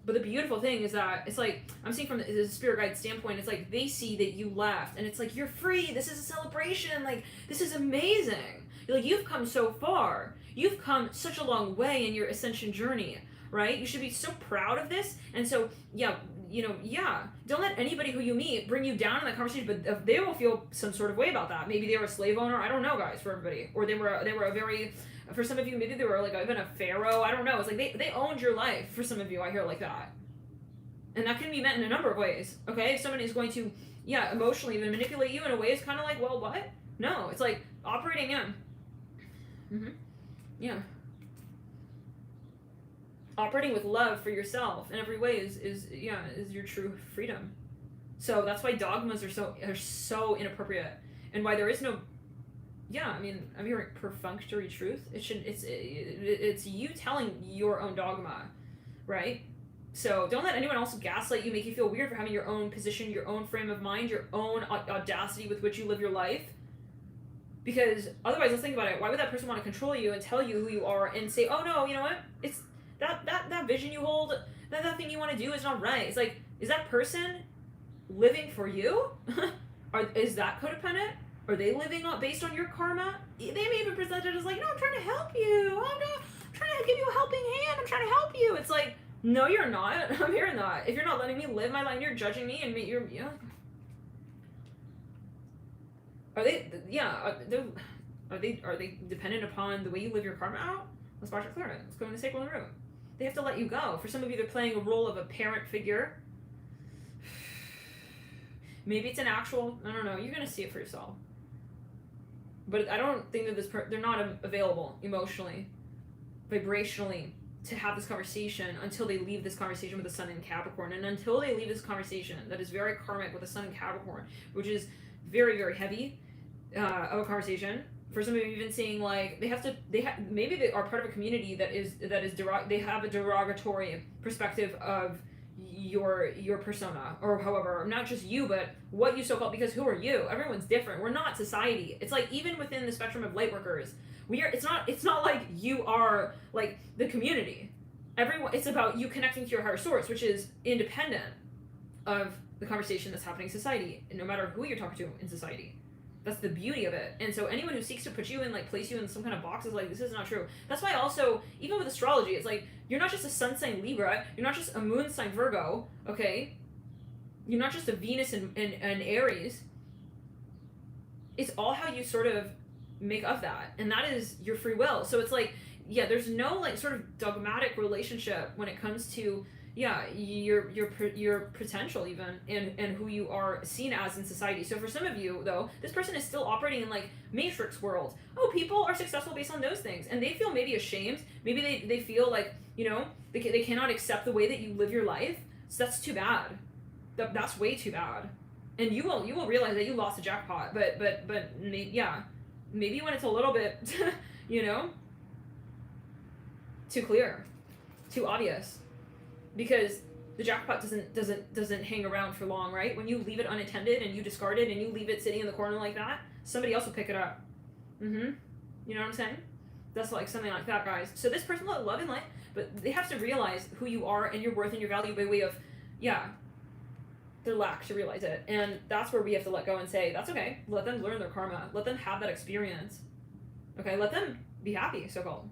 But the beautiful thing is that it's like, I'm seeing from the spirit guide standpoint, it's like they see that you left, and it's like, you're free. This is a celebration. Like, this is amazing. Like, you've come so far. You've come such a long way in your ascension journey, right? You should be so proud of this. And so, don't let anybody who you meet bring you down in that conversation, but they will feel some sort of way about that. Maybe they were a slave owner. I don't know, guys, for everybody. Or they were a very, for some of you, maybe they were like even a pharaoh. I don't know. It's like they owned your life. For some of you, I hear it like that. And that can be meant in a number of ways, okay? If somebody is going to, emotionally even manipulate you in a way, it's kind of like, well, what? No, it's like operating in. Operating with love for yourself in every way is your true freedom. So that's why dogmas are so inappropriate, and why there is no. I'm hearing perfunctory truth. It's you telling your own dogma, right? So don't let anyone else gaslight you, make you feel weird for having your own position, your own frame of mind, your own audacity with which you live your life. Because otherwise, let's think about it. Why would that person want to control you and tell you who you are and say, oh no, you know what? It's that vision you hold, that thing you want to do is not right. It's like, is that person living for you? Is that codependent? Are they living based on your karma? They may even present it as like, no, I'm trying to help you. I'm trying to give you a helping hand. I'm trying to help you. It's like, no, you're not. I'm hearing that. If you're not letting me live my life, and you're judging me, and Are they dependent upon the way you live your karma out? Let's watch it clear it. Let's go in the sacral room. They have to let you go. For some of you, they're playing a role of a parent figure. Maybe it's an actual, I don't know, you're going to see it for yourself. But I don't think that they're not available emotionally, vibrationally, to have this conversation until they leave this conversation with the sun in Capricorn. And until they leave this conversation that is very karmic with the sun in Capricorn, which is very, very heavy of a conversation. For some of you, even seeing like maybe they are part of a community they have a derogatory perspective of your persona, or however, not just you, but what you so-called, because who are you? Everyone's different. We're not society. It's like, even within the spectrum of light workers, it's not like you are like the community. It's about you connecting to your higher source, which is independent of the conversation that's happening in society, and no matter who you're talking to in society. That's the beauty of it. And so anyone who seeks to put you in, like, place you in some kind of box is like, this is not true. That's why also, even with astrology, it's like, you're not just a sun sign Libra, you're not just a moon sign Virgo, okay? You're not just a Venus and Aries. It's all how you sort of make of that. And that is your free will. So it's like, there's no, like, sort of dogmatic relationship when it comes to your potential even, and who you are seen as in society. So for some of you, though, this person is still operating in like matrix world. Oh, people are successful based on those things, and they feel maybe ashamed. Maybe they feel like, they cannot accept the way that you live your life. So that's too bad. That's way too bad. And you will realize that you lost the jackpot. But maybe when it's a little bit too clear, too obvious. Because the jackpot doesn't hang around for long, right? When you leave it unattended and you discard it and you leave it sitting in the corner like that, somebody else will pick it up. You know what I'm saying? That's like something like that, guys. So this person will love and light, but they have to realize who you are and your worth and your value by way of, their lack to realize it. And that's where we have to let go and say, that's okay. Let them learn their karma. Let them have that experience. Okay, let them be happy, so-called.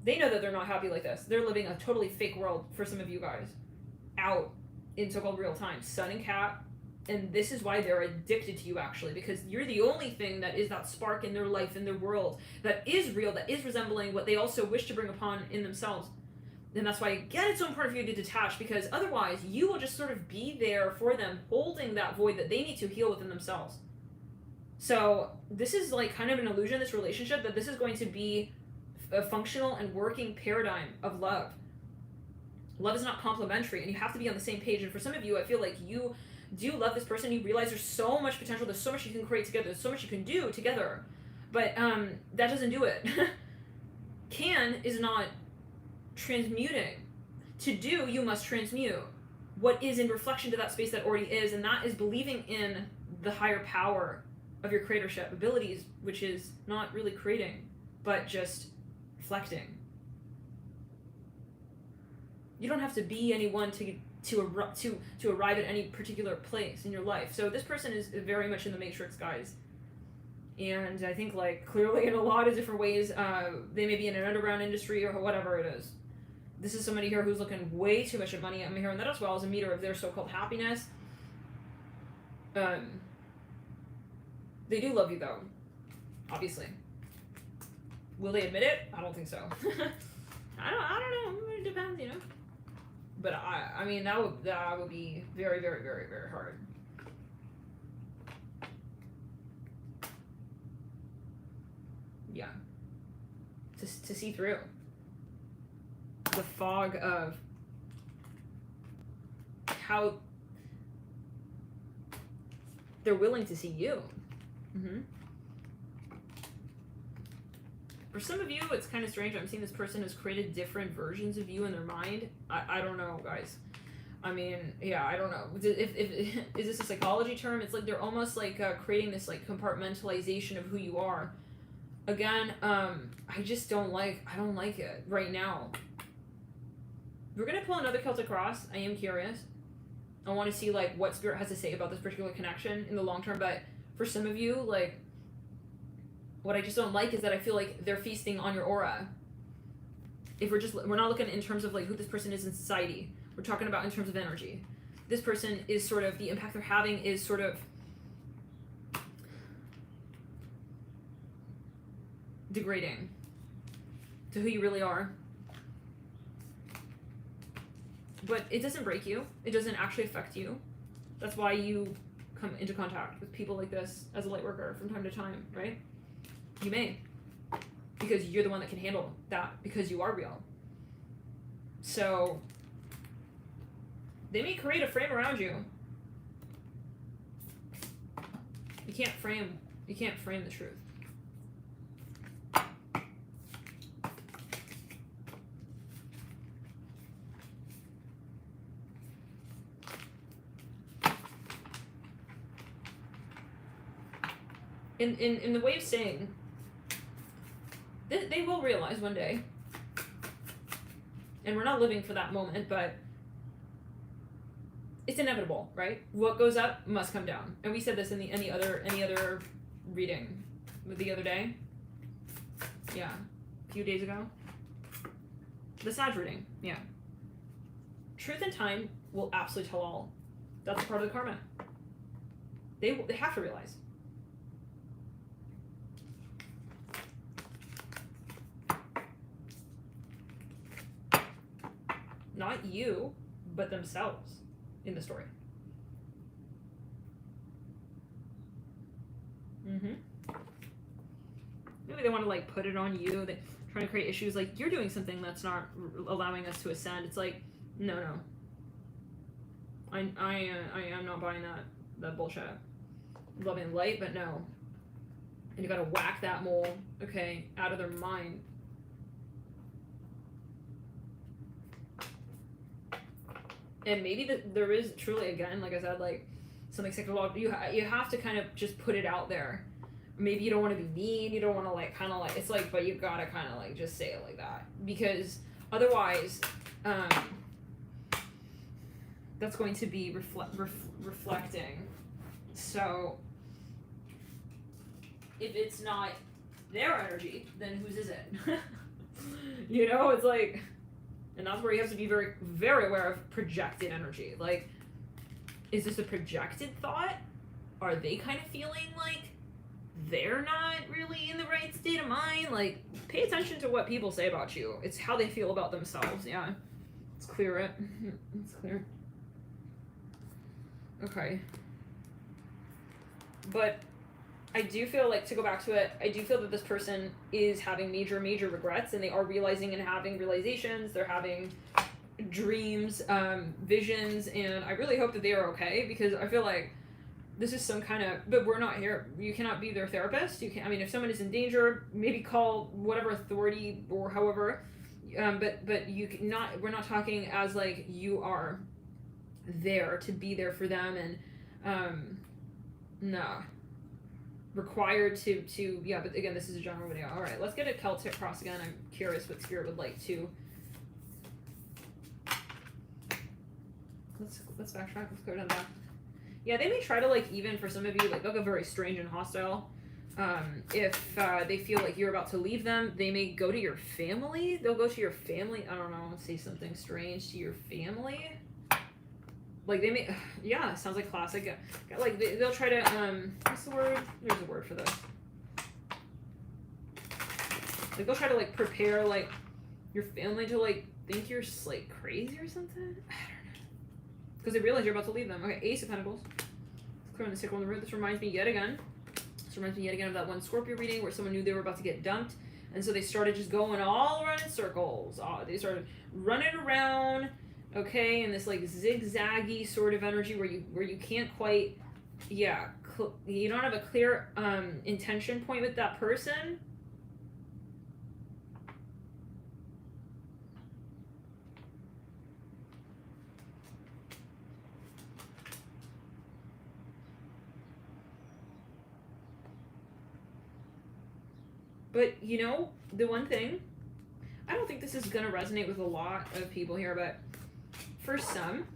They know that they're not happy like this. They're living a totally fake world for some of you guys. Out in so-called real time. Sun and Cat. And this is why they're addicted to you, actually, because you're the only thing that is that spark in their life, in their world, that is real, that is resembling what they also wish to bring upon in themselves. And that's why, again, it's so important for you to detach, because otherwise you will just sort of be there for them, holding that void that they need to heal within themselves. So this is like kind of an illusion, this relationship, that this is going to be a functional and working paradigm of love. Love is not complementary, and you have to be on the same page. And for some of you, I feel like you do love this person, you realize there's so much potential, there's so much you can create together, there's so much you can do together, but that doesn't do it. Can is not transmuting. To do, you must transmute what is in reflection to that space that already is, and that is believing in the higher power of your creatorship abilities, which is not really creating, but just reflecting. You don't have to be anyone to arrive at any particular place in your life. So this person is very much in the matrix, guys. And I think, like, clearly in a lot of different ways, they may be in an underground industry or whatever it is. This is somebody here who's looking way too much at money. I'm hearing that as well as a meter of their so-called happiness. They do love you, though. Obviously. Will they admit it? I don't think so. I don't know. It depends, you know. But I mean, that would be very, very, very, very hard. Yeah. To see through the fog of how they're willing to see you. Mm-hmm. For some of you, it's kind of strange. I'm seeing this person has created different versions of you in their mind. I don't know, guys. I mean, yeah, I don't know. If is this a psychology term? It's like they're almost like creating this like compartmentalization of who you are. Again, I just don't like it right now. We're gonna pull another Celtic Cross. I am curious. I want to see like what Spirit has to say about this particular connection in the long term. But for some of you, like, what I just don't like is that I feel like they're feasting on your aura. If we're not looking in terms of like who this person is in society. We're talking about in terms of energy. This person is sort of, the impact they're having is sort of degrading to who you really are. But it doesn't break you. It doesn't actually affect you. That's why you come into contact with people like this as a light worker from time to time, right? You may. Because you're the one that can handle that, because you are real. So they may create a frame around you. You can't frame the truth. In the way of saying, they will realize one day, and we're not living for that moment, but it's inevitable, right? What goes up must come down. And we said this in any other reading the other day. Yeah, a few days ago. The Sag reading, yeah. Truth and time will absolutely tell all. That's part of the karma. They have to realize. Not you, but themselves in the story. Maybe they want to like put it on you. They're trying to create issues like you're doing something that's not allowing us to ascend. It's like, no. I am not buying that bullshit. Love and light, but no. And you gotta whack that mole, okay, out of their mind. And maybe there is truly, again, like I said, like something psychological. You have to kind of just put it out there. Maybe you don't want to be mean. You don't want to like kind of like, it's like, but you gotta kind of like just say it like that, because otherwise, that's going to be reflecting. So if it's not their energy, then whose is it? You know, it's like, and that's where you have to be very, very aware of projected energy. Like, is this a projected thought? Are they kind of feeling like they're not really in the right state of mind? Like, pay attention to what people say about you. It's how they feel about themselves. Yeah, let's clear it. It's clear. Okay. But I do feel like, to go back to it, I do feel that this person is having major, major regrets, and they are realizing and having realizations. They're having dreams, visions, and I really hope that they are okay, because I feel like this is some kind of, but we're not here. You cannot be their therapist. You can't, I mean, if someone is in danger, maybe call whatever authority or however, but you cannot, we're not talking as like you are there to be there for them, and no. Required to yeah, but again, this is a general video. All right, let's get a Celtic Cross again. I'm curious what Spirit would like to. Let's backtrack. Let's go down that. Yeah, they may try to, like, even for some of you, like, they'll go very strange and hostile. If they feel like you're about to leave them, they may go to your family. They'll go to your family. I don't know. Say something strange to your family. Like, they may, yeah, sounds like classic. Like, they'll try to, what's the word? There's a word for this. Like, they'll try to, like, prepare, like, your family to, like, think you're, like, crazy or something? I don't know. Because they realize you're about to leave them. Okay, Ace of Pentacles. Clearing the sickle on the root. This reminds me yet again of that one Scorpio reading where someone knew they were about to get dumped. And so they started just going all around in circles. They started running around. Okay, and this like zigzaggy sort of energy where you can't quite, yeah, you don't have a clear intention point with that person. But you know, the one thing, I don't think this is gonna resonate with a lot of people here, but for some,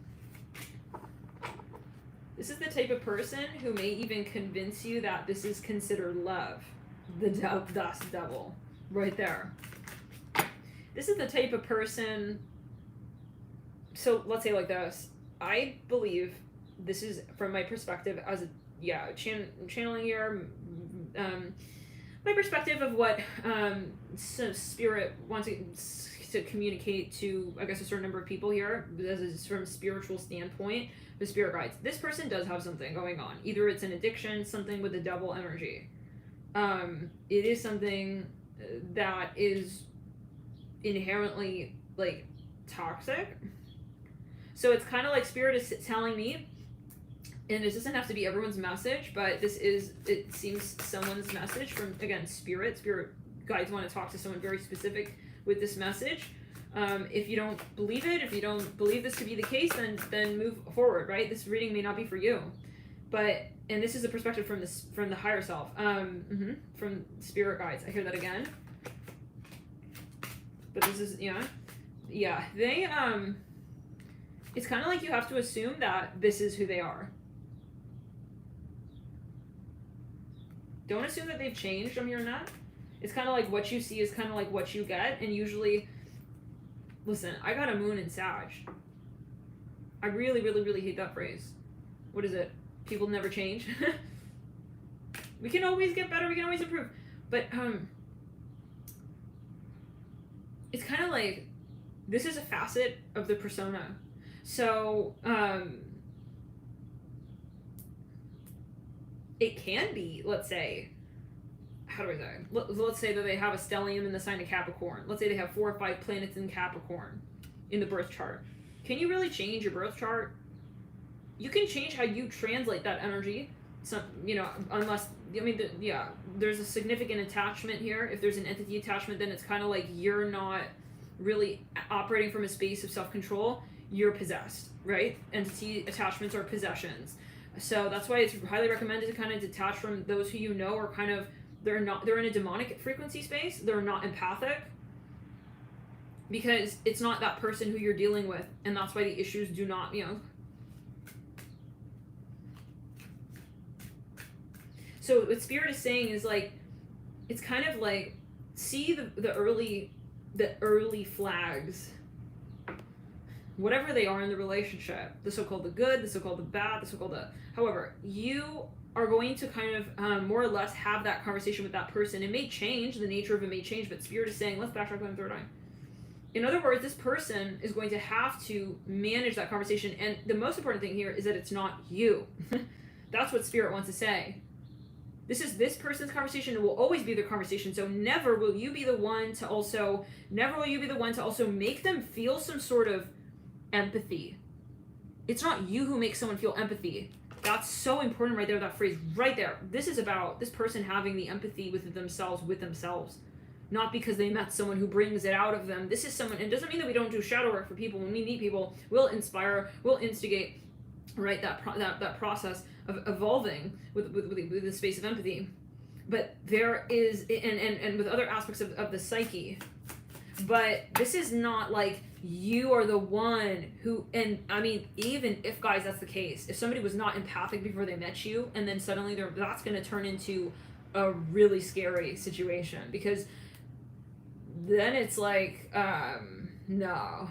this is the type of person who may even convince you that this is considered love. That's devil. Right there. This is the type of person, so let's say like this. I believe this is, from my perspective, as a, yeah, channeling here, my perspective of what Spirit wants to communicate to, I guess, a certain number of people here, as from a spiritual standpoint, the spirit guides. This person does have something going on. Either it's an addiction, something with the devil energy. It is something that is inherently, like, toxic. So it's kind of like Spirit is telling me, and this doesn't have to be everyone's message, but this is, it seems, someone's message from, again, Spirit guides want to talk to someone very specific with this message. If you don't believe it, if you don't believe this to be the case, then move forward, right? This reading may not be for you, but, and this is a perspective from the higher self, from Spirit guides. I hear that again. But this is, yeah, they, it's kind of like you have to assume that this is who they are. Don't assume that they've changed. I'm hearing that. It's kind of like what you see is kind of like what you get, and usually, listen, I got a moon in Sag. I really, really, really hate that phrase. What is it? People never change. We can always get better. We can always improve. But it's kind of like this is a facet of the persona. So it can be, let's say, how do I say? Let's say that they have a stellium in the sign of Capricorn. Let's say they have 4 or 5 planets in Capricorn in the birth chart. Can you really change your birth chart? You can change how you translate that energy. Some, unless, there's a significant attachment here. If there's an entity attachment, then it's kind of like you're not really operating from a space of self-control. You're possessed, right? Entity attachments are possessions. So that's why it's highly recommended to kind of detach from those who you know are kind of, they're in a demonic frequency space. They're not empathic because it's not that person who you're dealing with. And that's why the issues do not, So what Spirit is saying is like, it's kind of like, see the early flags, whatever they are in the relationship, the so-called the good, the so-called the bad, the so-called the, however, you are going to kind of more or less have that conversation with that person. It may change, the nature of it may change, but Spirit is saying, let's backtrack on the third eye. In other words, this person is going to have to manage that conversation, and the most important thing here is that it's not you. That's what Spirit wants to say. This is this person's conversation. It will always be their conversation. So never will you be the one to also make them feel some sort of empathy. It's not you who makes someone feel empathy. That's so important right there, that phrase right there. This is about this person having the empathy with themselves. Not because they met someone who brings it out of them. This is someone, it doesn't mean that we don't do shadow work for people. When we meet people, we'll inspire, we'll instigate, right, that process of evolving with the space of empathy. But there is, and with other aspects of the psyche. But this is not like you are the one who, and I mean, even if, guys, that's the case, if somebody was not empathic before they met you, and then suddenly that's going to turn into a really scary situation, because then it's like, no.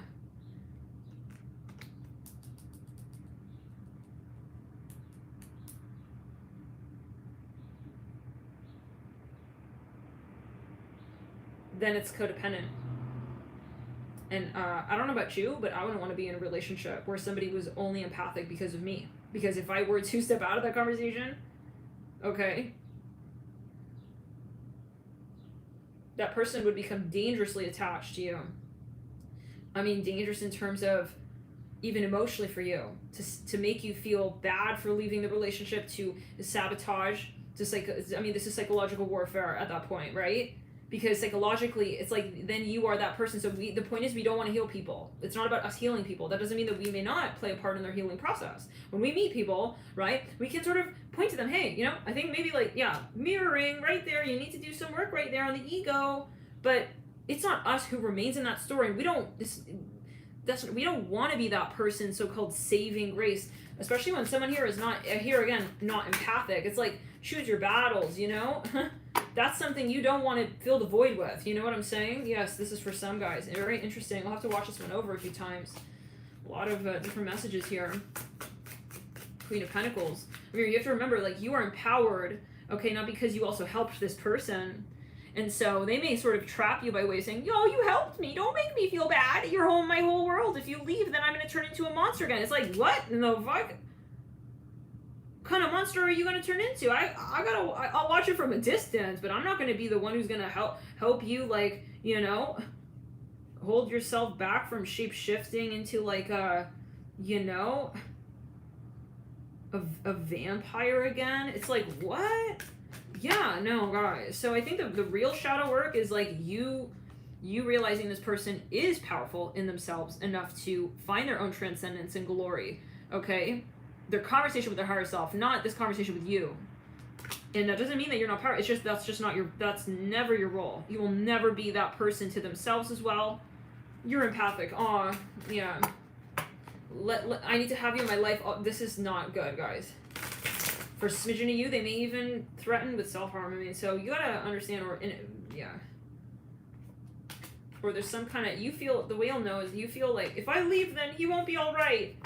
Then it's codependent. And I don't know about you, but I wouldn't want to be in a relationship where somebody was only empathic because of me. Because if I were to step out of that conversation, okay, that person would become dangerously attached to you. I mean, dangerous in terms of even emotionally for you, to make you feel bad for leaving the relationship, to sabotage, this is psychological warfare at that point, right? Because psychologically, it's like, then you are that person. So the point is, we don't want to heal people. It's not about us healing people. That doesn't mean that we may not play a part in their healing process. When we meet people, right, we can sort of point to them, hey, I think maybe mirroring right there, you need to do some work right there on the ego. But it's not us who remains in that story. We don't want to be that person, so-called saving grace, especially when someone here is not empathic. It's like, choose your battles, That's something you don't want to fill the void with. You know what I'm saying? Yes, this is for some guys. Very interesting. We'll have to watch this one over a few times. A lot of different messages here. Queen of Pentacles. I mean, you have to remember, you are empowered, okay, not because you also helped this person. And so they may sort of trap you by way of saying, yo, you helped me. Don't make me feel bad. You're my whole world. If you leave, then I'm going to turn into a monster again. It's like, what in the fuck? Kind of monster are you going to turn into? I'll watch it from a distance, but I'm not going to be the one who's going to help you, hold yourself back from shape-shifting into a vampire again. It's like, what? Yeah, no, guys. So I think the real shadow work is you realizing this person is powerful in themselves enough to find their own transcendence and glory, okay? Their conversation with their higher self, not this conversation with you. And that doesn't mean that you're not powerful. It's just, that's never your role. You will never be that person to themselves as well. You're empathic. Aw, yeah. I need to have you in my life. Oh, this is not good, guys. For a smidgen of you, they may even threaten with self-harm. I mean, so you gotta understand, or there's some kind of, the way you'll know is you feel like, if I leave, then he won't be alright.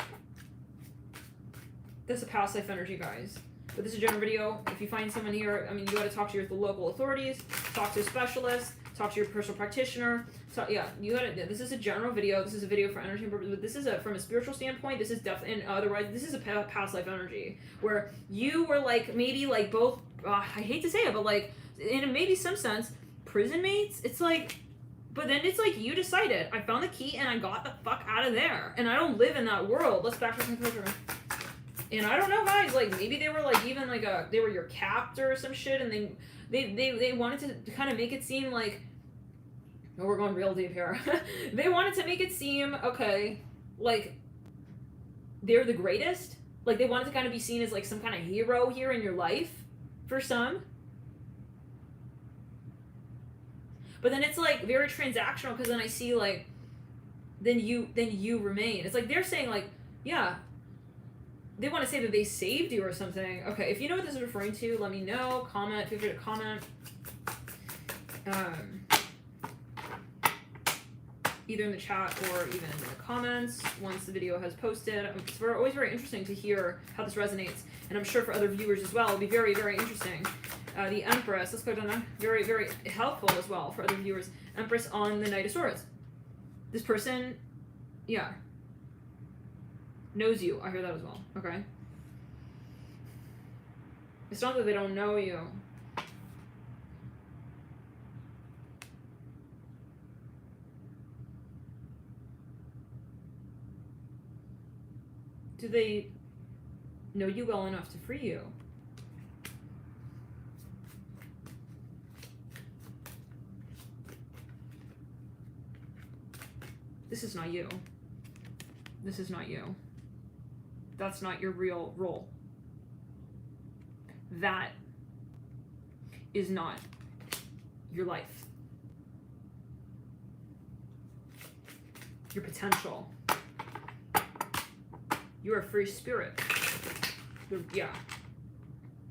That's a past life energy, guys. But this is a general video. If you find someone here, I mean, you got to talk to the local authorities, talk to a specialist, talk to your personal practitioner. So yeah, this is a general video. This is a video for energy purposes, but this is from a spiritual standpoint. This is definitely, and otherwise, this is a past life energy where you were maybe both. I hate to say it, but in maybe some sense, prison mates. It's but then it's you decided. I found the key and I got the fuck out of there, and I don't live in that world. Let's backtrack my culture. And I don't know, guys, maybe they were even they were your captor or some shit, and they wanted to kind of make it seem oh, we're going real deep here. They wanted to make it seem, okay, they're the greatest. They wanted to kind of be seen as some kind of hero here in your life for some. But then it's very transactional, because then I see then you remain. It's they're saying yeah, they want to say that they saved you or something. Okay, if you know what this is referring to, let me know. Comment. Feel free to comment. Either in the chat or even in the comments once the video has posted. It's always very interesting to hear how this resonates, and I'm sure for other viewers as well, it'll be very, very interesting. The Empress, let's go down there. Very, very helpful as well for other viewers. Empress on the Knight of Swords. This person, yeah, knows you. I hear that as well. Okay. It's not that they don't know you. Do they know you well enough to free you? This is not you. This is not you. That's not your real role. That is not your life. Your potential. You're a free spirit. Yeah.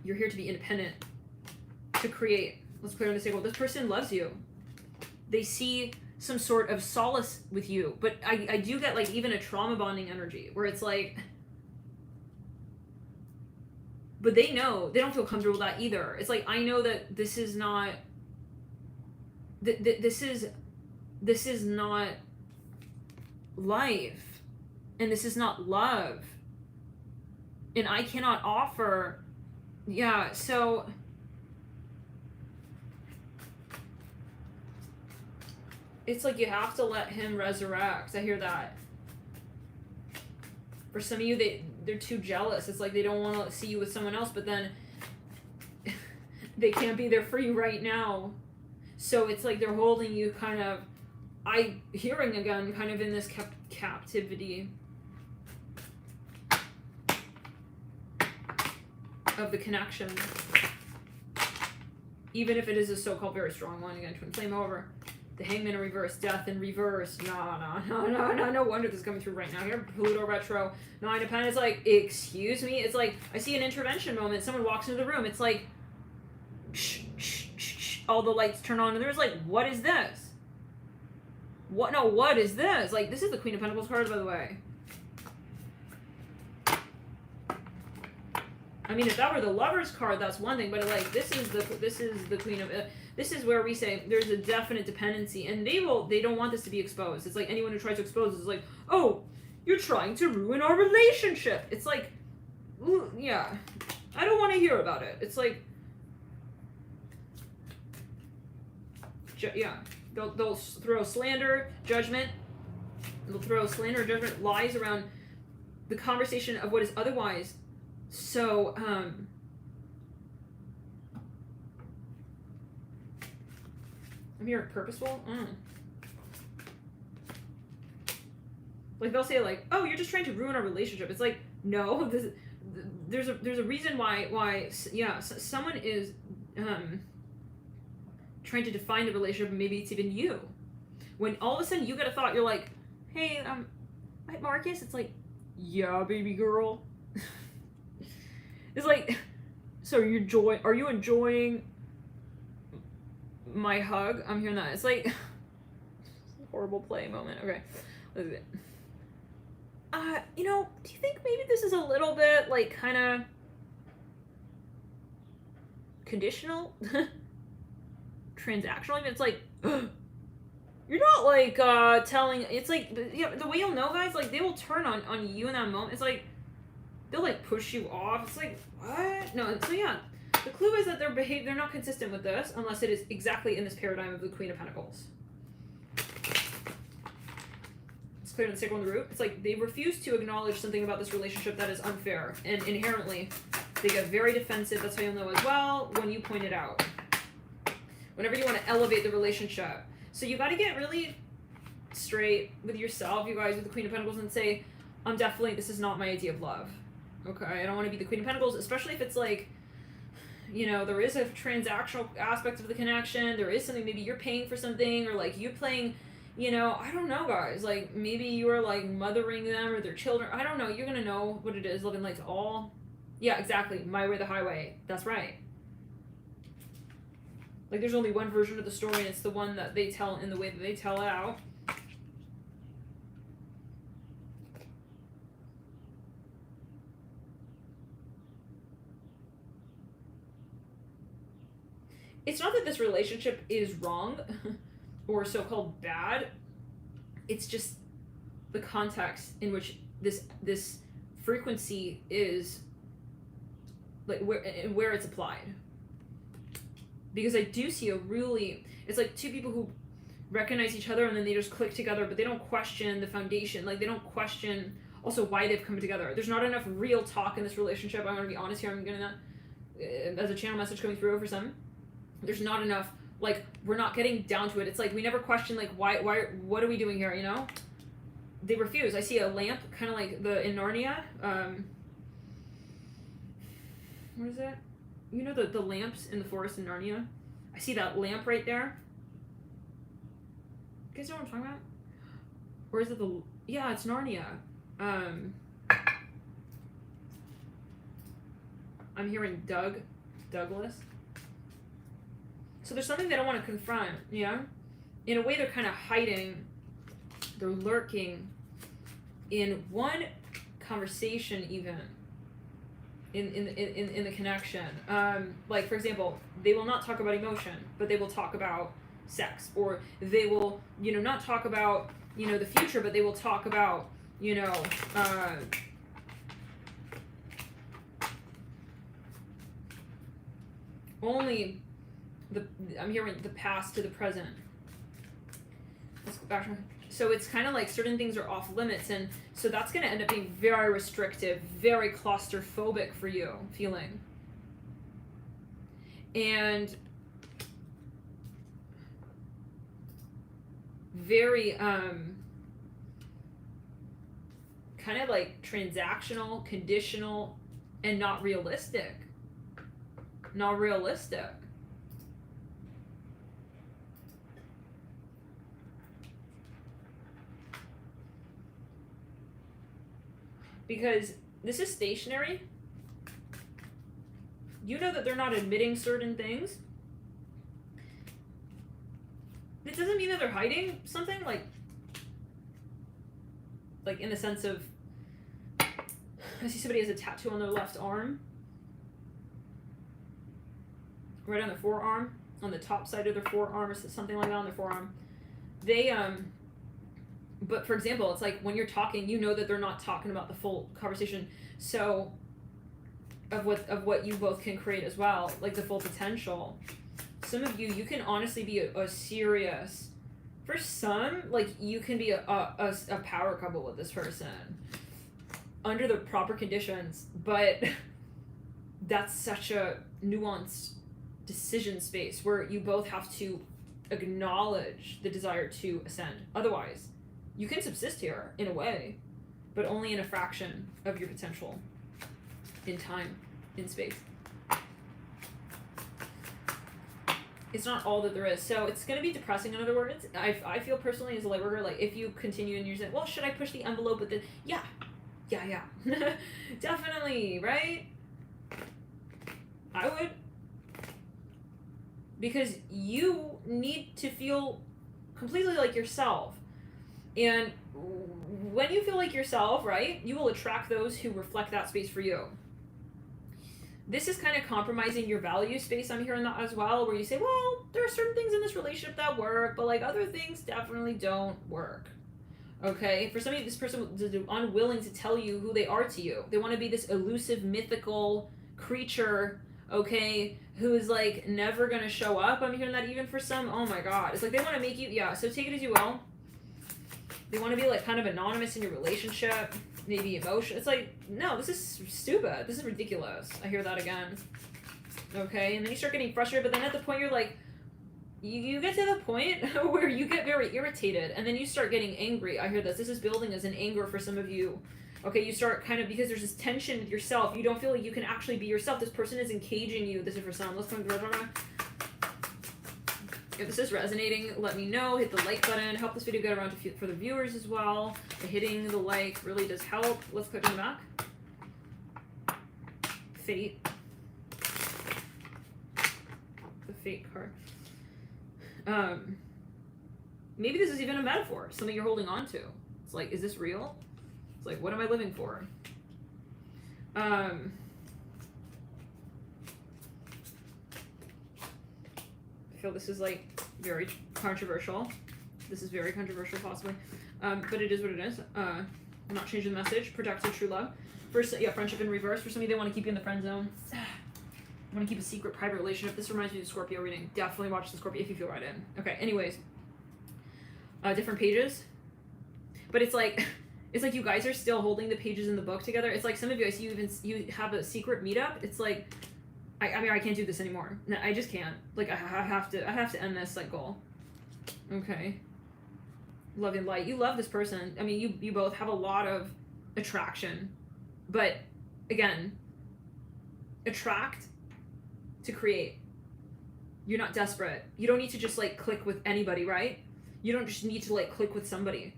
You're here to be independent, to create. Let's clear on this table. This person loves you. They see some sort of solace with you. But I do get like even a trauma bonding energy where it's like, but they know, they don't feel comfortable with that either. It's like, I know that this is not, this is not life. And this is not love. And I cannot offer, yeah, so it's like you have to let him resurrect. I hear that. For some of you, they're too jealous. It's like they don't want to see you with someone else, but then they can't be there for you right now. So it's like they're holding you kind of, hearing again, kind of in this captivity of the connection, even if it is a so-called very strong one. Again, twin flame over, the Hangman in reverse, death in reverse. No wonder this is coming through right now. Here, Pluto retro, Nine of Pentacles. Like, excuse me. It's like I see an intervention moment. Someone walks into the room. It's like, shh, shh, shh, shh. All the lights turn on, and there's like, what is this? What? No, what is this? Like, this is the Queen of Pentacles card, by the way. I mean, if that were the Lover's card, that's one thing, but like this is the Queen of. This is where we say there's a definite dependency, and they don't want this to be exposed. It's like anyone who tries to expose this is like, oh, you're trying to ruin our relationship. It's like, ooh, yeah, I don't want to hear about it. It's like, yeah, they'll throw slander, judgment. They'll throw slander, judgment, lies around the conversation of what is otherwise. So, I'm here purposeful. Like they'll say like, "Oh, you're just trying to ruin our relationship." It's like, no, there's a reason why yeah, someone is trying to define the relationship, and maybe it's even you. When all of a sudden you get a thought, you're like, "Hey, Marcus," it's like, "Yeah, baby girl." It's like, so are you enjoying my hug? I'm hearing that. It's like, horrible play moment. Okay. Let's do it. Do you think maybe this is a little bit, like, kind of conditional? Transactional? Even it's like, you're not, like, telling, it's like, yeah, the way you'll know, guys, like, they will turn on you in that moment. It's like, they'll like push you off. It's like, what? No, so yeah. The clue is that they're not consistent with this unless it is exactly in this paradigm of the Queen of Pentacles. It's clear in the sacral and the root. It's like they refuse to acknowledge something about this relationship that is unfair, and inherently they get very defensive. That's how you'll know as well when you point it out. Whenever you want to elevate the relationship. So you got to get really straight with yourself, you guys, with the Queen of Pentacles, and say, this is not my idea of love. Okay, I don't want to be the Queen of Pentacles, especially if it's like, there is a transactional aspect of the connection. There is something, maybe you're paying for something, or like you playing, you know, I don't know, guys. Like, maybe you are, like, mothering them or their children. I don't know. You're gonna know what it is living life to all. Yeah, exactly. My way, the highway. That's right. Like, there's only one version of the story, and it's the one that they tell in the way that they tell it out. It's not that this relationship is wrong or so-called bad. It's just the context in which this frequency is, like, where it's applied. Because I do see it's like two people who recognize each other and then they just click together, but they don't question the foundation. Like, they don't question also why they've come together. There's not enough real talk in this relationship. I'm going to be honest here. I'm going to, as a channel message coming through for some, there's not enough, like, we're not getting down to it. It's like we never question, like, why, what are we doing here, you know? They refuse. I see a lamp, kind of like in Narnia. What is it? You know the lamps in the forest in Narnia? I see that lamp right there. You guys know what I'm talking about? Or is it yeah, it's Narnia. I'm hearing Douglas. So there's something they don't want to confront, you know? In a way, they're kind of hiding, they're lurking in one conversation, even in the connection. Like, for example, they will not talk about emotion, but they will talk about sex, or they will, you know, not talk about, you know, the future, but they will talk about, you know, only I'm hearing the past to the present. Let's go back. So it's kind of like certain things are off limits, and so that's going to end up being very restrictive, very claustrophobic for you feeling. And very kind of like transactional, conditional, and not realistic. Not realistic. Because this is stationary. You know that they're not admitting certain things. It doesn't mean that they're hiding something, like in the sense of, I see somebody has a tattoo on their left arm. Right on their forearm, on the top side of their forearm, or something like that on their forearm. They, but for example, it's like when you're talking, you know that they're not talking about the full conversation. So, of what you both can create as well, like the full potential. Some of you can honestly be a serious, for some, like you can be a power couple with this person under the proper conditions, but that's such a nuanced decision space where you both have to acknowledge the desire to ascend. Otherwise, you can subsist here in a way, but only in a fraction of your potential in time, in space. It's not all that there is. So it's going to be depressing, in other words. I feel personally as a light worker, like if you continue and you're saying, well, should I push the envelope? But then, yeah. Definitely, right? I would. Because you need to feel completely like yourself. And when you feel like yourself, right, you will attract those who reflect that space for you. This is kind of compromising your value space. I'm hearing that as well, where you say, well, there are certain things in this relationship that work, but like other things definitely don't work. Okay? For some of you, this person is unwilling to tell you who they are to you. They want to be this elusive, mythical creature, okay, who's like never going to show up. I'm hearing that even for some. Oh my God. It's like they want to make you, yeah, so take it as you will. They want to be like kind of anonymous in your relationship, maybe emotion. It's like, no, this is stupid. This is ridiculous. I hear that again. Okay, and then you start getting frustrated, but then at the point you're like, you get to the point where you get very irritated, and then you start getting angry. I hear this. This is building as an anger for some of you. Okay, you start kind of, because there's this tension with yourself. You don't feel like you can actually be yourself. This person is encaging you. This is for some. Let's come through. If this is resonating, let me know. Hit the like button. Help this video get around to for the viewers as well. Hitting the like really does help. Let's click on the back. Fate. The Fate card. Maybe this is even a metaphor. Something you're holding on to. It's like, is this real? It's like, what am I living for? I feel this is like very controversial. This is very controversial, possibly. But it is what it is. I'm not changing the message. Productive true love. First, yeah, friendship in reverse. For some of you, they want to keep you in the friend zone. Want to keep a secret, private relationship. This reminds me of the Scorpio reading. Definitely watch the Scorpio if you feel right in. Okay, anyways. Different pages. But it's like you guys are still holding the pages in the book together. It's like some of you, I see you have a secret meetup. It's like, I mean, I can't do this anymore. No, I just can't. Like, I have to end this cycle. Okay. Love and light. You love this person. I mean, you both have a lot of attraction. But, again, attract to create. You're not desperate. You don't need to just, like, click with anybody, right? You don't just need to, like, click with somebody.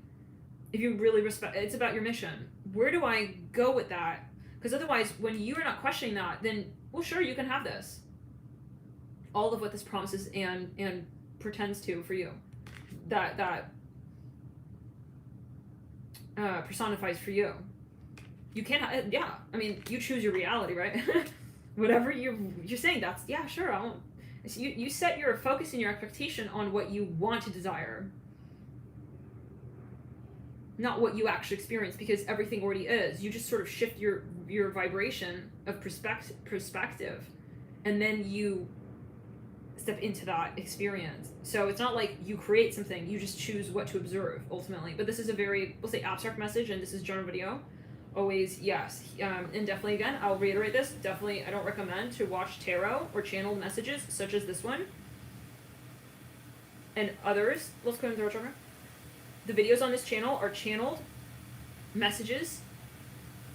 If you really respect, it's about your mission. Where do I go with that? Because otherwise, when you are not questioning that, then, well, sure, you can have this. All of what this promises and pretends to for you. That personifies for you. You can't, yeah, I mean, you choose your reality, right? Whatever you're saying, that's, yeah, sure, you set your focus and your expectation on what you want to desire. Not what you actually experience, because everything already is. You just sort of shift your vibration of perspective, and then you step into that experience. So it's not like you create something, you just choose what to observe, ultimately. But this is a very, we'll say, abstract message, and this is general video. Always, yes. And definitely, again, I'll reiterate this, definitely I don't recommend to watch tarot or channeled messages such as this one and others. Let's go into the chakra. The videos on this channel are channeled messages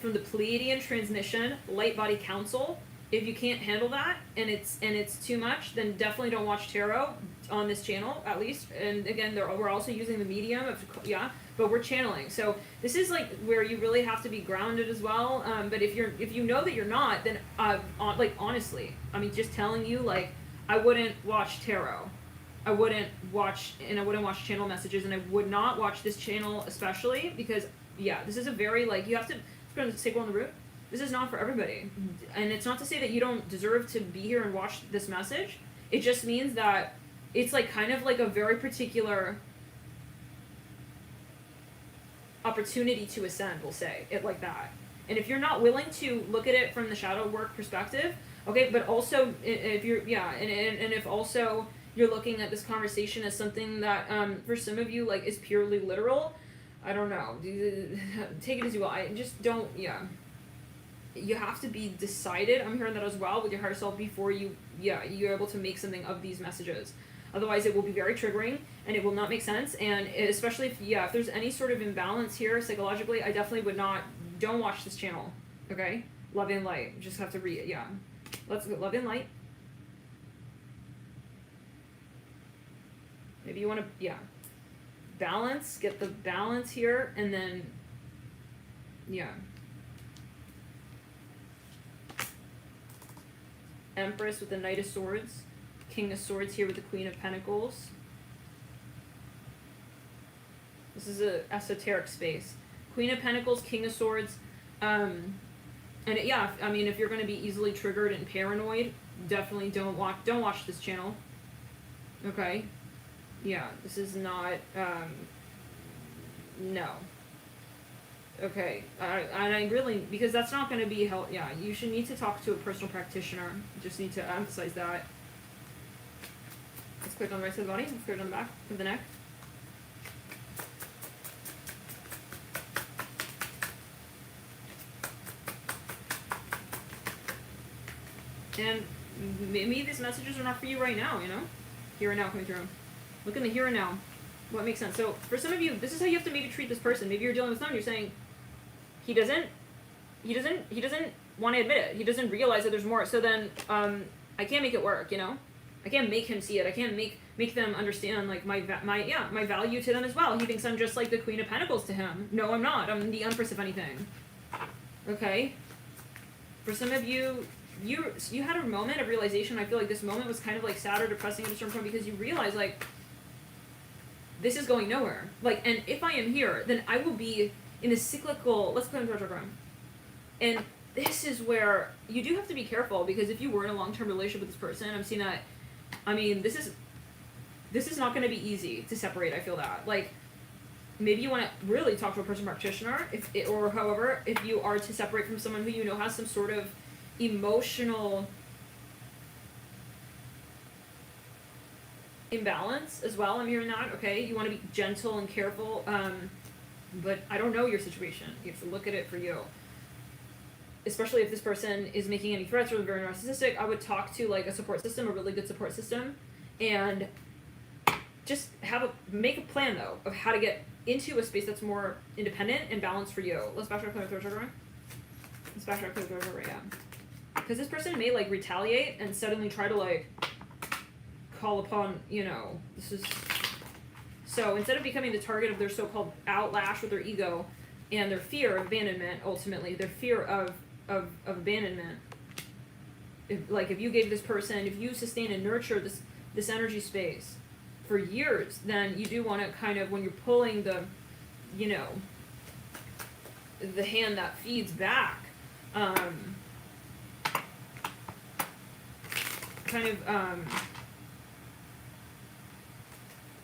from the Pleiadian Transmission Light Body Council. If you can't handle that and it's too much, then definitely don't watch tarot on this channel, at least. And again, we're also using the medium of, yeah, but we're channeling. So this is like where you really have to be grounded as well. But if you know that you're not, then like honestly, I mean, just telling you, like, I wouldn't watch tarot. I wouldn't watch channel messages, and I would not watch this channel especially because, yeah, this is a very, like, you have to take on the root. This is not for everybody. And it's not to say that you don't deserve to be here and watch this message. It just means that it's like kind of like a very particular opportunity to ascend, we'll say it like that. And if you're not willing to look at it from the shadow work perspective, okay, but also if you're, yeah, and if also you're looking at this conversation as something that for some of you, like, is purely literal, I don't know, take it as you will. I just don't, yeah, you have to be decided, I'm hearing that as well, with your higher self before you're able to make something of these messages. Otherwise it will be very triggering and it will not make sense. And especially if there's any sort of imbalance here psychologically, I definitely would not, don't watch this channel. Okay, love and light, just have to read it. Yeah, let's go. Love and light. Maybe you want to, yeah, balance, get the balance here, and then, yeah. Empress with the Knight of Swords, King of Swords here with the Queen of Pentacles. This is a esoteric space. Queen of Pentacles, King of Swords, and yeah, I mean, if you're going to be easily triggered and paranoid, definitely don't watch this channel. Okay. Yeah, this is not, no. Okay, and I really, because that's not going to be help. Yeah, you should need to talk to a personal practitioner. You just need to emphasize that. Let's click on the right side of the body. Let's click on the back of the neck. And maybe these messages are not for you right now, you know? Here and now coming through. Look in the here and now. What makes sense? So for some of you, this is how you have to maybe treat this person. Maybe you're dealing with someone, you're saying, he doesn't want to admit it. He doesn't realize that there's more. So then, I can't make it work, you know? I can't make him see it. I can't make them understand like my value to them as well. He thinks I'm just like the Queen of Pentacles to him. No, I'm not. I'm the Empress if anything. Okay. For some of you, you had a moment of realization. I feel like this moment was kind of like sad or depressing at a certain point because you realize like this is going nowhere. Like, and if I am here, then I will be in a cyclical. Let's put in retrograde. And this is where you do have to be careful because if you were in a long-term relationship with this person, I'm seeing that. I mean, this is not going to be easy to separate. I feel that like. Maybe you want to really talk to a person practitioner, or however, if you are to separate from someone who you know has some sort of emotional imbalance as well. I'm hearing that, okay? You want to be gentle and careful, but I don't know your situation. You have to look at it for you. Especially if this person is making any threats or very narcissistic, I would talk to like a support system, a really good support system, and just make a plan though of how to get into a space that's more independent and balanced for you. Let's backtrack to the third chakra. Yeah. Because this person may like retaliate and suddenly try to like call upon, this is... So instead of becoming the target of their so-called outlash with their ego and their fear of abandonment, ultimately, their fear of abandonment, if you gave this person, if you sustain and nurture this energy space for years, then you do want to kind of, when you're pulling the hand that feeds back,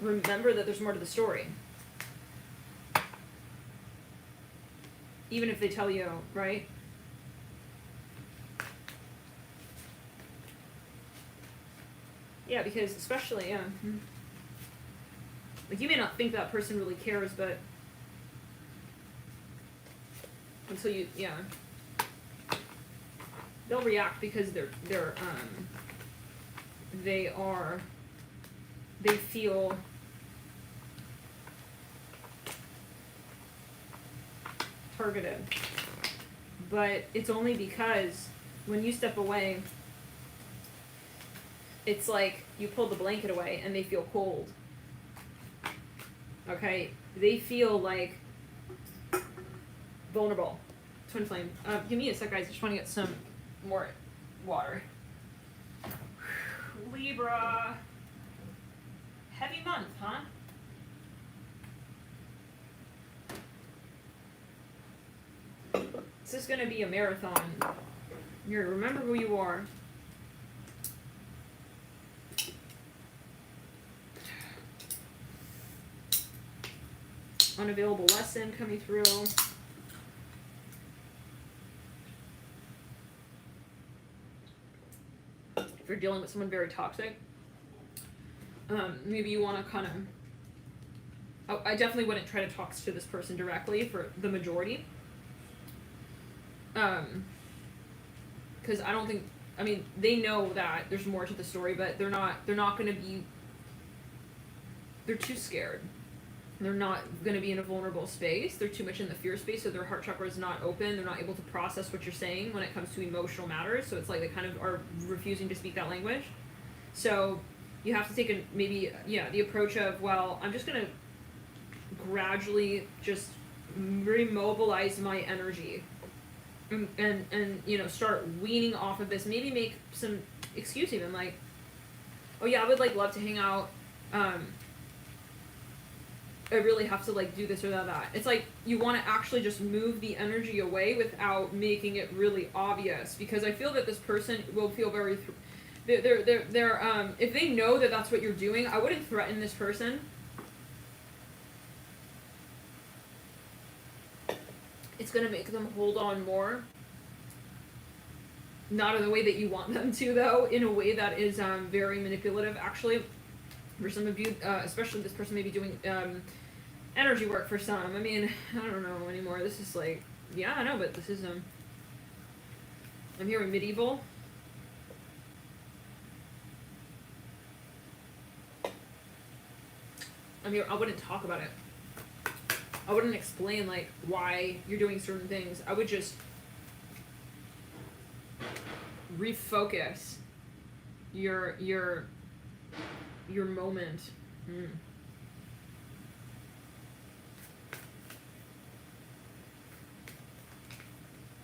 remember that there's more to the story. Even if they tell you, right? Yeah, because especially, like you may not think that person really cares, but until you, they'll react because they feel targeted. But it's only because when you step away, it's like you pull the blanket away and they feel cold. Okay? They feel like vulnerable. Twin flame. Give me a sec, guys. I just want to get some more water. Libra. Heavy month, huh? This is going to be a marathon. Here, remember who you are. Unavailable lesson coming through. If you're dealing with someone very toxic, maybe you want to kind of... I definitely wouldn't try to talk to this person directly for the majority. Because I don't think... I mean, they know that there's more to the story, but they're not going to be... They're too scared. They're not going to be in a vulnerable space. They're too much in the fear space, so their heart chakra is not open. They're not able to process what you're saying when it comes to emotional matters. So it's like they kind of are refusing to speak that language. So you have to take the approach of, well, I'm just going to gradually just remobilize my energy and start weaning off of this. Maybe make some excuse even like, oh yeah, I would like love to hang out. I really have to like do this or that. It's like you want to actually just move the energy away without making it really obvious, because I feel that this person will feel very they're if they know that that's what you're doing, I wouldn't threaten this person. It's going to make them hold on more. Not in the way that you want them to, though, in a way that is very manipulative, actually. For some of you, especially this person may be doing energy work for some. I mean, I don't know anymore. This is like, yeah, I know, but this is, I'm hearing medieval. I wouldn't talk about it. I wouldn't explain, like, why you're doing certain things. I would just refocus your your moment.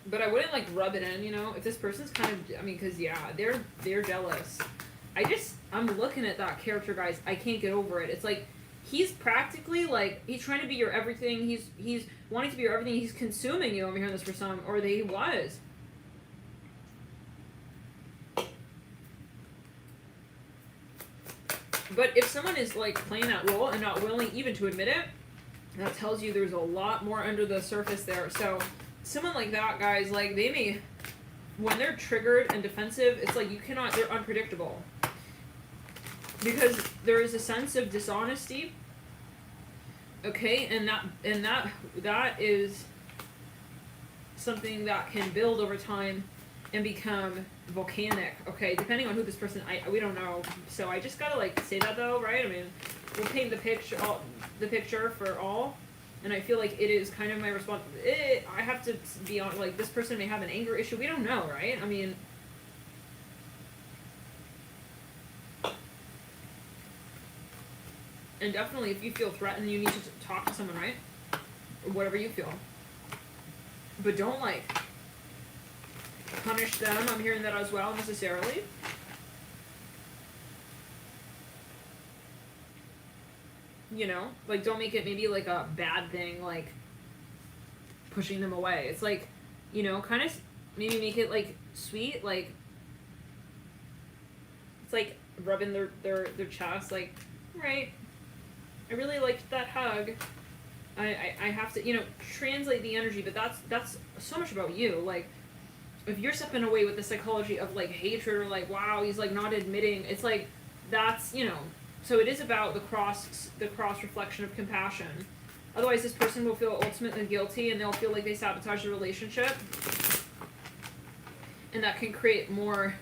But I wouldn't like rub it in, you know, if this person's kind of, I mean, because yeah, they're jealous. I'm looking at that character, guys. I can't get over it. It's like he's practically like he's trying to be your everything. He's wanting to be your everything. He's consuming you. I'm hearing this for some, or he was. But if someone is like playing that role and not willing even to admit it, that tells you there's a lot more under the surface there. So someone like that, guys, like they may, when they're triggered and defensive, it's like they're unpredictable. Because there is a sense of dishonesty. Okay, and that is something that can build over time and become volcanic. Okay, depending on who this person, we don't know. So I just gotta like say that though, right? I mean, we'll paint the picture for all. And I feel like it is kind of my response. I have to be on, like, this person may have an anger issue. We don't know, right? I mean, and definitely if you feel threatened, you need to talk to someone, right? Or whatever you feel. But don't, like, punish them. I'm hearing that as well, necessarily. You know, like, don't make it maybe like a bad thing, like pushing them away. It's like, you know, kind of maybe make it like sweet, like it's like rubbing their chest, like, right, I really liked that hug. I have to, you know, translate the energy, but that's so much about you. Like, if you're stepping away with the psychology of like hatred or like, wow, he's like not admitting, it's like that's, you know. So it is about the cross reflection of compassion. Otherwise, this person will feel ultimately guilty and they'll feel like they sabotage the relationship. And that can create more.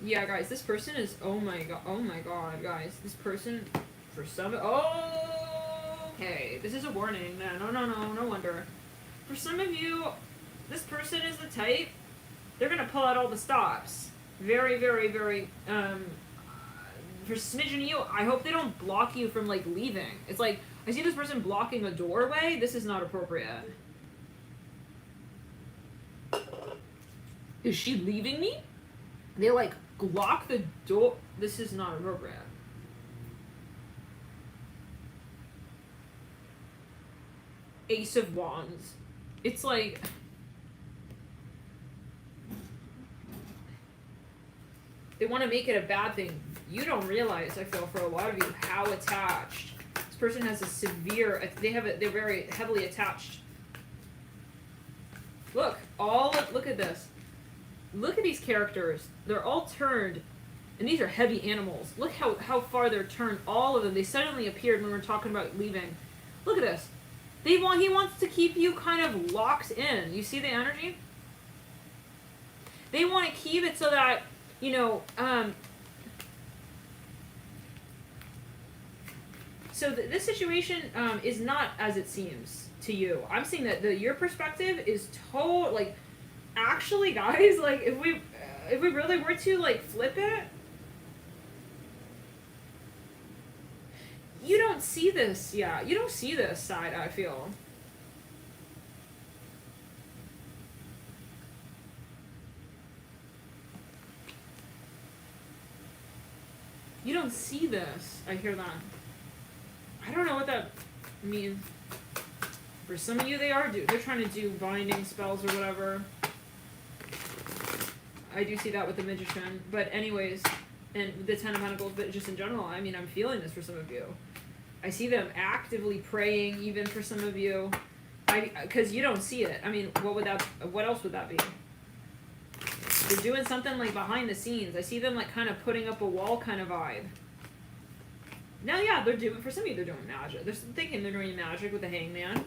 Yeah, guys, this person is, oh my god, guys. This person, for some, okay, this is a warning. No wonder. For some of you, this person is the type, they're going to pull out all the stops. Very, very, very, for smidgen of you, I hope they don't block you from, like, leaving. It's like, I see this person blocking a doorway. This is not appropriate. Is she leaving me? They, like, block the door. This is not appropriate. Ace of Wands. It's like... they want to make it a bad thing. You don't realize, I feel, for a lot of you, how attached. This person has a severe, they're very heavily attached. Look at this. Look at these characters. They're all turned, and these are heavy animals. Look how far they're turned, all of them. They suddenly appeared when we were talking about leaving. He wants to keep you kind of locked in. You see the energy? They want to keep it so that, you know, so this situation is not as it seems to you. I'm seeing that your perspective is like, actually, guys, like, if we really were to, like, flip it, you don't see this. Yeah, you don't see this side, I feel. You don't see this. I hear that. I don't know what that means. For some of you, they're trying to do binding spells or whatever. I do see that with the Magician. But anyways, and the Ten of Pentacles, but just in general, I mean, I'm feeling this for some of you. I see them actively praying, even for some of you. Because you don't see it. I mean, what else would that be? They're doing something, like, behind the scenes. I see them, like, kind of putting up a wall kind of vibe. Now, yeah, for some of you, they're doing magic. They're thinking they're doing magic with the Hangman.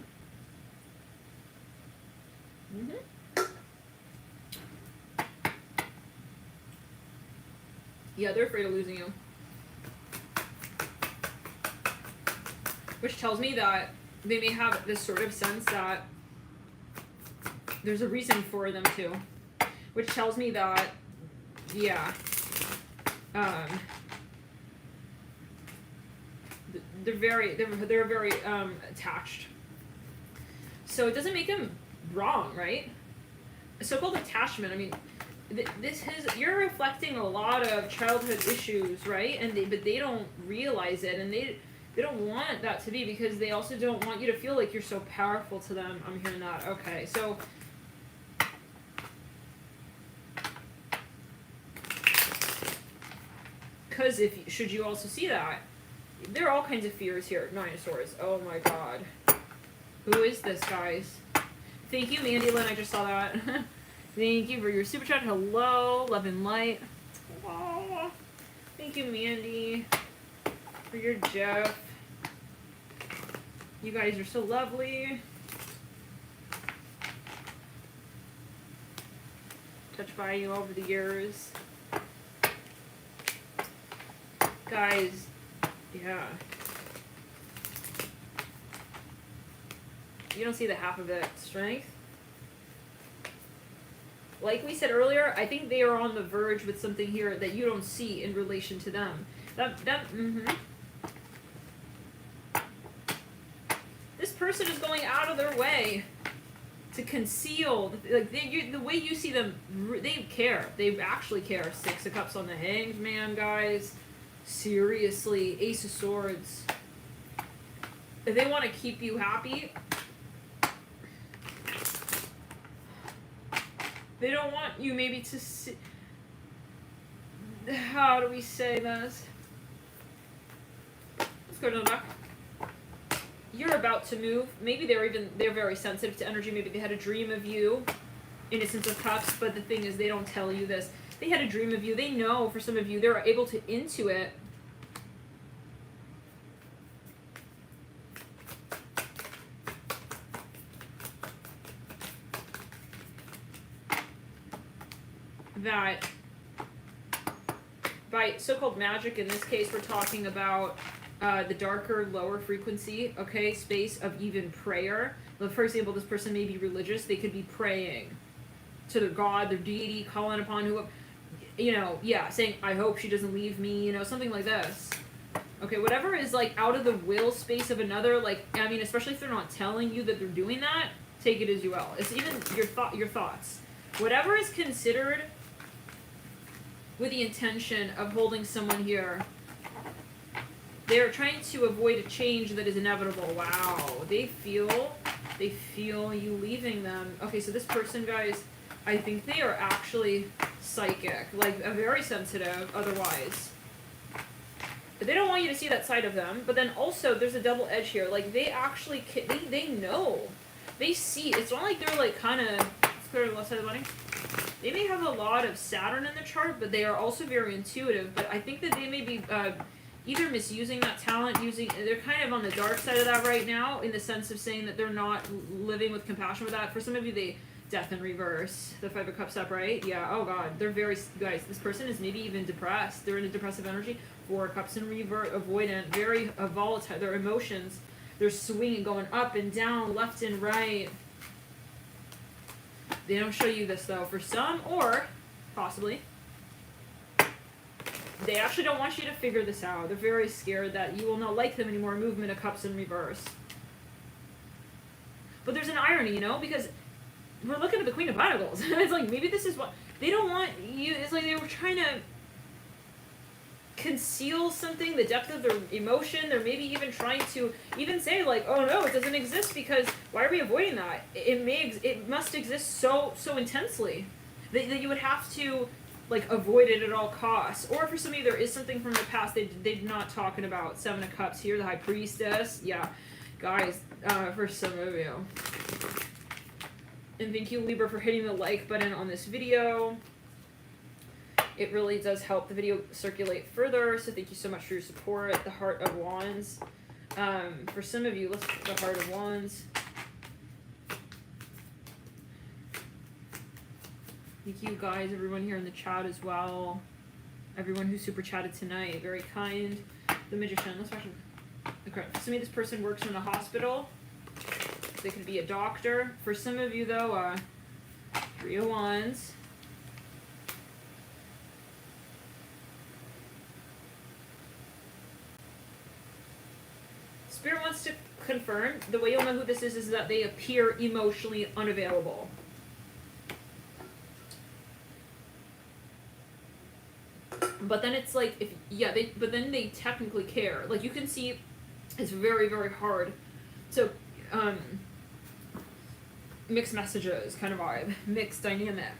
Yeah, they're afraid of losing you. Which tells me that they may have this sort of sense that there's a reason for them to. Which tells me that, yeah, they're very attached. So it doesn't make them wrong, right? So-called attachment. I mean, you're reflecting a lot of childhood issues, right? And but they don't realize it, and they don't want that to be, because they also don't want you to feel like you're so powerful to them. I'm hearing that. Okay, so because should you also see that, there are all kinds of fears here. Nine of Swords. Oh my God. Who is this, guys? Thank you, Mandy Lynn. I just saw that. Thank you for your super chat. Hello, love and light. Oh, thank you, Mandy, for your Jeff. You guys are so lovely. Touched by you over the years. Guys, yeah. You don't see the half of it. Strength. Like we said earlier, I think they are on the verge with something here that you don't see in relation to them. This person is going out of their way to conceal, like the way you see them. They care. They actually care. Six of Cups on the Hanged Man, guys. Seriously, Ace of Swords. If they want to keep you happy, they don't want you maybe to see. How do we say this? Let's go to the back. You're about to move. Maybe they're very sensitive to energy. Maybe they had a dream of you, Innocence of Cups, but the thing is they don't tell you this. They had a dream of you. They know, for some of you, they're able to intuit that by so-called magic, in this case, we're talking about the darker, lower frequency, okay, space of even prayer. For example, this person may be religious. They could be praying to their God, their deity, calling upon whoever, saying, I hope she doesn't leave me, something like this. Okay, whatever is like out of the will space of another, especially if they're not telling you that they're doing that, take it as you will. It's even your thoughts. Whatever is considered with the intention of holding someone here, they're trying to avoid a change that is inevitable. Wow. They feel you leaving them. Okay, so this person, guys, I think they are actually psychic, very sensitive otherwise. But they don't want you to see that side of them. But then also, there's a double edge here. They actually, they know. They see. It's not like they're kind of, let's clear the left side of the body. They may have a lot of Saturn in the chart, but they are also very intuitive. But I think that they may be either misusing that talent, they're kind of on the dark side of that right now, in the sense of saying that they're not living with compassion with that. For some of you, Death in reverse, the Five of Cups upright. Yeah, oh God, they're guys, this person is maybe even depressed. They're in a depressive energy. Four of Cups in reverse, avoidant, very volatile. Their emotions, they're swinging, going up and down, left and right. They don't show you this, though, for some, or possibly they actually don't want you to figure this out. They're very scared that you will not like them anymore. Movement of Cups in reverse. But there's an irony, because we're looking at the Queen of Pentacles. It's like, maybe this is what they don't want you. It's like they were trying to conceal something, the depth of their emotion. They're maybe even trying to even say, oh no, it doesn't exist, because why are we avoiding that? It must exist so intensely that you would have to avoid it at all costs. Or for some of you, there is something from the past they're not talking about. Seven of Cups here, the High Priestess. Yeah, guys, for some of you. And thank you, Libra, for hitting the like button on this video. It really does help the video circulate further, so thank you so much for your support. The Heart of Wands. For some of you, let's look at the Heart of Wands. Thank you guys, everyone here in the chat as well. Everyone who super chatted tonight, very kind. The Magician, let's watch him. Okay, some of this person works in a hospital. They could be a doctor. For some of you, though, Three of Wands. Spirit wants to confirm, the way you'll know who this is that they appear emotionally unavailable. But then it's like, but then they technically care. Like, you can see it's very, very hard to mixed messages kind of vibe, mixed dynamic.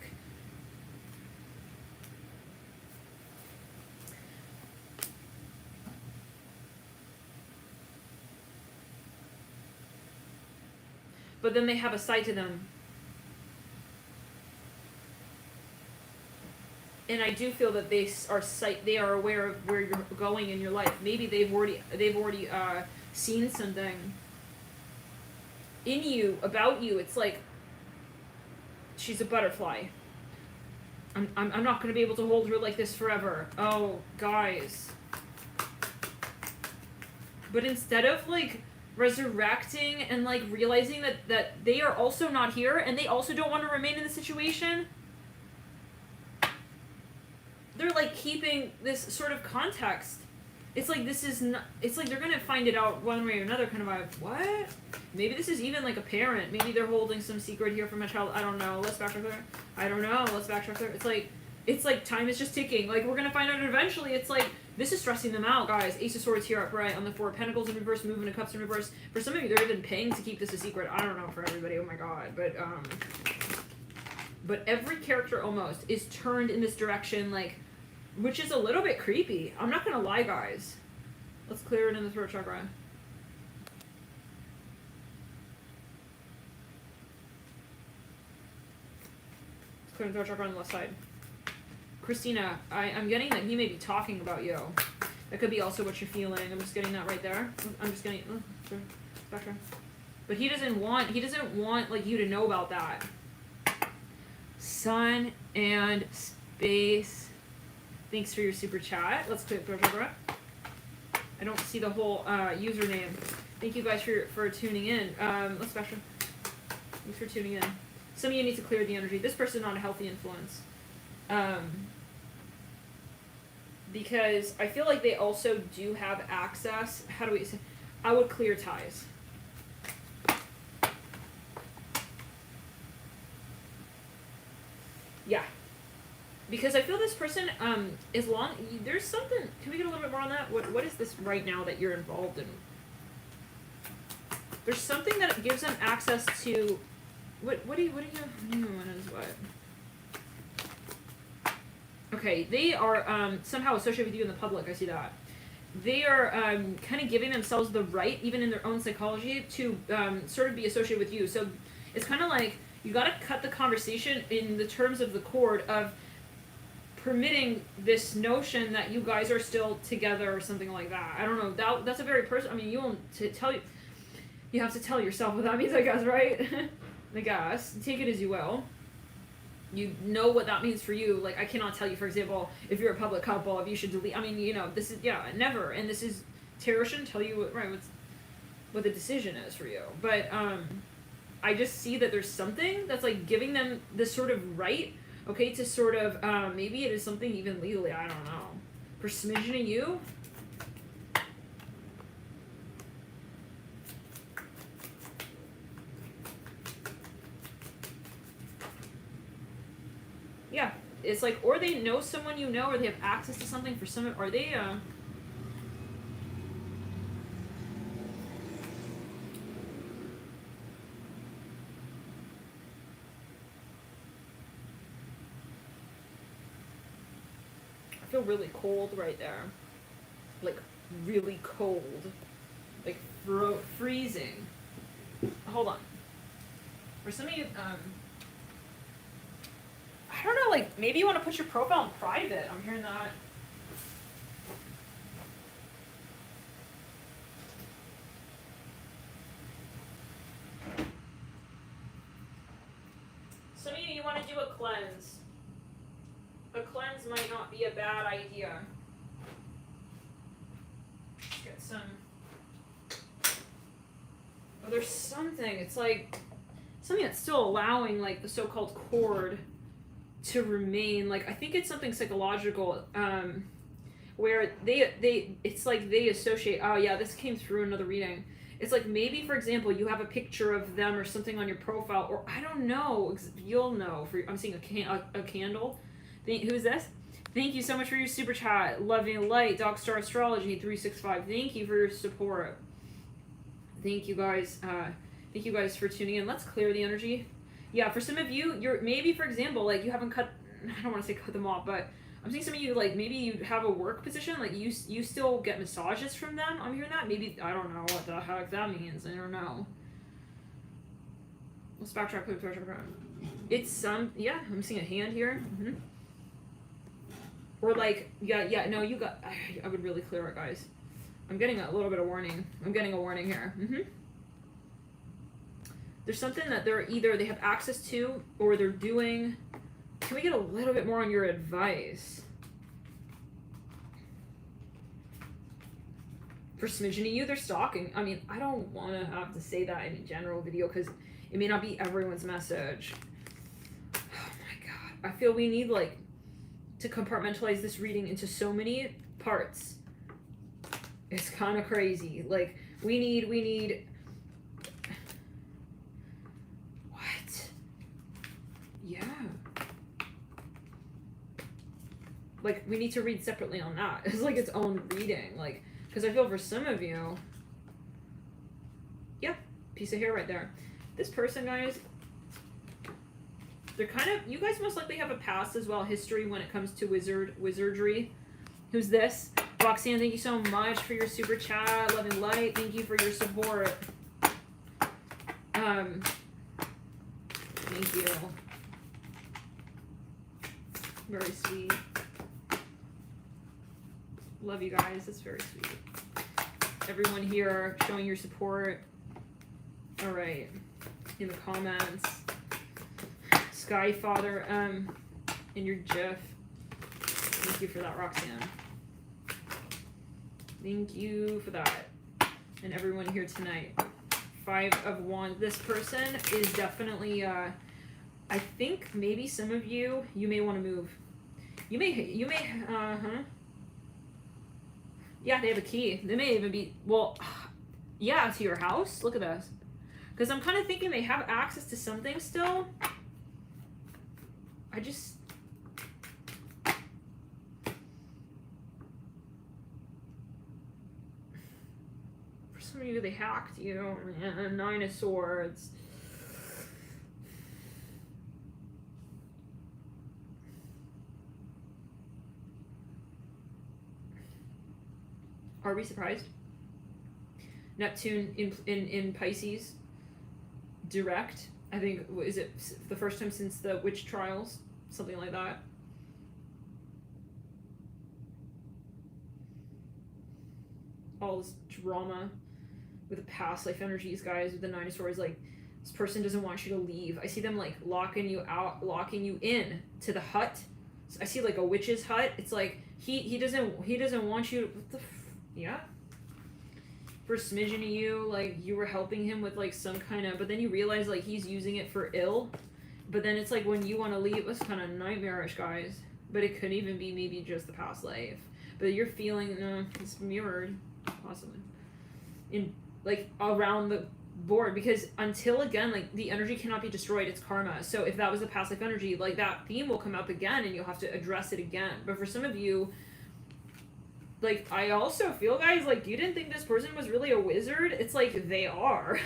But then they have a side to them. And I do feel that they are aware of where you're going in your life. Maybe they've already seen something in you, about you. It's like, she's a butterfly. I'm not going to be able to hold her like this forever. Oh, guys. But instead of like resurrecting and like realizing that they are also not here and they also don't want to remain in the situation, they're like keeping this sort of context. It's like this is not, it's like they're gonna find it out one way or another kind of vibe. What? Maybe this is even like a parent. Maybe they're holding some secret here from a child. I don't know. Let's backtrack there. I don't know. Let's backtrack there. It's like time is just ticking. Like, we're gonna find out eventually. It's like, this is stressing them out, guys. Ace of Swords here upright on the Four of Pentacles in reverse, Movement of Cups in reverse. For some of you, they're even paying to keep this a secret. I don't know for everybody. Oh my god. But every character almost is turned in this direction, like, which is a little bit creepy. I'm not gonna lie, guys. Let's clear it in the throat chakra. Let's clear the throat chakra on the left side. Christina, I'm getting that he may be talking about you. That could be also what you're feeling. I'm just getting that right there. I'm just getting, sure. Back there. But he doesn't want like you to know about that. Sun and space. Thanks for your super chat. Let's clear the throat chakra. I don't see the whole username. Thank you guys for tuning in. Let's back there. Thanks for tuning in. Some of you need to clear the energy. This person's not a healthy influence. Because I feel like they also do have access. How do we say? I would clear ties. Yeah. Because I feel this person, there's something, can we get a little bit more on that? What is this right now that you're involved in? There's something that gives them access to, what do you want is what? Okay, they are somehow associated with you in the public, I see that. They are kind of giving themselves the right, even in their own psychology, to sort of be associated with you. So it's kind of like, you gotta cut the conversation in the terms of the cord of permitting this notion that you guys are still together or something like that. I don't know, that's a very personal, I mean, you have to tell yourself what that means, I guess, right? I guess. Take it as you will. You know what that means for you. Like, I cannot tell you, for example, if you're a public couple, if you should delete. I mean, you know, this is, never. And this is, tarot shouldn't tell you what the decision is for you. But I just see that there's something that's like giving them this sort of right, okay, to sort of, maybe it is something even legally, I don't know. For smidgening you. Yeah, it's like, or they know someone you know, or they have access to something for some, or they, I feel really cold right there. Like, really cold. Like, freezing. Hold on. For some of you, I don't know, like, maybe you want to put your profile in private. I'm hearing that. Some of you want to do a cleanse. A cleanse might not be a bad idea. Let's get some. Oh, there's something. It's like something that's still allowing, like, the so-called cord to remain. Like, I think it's something psychological. where it's like they associate, oh yeah, this came through another reading. It's like maybe, for example, you have a picture of them or something on your profile, or I don't know, you'll know. I'm seeing a candle. Who's this? Thank you so much for your super chat. Loving Light, Dog Star Astrology 365. Thank you for your support. Thank you guys. Thank you guys for tuning in. Let's clear the energy. Yeah, for some of you, you're maybe, for example, like you haven't cut, I don't want to say cut them off, but I'm seeing some of you, like maybe you have a work position, like you still get massages from them. I'm hearing that. Maybe, I don't know what the heck that means. I don't know. Let's backtrack. It's some, yeah, I'm seeing a hand here. Mm-hmm. Or like, no, you got, I would really clear it, guys. I'm getting a little bit of warning. I'm getting a warning here. Mm-hmm. There's something that they have access to, or they're doing. Can we get a little bit more on your advice? For smidgen of you, they're stalking. I mean, I don't want to have to say that in a general video because it may not be everyone's message. Oh my god. I feel we need like to compartmentalize this reading into so many parts. It's kind of crazy. Like, we need what? Yeah. Like, we need to read separately on that. It's like its own reading. Like, because I feel for some of you, yeah, piece of hair right there. This person, guys, they're kind of, you guys most likely have a past as well, history when it comes to wizardry. Who's this? Roxanne, thank you so much for your super chat. Love and Light, thank you for your support. Thank you. Very sweet. Love you guys. That's very sweet. Everyone here showing your support. All right. In the comments. Sky Father, in your GIF. Thank you for that, Roxanne. Thank you for that. And everyone here tonight. 5 of Wands. This person is definitely, I think maybe some of you may want to move. You may, yeah, they have a key. They may even be, well, yeah, to your house. Look at this. Because I'm kind of thinking they have access to something still. I just... For some of you, they hacked you. 9 of Swords. Are we surprised? Neptune in Pisces. Direct. I think, is it the first time since the witch trials? Something like that. All this drama with the past life energies, guys, with the 9 of Swords. Like, this person doesn't want you to leave. I see them like locking you out, locking you in to the hut. I see like a witch's hut. It's like he doesn't want you to, what the yeah. For a smidgen of you, like, you were helping him with, like, some kind of... But then you realize, like, he's using it for ill. But then it's like when you want to leave, it's kind of nightmarish, guys. But it could even be maybe just the past life. But you're feeling, it's mirrored, possibly. In, like, around the board. Because until, again, like, the energy cannot be destroyed, it's karma. So if that was the past life energy, like, that theme will come up again and you'll have to address it again. But for some of you... Like, I also feel, guys, like, you didn't think this person was really a wizard? It's like, they are.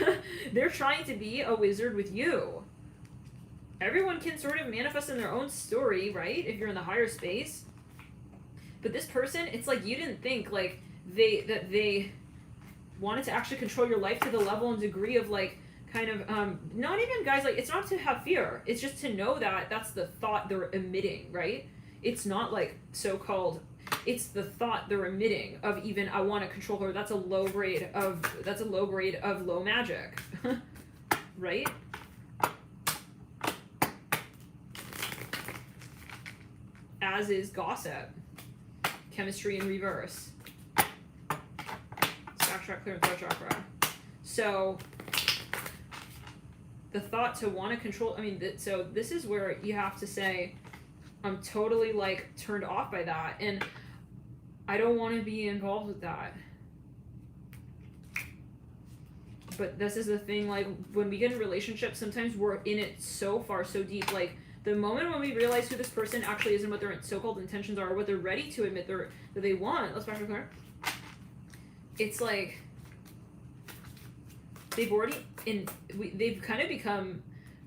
They're trying to be a wizard with you. Everyone can sort of manifest in their own story, right? If you're in the higher space. But this person, it's like, you didn't think, like, that they wanted to actually control your life to the level and degree of, like, kind of, not even, guys, like, it's not to have fear. It's just to know that that's the thought they're emitting, right? It's not, like, so-called... It's the thought they're emitting of even, I want to control her. That's a low grade of low magic. Right? As is gossip. Chemistry in reverse. Backtrack, clear, and throat chakra. So, the thought to want to control, I mean, so this is where you have to say, I'm totally, like, turned off by that. And I don't want to be involved with that. But this is the thing, like, when we get in relationships, sometimes we're in it so far, so deep. Like, the moment when we realize who this person actually is and what their so-called intentions are, or what they're ready to admit that they want, let's back up there. It's like they've kind of become,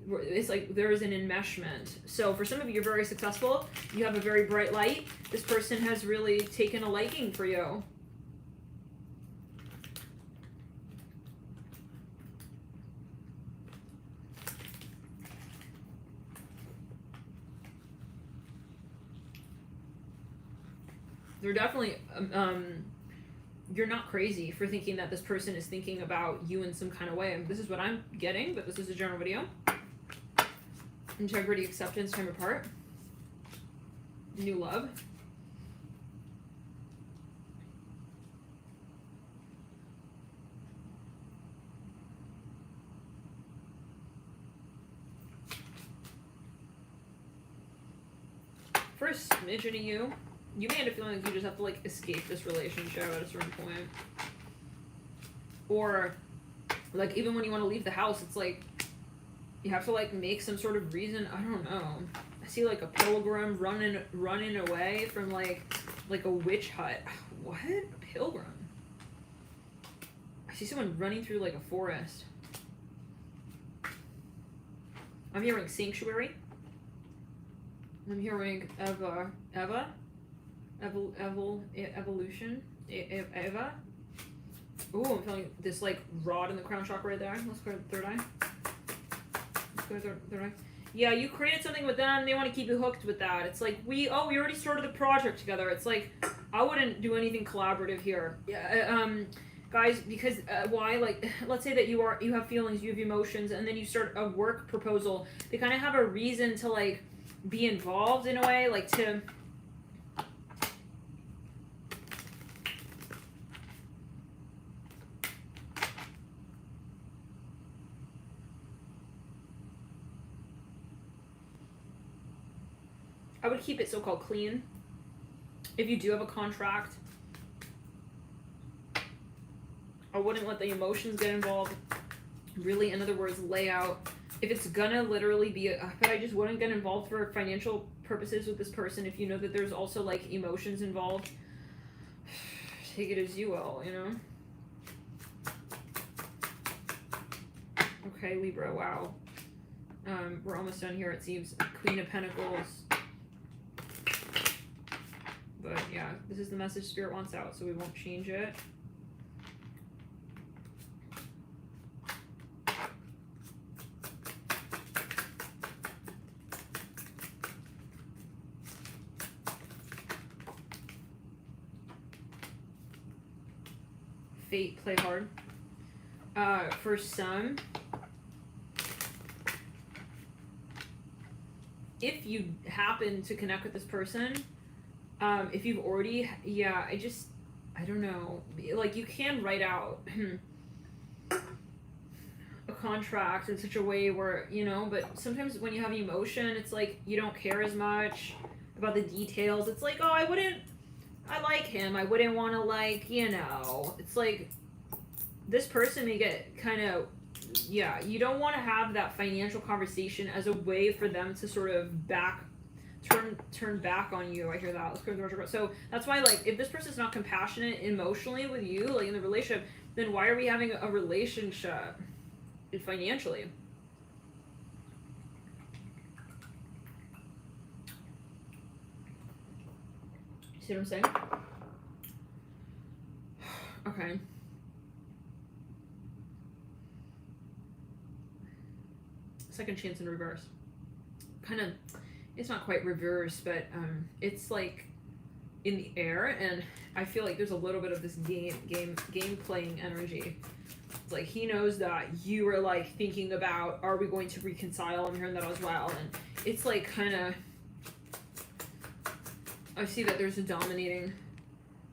it's like there is an enmeshment. So for some of you, you're very successful. You have a very bright light. This person has really taken a liking for you. They're definitely, you're not crazy for thinking that this person is thinking about you in some kind of way. This is what I'm getting, but this is a general video. Integrity, acceptance, time apart. New love. For a smidgen of you, you may end up feeling like you just have to, like, escape this relationship at a certain point. Or, like, even when you want to leave the house, it's like, you have to, like, make some sort of reason. I don't know. I see, like, a pilgrim running away from, like a witch hut. What? A pilgrim? I see someone running through, like, a forest. I'm hearing sanctuary. I'm hearing evolution, Eva. Ooh, I'm feeling this, like, rod in the crown chakra right there. Let's go to the third eye. Third eye. Yeah, you created something with them. They want to keep you hooked with that. It's like, we already started the project together. It's like, I wouldn't do anything collaborative here. Yeah, guys, because why? Like, let's say that you have feelings, you have emotions, and then you start a work proposal. They kind of have a reason to, like, be involved in a way, like, to. I would keep it so-called clean. If you do have a contract, I wouldn't let the emotions get involved. Really, in other words, lay out. If it's gonna literally be, but I just wouldn't get involved for financial purposes with this person if you know that there's also, like, emotions involved. Take it as you will, you know? Okay, Libra, wow. We're almost done here, it seems. Queen of Pentacles. But yeah, this is the message Spirit wants out, so we won't change it. Fate, play hard. For some, if you happen to connect with this person, if you've already, I don't know, like, you can write out a contract in such a way where, you know, but sometimes when you have emotion, it's like you don't care as much about the details. It's like, oh, I like him, I wouldn't want to, like, you know, it's like this person may get kind of, you don't want to have that financial conversation as a way for them to sort of turn back on you. I hear that. Let's go to the retrograde. So that's why, like, if this person's not compassionate emotionally with you, like, in the relationship, then why are we having a relationship financially? See what I'm saying? Okay. Second chance in reverse. Kind of, it's not quite reverse, but it's like in the air, and I feel like there's a little bit of this game playing energy. It's like he knows that you are, like, thinking about, are we going to reconcile? I'm hearing that as well, and it's like kind of, I see that there's a dominating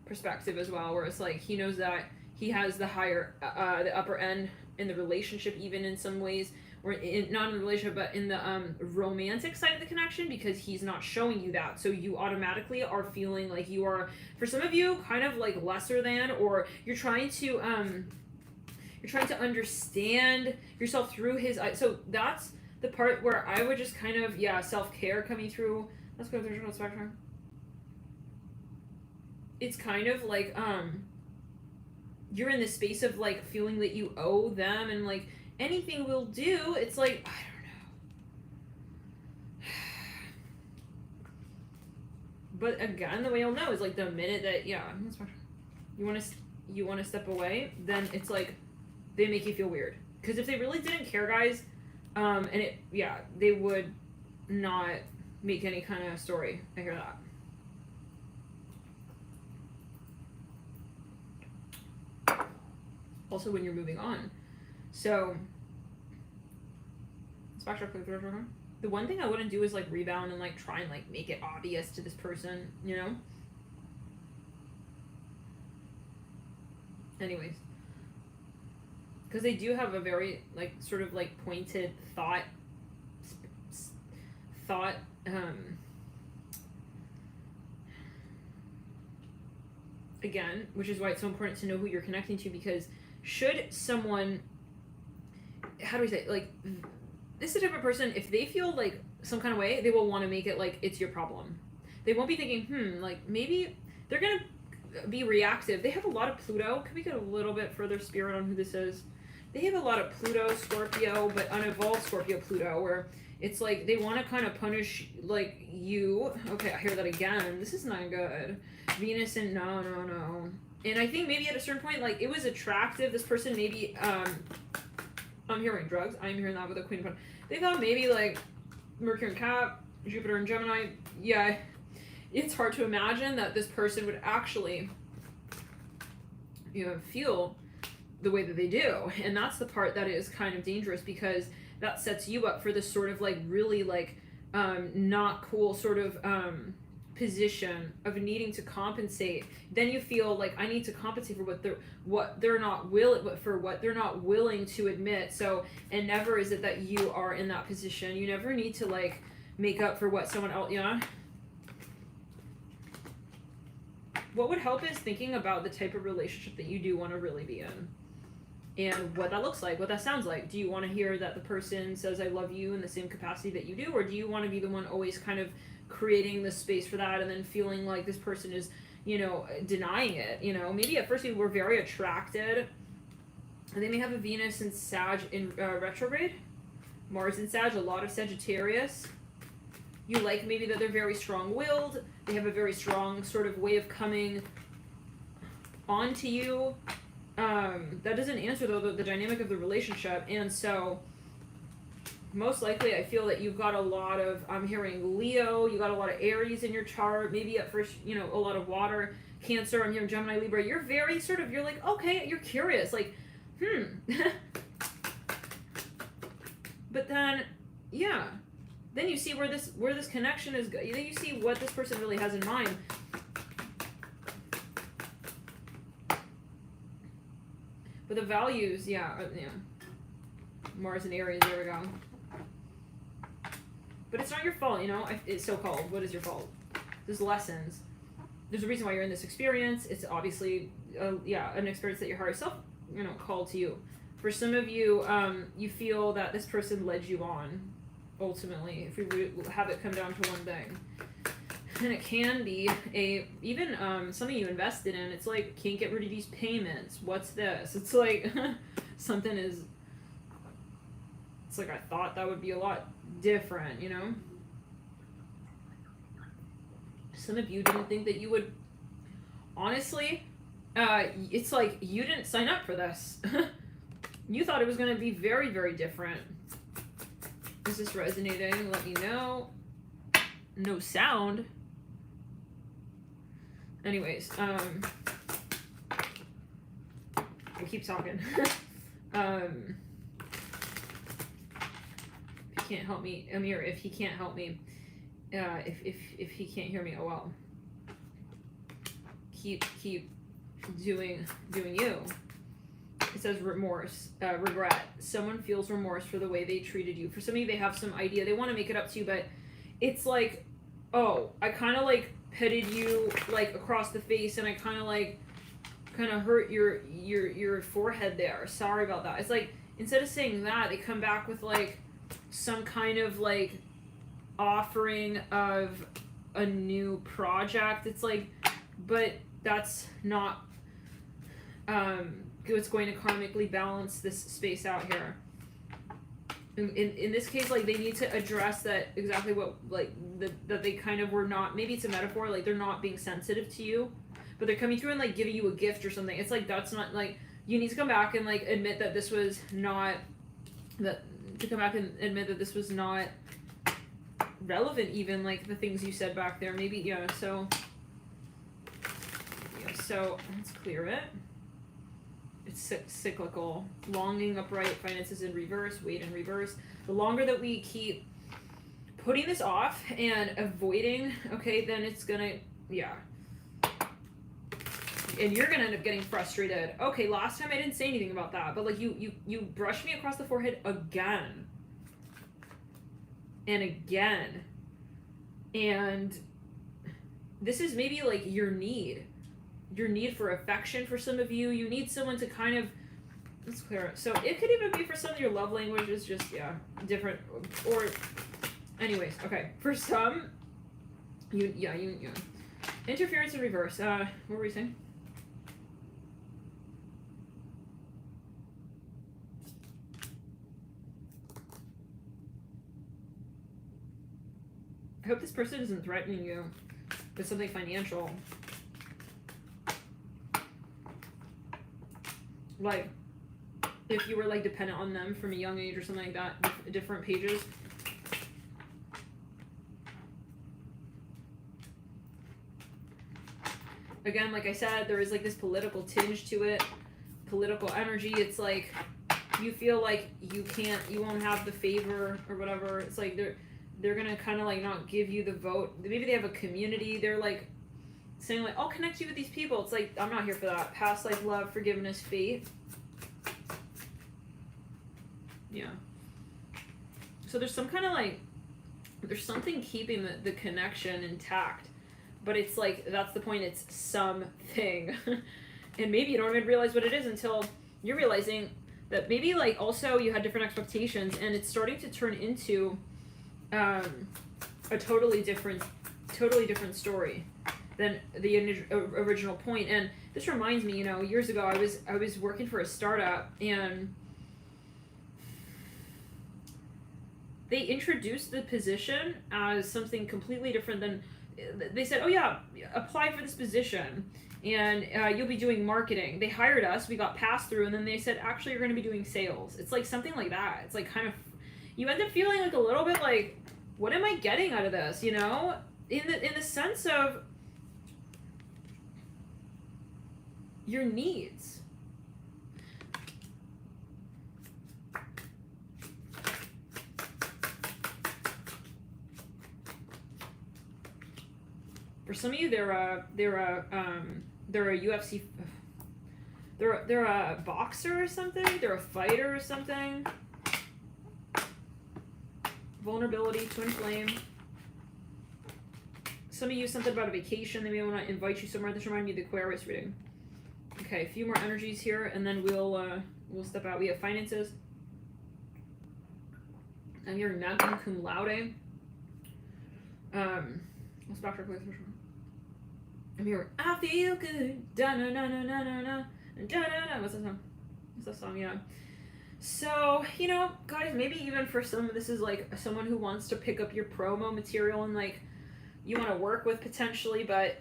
perspective as well, where it's like he knows that he has the higher, the upper end in the relationship, even in some ways, or not in the relationship, but in the romantic side of the connection, because he's not showing you that. So you automatically are feeling like you are, for some of you, kind of like lesser than, or you're trying to understand yourself through his eyes. So that's the part where I would just kind of, self-care coming through. Let's go through the spectrum. It's kind of like, you're in this space of like feeling that you owe them, and like anything will do. It's like, I don't know. But again, the way you'll know is like the minute that, you want to step away, then it's like they make you feel weird. Because if they really didn't care, guys, they would not make any kind of story. I hear that. Also when you're moving on. So the one thing I wouldn't do is like rebound and like try and like make it obvious to this person, you know? Anyways. Because they do have a very like sort of like pointed thought again, which is why it's so important to know who you're connecting to, because should someone, how do we say, like, this is the type of person, if they feel like some kind of way, they will want to make it like it's your problem. They won't be thinking, like, maybe they're going to be reactive. They have a lot of Pluto. Can we get a little bit further spirit on who this is? They have a lot of Pluto, Scorpio, but unevolved Scorpio, Pluto, where it's like they want to kind of punish, like, you. Okay, I hear that again. This is not good. Venus and no. And I think maybe at a certain point, like, it was attractive. This person maybe, I'm hearing drugs. I'm hearing that with a Queen of Pentacles. They thought maybe, like, Mercury and Cap, Jupiter and Gemini. Yeah, it's hard to imagine that this person would actually, feel the way that they do. And that's the part that is kind of dangerous, because that sets you up for this sort of, like, really, like, not cool sort of, position of needing to compensate. Then you feel like, I need to compensate for what they're not willing to admit. So, and never is it that you are in that position. You never need to like make up for what someone else, What would help is thinking about the type of relationship that you do want to really be in, and what that looks like, what that sounds like. Do you want to hear that the person says I love you in the same capacity that you do, or do you want to be the one always kind of creating the space for that, and then feeling like this person is, denying it? Maybe at first you were very attracted, and they may have a Venus and Sag in retrograde, Mars in Sag, a lot of Sagittarius. You like maybe that they're very strong-willed, they have a very strong sort of way of coming onto you. That doesn't answer, though, the dynamic of the relationship. And so most likely I feel that you've got a lot of, I'm hearing Leo, you got a lot of Aries in your chart, maybe at first, a lot of water, Cancer, I'm hearing Gemini, Libra. You're very sort of, you're like, okay, you're curious, like, But then, then you see where this connection is, then you see what this person really has in mind. But the values, Mars and Aries, there we go. But it's not your fault, it's so-called. What is your fault? There's lessons. There's a reason why you're in this experience. It's obviously, an experience that your higher self, called to you. For some of you, you feel that this person led you on, ultimately, if we have it come down to one thing. And it can be even something you invested in. It's like, can't get rid of these payments. What's this? It's like, something is, it's like, I thought that would be a lot different, Some of you didn't think that you would, honestly, it's like, you didn't sign up for this. You thought it was going to be very, very different. Is this resonating? Let me know. No sound. Anyways, we'll keep talking. If he can't help me, Amir, if he can't help me, if he can't hear me, oh well. Keep doing you. It says remorse, regret. Someone feels remorse for the way they treated you. For some of you, they have some idea. They want to make it up to you, but it's like, oh, I kind of like petted you like across the face, and I kind of hurt your forehead there. Sorry about that. It's like, instead of saying that, they come back with like some kind of like offering of a new project. It's like, but that's not what's going to karmically balance this space out here. In this case, like, they need to address that exactly what, like, that they kind of were not, maybe it's a metaphor, like, they're not being sensitive to you, but they're coming through and, like, giving you a gift or something. It's like, that's not, like, you need to come back and, like, admit that this was not, relevant, even, like, the things you said back there. Maybe, yeah, so let's clear it. It's cyclical. Longing upright, finances in reverse, weight in reverse. The longer that we keep putting this off and avoiding, okay, then it's gonna, yeah. And you're gonna end up getting frustrated. Okay, last time I didn't say anything about that, but like you brushed me across the forehead again. And again. And this is maybe like your need for affection. For some of you, you need someone to kind of, let's clear it. So it could even be for some of your love languages, just, yeah, different, or anyways, okay, for some, you interference in reverse. What were we saying? I hope this person isn't threatening you with something financial. Like, if you were, like, dependent on them from a young age or something like that, different pages. Again, like I said, there is, like, this political tinge to it, political energy. It's like, you feel like you won't have the favor or whatever. It's like they're gonna kind of, like, not give you the vote. Maybe they have a community. They're, like, saying, like, I'll connect you with these people. It's like, I'm not here for that. Past life, love, forgiveness, fate. Yeah. So there's some kind of, like, there's something keeping the connection intact. But it's like, that's the point. It's something. And maybe you don't even realize what it is until you're realizing that maybe, like, also you had different expectations, and it's starting to turn into a totally different story than the original point. And this reminds me, years ago I was working for a startup, and they introduced the position as something completely different than, they said, oh yeah, apply for this position and you'll be doing marketing. They hired us, we got passed through, and then they said, actually, you're going to be doing sales. It's like something like that. It's like kind of, you end up feeling like a little bit like, what am I getting out of this? In the sense of your needs. For some of you, they're a UFC, they're a boxer or something. They're a fighter or something. Vulnerability, twin flame. Some of you, something about a vacation. They may want to invite you somewhere. This reminds me of the Aquarius reading. Okay, a few more energies here, and then we'll step out. We have finances. I'm hearing magna cum laude. Let's back our place. I'm hearing I feel good. Da na na na na na na da na na. What's that song? What's that song? Yeah. So, guys, maybe even for some, this is like someone who wants to pick up your promo material and, like, you want to work with potentially, but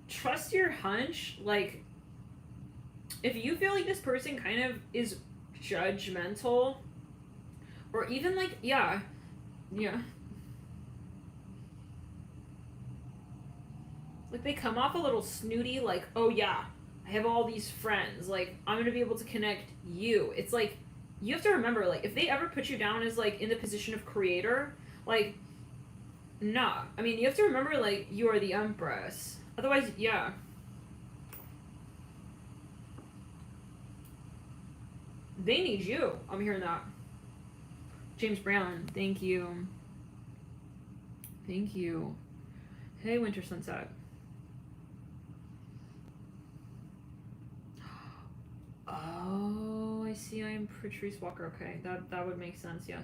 trust your hunch. Like, if you feel like this person kind of is judgmental, or even like, yeah. Like, they come off a little snooty, like, oh yeah, I have all these friends, like, I'm going to be able to connect you. It's like, you have to remember, like, if they ever put you down as, like, in the position of creator, like, nah. I mean, you have to remember, like, you are the Empress. Otherwise, yeah. They need you. I'm hearing that. James Brown, thank you. Thank you. Hey, Winter Sunset. Oh, I see. I am Patrice Walker. Okay, that would make sense, yes.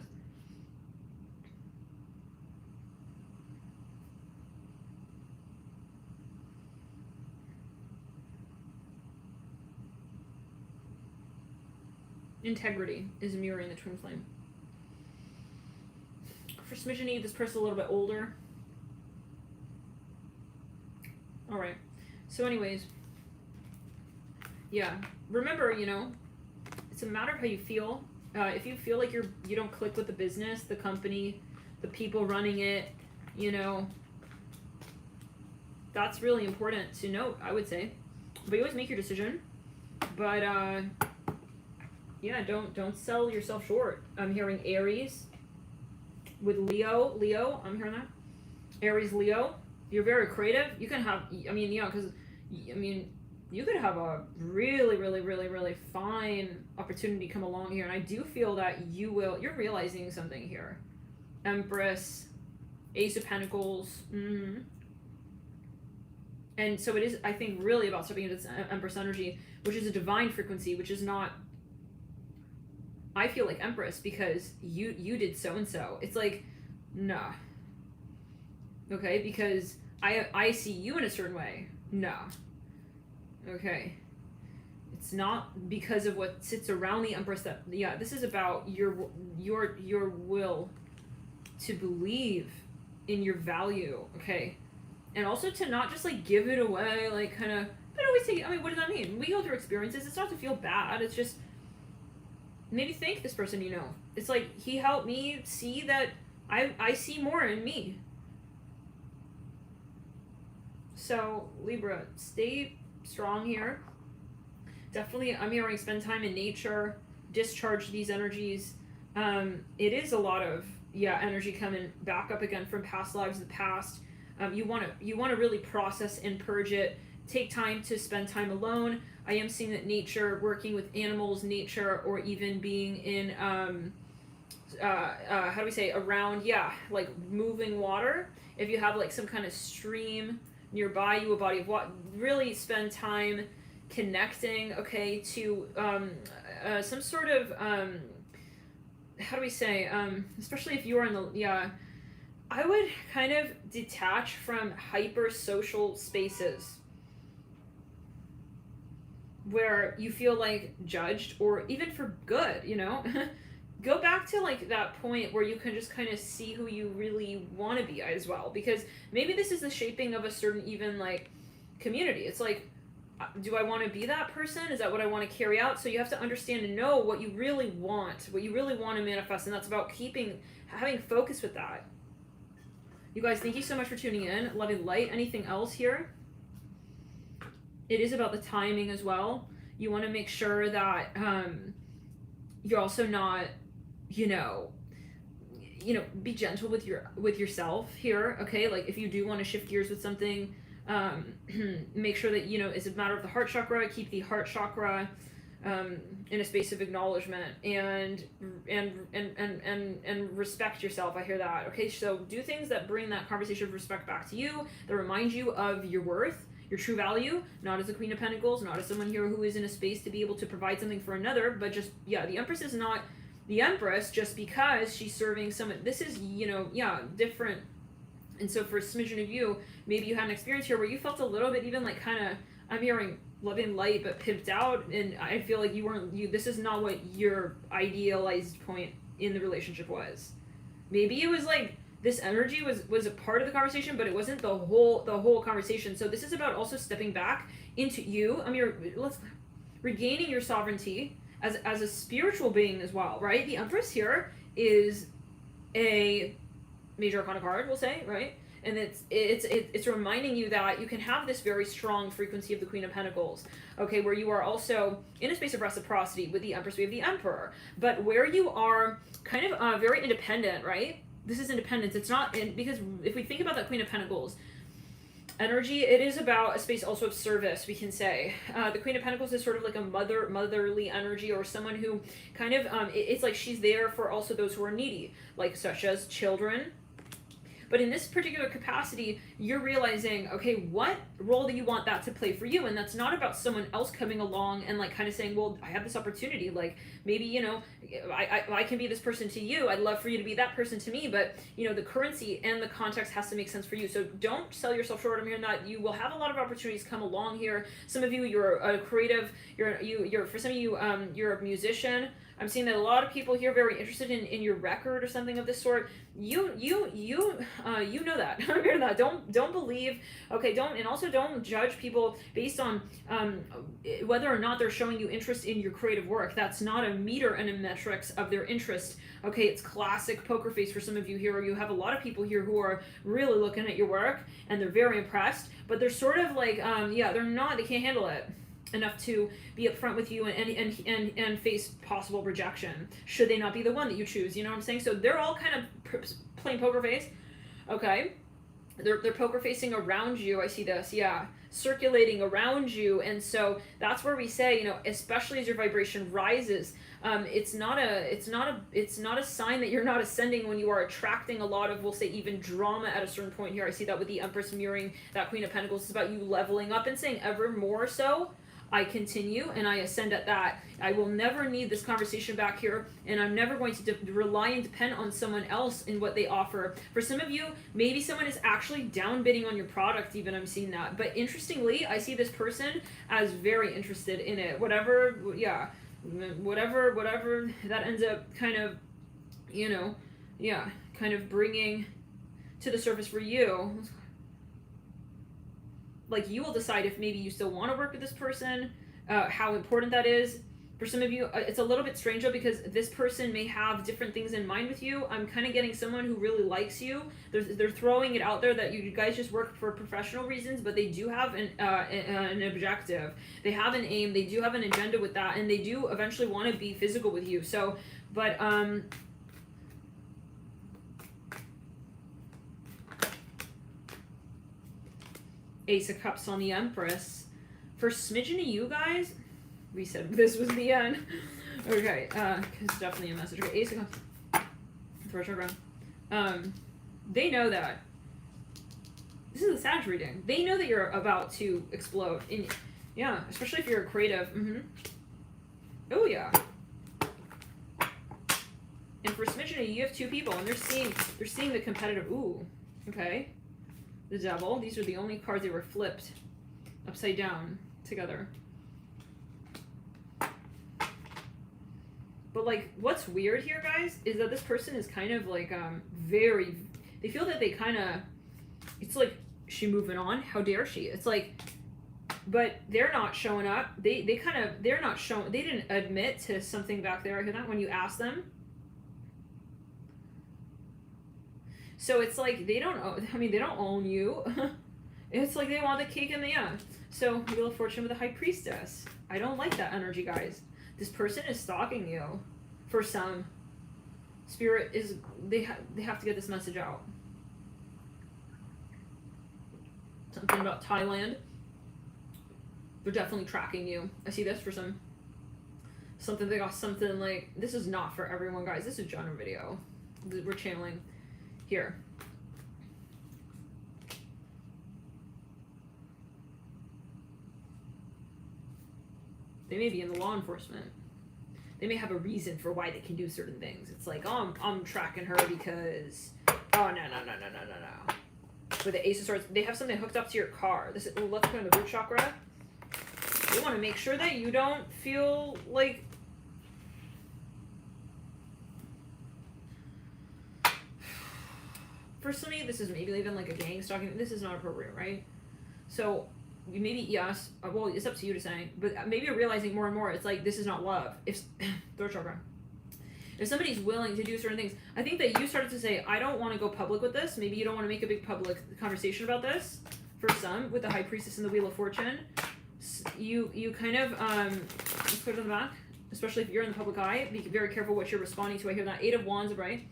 Integrity is mirroring the twin flame. For smidgeny, this person's a little bit older. Alright. So anyways. Yeah. Remember, you know, it's a matter of how you feel. If you feel like you don't click with the business, the company, the people running it, you know, that's really important to note, I would say. But you always make your decision. But yeah, don't sell yourself short. I'm hearing Aries with Leo, I'm hearing that. Aries, Leo, you're very creative. You can have, I mean, yeah, because, I mean, you could have a really, really, really, really fine opportunity come along here. And I do feel that you're realizing something here. Empress, Ace of Pentacles. Mm-hmm. And so it is, I think, really about stepping into this Empress energy, which is a divine frequency, which is not, I feel like Empress because you did so-and-so. It's like, nah. Okay, because I see you in a certain way. Nah. Okay. It's not because of what sits around the Empress that, yeah, this is about your will to believe in your value, okay? And also to not just, like, give it away, like, kind of, but always take, I mean, what does that mean? We go through experiences, it's not to feel bad, it's just, maybe thank this person you know. It's like, he helped me see that I see more in me. So, Libra, stay strong here. Definitely, I'm hearing spend time in nature, discharge these energies. It is a lot of, yeah, energy coming back up again from past lives, the past. You want to really process and purge it. Take time to spend time alone. I am seeing that nature, working with animals, nature, or even being in, how do we say, around, yeah, like moving water. If you have like some kind of stream nearby you, a body of water, really spend time connecting, okay, to some sort of, how do we say, especially if you are in the, yeah, I would kind of detach from hyper social spaces where you feel like judged, or even for good, you know. Go back to like that point where you can just kind of see who you really want to be as well, because maybe this is the shaping of a certain even like community. It's like, do I want to be that person? Is that what I want to carry out? So you have to understand and know what you really want, what you really want to manifest, and that's about having focus with that. You guys, thank you so much for tuning in. Loving light. Anything else here? It is about the timing as well. You want to make sure that you're also not, you know, be gentle with yourself here. Okay, like if you do want to shift gears with something, make sure that it's a matter of the heart chakra. Keep the heart chakra in a space of acknowledgement and respect yourself. I hear that. Okay, so do things that bring that conversation of respect back to you, that remind you of your worth, your true value, not as a Queen of Pentacles, not as someone here who is in a space to be able to provide something for another, but just, yeah, the Empress is not the Empress just because she's serving someone. This is, different. And so for a smidgen of you, maybe you had an experience here where you felt a little bit even like kind of, I'm hearing loving light, but pimped out, and I feel like this is not what your idealized point in the relationship was. Maybe it was like, this energy was a part of the conversation, but it wasn't the whole conversation. So this is about also stepping back into you. I mean, regaining your sovereignty as a spiritual being as well, right? The Empress here is a major arcana card, we'll say, right? And it's reminding you that you can have this very strong frequency of the Queen of Pentacles, okay, where you are also in a space of reciprocity. With the Empress, we have the Emperor, but where you are kind of very independent, right? This is independence. It's not because if we think about that Queen of Pentacles, energy, it is about a space also of service, we can say. The Queen of Pentacles is sort of like a motherly energy, or someone who kind of, it's like she's there for also those who are needy, like such as children. But in this particular capacity, you're realizing, okay, what role do you want that to play for you? And that's not about someone else coming along and like kind of saying, well, I have this opportunity. Like maybe, you know, I can be this person to you. I'd love for you to be that person to me. But, you know, the currency and the context has to make sense for you. So don't sell yourself short. I'm hearing that you will have a lot of opportunities come along here. Some of you, you're a creative. You're for some of you, you're a musician. I'm seeing that a lot of people here are very interested in your record or something of this sort. You know that. I'm hearing that. Don't believe. Okay, don't judge people based on whether or not they're showing you interest in your creative work. That's not a meter and a metrics of their interest. Okay, it's classic poker face for some of you here. You have a lot of people here who are really looking at your work and they're very impressed, but they're sort of like they can't handle it enough to be upfront with you and face possible rejection should they not be the one that you choose. You know what I'm saying? So they're all kind of playing poker face. Okay, they're poker facing around you. I see this, circulating around you. And so that's where we say, you know, especially as your vibration rises, it's not a sign that you're not ascending when you are attracting a lot of, we'll say, even drama at a certain point here. I see that with the Empress mirroring that Queen of Pentacles. It's about you leveling up and saying, ever more so I continue and I ascend at that. I will never need this conversation back here, and I'm never going to rely and depend on someone else in what they offer. For some of you, maybe someone is actually downbidding on your product even. I'm seeing that. But interestingly, I see this person as very interested in it. Whatever that ends up kind of, kind of bringing to the surface for you. Like, you will decide if maybe you still want to work with this person, how important that is. For some of you, it's a little bit strange though, because this person may have different things in mind with you. I'm kind of getting someone who really likes you. They're throwing it out there that you guys just work for professional reasons, but they do have an objective. They have an aim. They do have an agenda with that, and they do eventually want to be physical with you. So, but Ace of Cups on the Empress. For smidgen of you guys, we said this was the end. Okay, it's definitely a message. Okay, Ace of Cups. Throw it around. They know that. This is a Sag reading. They know that you're about to explode. Yeah, especially if you're a creative. Oh yeah. And for smidgen of you have two people, and they're seeing the competitive. Ooh, okay. The Devil. These are the only cards that were flipped upside down together. But like, what's weird here, guys, is that this person is kind of like very. They feel that they kind of. It's like, she moving on. How dare she? It's like, but they're not showing up. They're not showing. They didn't admit to something back there. I hear that when you ask them. So it's like they don't own you. It's like they want the cake and the So Wheel of Fortune with a High Priestess. I don't like that energy, guys. This person is stalking you. For some, Spirit is they have to get this message out. Something about Thailand. They're definitely tracking you. I see this for some. They got something like, this is not for everyone, guys. This is genre video. We're channeling. Here. They may be in the law enforcement. They may have a reason for why they can do certain things. It's like, oh, I'm tracking her because, oh, no. With the Ace of Swords, they have something hooked up to your car. Let's put in the root chakra. They want to make sure that you don't feel like, for some of you, this is maybe even like a gang stalking. This is not appropriate, right? So maybe, yes, well, it's up to you to say, but maybe you're realizing more and more, it's like, this is not love. If throat chakra. If somebody's willing to do certain things, I think that you started to say, I don't want to go public with this. Maybe you don't want to make a big public conversation about this. For some, with the High Priestess and the Wheel of Fortune, you kind of, let's put it on the back, especially if you're in the public eye, be very careful what you're responding to. I hear that 8 of Wands, right?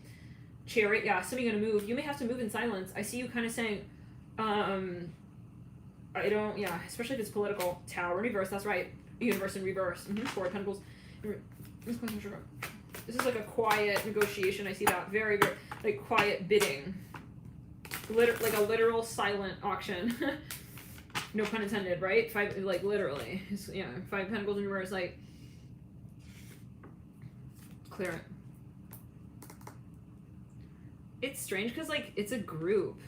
Chariot, yeah, somebody gonna move. You may have to move in silence. I see you kind of saying, I don't, yeah, especially if it's political. Tower in reverse, that's right. Universe in reverse. Four of Pentacles. This is like a quiet negotiation. I see that. Very, very, like, quiet bidding. Like a literal silent auction. No pun intended, right? Five, like, literally. It's, yeah, Five Pentacles in reverse, like, clear it. It's strange because, like, it's a group.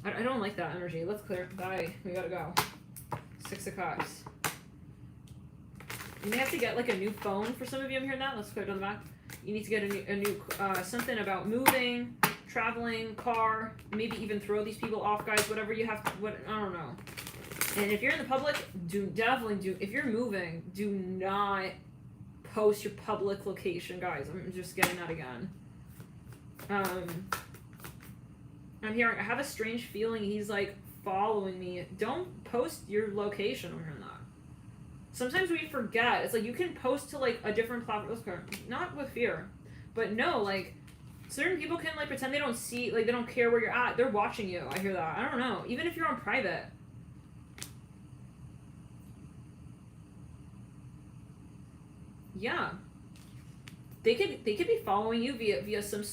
I don't like that energy. Let's clear it. Bye. We gotta go. Six of Cups. You may have to get, like, a new phone for some of you. I'm hearing that. Let's clear it on the back. You need to get a new something about moving, traveling, car, maybe even throw these people off, guys. Whatever you have to, I don't know. And if you're in the public, if you're moving, do not post your public location, guys. I'm just getting that again. I'm hearing, I have a strange feeling he's, like, following me. Don't post your location. I'm hearing that. Sometimes we forget. It's like you can post to, like, a different platform. Not with fear. But no, like, certain people can, like, pretend they don't see, like, they don't care where you're at. They're watching you. I hear that. I don't know. Even if you're on private. Yeah. They could be following you via some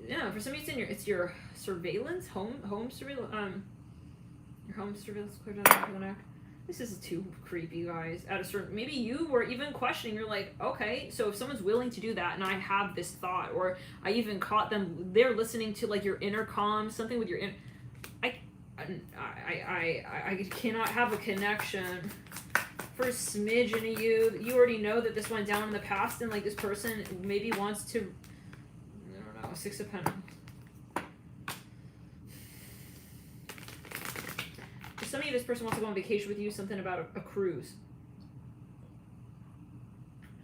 yeah, for some reason it's your surveillance, home surveillance, your home surveillance. This is too creepy, guys. At a certain, maybe you were even questioning. You're like, okay, so if someone's willing to do that, and I have this thought, or I even caught them, they're listening to, like, your intercom, something with your I cannot have a connection. For a smidgen of you, you already know that this went down in the past, and, like, this person maybe wants to, I don't know, Six of Pentacles. For some of you, this person wants to go on vacation with you, something about a cruise.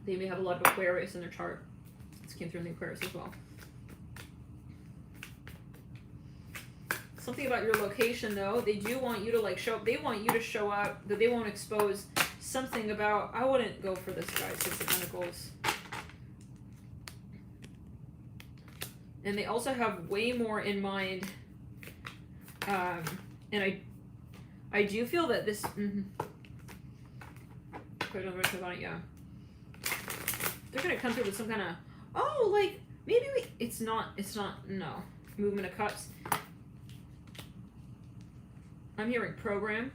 They may have a lot of Aquarius in their chart. This came through in the Aquarius as well. Something about your location, though. They do want you to, like, show up. They want you to show up, that they won't expose something about, I wouldn't go for this guy, Six of Pentacles. And they also have way more in mind, and I do feel that this, yeah. They're gonna come through with some kind of, oh, like, maybe it's not, no. Movement of Cups. I'm hearing programming.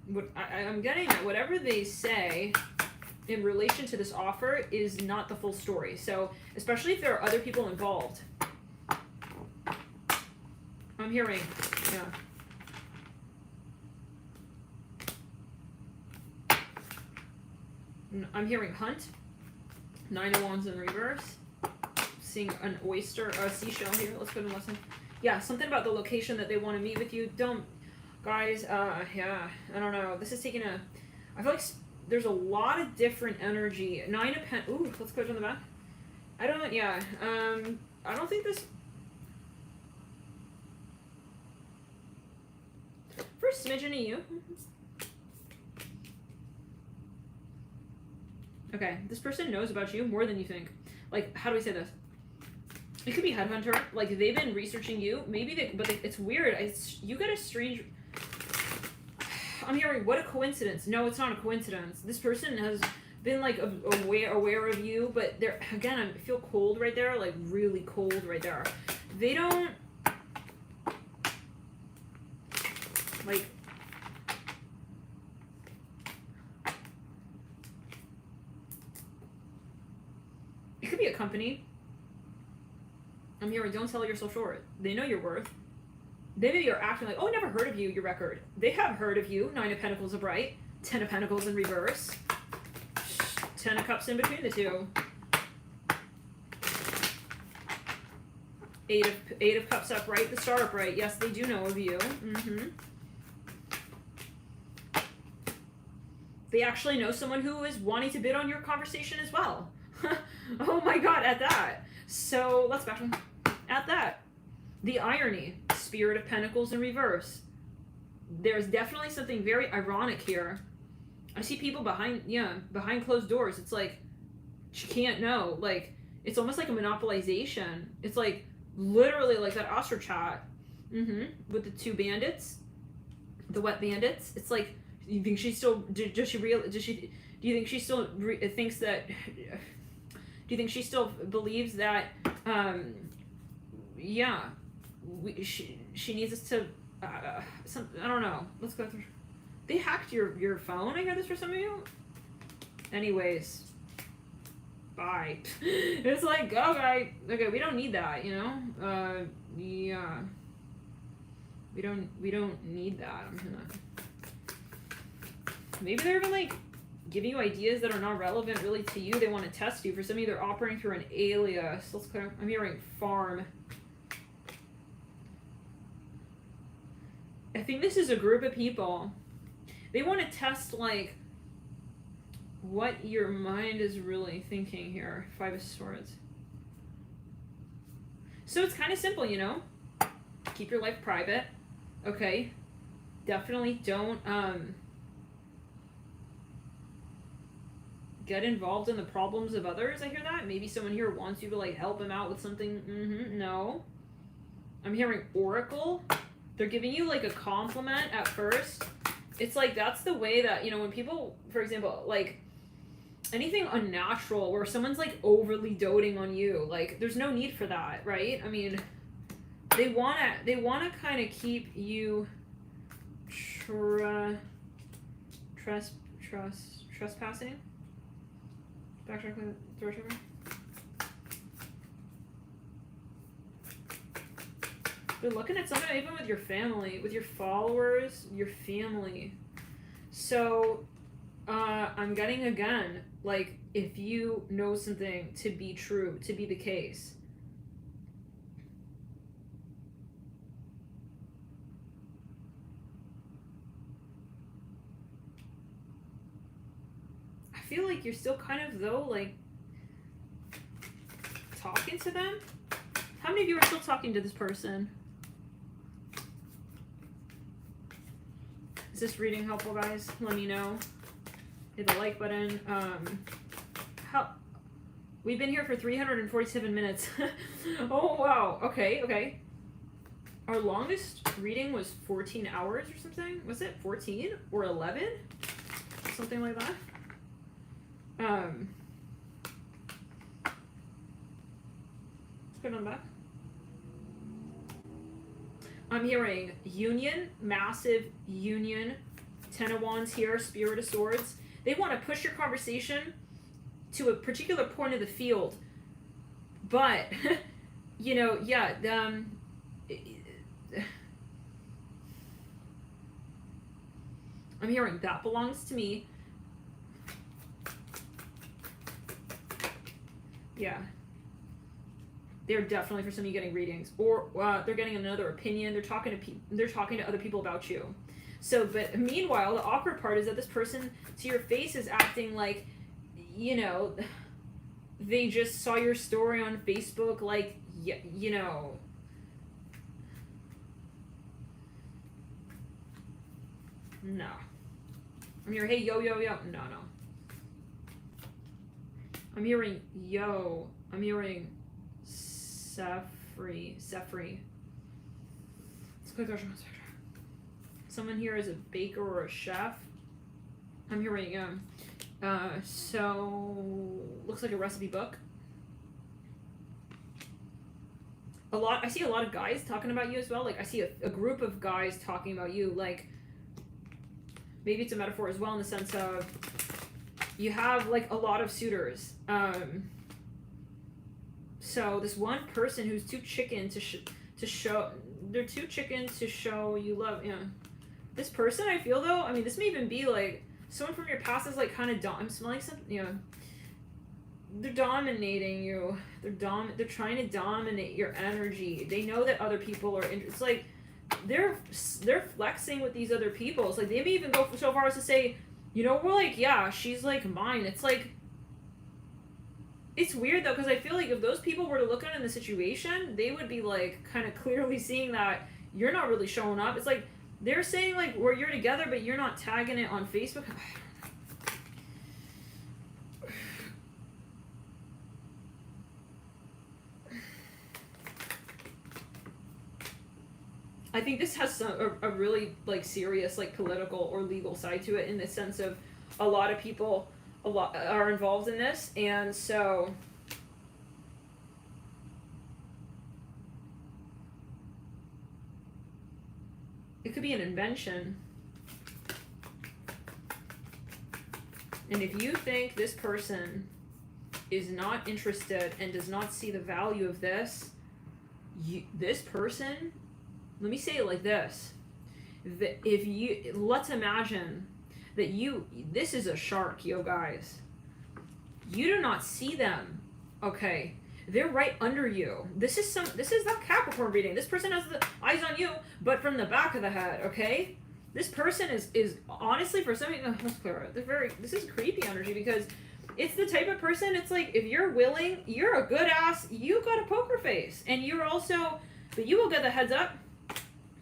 What I'm getting at, whatever they say in relation to this offer is not the full story. So, especially if there are other people involved. I'm hearing, yeah. I'm hearing hunt. Nine of Wands in reverse. Seeing an oyster, a seashell here. Let's go to the lesson. Yeah, something about the location that they want to meet with you. Don't, guys, yeah, I don't know. This is taking I feel like there's a lot of different energy. Nine of Pentacles. Ooh, let's go to the back. I don't, yeah, I don't think this. First smidgen of you. Okay, this person knows about you more than you think. Like, how do we say this? It could be headhunter. Like, they've been researching you. Maybe it's weird. You get a strange. I'm hearing, what a coincidence. No, it's not a coincidence. This person has been, like, aware of you, but they're, again, I feel cold right there, like, really cold right there. They don't, like, it could be a company. I'm hearing, don't sell yourself short. They know your worth. They maybe are acting like, oh, never heard of you, your record. They have heard of you. Nine of Pentacles upright. Ten of Pentacles in reverse. Ten of Cups in between the two. Eight of Cups upright. The Star upright. Yes, they do know of you. They actually know someone who is wanting to bid on your conversation as well. Oh my god, at that. So, let's back on. At that. The irony. Spirit of Pentacles in reverse. There's definitely something very ironic here. I see people behind closed doors. It's like, she can't know. Like, it's almost like a monopolization. It's like, literally like that Oscar chat. With the two bandits, the wet bandits. It's like, you think she still, do you think she still thinks that, do you think she still believes that, yeah, she needs us to, I don't know. Let's go through. They hacked your phone. I hear this for some of you. Anyways, bye. It's like, okay, we don't need that, you know. Yeah, we don't need that. I'm gonna. Maybe they're even like giving you ideas that are not relevant really to you. They want to test you. For some of you, they're operating through an alias. Let's clear. I'm hearing farm. I think this is a group of people. They want to test like what your mind is really thinking here. 5 of Swords. So it's kind of simple, you know. Keep your life private. Okay. Definitely don't get involved in the problems of others. I hear that. Maybe someone here wants you to like help them out with something. No. I'm hearing Oracle. They're giving you like a compliment at first. It's like that's the way that, you know, when people, for example, like anything unnatural where someone's like overly doting on you, like there's no need for that, right? I mean, they wanna kind of keep you trespassing. Backtracking, throw it over. You're looking at something even with your family, with your followers, your family. So, I'm getting again, like, if you know something to be true, to be the case. I feel like you're still kind of, though, like, talking to them. How many of you are still talking to this person? Is this reading helpful, guys? Let me know. Hit the like button. We've been here for 347 minutes. Oh, wow. Okay. Our longest reading was 14 hours or something. Was it 14 or 11? Something like that. Let's put it on back. I'm hearing union, massive union, 10 of Wands here, Spirit of Swords. They want to push your conversation to a particular point of the field. But, you know, yeah, I'm hearing that belongs to me. Yeah. They're definitely, for some of you, getting readings, or they're getting another opinion. They're talking to other people about you. So, but meanwhile, the awkward part is that this person to your face is acting like, you know, they just saw your story on Facebook, like, you know. No. I'm hearing, hey, yo. No. I'm hearing, yo. I'm hearing Sefri. Let's click our someone here is a baker or a chef. I'm hearing so looks like a recipe book. I see a lot of guys talking about you as well. Like I see a group of guys talking about you. Like maybe it's a metaphor as well in the sense of you have like a lot of suitors. So this one person who's too chicken to show, they're too chicken to show you love. Yeah. This person, I feel though, I mean, this may even be like someone from your past is like kind of I'm smelling something. You know, they're dominating you. They're trying to dominate your energy. They know that other people are. It's like they're flexing with these other people. It's like they may even go so far as to say, you know, we're like, yeah, she's like mine. It's like. It's weird though, because I feel like if those people were to look at it in the situation, they would be like kind of clearly seeing that you're not really showing up. It's like they're saying like you're together, but you're not tagging it on Facebook. I think this has a really like serious like political or legal side to it, in the sense of a lot of people are involved in this, and so it could be an invention. And if you think this person is not interested and does not see the value of this, this person, let me say it like this. Let's imagine that this is a shark, yo guys. You do not see them, okay? They're right under you. This is that Capricorn reading. This person has the eyes on you, but from the back of the head, okay? This person is honestly, for some reason, let's clear it. This is creepy energy, because it's the type of person, it's like, if you're willing, you're a good ass, you got a poker face, and you're also, but you will get the heads up.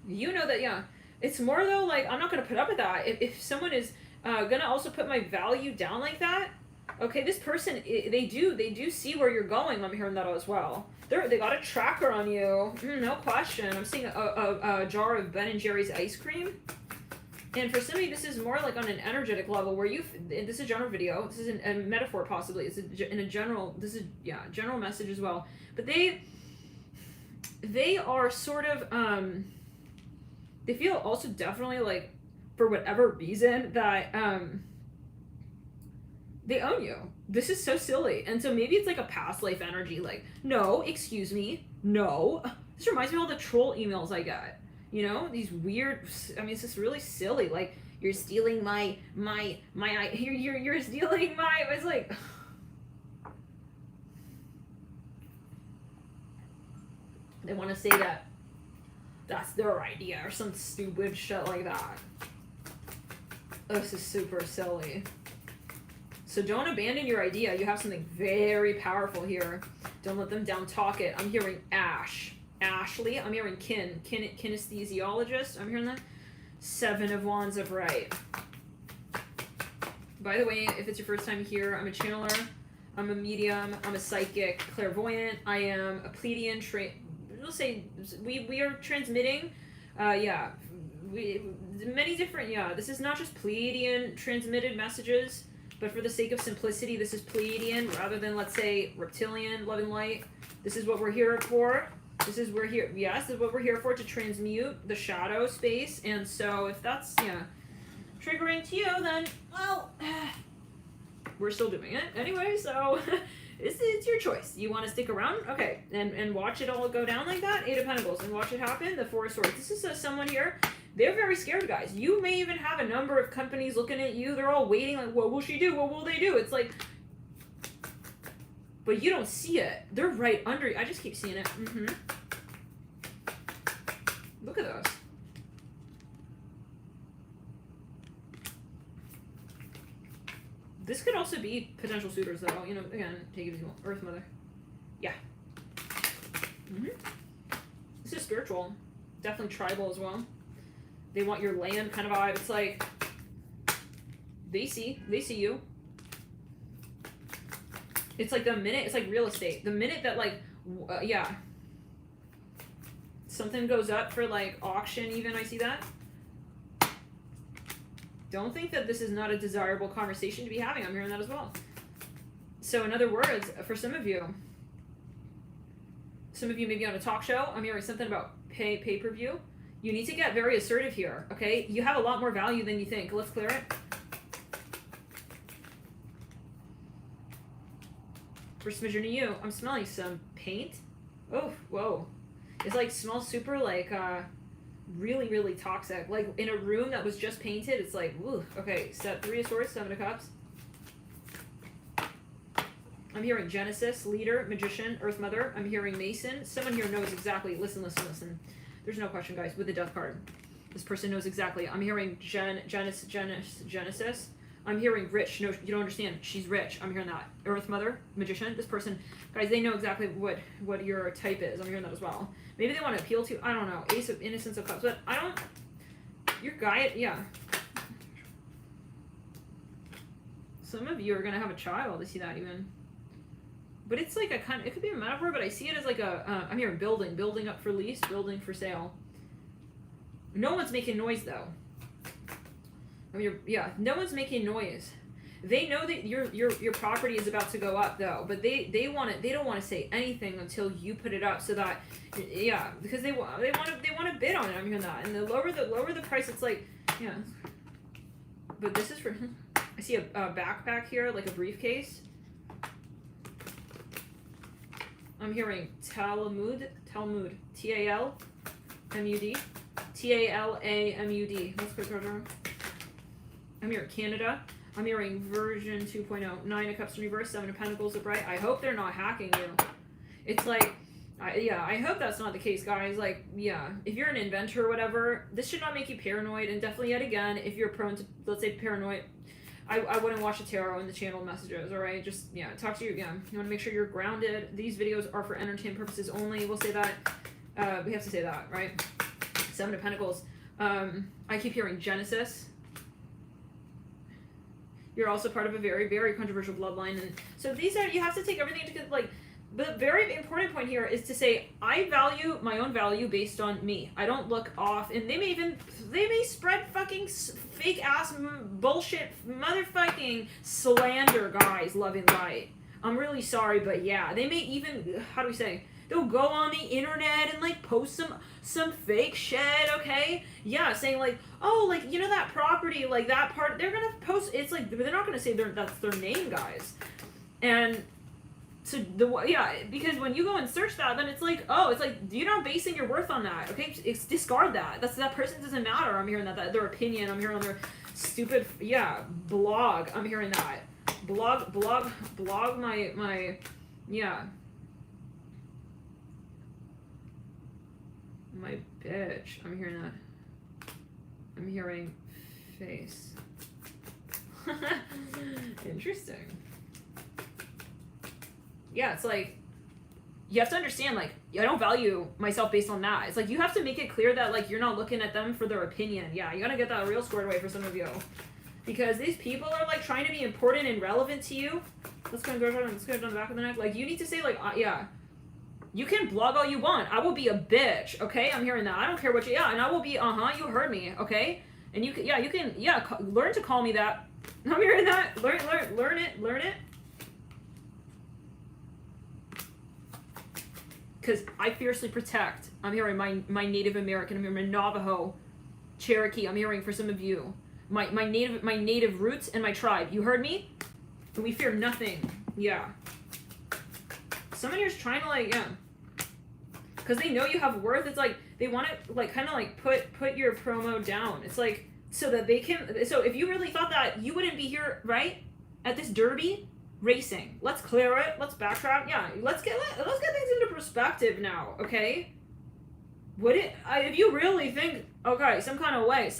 You know that, yeah. It's more though, like, I'm not gonna put up with that. If someone is gonna also put my value down like that, okay, this person, they do see where you're going. I'm hearing that as well. They got a tracker on you, no question. I'm seeing a jar of Ben and Jerry's ice cream. And for somebody, this is more like on an energetic level, where this is a general video, this is a metaphor possibly, it's in a general, this is, yeah, general message as well. But they are sort of, they feel also definitely like, for whatever reason, that they own you. This is so silly. And so maybe it's like a past life energy, like, no, excuse me, no. This reminds me of all the troll emails I get. You know, these weird, I mean, it's just really silly. Like, you're stealing my, you're stealing my, it's like, they want to say that that's their idea or some stupid shit like that. This is super silly. So don't abandon your idea. You have something very powerful here. Don't let them down talk it. I'm hearing Ashley. I'm hearing kinesthesiologist. I'm hearing that. 7 of Wands of right. By the way, if it's your first time here, I'm a channeler. I'm a medium. I'm a psychic, clairvoyant. I am a Pleiadian. We'll say we are transmitting. Yeah. Many different. Yeah. This is not just Pleiadian transmitted messages, but for the sake of simplicity, this is Pleiadian rather than, let's say, reptilian, love and light. This is what we're here for. This is what we're here for, to transmute the shadow space. And so if that's, yeah, triggering to you, then, well, we're still doing it anyway. So it's your choice. You want to stick around? Okay. And watch it all go down like that. 8 of Pentacles, and watch it happen. The 4 of Swords. This is someone here. They're very scared, guys. You may even have a number of companies looking at you. They're all waiting, like, what will she do? What will they do? It's like, but you don't see it. They're right under you. I just keep seeing it. Look at those. This could also be potential suitors, though. You know, again, take it as you want. Earth Mother. Yeah. This is spiritual. Definitely tribal as well. They want your land kind of vibe. It's like, they see you. It's like the minute, it's like real estate. The minute that, like, yeah, something goes up for, like, auction even, I see that. Don't think that this is not a desirable conversation to be having. I'm hearing that as well. So in other words, for some of you maybe on a talk show, I'm hearing something about pay-per-view. You need to get very assertive here, okay? You have a lot more value than you think. Let's clear it. First smidgen to you. I'm smelling some paint. Oh, whoa. It's like, smells super like, really, really toxic. Like, in a room that was just painted, it's like, woo. Okay, step 3 of Swords, 7 of Cups. I'm hearing Genesis, Leader, Magician, Earth Mother. I'm hearing Mason. Someone here knows exactly. Listen. There's no question, guys, with the Death card. This person knows exactly. I'm hearing Genesis. I'm hearing rich. No, you don't understand. She's rich. I'm hearing that. Earth Mother, Magician. This person, guys, they know exactly what your type is. I'm hearing that as well. Maybe they want to appeal to, I don't know, Ace of Innocence of Cups. But I don't, your guy, yeah. Some of you are going to have a child. I see that even. But it's like a kind of, it could be a metaphor, but I see it as like a, I'm hearing building up for lease, building for sale. No one's making noise though. I mean, yeah, no one's making noise. They know that your property is about to go up though, but they don't want to say anything until you put it up, so that, yeah, because they want to bid on it. I'm hearing that, and the lower the price, it's like, yeah. But this is for, I see a backpack here, like a briefcase. I'm hearing Talmud, T-A-L-M-U-D, T-A-L-A-M-U-D. Let's quick order. I'm hearing Canada. I'm hearing version 2.0. 9 of Cups in reverse, 7 of Pentacles upright. I hope they're not hacking you. It's like, I hope that's not the case, guys. Like, yeah, if you're an inventor or whatever, this should not make you paranoid. And definitely, yet again, if you're prone to, let's say, paranoid, I wouldn't watch the tarot in the channel messages, all right? Just, yeah, talk to you again. You want to make sure you're grounded. These videos are for entertainment purposes only. We'll say that. We have to say that, right? 7 of Pentacles. I keep hearing Genesis. You're also part of a very, very controversial bloodline. And so these are, you have to take everything into, like, the very important point here is to say, I value my own value based on me. I don't look off, and they may spread fucking fake ass bullshit motherfucking slander, guys, love and light. I'm really sorry, but yeah, they may even, how do we say, they'll go on the internet and like post some fake shit, okay? Yeah, saying like, oh, like, you know, that property, like that part, they're gonna post, it's like, they're not gonna say that's their name, guys. And so because when you go and search that, then it's like, oh, it's like, you're not basing your worth on that, okay? It's discard that. That person doesn't matter. I'm hearing that their opinion. I'm hearing their stupid, blog. I'm hearing that blog my my bitch. I'm hearing that. I'm hearing face. Interesting. Yeah, it's like, you have to understand, like, I don't value myself based on that. It's like, you have to make it clear that, like, you're not looking at them for their opinion. Yeah, you gotta get that real squared away for some of you. Because these people are, like, trying to be important and relevant to you. Let's go down the back of the neck. Like, you need to say, like, yeah, you can blog all you want. I will be a bitch, okay? I'm hearing that. I don't care what you, and I will be, you heard me, okay? And you can, learn to call me that. I'm hearing that. Learn it. Because I fiercely protect. I'm hearing my Native American. I'm hearing my Navajo, Cherokee. I'm hearing for some of you, my native roots and my tribe. You heard me? And we fear nothing. Yeah. Someone here's trying to, like, because they know you have worth. It's like they want to, like, kind of like put your promo down. It's like so that they can. So if you really thought that, you wouldn't be here, right, at this derby. Racing. Let's clear it. Let's backtrack. Yeah, let's get things into perspective now, okay? If you really think, okay, some kind of way,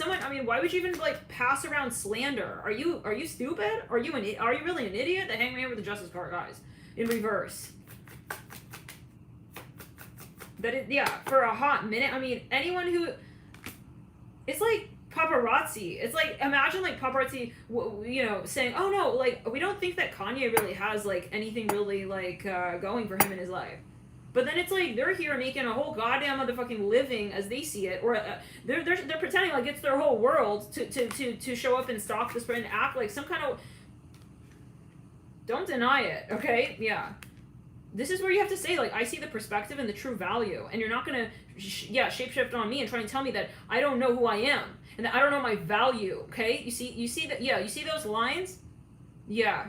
why would you even like pass around slander? Are you stupid? Are you really an idiot? The Hangman with the Justice card, guys, in reverse. For a hot minute. I mean, anyone who, it's like paparazzi. It's like, imagine like paparazzi, saying, oh no, like, we don't think that Kanye really has like anything really like going for him in his life. But then it's like they're here making a whole goddamn motherfucking living as they see it, or they're pretending like it's their whole world to show up and stalk this and act like some kind of. Don't deny it, okay? Yeah. This is where you have to say, like, I see the perspective and the true value, and you're not gonna shapeshift on me and try and tell me that I don't know who I am and that I don't know my value. Okay, you see that? Yeah, you see those lines? Yeah,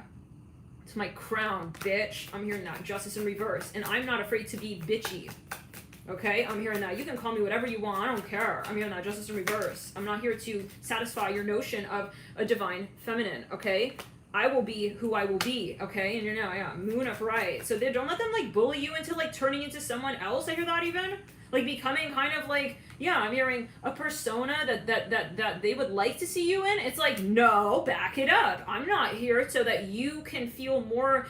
it's my crown, bitch. I'm hearing that. Justice in reverse, and I'm not afraid to be bitchy. Okay, I'm hearing that. You can call me whatever you want. I don't care. I'm hearing that. Justice in reverse. I'm not here to satisfy your notion of a divine feminine. Okay. I will be who I will be, okay? And you're now, moon upright. So don't let them, like, bully you into, like, turning into someone else. I hear that even. Like, becoming kind of, like, I'm hearing a persona that they would like to see you in. It's like, no, back it up. I'm not here so that you can feel more,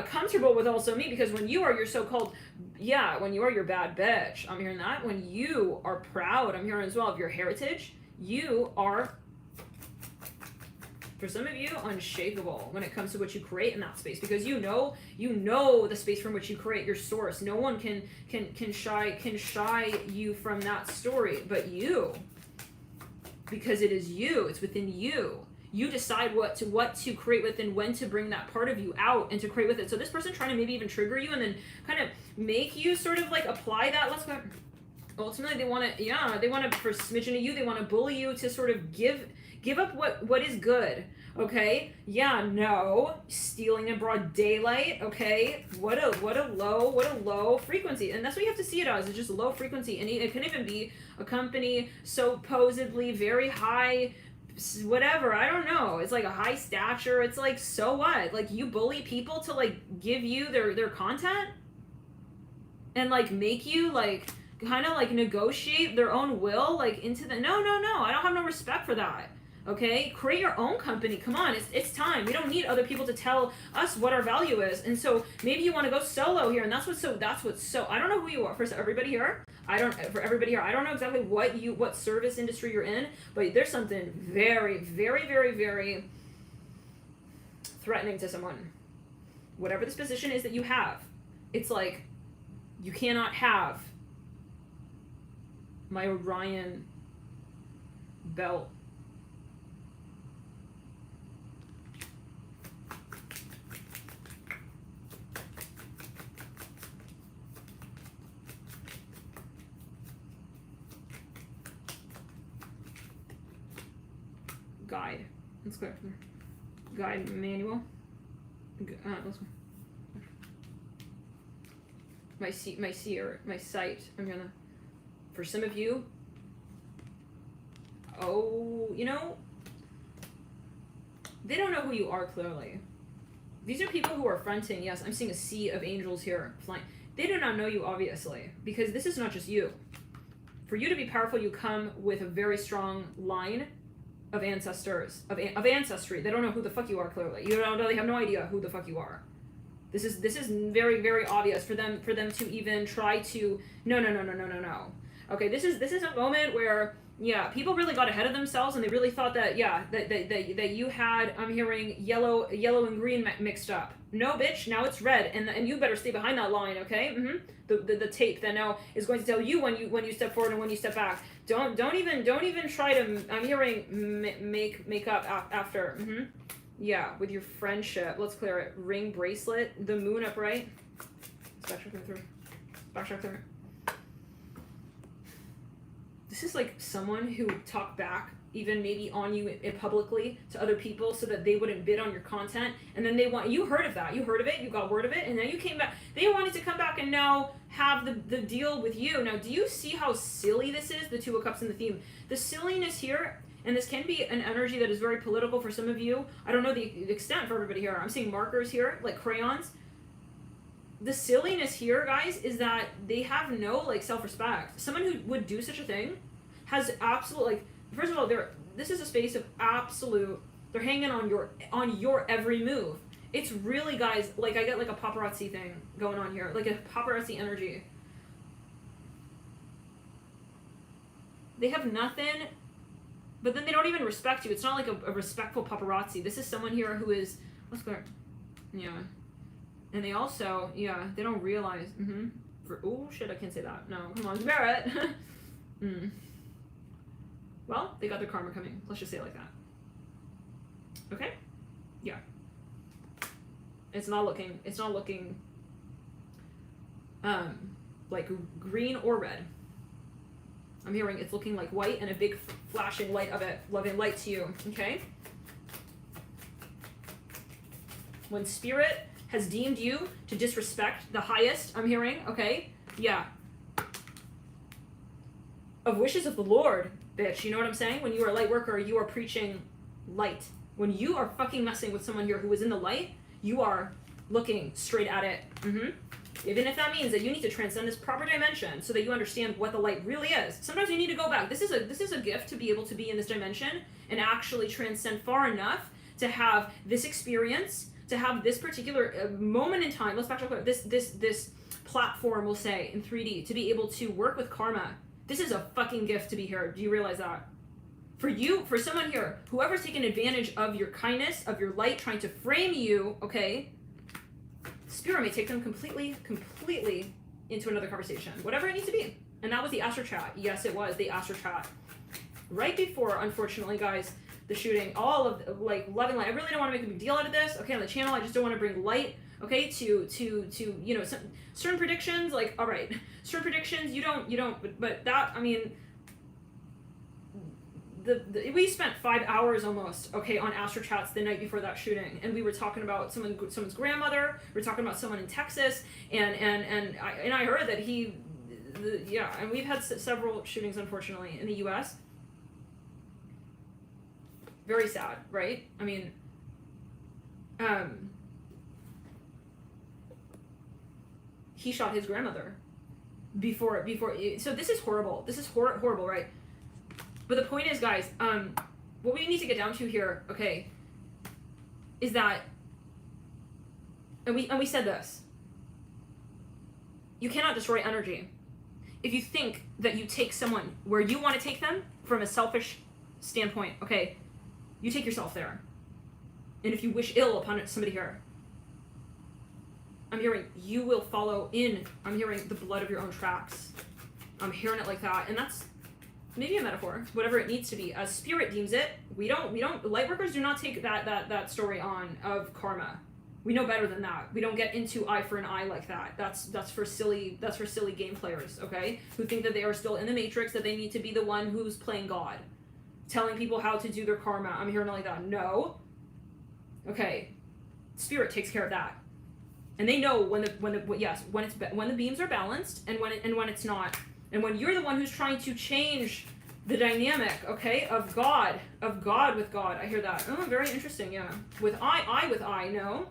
comfortable with also me. Because when you are your so-called, when you are your bad bitch, I'm hearing that. When you are proud, I'm hearing as well, of your heritage, you are For some of you, unshakable when it comes to what you create in that space, because you know the space from which you create your source. No one can shy you from that story, but you, because it is you. It's within you. You decide what to create with and when to bring that part of you out and to create with it. So this person trying to maybe even trigger you and then kind of make you sort of like apply that. Let's go. Ultimately, they want to for a smidgen of you. They want to bully you to sort of give up what is good. Okay, yeah, no, stealing in broad daylight. Okay, what a low frequency, and that's what you have to see it as. It's just low frequency, and it can even be a company supposedly very high, whatever. I don't know. It's like a high stature. It's like, so what? Like, you bully people to like give you their content and like make you like kind of like negotiate their own will like into the no. I don't have no respect for that. Okay, create your own company. Come on, it's time. We don't need other people to tell us what our value is. And so maybe you want to go solo here, and that's what's so. I don't know who you are. For everybody here, I don't know exactly what service industry you're in, but there's something very, very, very, very threatening to someone. Whatever this position is that you have, it's like you cannot have my Orion belt. Guide. Let's go. Guide manual. Let's go. My sight. I'm gonna. For some of you. Oh, they don't know who you are clearly. These are people who are fronting. Yes, I'm seeing a sea of angels here flying. They do not know you, obviously, because this is not just you. For you to be powerful, you come with a very strong line of ancestors, of ancestry. They don't know who the fuck you are, clearly. They have no idea who the fuck you are. This is very, very obvious for them to even try to no. Okay, this is a moment where people really got ahead of themselves and they really thought that that you had, I'm hearing yellow and green mixed up. No, bitch, now it's red, and you better stay behind that line, okay? The tape that now is going to tell you when you step forward and when you step back. Don't even try to. I'm hearing make up after. Yeah, with your friendship. Let's clear it. Ring, bracelet, the moon upright. Backtrack through. This is like someone who talked back, even maybe on you publicly to other people so that they wouldn't bid on your content. And then you heard of that. You heard of it. You got word of it. And then you came back. They wanted to come back and now have the deal with you. Now, do you see how silly this is? The Two of Cups and the theme. The silliness here, and this can be an energy that is very political for some of you. I don't know the extent for everybody here. I'm seeing markers here, like crayons. The silliness here, guys, is that they have no like self-respect. Someone who would do such a thing has absolute like. First of all, this is a space of absolute. They're hanging on your every move. It's really, guys, like I get like a paparazzi thing going on here, like a paparazzi energy. They have nothing, but then they don't even respect you. It's not like a respectful paparazzi. This is someone here who is. Let's go. Yeah. And they also, they don't realize, oh shit, I can't say that. No, come on, Barrett. Well, they got their karma coming. Let's just say it like that. Okay? Yeah. It's not looking, like green or red. I'm hearing it's looking like white and a big flashing light of it, loving light to you, okay? When spirit has deemed you to disrespect the highest, I'm hearing, okay? Yeah. Of wishes of the Lord, bitch. You know what I'm saying? When you are a light worker, you are preaching light. When you are fucking messing with someone here who is in the light, you are looking straight at it. Even if that means that you need to transcend this proper dimension so that you understand what the light really is. Sometimes you need to go back. This is a gift to be able to be in this dimension and actually transcend far enough to have this experience, to have this particular moment in time. Let's back up. This platform, we'll say, in 3D, to be able to work with karma. This is a fucking gift to be here. Do you realize that? For someone here, whoever's taking advantage of your kindness, of your light, trying to frame you, okay, Spirit may take them completely into another conversation, whatever it needs to be. And that was the Astro Chat. Yes, it was the Astro Chat. Right before, unfortunately, guys, the shooting, all of, like, loving light. I really don't want to make a big deal out of this, okay, on the channel. I just don't want to bring light, okay, to you know, certain predictions, like, all right, certain predictions, you don't, but that, I mean, we spent 5 hours almost, okay, on Astro Chats the night before that shooting, and we were talking about someone's grandmother. We were talking about someone in Texas, and I heard that yeah, and we've had several shootings, unfortunately, in the U.S. Very sad, right? I mean, he shot his grandmother before. So this is horrible. This is horrible, right? But the point is, guys, what we need to get down to here, okay, is that, and we said this, you cannot destroy energy. If you think that you take someone where you want to take them from a selfish standpoint, okay, you take yourself there. And if you wish ill upon somebody here, I'm hearing you will follow in. I'm hearing the blood of your own tracks. I'm hearing it like that, and that's maybe a metaphor, whatever it needs to be, as Spirit deems it. We don't, lightworkers do not take that story on of karma. We know better than that. We don't get into eye for an eye like that. That's for silly game players, okay? Who think that they are still in the Matrix, that they need to be the one who's playing God, telling people how to do their karma. I'm hearing it like that. No. Okay. Spirit takes care of that. And they know when the beams are balanced and when it's not. And when you're the one who's trying to change the dynamic, okay, of God with God. I hear that. Oh, very interesting, yeah. With eye with eye, no.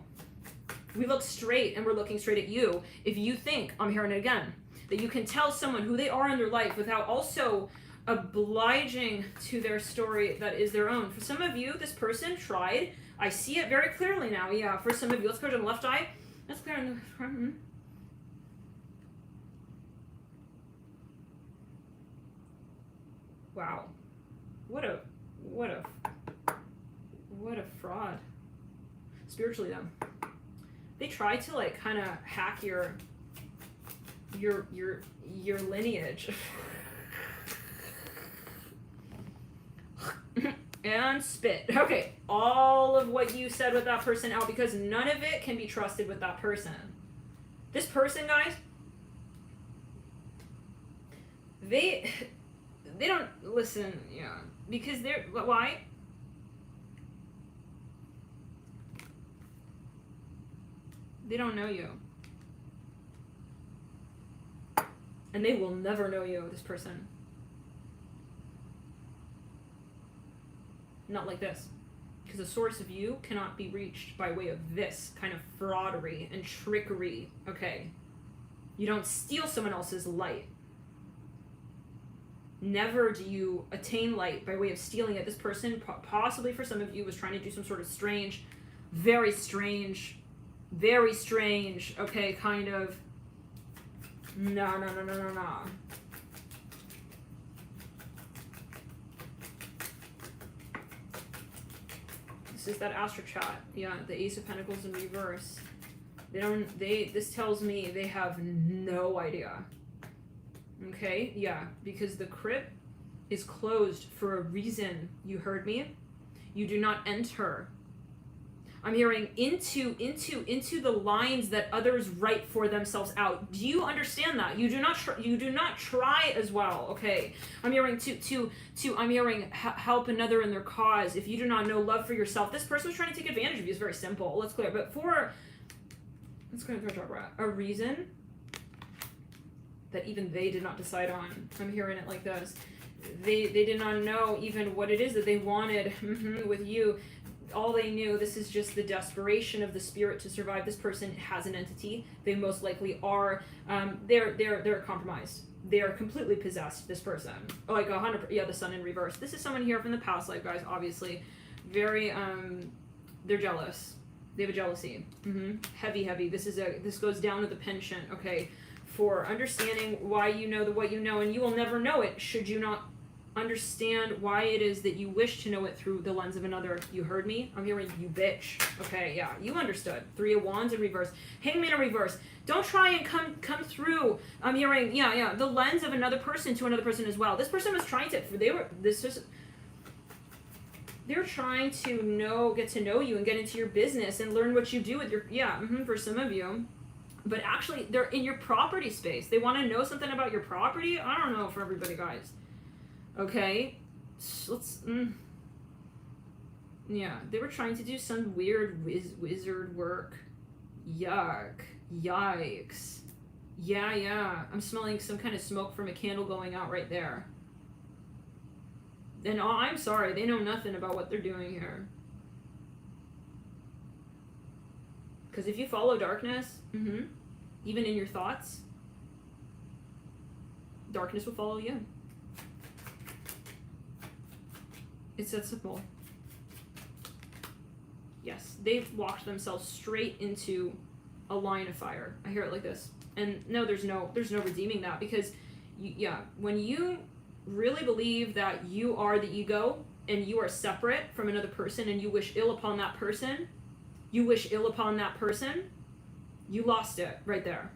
We look straight, and we're looking straight at you. If you think, I'm hearing it again, that you can tell someone who they are in their life without also obliging to their story that is their own. For some of you, this person tried. I see it very clearly now, yeah. For some of you, let's go to the left eye. That's clear on the front. Wow. What a fraud. Spiritually, though. They try to, like, kind of hack your lineage. And spit. Okay, all of what you said with that person out, because none of it can be trusted with that person. This person, guys, they don't listen, yeah, because they're, why? They don't know you. And they will never know you, this person. Not like this. Because the source of you cannot be reached by way of this kind of fraudery and trickery, okay? You don't steal someone else's light. Never do you attain light by way of stealing it. This person, possibly for some of you, was trying to do some sort of strange, very strange, okay, kind of, no. This is that Astro Chat, yeah, the Ace of Pentacles in reverse. This tells me they have no idea. Okay, yeah, because the crypt is closed for a reason. You heard me? You do not enter. I'm hearing into the lines that others write for themselves out. Do you understand that? You do not try as well. Okay, I'm hearing I'm hearing help another in their cause. If you do not know love for yourself, this person was trying to take advantage of you. It's very simple. Let's clear. But let's go to a reason that even they did not decide on. I'm hearing it like this. They did not know even what it is that they wanted with you. All they knew, this is just the desperation of the spirit to survive. This person has an entity. They most likely are. They're compromised. They are completely possessed. This person, like 100%. Yeah, the sun in reverse. This is someone here from the past life, guys. Obviously, very. They're jealous. They have a jealousy. Heavy. This goes down to the penchant. Okay, for understanding why you know what you know, and you will never know it should you not understand why it is that you wish to know it through the lens of another. You heard me? I'm hearing you bitch. Okay, yeah, you understood. 3 of Wands in reverse. Hangman in reverse. Don't try and come through. I'm hearing, yeah, the lens of another person to another person as well. This person was trying to, they're trying to get to know you and get into your business and learn what you do with your, for some of you. But actually, they're in your property space. They want to know something about your property. I don't know for everybody, guys. Okay, so let's. Yeah, they were trying to do some weird wizard work. Yuck! Yikes! Yeah. I'm smelling some kind of smoke from a candle going out right there. And I'm sorry, they know nothing about what they're doing here. Because if you follow darkness, even in your thoughts, darkness will follow you. It's that simple. Yes, they've walked themselves straight into a line of fire. I hear it like this. And no, there's no redeeming that, because when you really believe that you are the ego and you are separate from another person and you wish ill upon that person, you lost it right there.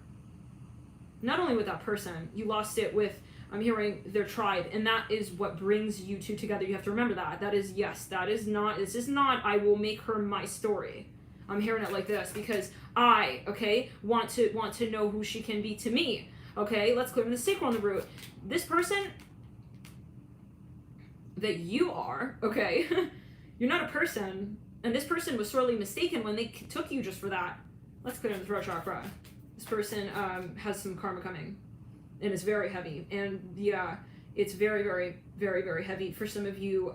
Not only with that person, you lost it with, I'm hearing, their tribe, and that is what brings you two together. You have to remember that. This is not, I will make her my story. I'm hearing it like this because I, want to know who she can be to me. Okay, let's clear the sacral on the root. This person that you are, you're not a person, and this person was sorely mistaken when they took you just for that. Let's clear the throat chakra. This person has some karma coming, and it's very heavy. And yeah, it's very, very, very, very heavy for some of you.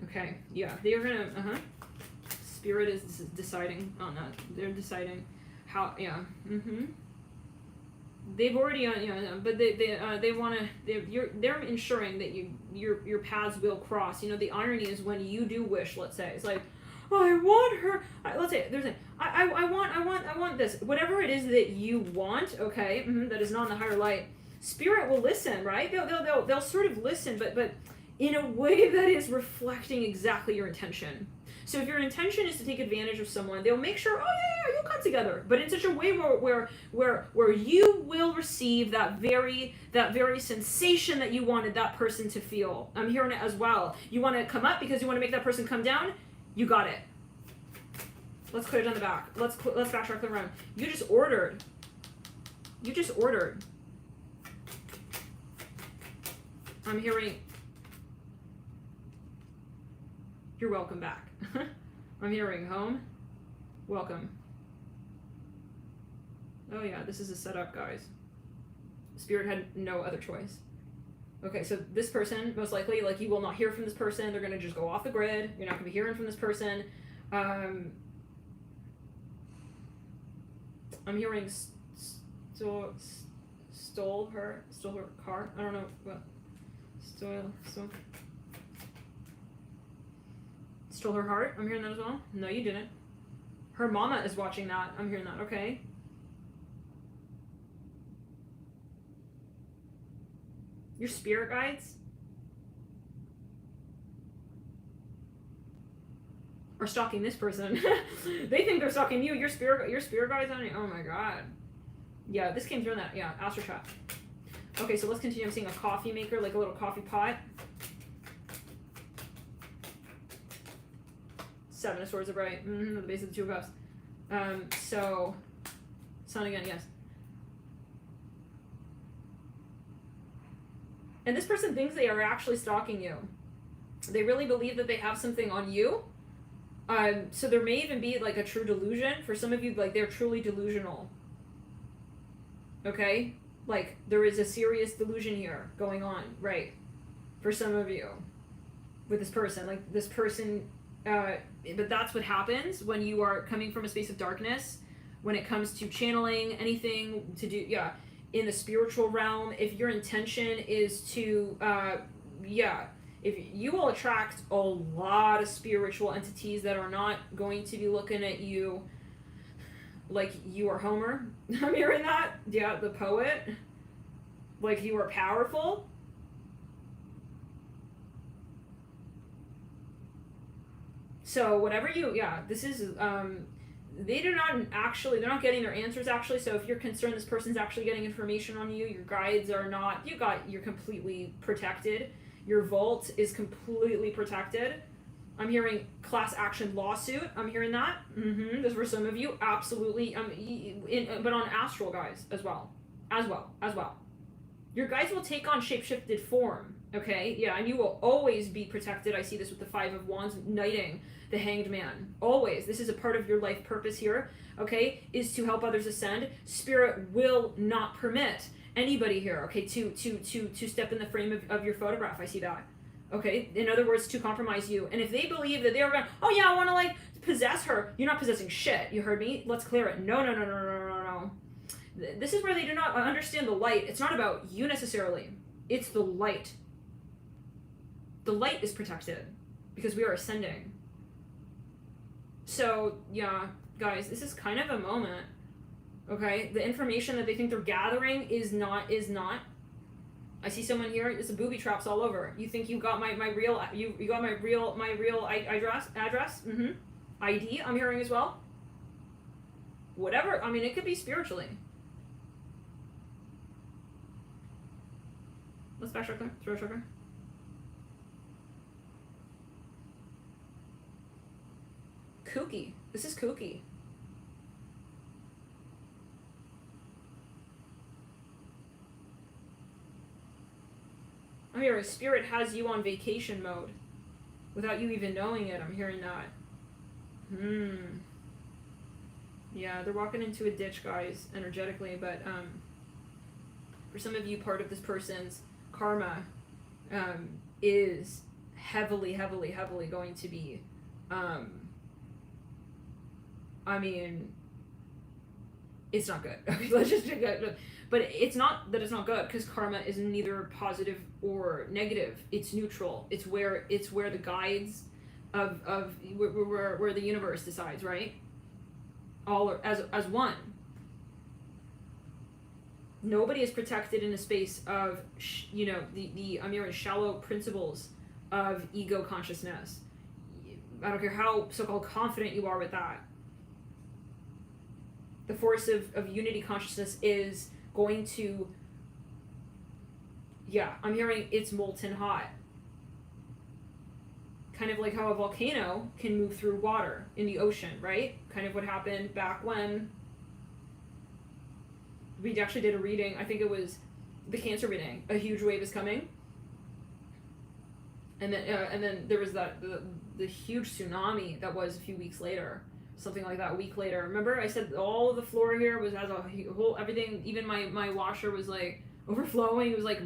Okay, yeah, they're gonna, Spirit is deciding on that. They're deciding how, They've already, but they want to. They're ensuring that your paths will cross. The irony is when you do wish. Let's say it's like, oh, I want her. Let's say there's I want this. Whatever it is that you want, that is not in the higher light. Spirit will listen, right? They'll sort of listen, but in a way that is reflecting exactly your intention. So if your intention is to take advantage of someone, they'll make sure, you'll come together, but in such a way where you will receive that very sensation that you wanted that person to feel. I'm hearing it as well. You want to come up because you want to make that person come down. You got it. Let's clear it down the back. Let's backtrack the round. You just ordered. I'm hearing. You're welcome back. I'm hearing home. Welcome. Oh yeah, this is a setup, guys. Spirit had no other choice. Okay, so this person, most likely, you will not hear from this person. They're going to just go off the grid. You're not going to be hearing from this person. I'm hearing stole her car. I don't know what. Stole her heart. I'm hearing that as well. No, you didn't. Her mama is watching that. I'm hearing that. Okay. Your spirit guides are stalking this person. They think they're stalking you. Your spirit guides on you. Oh my god. Yeah, this came through in that. Yeah, astral chat. Okay, so let's continue. I'm seeing a coffee maker, like a little coffee pot. 7 of Swords upright. The base of the 2 of Cups. So, Sun again, yes. And this person thinks they are actually stalking you. They really believe that they have something on you. So there may even be a true delusion. For some of you, they're truly delusional. Okay? There is a serious delusion here going on, right? For some of you. With this person. This person... but that's what happens when you are coming from a space of darkness, when it comes to channeling anything to do, in the spiritual realm. If your intention is to, if you will attract a lot of spiritual entities that are not going to be looking at you like you are Homer. I'm hearing that. Yeah, the poet. Like you are powerful. So whatever you, yeah, this is, they're not getting their answers actually. So if you're concerned this person's actually getting information on you, your guides are not, you're completely protected. Your vault is completely protected. I'm hearing class action lawsuit. I'm hearing that. This for some of you, absolutely. But on astral guys as well. Your guides will take on shapeshifted form. Okay, yeah, and you will always be protected. I see this with the Five of Wands, knighting the Hanged Man. Always. This is a part of your life purpose here, okay, is to help others ascend. Spirit will not permit anybody here, okay, to step in the frame of your photograph. I see that. Okay, in other words, to compromise you. And if they believe that they are going, oh yeah, I want to like possess her, you're not possessing shit. You heard me? Let's clear it. No. This is where they do not understand the light. It's not about you necessarily. It's the light. The light is protected because we are ascending. So, yeah, guys, this is kind of a moment. Okay? The information that they think they're gathering is not. I see someone here, it's a booby traps all over. You think you got my real you got my real address? ID, I'm hearing as well. Whatever. I mean, it could be spiritually. Let's back chakra. Throat chakra. Kooky. This is kooky. I'm hearing spirit has you on vacation mode without you even knowing it. I'm hearing that. Yeah, they're walking into a ditch, guys, energetically, but for some of you, part of this person's karma is heavily going to be I mean, it's not good. Okay, let's just check that. But it's not that it's not good, because karma is neither positive or negative. It's neutral. It's where the guides of where the universe decides, right? All are, as one. Nobody is protected in a space of the I'm hearing shallow principles of ego consciousness. I don't care how so-called confident you are with that. The force of unity consciousness is going to, I'm hearing it's molten hot. Kind of like how a volcano can move through water in the ocean, right? Kind of what happened back when we actually did a reading. I think it was the Cancer reading. A huge wave is coming. And then there was the huge tsunami that was a few weeks later. Something like that, a week later. Remember I said all of the floor here was as a whole, everything, even my washer was like overflowing. It was like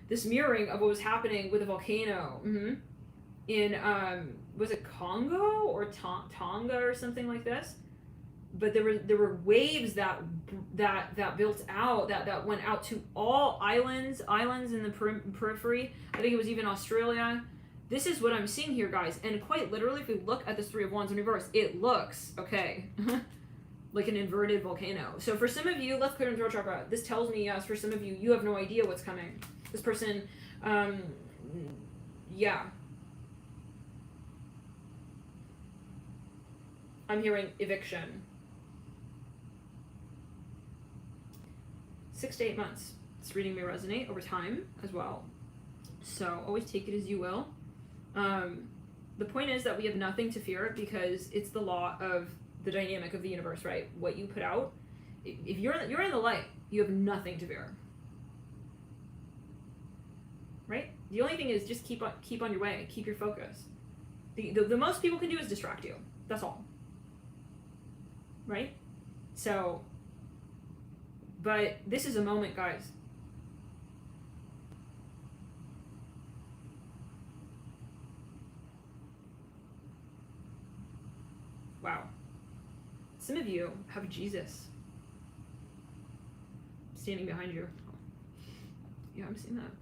this mirroring of what was happening with a volcano. In was it Congo or Tonga or something like this? But there were waves that built out that went out to all islands in the periphery. I think it was even Australia. This is what I'm seeing here, guys. And quite literally, if we look at this Three of Wands in reverse, it looks, okay, like an inverted volcano. So for some of you, let's clear the throat chakra. This tells me, yes, for some of you, you have no idea what's coming. This person, yeah. I'm hearing eviction. 6 to 8 months. This reading may resonate over time as well. So always take it as you will. The point is that we have nothing to fear because it's the law of the dynamic of the universe, right? What you put out, if you're in the light, you have nothing to fear, right? The only thing is just keep on your way, keep your focus. The most people can do is distract you. That's all, right? So, but this is a moment, guys. Wow. Some of you have Jesus standing behind you. Yeah, I'm seeing that.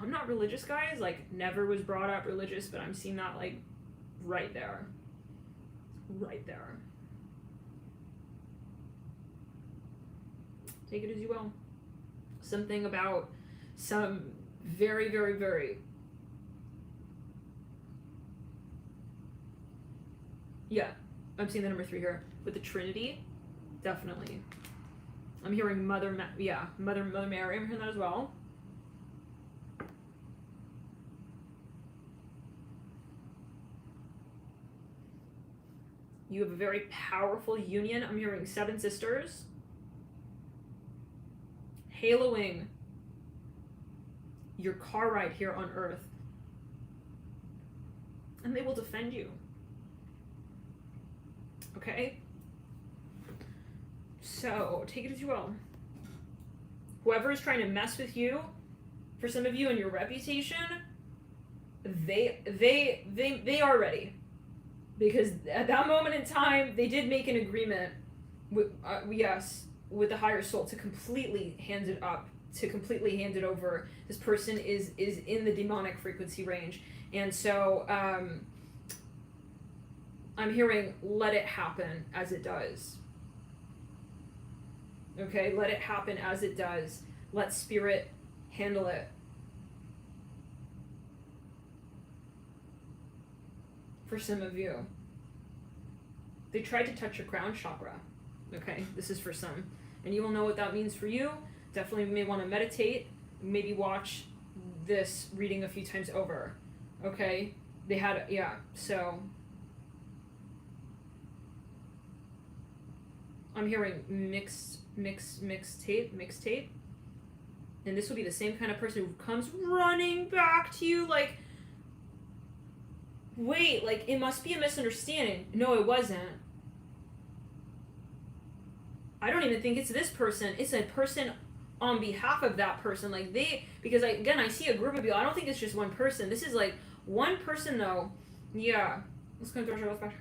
I'm not religious, guys. Like, never was brought up religious, but I'm seeing that, like, right there. Right there. Take it as you will. Something about some very, very, very... Yeah, I'm seeing the number 3 here. With the Trinity, definitely. I'm hearing Mother Mary. I'm hearing that as well. You have a very powerful union. I'm hearing 7 sisters. Haloing your car ride here on Earth. And they will defend you. Okay? So, take it as you will. Whoever is trying to mess with you, for some of you and your reputation, they are ready. Because at that moment in time, they did make an agreement with, with the higher soul to completely hand it up, to completely hand it over. This person is in the demonic frequency range. And so, I'm hearing, let it happen as it does. Okay, let it happen as it does. Let spirit handle it. For some of you. They tried to touch your crown chakra. Okay, this is for some. And you will know what that means for you. Definitely may want to meditate. Maybe watch this reading a few times over. Okay? They had, yeah, so... I'm hearing mixtape. And this will be the same kind of person who comes running back to you like... Wait, like, it must be a misunderstanding. No, it wasn't. I don't even think it's this person. It's a person on behalf of that person. Like, because I see a group of people. I don't think it's just one person. This is, like, one person, though. Yeah. Let's go back.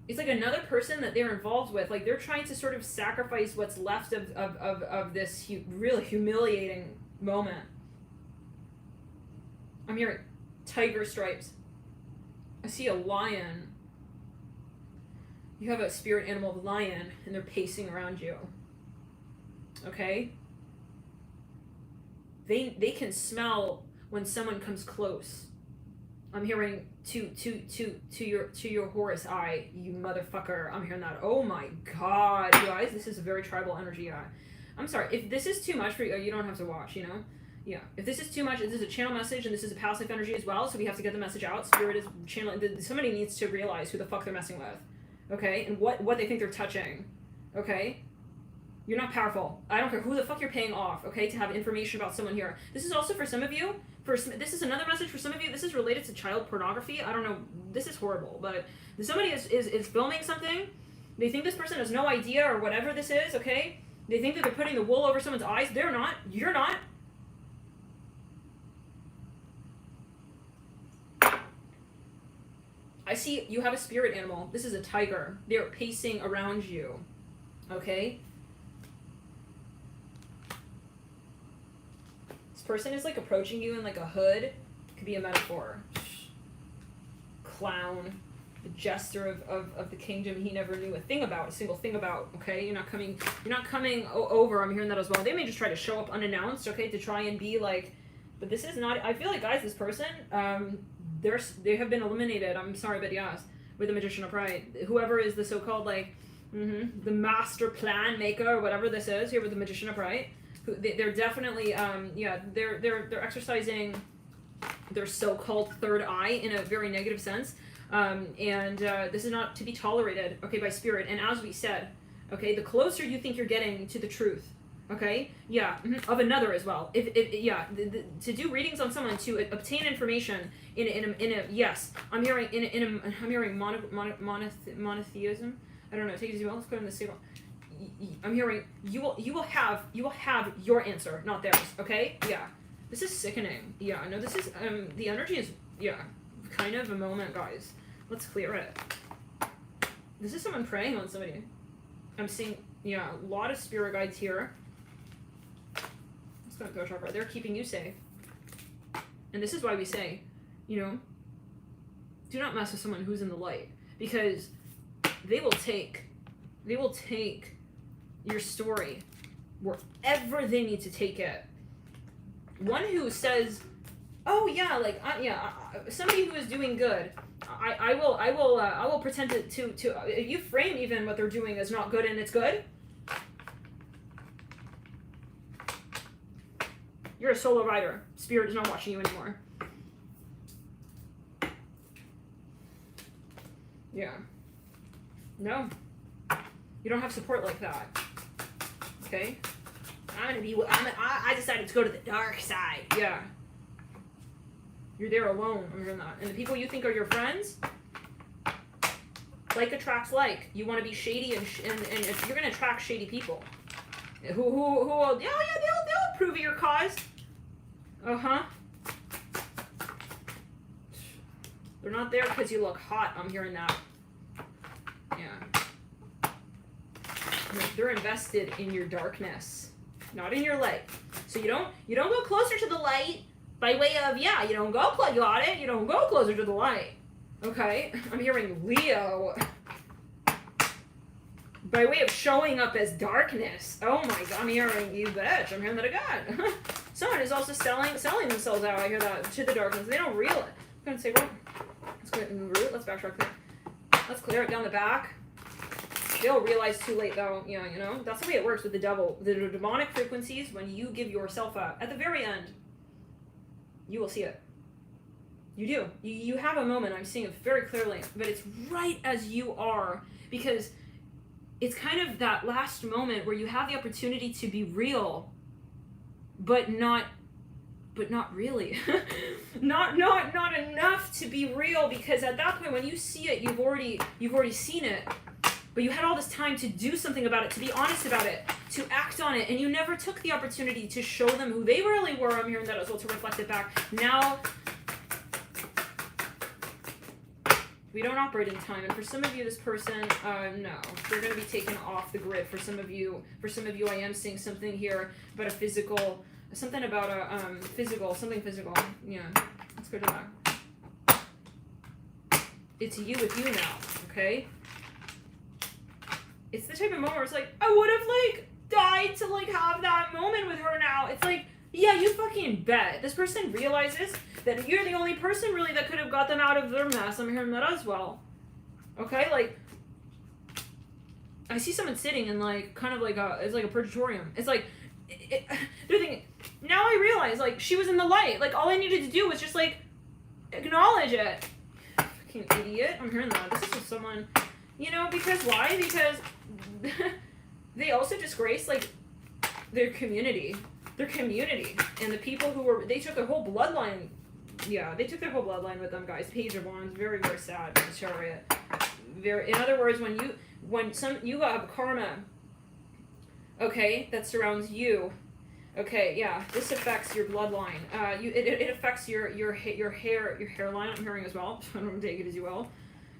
It's, like, another person that they're involved with. Like, they're trying to sort of sacrifice what's left of this really humiliating moment. I'm hearing tiger stripes. I see a lion. You have a spirit animal of lion, and they're pacing around you. Okay? They can smell when someone comes close. I'm hearing to your Horus eye, you motherfucker. I'm hearing that. Oh my god, you guys, this is a very tribal energy. Yeah. I'm sorry if this is too much for you. You don't have to watch. You know. Yeah, if this is too much, this is a channel message, and this is a passive energy as well, so we have to get the message out. Spirit is channeling. Somebody needs to realize who the fuck they're messing with, okay? And what they think they're touching, okay? You're not powerful. I don't care who the fuck you're paying off, okay, to have information about someone here. This is also for some of you. This is another message for some of you. This is related to child pornography. I don't know. This is horrible, but somebody is filming something. They think this person has no idea or whatever this is, okay? They think that they're putting the wool over someone's eyes. They're not. You're not. I see you have a spirit animal. This is a tiger. They're pacing around you. Okay? This person is like approaching you in like a hood. Could be a metaphor. Clown. The jester of the kingdom he never knew a single thing about. Okay? You're not coming over. I'm hearing that as well. They may just try to show up unannounced, okay, to try and be like, but this is not, I feel like, guys, this person, they have been eliminated. I'm sorry, but yes, with the Magician of Pride. Whoever is the so-called, like, the master plan maker or whatever this is here with the Magician of Pride, they're definitely, they're exercising their so-called third eye in a very negative sense, and this is not to be tolerated, okay, by spirit. And as we said, okay, the closer you think you're getting to the truth, okay, yeah, of another as well. To do readings on someone, to obtain information in a yes, I'm hearing monotheism. I don't know. Take it as well. Let's put it in the table. I'm hearing you will have your answer, not theirs. Okay, yeah. This is sickening. Yeah, I know this is the energy is kind of a moment, guys. Let's clear it. This is someone preying on somebody. I'm seeing a lot of spirit guides here. Let's go chakra. They're keeping you safe. And this is why we say, do not mess with someone who's in the light, because they will take your story wherever they need to take it. One who says, oh yeah, like somebody who is doing good. I will pretend to if you frame even what they're doing as not good and it's good, you're a solo rider. Spirit is not watching you anymore. Yeah. No. You don't have support like that. Okay? I decided to go to the dark side. Yeah. You're there alone. I'm hearing that. And the people you think are your friends, like attracts like. You want to be shady and if you're gonna attract shady people, who will they'll approve of your cause. They're not there because you look hot. I'm hearing that. Yeah. They're invested in your darkness, not in your light. So you don't go closer to the light. By way of, you don't go you don't go closer to the light. Okay? I'm hearing Leo. By way of showing up as darkness. Oh my god, I'm hearing you bitch. I'm hearing that again. Someone is also selling themselves out, I hear that, to the darkness. They don't realize. I'm gonna say, well, let's go ahead and root. Let's backtrack there. Let's clear it down the back. They'll realize too late though, you know. That's the way it works with the devil. The demonic frequencies, when you give yourself up, at the very end, you will see it. You do. You have a moment, I'm seeing it very clearly, but it's right as you are, because it's kind of that last moment where you have the opportunity to be real, but not really. not enough to be real, because at that point when you see it, you've already seen it. But you had all this time to do something about it, to be honest about it, to act on it, and you never took the opportunity to show them who they really were. I'm hearing that as well, to reflect it back. Now, we don't operate in time, and for some of you, this person, no, they're going to be taken off the grid. For some of you, I am seeing something here about a physical, something about a something physical. Yeah, let's go to that. It's you with you now, okay? It's the type of moment where it's like, I would have, like, died to, like, have that moment with her now. It's like, yeah, you fucking bet. This person realizes that you're the only person, really, that could have got them out of their mess. I'm hearing that as well. Okay? Like, I see someone sitting in, like, kind of like it's like a purgatorium. It's like, they're thinking, now I realize, like, she was in the light. Like, all I needed to do was just, like, acknowledge it. Fucking idiot. I'm hearing that. This is just someone... You know, because why? Because they also disgrace, like, their community. And the people who were, they took their whole bloodline. Yeah, they took their whole bloodline with them, guys. Page of Wands, very, very sad. The Chariot. In other words, you have karma, okay, that surrounds you. Okay, yeah, this affects your bloodline. It affects your hairline, I'm hearing as well. I don't take it as you will.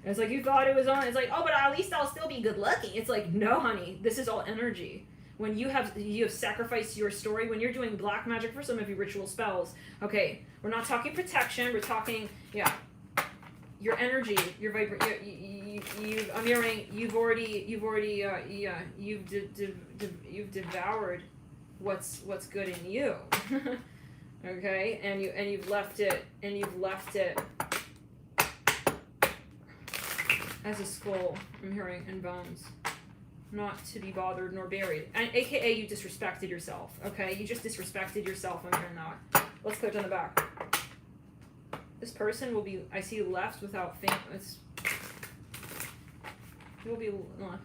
And it's like, you thought it was on, it's like, oh, but at least I'll still be good looking. It's like, no, honey, this is all energy. When you have sacrificed your story, when you're doing black magic for some of your ritual spells, okay, we're not talking protection, we're talking, yeah, your energy, your I'm hearing, you've devoured what's good in you. Okay, and you've left it as a skull, I'm hearing, and bones, not to be bothered nor buried. And AKA you disrespected yourself, okay? You just disrespected yourself, I'm hearing that. Let's click on the back. This person will be, I see, left without family. They will be left.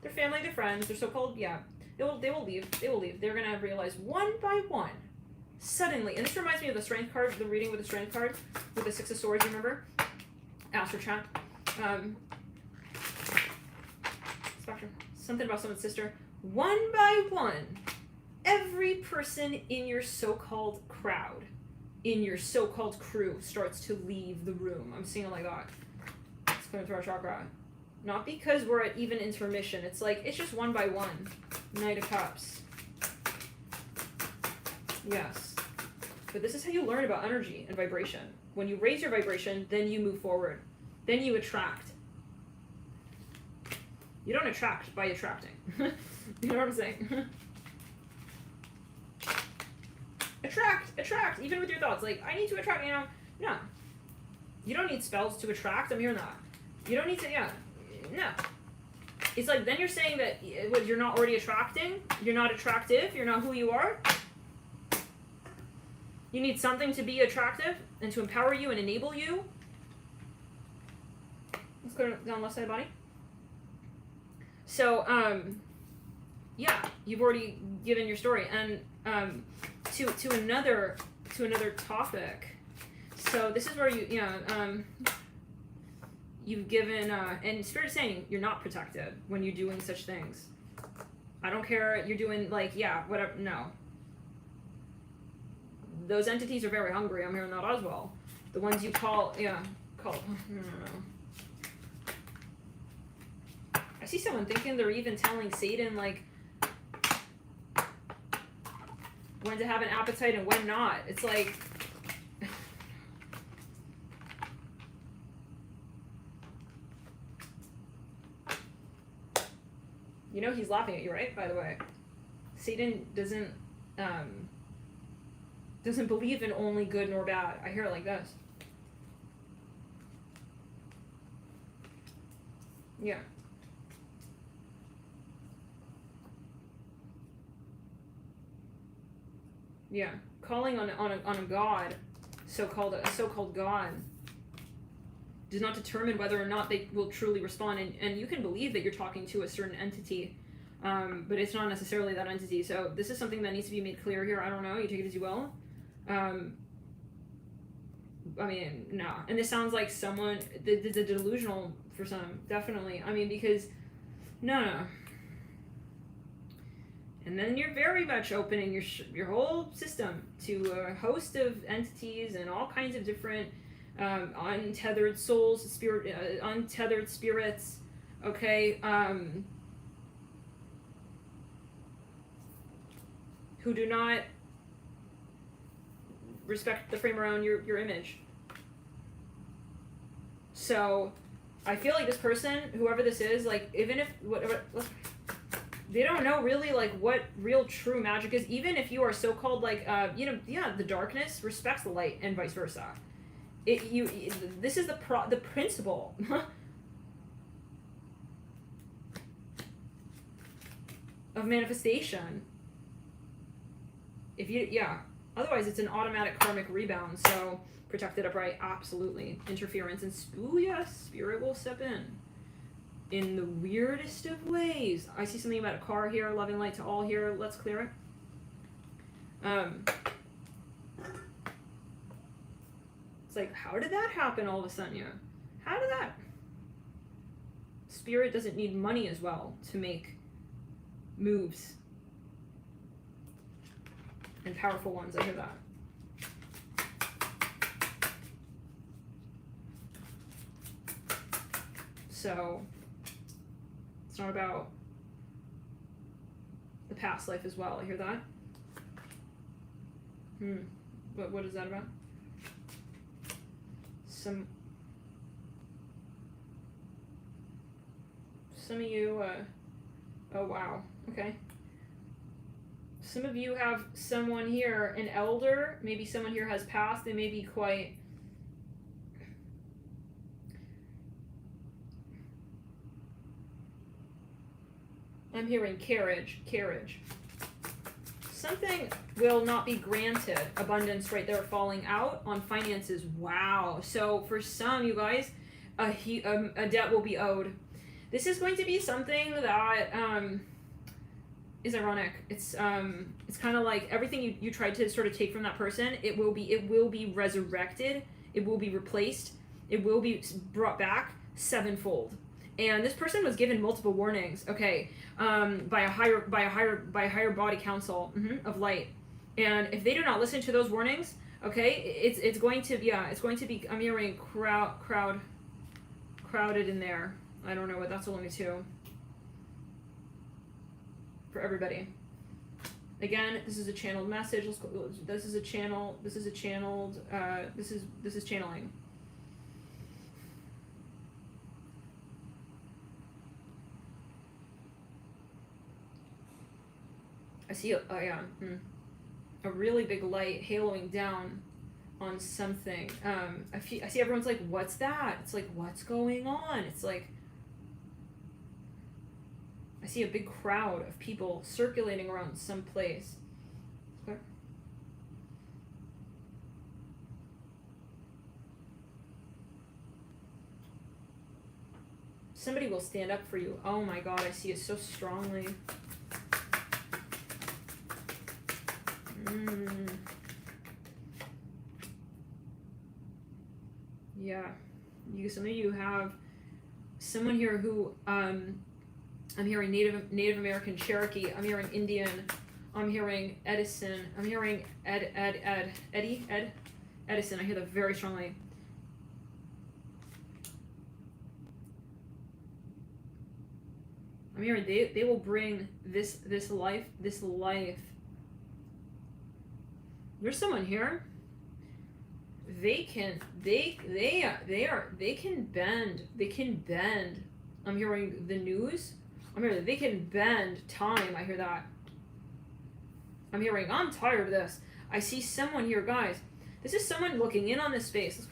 Their family, their friends, their so-called, yeah. They will leave. They're going to realize one by one, suddenly, and this reminds me of the Strength card, the reading with the Strength card, with the Six of Swords, remember? Astro Chat. Something about someone's sister. One by one, every person in your so-called crowd, in your so-called crew, starts to leave the room. I'm seeing it like that. It's going through our chakra. Not because we're at even intermission. It's like, it's just one by one. Knight of Cups. Yes. But this is how you learn about energy and vibration. When you raise your vibration, then you move forward. Then you attract. You don't attract by attracting. You know what I'm saying? attract, even with your thoughts. Like, I need to attract, you know. No. You don't need spells to attract. I'm hearing that. You don't need to, yeah. No. It's like, then you're saying that you're not already attracting. You're not attractive. You're not who you are. You need something to be attractive and to empower you and enable you. Let's go down left side of the body. So, yeah, you've already given your story. And to another topic. So this is where you've given, and Spirit's saying you're not protected when you're doing such things. I don't care, you're doing, like, yeah, whatever, no. Those entities are very hungry, I'm hearing that as well. The ones you call, I see someone thinking they're even telling Satan, like, when to have an appetite and when not. It's like, you know he's laughing at you, right? By the way, Satan doesn't believe in only good nor bad. I hear it like this. Yeah. Yeah. Calling on a god, so-called god, does not determine whether or not they will truly respond, and you can believe that you're talking to a certain entity, but it's not necessarily that entity. So this is something that needs to be made clear here. I don't know, you take it as you will. I mean, no. And this sounds like someone, the delusional for some, definitely. I mean, because, no. And then you're very much opening your whole system to a host of entities and all kinds of different untethered souls, untethered spirits, okay, who do not respect the frame around your image. So, I feel like this person, whoever this is, like, even if, whatever, they don't know really, like, what real true magic is, even if you are so-called, like, the darkness respects the light, and vice versa. This is the principle. of manifestation. Otherwise it's an automatic karmic rebound. So protected upright, absolutely. Interference and spirit will step in the weirdest of ways. I see something about a car here, loving light to all here. Let's clear it. It's like, how did that happen all of a sudden? Yeah, how did that? Spirit doesn't need money as well to make moves. And powerful ones, I hear that. So, it's not about the past life as well, I hear that. What is that about? Some of you, oh wow, okay. Some of you have someone here, an elder, maybe someone here has passed, they may be quite, I'm hearing carriage. Something will not be granted. Abundance right there falling out on finances. Wow. So for some, you guys, a debt will be owed. This is going to be something that is ironic. It's kind of like everything you tried to sort of take from that person, it will be resurrected, it will be replaced, it will be brought back sevenfold. And this person was given multiple warnings, okay, by a higher body council of light. And if they do not listen to those warnings, okay, it's going to be I'm hearing crowded in there. I don't know what that's only two. For everybody. Again, this is a channeled message. This is channeling. I see. Oh yeah. a really big light haloing down on something. I see everyone's like, what's that? It's like, what's going on? It's like, I see a big crowd of people circulating around some place. Okay. Somebody will stand up for you. Oh my God, I see it so strongly. Yeah, some of you have someone here who I'm hearing Native American Cherokee. I'm hearing Indian. I'm hearing Edison. I'm hearing Edison. I hear that very strongly. I'm hearing they will bring this life. There's someone here. They can bend. I'm hearing the news. I'm hearing they can bend time. I hear that. I'm hearing I'm tired of this. I see someone here, guys. This is someone looking in on this space.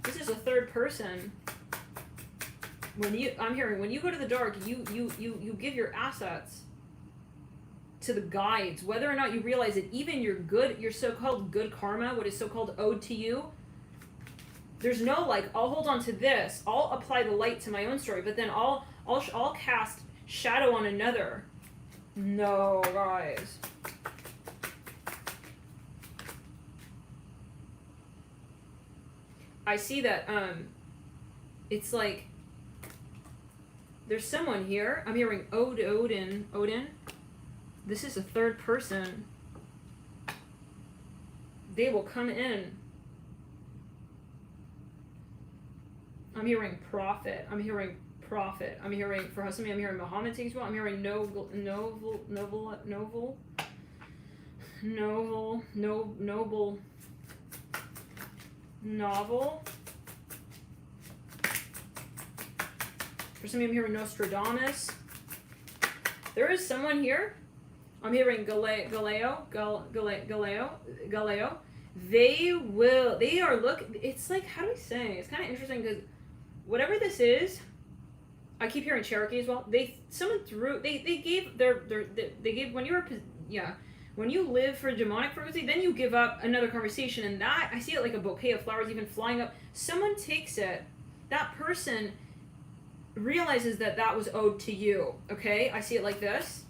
This is a third person. I'm hearing when you go to the dark, you give your assets to the guides, whether or not you realize it. Even your so-called good karma, what is so-called owed to you, there's no like, I'll hold on to this, I'll apply the light to my own story, but then I'll cast shadow on another. No, guys. I see that it's like there's someone here. I'm hearing Odin. This is a third person. They will come in. I'm hearing prophet. I'm hearing for somebody, I'm hearing Muhammad takes well. I'm hearing noble. For some of you, I'm hearing Nostradamus. There is someone here. I'm hearing Galileo. They are it's like, how do we say? It's kind of interesting because whatever this is, I keep hearing Cherokee as well. They gave when you live for demonic frequency, then you give up another conversation, and that I see it like a bouquet of flowers even flying up. Someone takes it. That person realizes that was owed to you. Okay, I see it like this.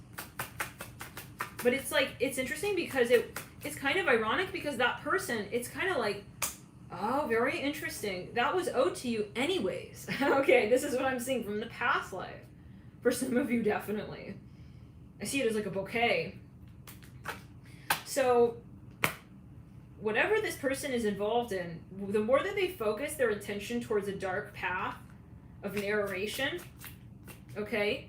But it's like, it's interesting because it's kind of ironic because that person, it's kind of like, oh, very interesting. That was owed to you anyways. Okay, this is what I'm seeing from the past life. For some of you, definitely. I see it as like a bouquet. So, whatever this person is involved in, the more that they focus their attention towards a dark path of narration, okay,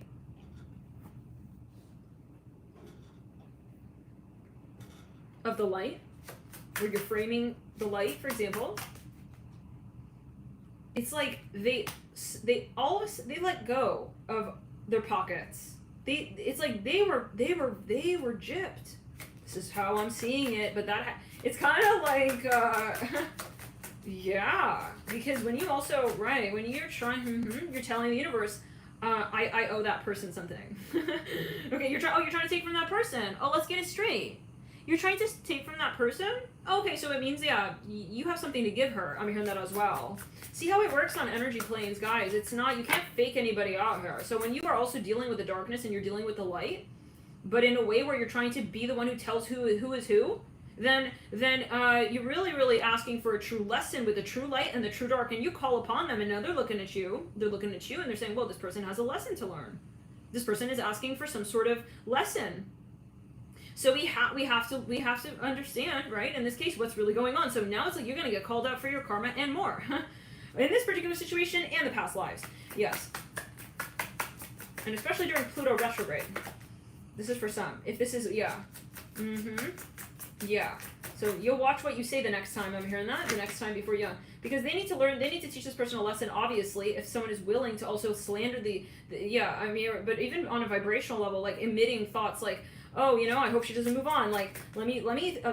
of the light, where you're framing the light, for example, it's like they let go of their pockets. It's like they were gypped. This is how I'm seeing it, but it's kind of like yeah, because when you also when you're trying, you're telling the universe, I owe that person something. Okay, you're trying to take from that person. Oh, let's get it straight. You're trying to take from that person? Okay, so it means, yeah, you have something to give her. I'm hearing that as well. See how it works on energy planes, guys. It's not, you can't fake anybody out here. So when you are also dealing with the darkness and you're dealing with the light, but in a way where you're trying to be the one who tells who is who, then you're really asking for a true lesson with the true light and the true dark, and you call upon them, and now they're looking at you, and they're saying, well, this person has a lesson to learn. This person is asking for some sort of lesson. So we have to understand, right? In this case, what's really going on. So now it's like you're gonna get called out for your karma and more, in this particular situation and the past lives. Yes, and especially during Pluto retrograde. This is for some. If this is yeah. So you'll watch what you say the next time. I'm hearing that the next time before you, because they need to learn. They need to teach this person a lesson. Obviously, if someone is willing to also slander the but even on a vibrational level, like emitting thoughts like, oh, you know, I hope she doesn't move on. Like, let me,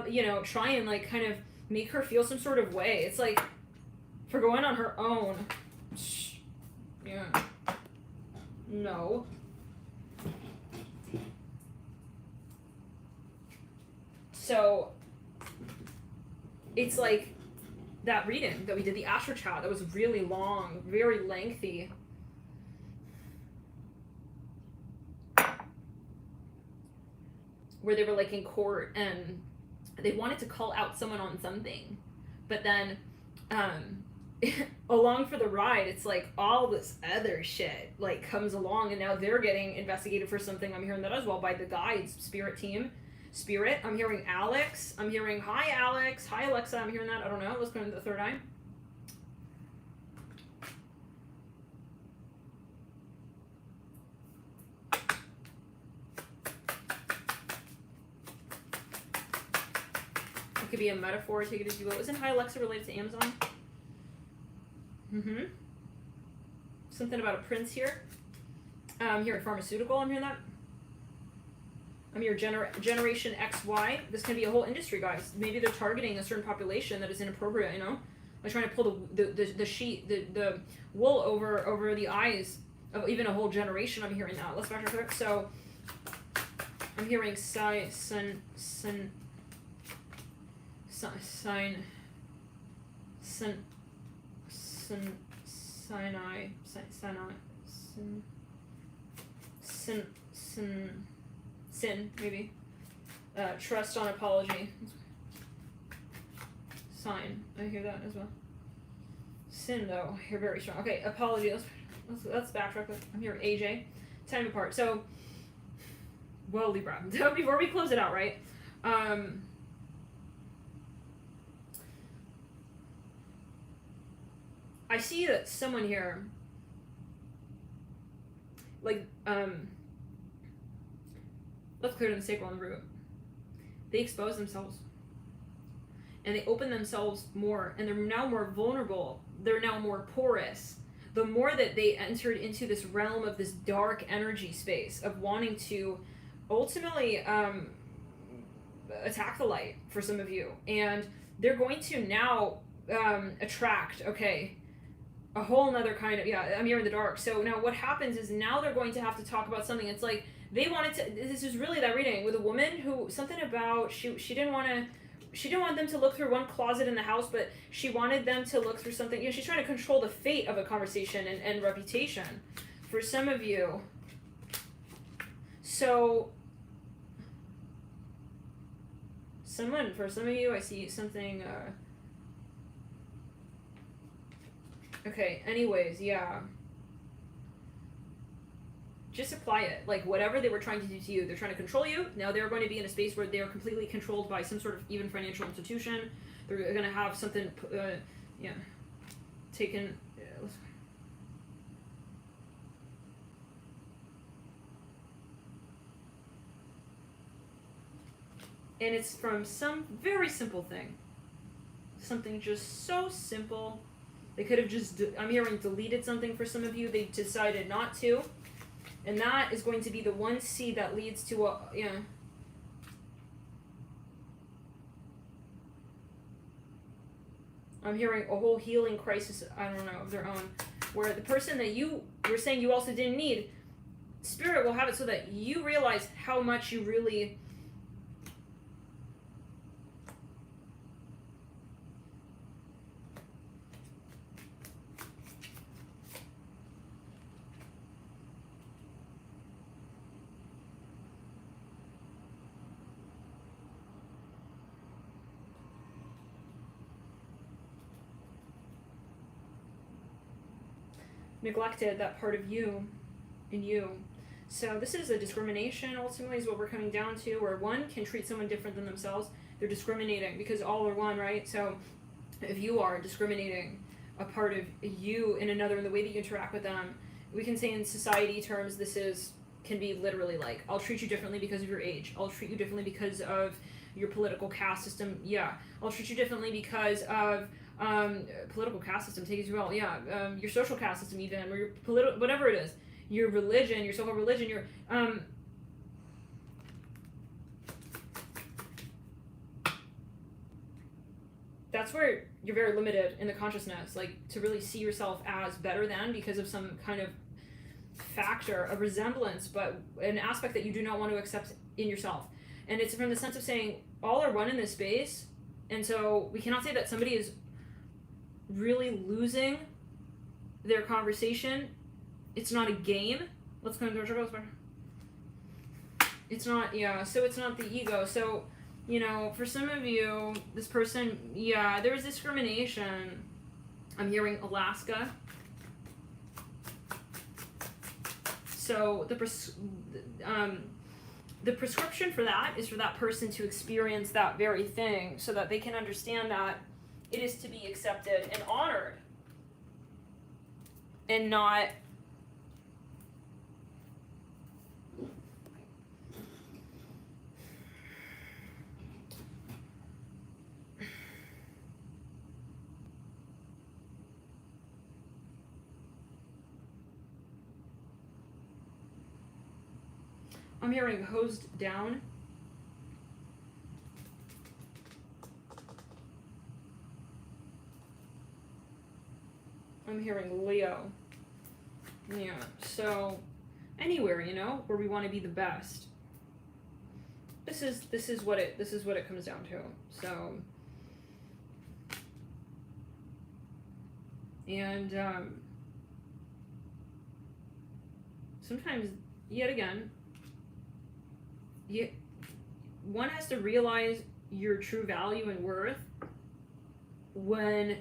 you know, try and like kind of make her feel some sort of way. It's like, for going on her own. Yeah. No. So, it's like that reading that we did, the Astro Chat, that was really long, very lengthy. Where they were like in court and they wanted to call out someone on something. But then, along for the ride, it's like all this other shit like comes along, and now they're getting investigated for something. I'm hearing that as well by the guides, spirit team. Spirit, I'm hearing Alex. I'm hearing hi Alex, hi Alexa. I'm hearing that. I don't know. Let's go into the third eye. It could be a metaphor. Take it as you will. Isn't hi Alexa related to Amazon? Mm-hmm. Something about a prince here. I'm hearing pharmaceutical. I'm hearing that. I'm your Generation XY. This can be a whole industry, guys. Maybe they're targeting a certain population that is inappropriate, you know? Like trying to pull the wool over the eyes of even a whole generation. I'm hearing that. Let's back up. So I'm hearing Sinai. Sin, maybe. Trust on apology. Sign. I hear that as well. Sin, though. You're very strong. Okay, apology. Let's backtrack. I'm here. AJ. Time apart. So, well, Libra. Before we close it out, right? I see that someone here, like, let's clear to the sacral and root. They expose themselves. And they open themselves more. And they're now more vulnerable. They're now more porous. The more that they entered into this realm of this dark energy space of wanting to ultimately attack the light for some of you. And they're going to now attract, okay, a whole nother kind of, yeah, I'm here in the dark. So now what happens is now they're going to have to talk about something. It's like, they wanted to, this is really that reading with a woman who, something about, she didn't want them to look through one closet in the house, but she wanted them to look through something, you know, she's trying to control the fate of a conversation and reputation for some of you. So, for some of you, I see something, okay, anyways, yeah. Just apply it. Like, whatever they were trying to do to you, they're trying to control you. Now they're going to be in a space where they're completely controlled by some sort of even financial institution. They're going to have something, taken. And it's from some very simple thing. Something just so simple. They could have just, I'm hearing deleted something for some of you. They decided not to. And that is going to be the one seed that leads to a, you know. I'm hearing a whole healing crisis, I don't know, of their own. Where the person that you were saying you also didn't need, Spirit will have it so that you realize how much you really neglected that part of you in you. So this is a discrimination, ultimately, is what we're coming down to, where one can treat someone different than themselves. They're discriminating because all are one, right? So if you are discriminating a part of you in another in the way that you interact with them, we can say in society terms, can be literally like, I'll treat you differently because of your age. I'll treat you differently because of your political caste system. Yeah. I'll treat you differently because of political caste system, take it as well, yeah, your social caste system even, or your whatever it is, your religion, your so-called religion, your, that's where you're very limited in the consciousness, like to really see yourself as better than, because of some kind of factor of resemblance, but an aspect that you do not want to accept in yourself. And it's from the sense of saying all are one in this space, and so we cannot say that somebody is really losing their conversation. It's not a game. Let's come to it's not, yeah, so it's not the ego. So, you know, for some of you, this person, yeah, there's discrimination. I'm hearing Alaska. So the prescription for that is for that person to experience that very thing so that they can understand that it is to be accepted and honored and not I'm hearing hosed down. I'm hearing Leo. Yeah, so anywhere, you know, where we want to be the best. This is what it comes down to. So, and sometimes, yet again, one has to realize your true value and worth when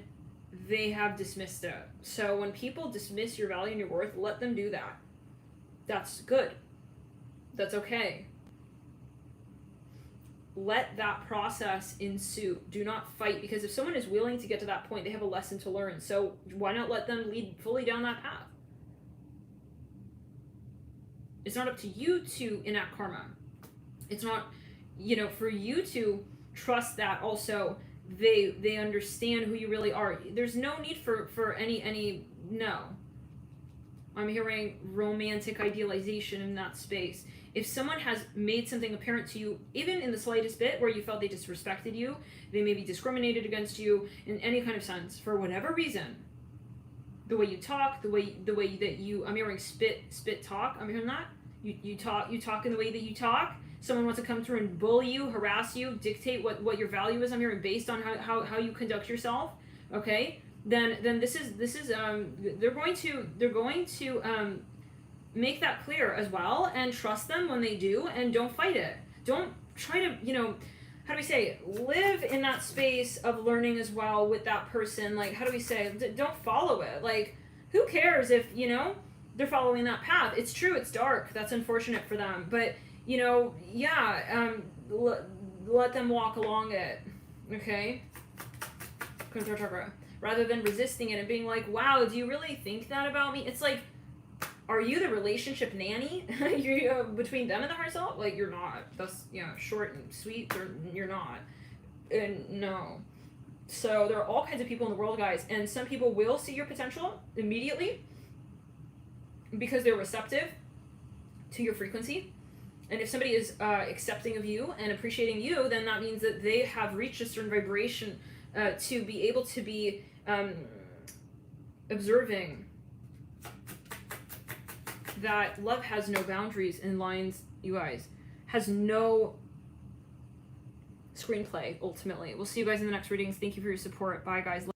they have dismissed it. So when people dismiss your value and your worth, let them do that. That's good. That's okay. Let that process ensue. Do not fight, because if someone is willing to get to that point, they have a lesson to learn. So why not let them lead fully down that path? It's not up to you to enact karma. It's not, you know, for you to trust that also they understand who you really are. There's no need for any no. I'm hearing romantic idealization in that space. If someone has made something apparent to you, even in the slightest bit where you felt they disrespected you, they maybe discriminated against you in any kind of sense for whatever reason, the way you talk, the way that you, I'm hearing spit talk. I'm hearing that you talk in the way that you talk. Someone wants to come through and bully you, harass you, dictate what your value is. I'm hearing based on how you conduct yourself. Okay, then this is they're going to make that clear as well, and trust them when they do, and don't fight it. Don't try to, you know, how do we say, live in that space of learning as well with that person. Like, how do we say, don't follow it. Like, who cares if, you know, they're following that path? It's true, it's dark, that's unfortunate for them, but you know, yeah, let them walk along it, okay? Rather than resisting it and being like, wow, do you really think that about me? It's like, are you the relationship nanny? You're between them and the heart self? Like, you're not. That's, yeah, short and sweet, you're not. And no. So there are all kinds of people in the world, guys, and some people will see your potential immediately because they're receptive to your frequency. And if somebody is accepting of you and appreciating you, then that means that they have reached a certain vibration to be able to be observing that love has no boundaries and lines, you guys, has no screenplay, ultimately. We'll see you guys in the next readings. Thank you for your support. Bye, guys.